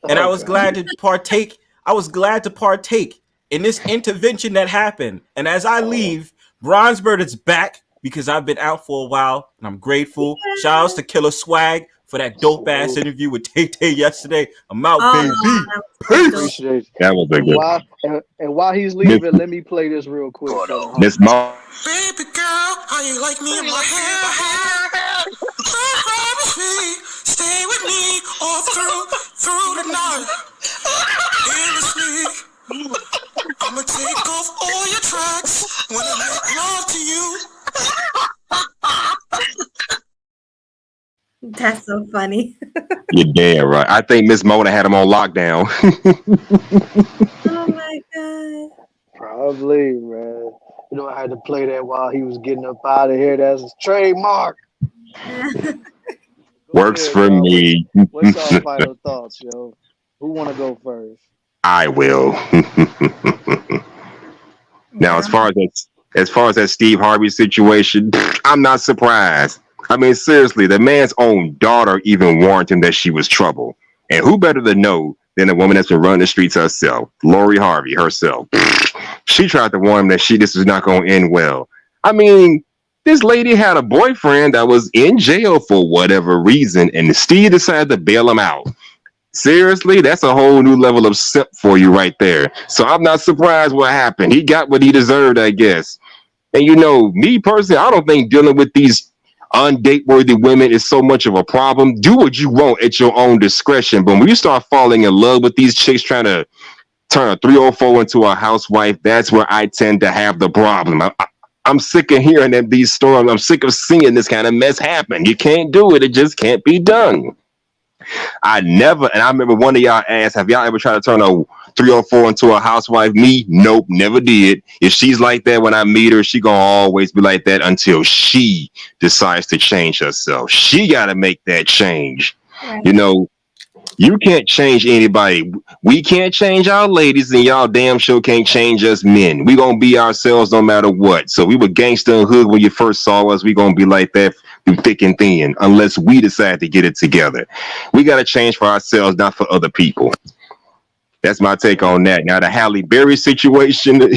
and I was glad to partake. I was glad to partake in this intervention that happened. And as I leave, Bronzebird is back because I've been out for a while, and I'm grateful. Shout outs to Killer Swag for that dope ass interview with Tay yesterday. I'm out, baby. Peace. That was a good. And while he's leaving, let me play this real quick. Miss Mo. Baby girl, how you like me in my hair? Stay with me all through the night. Endlessly. I'ma take off all your tracks when I make love to you. That's so funny. You're damn right. I think Miss Mona had him on lockdown. Oh my god. Probably, man. You know, I had to play that while he was getting up out of here. That's his trademark. Works for me. What's our final thoughts, yo? Who want to go first? I will. Now, as far as that Steve Harvey situation, I'm not surprised. I mean, seriously, the man's own daughter even warned him that she was trouble. And who better to know than a woman that's been running the streets herself, Lori Harvey herself. She tried to warn him that this was not going to end well. I mean, this lady had a boyfriend that was in jail for whatever reason, and Steve decided to bail him out. Seriously, that's a whole new level of simp for you right there. So I'm not surprised what happened. He got what he deserved, I guess. And you know, me personally, I don't think dealing with these undate-worthy women is so much of a problem. Do what you want at your own discretion. But when you start falling in love with these chicks trying to turn a 304 into a housewife, that's where I tend to have the problem. I'm sick of hearing these stories. I'm sick of seeing this kind of mess happen. You can't do it. It just can't be done. I remember one of y'all asked, have y'all ever tried to turn a 304 into a housewife? Me? Nope, never did. If she's like that when I meet her, she gonna always be like that until she decides to change herself. She gotta make that change. Right. You know, you can't change anybody. We can't change our ladies, and y'all damn sure can't change us men. We gonna be ourselves no matter what. So we were gangster and hood when you first saw us. We gonna be like that through thick and thin, unless we decide to get it together. We gotta change for ourselves, not for other people. That's my take on that. Now the Halle Berry situation.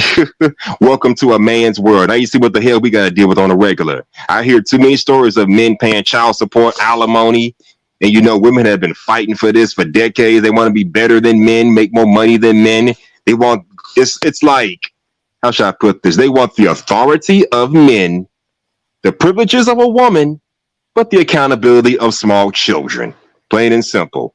Welcome to a man's world. Now you see what the hell we gotta deal with on a regular. I hear too many stories of men paying child support, alimony. And you know, women have been fighting for this for decades. They want to be better than men, make more money than men. They want it's like, how should I put this? They want the authority of men, the privileges of a woman, but the accountability of small children. Plain and simple.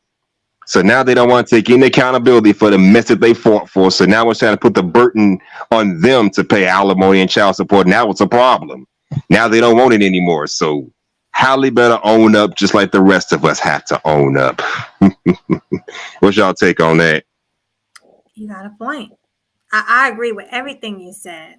So now they don't want to take any accountability for the mess that they fought for. So now we're trying to put the burden on them to pay alimony and child support. Now it's a problem. Now they don't want it anymore. So Halle better own up, just like the rest of us have to own up. What's y'all take on that? You got a point. I agree with everything you said,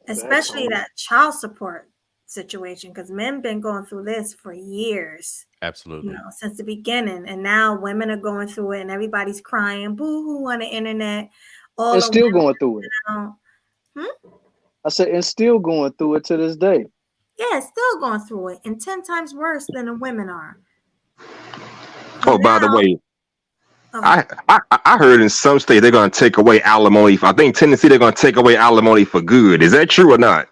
especially that child support situation, because men been going through this for years. Absolutely. You know, since the beginning, and now women are going through it, and everybody's crying boo-hoo on the internet. And still going through it. I said, and still going through it to this day. Yeah, still going through it, and 10 times worse than the women are. Oh, by the way, I heard in some states they're going to take away alimony. I think Tennessee they're going to take away alimony for good. Is that true or not?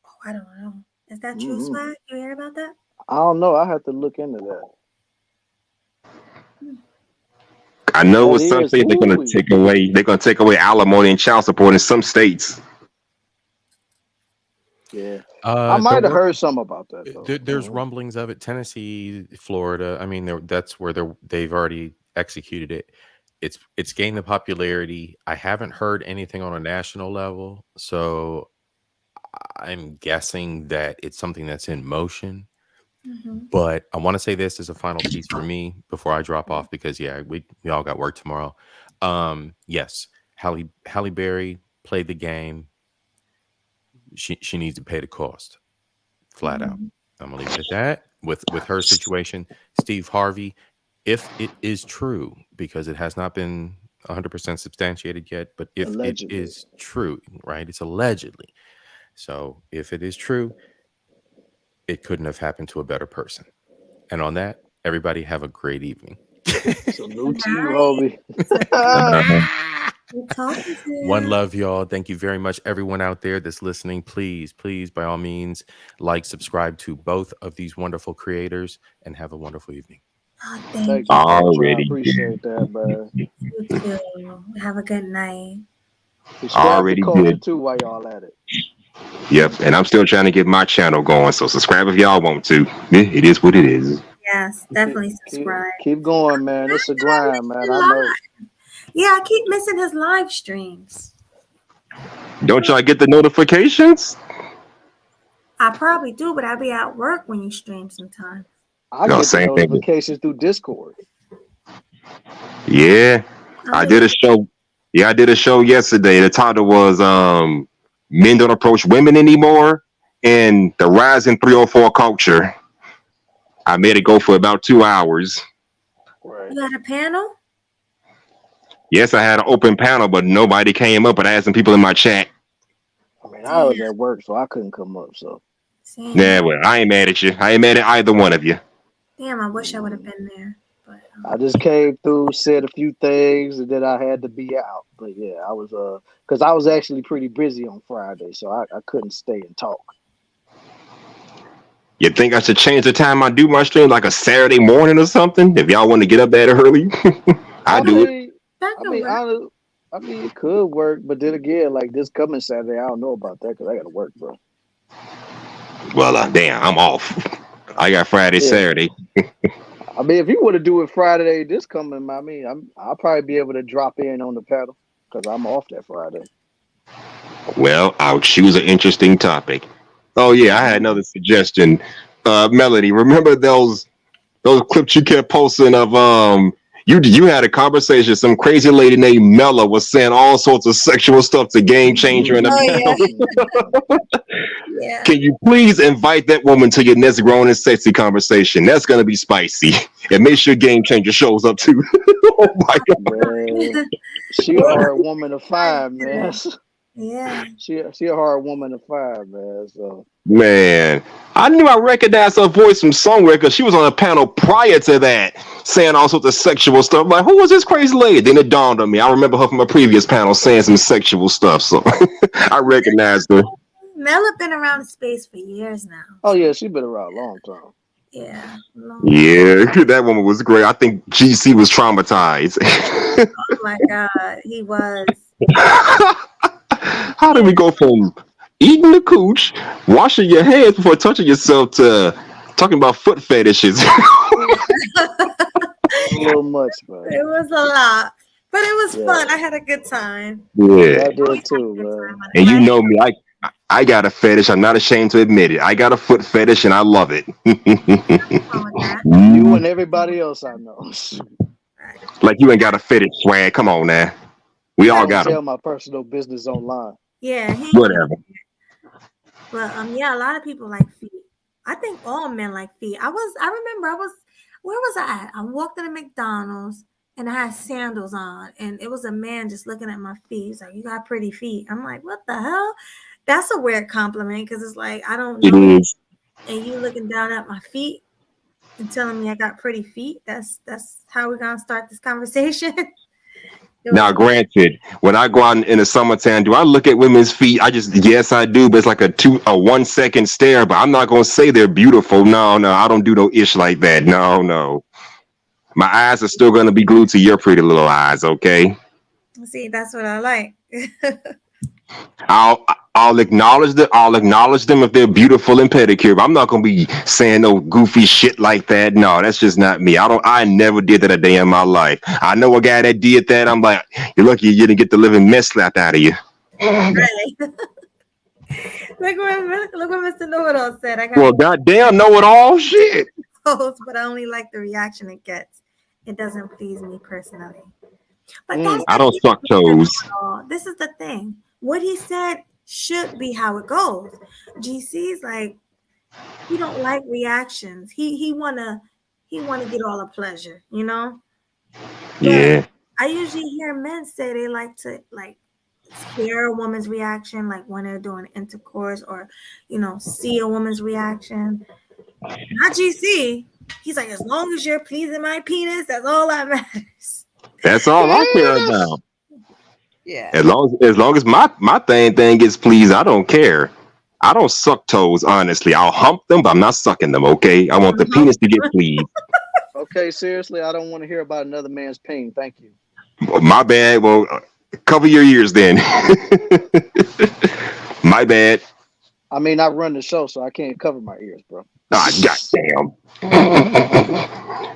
Oh, I don't know. Is that true, Swag? You hear about that? I don't know. I have to look into that. I know with some states they're going to take away. They're going to take away alimony and child support in some states. Yeah, I might have heard some about that. There's rumblings of it. Tennessee, Florida. I mean, that's where they've already executed it. It's gained the popularity. I haven't heard anything on a national level, so I'm guessing that it's something that's in motion. But I want to say this as a final piece for me before I drop off, because we all got work tomorrow. Yes, Halle Berry played the game. She needs to pay the cost, flat out. I'm gonna leave it at that. With her situation, Steve Harvey, if it is true, because it has not been 100% substantiated yet, but if allegedly. It is true, right? It's allegedly. So if it is true, it couldn't have happened to a better person. And on that, everybody have a great evening. Salute to you, homie. One love, y'all. Thank you very much, everyone out there that's listening. Please, by all means, subscribe to both of these wonderful creators, and have a wonderful evening. Thank you. I appreciate that, man. You too. Have a good night. Already did too while y'all at it. Yep, and I'm still trying to get my channel going, so subscribe if y'all want to. It is what it is. Yes, definitely subscribe. Keep going, man. It's a grind, man. I know. Yeah, I keep missing his live streams. Don't y'all get the notifications? I probably do, but I be at work when you stream sometimes. I get the notifications through Discord. Yeah, I did a show. Yeah, I did a show yesterday. The title was Men Don't Approach Women Anymore and the Rise in 304 Culture. I made it go for about 2 hours. Right. You had a panel? Yes, I had an open panel, but nobody came up. But I had some people in my chat. I mean, I was at work, so I couldn't come up. So, yeah, well, I ain't mad at you. I ain't mad at either one of you. Damn, I wish I would have been there. But I just came through, said a few things, and then I had to be out. But yeah, I was because I was actually pretty busy on Friday, so I couldn't stay and talk. You think I should change the time I do my stream, like a Saturday morning or something? If y'all want to get up that early, I do it. I mean, it could work, but then again, like this coming Saturday, I don't know about that because I got to work, bro. Well, damn, I'm off. I got Friday, Saturday. I mean, if you were to do it Friday this coming, I mean, I'll probably be able to drop in on the pedal because I'm off that Friday. Well, I'll choose an interesting topic. Oh yeah, I had another suggestion. Melody, remember those clips you kept posting of you had a conversation. Some crazy lady named Mella was saying all sorts of sexual stuff to Game Changer in the panel. Yeah. Can you please invite that woman to your next grown and sexy conversation? That's gonna be spicy. And make sure Game Changer shows up too. Oh my god. Man, she a hard woman to find, man. Yeah. She a hard woman to find, man. So Man, I knew I recognized her voice from somewhere because she was on a panel prior to that saying all sorts of sexual stuff. Like, who was this crazy lady? Then it dawned on me. I remember her from a previous panel saying some sexual stuff. So I recognized her. Mela been around the space for years now. oh yeah, she been around a long time. Yeah. Yeah, that woman was great. I think GC was traumatized. Oh my God, he was. How did we go from eating the cooch, washing your hands before touching yourself to talking about foot fetishes? A little much, man. It was a lot, but it was fun. I had a good time. Yeah. I did too, man. And you know me, I got a fetish. I'm not ashamed to admit it. I got a foot fetish and I love it. You and everybody else I know. Like you ain't got a fetish, swag. Come on now. We all got tell them. my personal business online. Yeah. Whatever. But yeah, a lot of people like feet. I think all men like feet. I remember where was I at? I walked in a McDonald's and I had sandals on, and it was a man just looking at my feet. He's like, "You got pretty feet." I'm like, "What the hell?" That's a weird compliment because it's like I don't know, It is. and you looking down at my feet and telling me I got pretty feet. That's how we're gonna start this conversation. Now, granted, when I go out in the summertime, do I look at women's feet? Yes, I do, but it's like a 1 second stare. But I'm not gonna say they're beautiful. No, I don't do no ish like that. No. My eyes are still gonna be glued to your pretty little eyes. Okay. See, that's what I like. I'll acknowledge them. I'll acknowledge them if they're beautiful and pedicure. But I'm not gonna be saying no goofy shit like that. No, that's just not me. I never did that a day in my life. I know a guy that did that. I'm like, you're lucky you didn't get the living mess slapped out of you. Really? Look what Mr. Know-It-All said. I got Well, goddamn, know it all. Shit. post, but I only like the reaction it gets. It doesn't please me personally. But I don't suck toes. This is the thing. What he said should be how it goes. GC's like, he don't like reactions. He wanna get all the pleasure, you know? Yeah. I usually hear men say they like to hear a woman's reaction, like when they're doing intercourse, or see a woman's reaction. Not GC. He's like, as long as you're pleasing my penis, that's all that matters. That's all I care about. Yeah. As long as my thing gets pleased, I don't care. I don't suck toes, honestly. I'll hump them, but I'm not sucking them, okay? I want the penis to get pleased. Okay, seriously, I don't want to hear about another man's pain. Thank you. My bad. Well, cover your ears then. My bad. I mean, I run the show, so I can't cover my ears, bro. Ah, goddamn.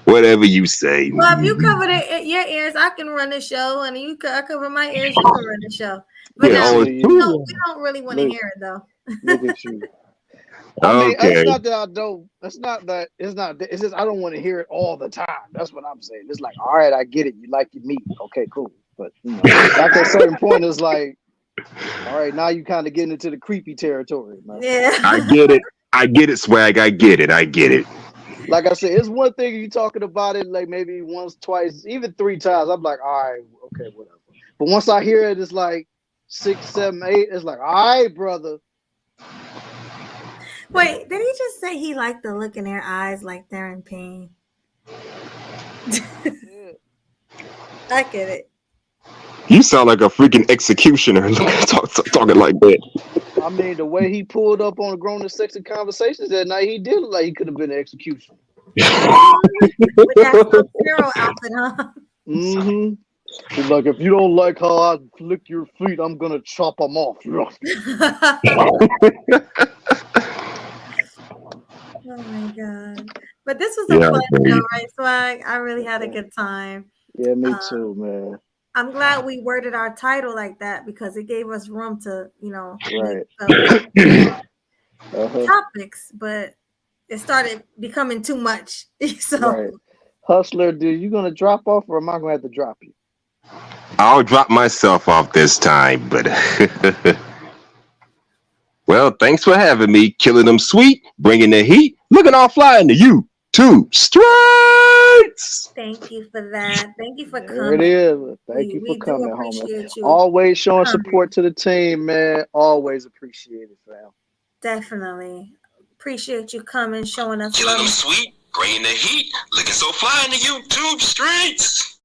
Whatever you say. Well, if you cover your ears, I can run the show, and I cover my ears, you can run the show. But we don't really want to hear it, though. Look at you. I mean, Okay. it's not that I don't. It's not that. It's not. It's just I don't want to hear it all the time. That's what I'm saying. It's like, all right, I get it. You like your meat. Okay, cool. But after a certain point, it's like, all right, now you kind of getting into the creepy territory, man. Yeah. I get it, swag. I get it. Like I said, it's one thing you talking about it like maybe once, twice, even 3 times. I'm like, all right, okay, whatever. But once I hear it, it's like 6, 7, 8. It's like, all right, brother. Wait, did he just say he liked the look in their eyes like they're in pain? I get it. You sound like a freaking executioner talking like that. I mean, the way he pulled up on the grown and sexy conversations that night, he did look like he could have been an executioner. With that Sub-Zero outfit, huh? Mm-hmm. He's like, if you don't like how I flick your feet, I'm gonna chop them off. Oh my god! But But this was a Yeah, fun show, baby. right, Swag? I really had a good time. Yeah, me too, man. I'm glad we worded our title like that because it gave us room to, make Right. topics, but it started becoming too much. So Right. Hustler, dude, you gonna drop off or am I gonna have to drop you? I'll drop myself off this time, but well, thanks for having me. Killing them sweet, bringing the heat, looking all fly in the YouTube streets. thank you for that. Thank you for There it coming. is. Thank you for We do coming, homie. appreciate you Always showing coming. support to the team, man. Always appreciate it, fam. Definitely. Appreciate you coming, showing us Killing love. them sweet, bringing the heat, looking so fly in the YouTube streets.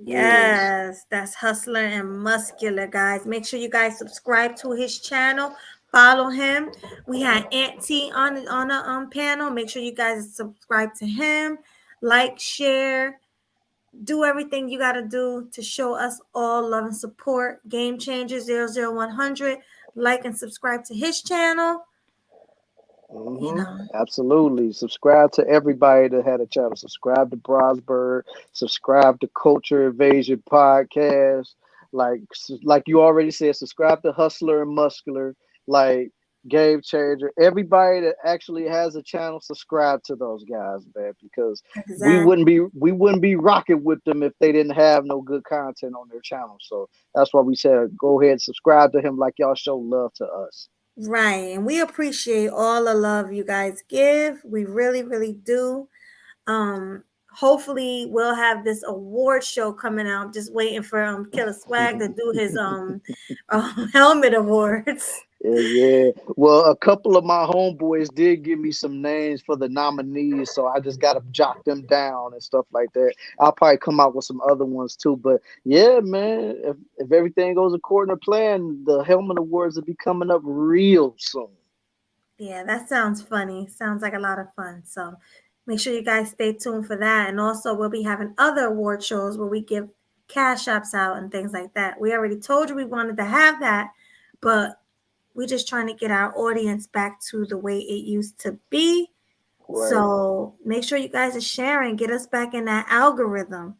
Yes, that's Hustler and Muscular, guys. Make sure you guys subscribe to his channel. Follow him. We had Aunt T on the panel. Make sure you guys subscribe to him. Like, share, do everything you got to do to show us all love and support. Game Changer 00100. Like and subscribe to his channel. Absolutely. Subscribe to everybody that had a channel. Subscribe to Brosberg. Subscribe to Culture Invasion Podcast. Like you already said, subscribe to Hustler and Muscular. Like Game Changer. Everybody that actually has a channel, subscribe to those guys, man, because we wouldn't be rocking with them if they didn't have no good content on their channel. So that's why we said go ahead and subscribe to him like y'all show love to us. Right. And we appreciate all the love you guys give. We really, really do. Hopefully we'll have this award show coming out. Just waiting for Killer Swag to do his helmet awards. Yeah. Well, a couple of my homeboys did give me some names for the nominees, so I just gotta jot them down and stuff like that. I'll probably come out with some other ones too. But yeah, man, if everything goes according to plan, the helmet awards will be coming up real soon. Yeah, that sounds funny. Sounds like a lot of fun. So make sure you guys stay tuned for that. And also we'll be having other award shows where we give cash apps out and things like that. We already told you we wanted to have that, but we're just trying to get our audience back to the way it used to be. Right. So make sure you guys are sharing, get us back in that algorithm.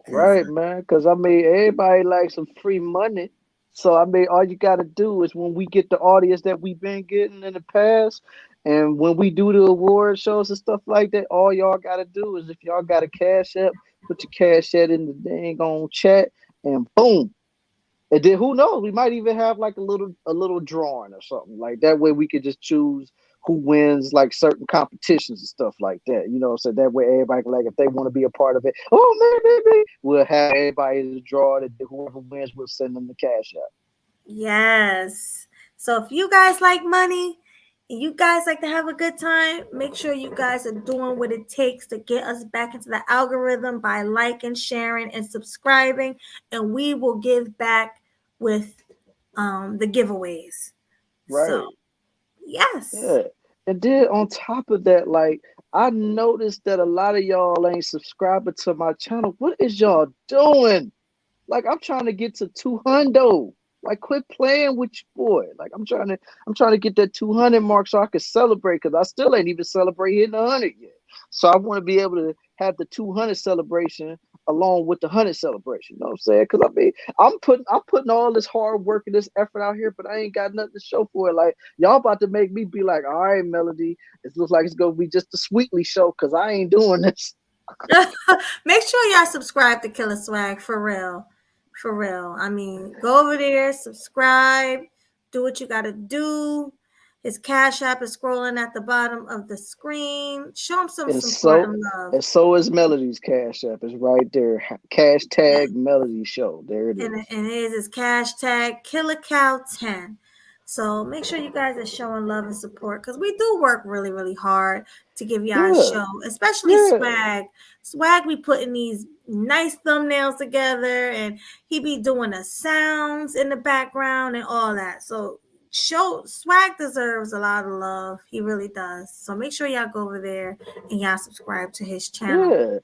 Right, man. Because, I mean, everybody likes some free money. So, I mean, all you got to do is when we get the audience that we've been getting in the past, and when we do the award shows and stuff like that, all y'all got to do is if y'all got a cash app, put your cash app in the dang on chat, and boom. And then who knows? We might even have like a little drawing or something like that. Way we could just choose who wins like certain competitions and stuff like that. You know, so that way everybody can, like, if they want to be a part of it, maybe we'll have everybody to draw it. Whoever wins, we'll send them the cash out. Yes. So if you guys like money and you guys like to have a good time, make sure you guys are doing what it takes to get us back into the algorithm by liking, sharing, and subscribing. And we will give back with the giveaways. Right. So, yes. Yeah. And then on top of that, like, I noticed that a lot of y'all ain't subscribing to my channel. What is y'all doing? Like, I'm trying to get to 200. Like, quit playing with your boy. Like, I'm trying to get that 200 mark so I can celebrate, because I still ain't even celebrated hitting 100 yet. So I want to be able to have the 200 celebration along with the 100 celebration. You know what I'm saying? Because I mean, I'm putting all this hard work and this effort out here, but I ain't got nothing to show for it. Like, y'all about to make me be like, all right, Melody, it looks like it's gonna be just a Sweetly show because I ain't doing this. Make sure y'all subscribe to Killer Swag for real. For real. I mean, go over there, subscribe, do what you got to do. His cash app is scrolling at the bottom of the screen. Show him some support and love. And so is Melody's cash app. It's right there. Hashtag Melody Show. There it is. And it is hashtag KillerCow10. So make sure you guys are showing love and support, because we do work really, really hard to give y'all a show, especially Swag. Swag be putting these nice thumbnails together, and he be doing the sounds in the background and all that. So Swag deserves a lot of love. He really does. So make sure y'all go over there and y'all subscribe to his channel. Yeah.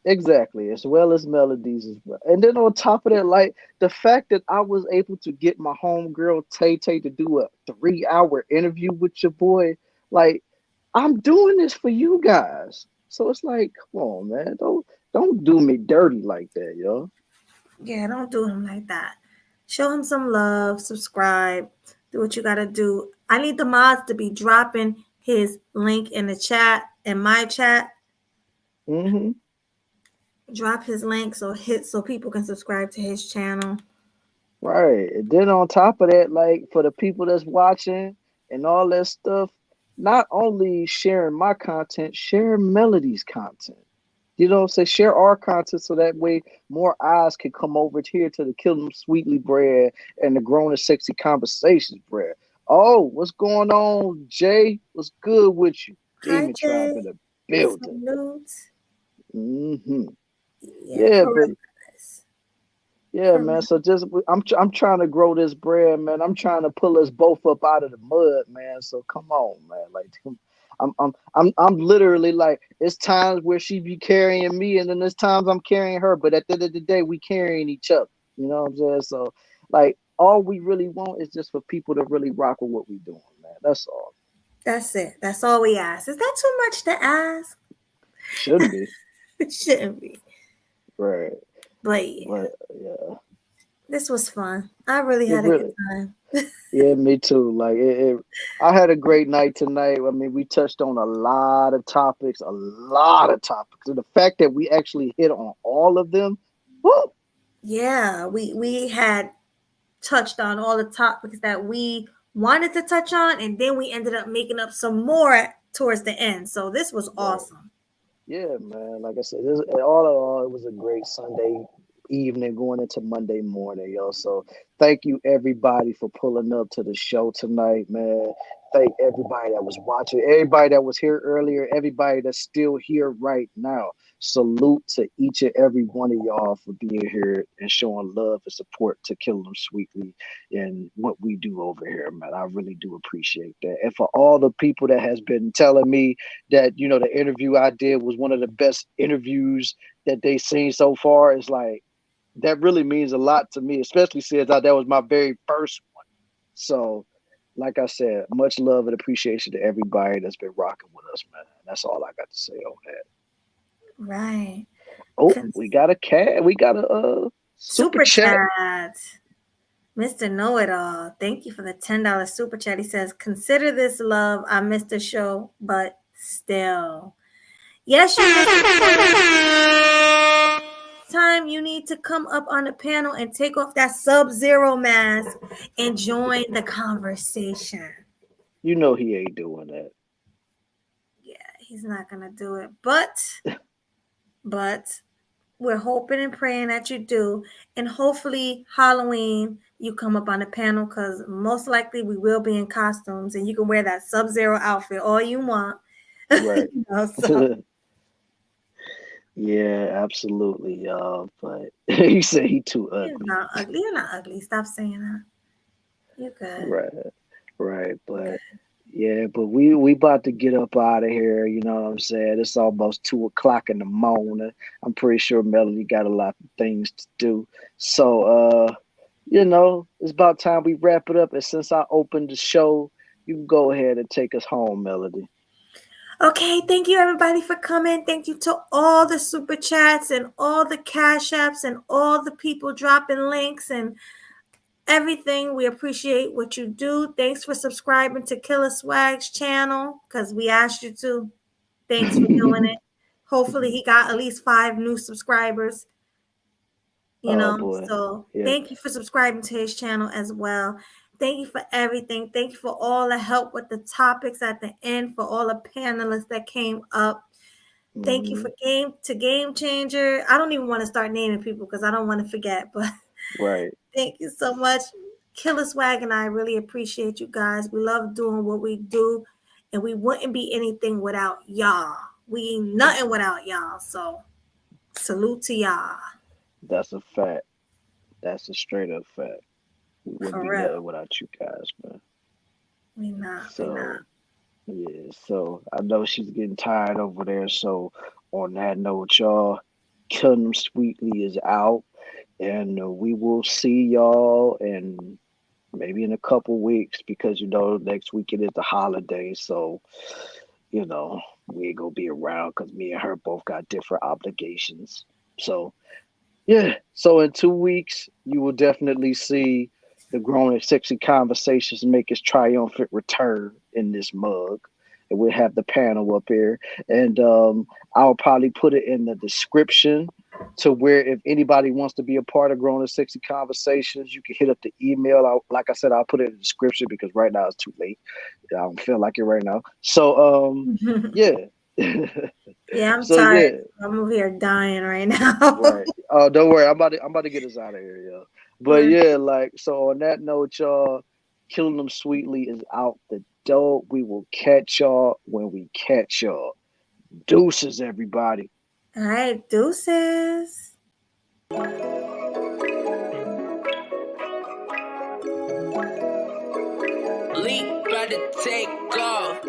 Exactly, as well as Melodies as well. And then on top of that, like, the fact that I was able to get my homegirl Tay Tay to do a 3-hour interview with your boy, Like, I'm doing this for you guys. So it's like, come on, man. Don't do me dirty like that, yo. Yeah, don't do him like that. Show him some love, subscribe, do what you gotta do. I need the mods to be dropping his link in the chat, in my chat. Mm-hmm. Drop his link so people can subscribe to his channel. Right. And then on top of that, like for the people that's watching and all that stuff, not only sharing my content, share Melody's content. You know what I'm saying? Share our content so that way more eyes can come over here to the Kill 'Em Sweetly bread and the Grown and Sexy Conversations bread. Oh, what's going on, Jay? What's good with you? Hi, Demon Tribe in Jay. the building. Salute. Mm-hmm. Yeah, But yeah, for man. real. So I'm trying to grow this bread, man. I'm trying to pull us both up out of the mud, man. So come on, man. Like I'm literally like, it's times where she be carrying me, and then there's times I'm carrying her. But at the end of the day, we carrying each other. You know what I'm saying? So like, all we really want is just for people to really rock with what we doing, man. That's all. That's it. That's all we ask. Is that too much to ask? Shouldn't be. It shouldn't be. Right. But yeah, But yeah, this was fun. I really it had a good really. time. Yeah, me too. Like I had a great night tonight. I mean, we touched on a lot of topics, and the fact that we actually hit on all of them. Woo! Yeah, we had touched on all the topics that we wanted to touch on, and then we ended up making up some more towards the end. So this was Right. awesome. Yeah, man. Like I said, all in all, it was a great Sunday evening going into Monday morning, yo. So thank you everybody for pulling up to the show tonight, man. Thank everybody that was watching, everybody that was here earlier, everybody that's still here right now. Salute to each and every one of y'all for being here and showing love and support to Kill 'Em Sweetly and what we do over here, man. I really do appreciate that. And for all the people that has been telling me that, you know, the interview I did was one of the best interviews that they seen so far, is like, that really means a lot to me, especially since that was my very first one. So, like I said, much love and appreciation to everybody that's been rocking with us, man. That's all I got to say on that. Right. Oh, we got a super Super chat. chat. Mr. Know It All, thank you for the $10 super chat. He says, "Consider this love. I missed the show, but still, yes, you missed it. Time you need to come up on the panel and take off that Sub-Zero mask and join the conversation." You know he ain't doing that. Yeah, he's not gonna do it, but we're hoping and praying that you do, and hopefully Halloween you come up on the panel, because most likely we will be in costumes, and you can wear that Sub-Zero outfit all you want. Right. You know, so. Yeah, absolutely, y'all. But he said he too You're ugly. not ugly. You're not ugly. Stop saying that. You're good. Right. But yeah, but we about to get up out of here. You know what I'm saying? It's almost 2:00 in the morning. I'm pretty sure Melody got a lot of things to do. So you know, it's about time we wrap it up. And since I opened the show, you can go ahead and take us home, Melody. Okay, thank you everybody for coming. Thank you to all the super chats and all the cash apps and all the people dropping links and everything. We appreciate what you do. Thanks for subscribing to Killer Swag's channel, because we asked you to. Thanks for doing it. Hopefully he got at least 5 new subscribers. You Oh know, boy. so Yeah. thank you for subscribing to his channel as well. Thank you for everything. Thank you for all the help with the topics at the end, for all the panelists that came up. Thank you for Game Changer. I don't even want to start naming people because I don't want to forget, but Right. thank you so much. Killer Swag and I really appreciate you guys. We love doing what we do, and we wouldn't be anything without y'all. We ain't nothing without y'all. So salute to y'all. That's a fact. That's a straight up fact. We wouldn't For be real. nothing without you guys, man. We not. So yeah, so I know she's getting tired over there. So on that note, y'all, Kill 'Em Sweetly is out, and we will see y'all in maybe in a couple weeks, because next weekend is the holiday, so we ain't gonna be around because me and her both got different obligations. So yeah, so in 2 weeks you will definitely see the Grown and Sexy Conversations make its triumphant return in this mug. And we'll have the panel up here. And I'll probably put it in the description to where if anybody wants to be a part of Grown and Sexy Conversations, you can hit up the email. Like I said, I'll put it in the description because right now it's too late. I don't feel like it right now. So yeah. Yeah, I'm So tired. yeah. I'm over here dying right now. Right. Oh, don't worry. I'm about to get us out of here, yo. But yeah, so on that note, y'all, Killing Them Sweetly is out the door. We will catch y'all when we catch y'all. Deuces, everybody. All right, deuces. Leap, about to take off.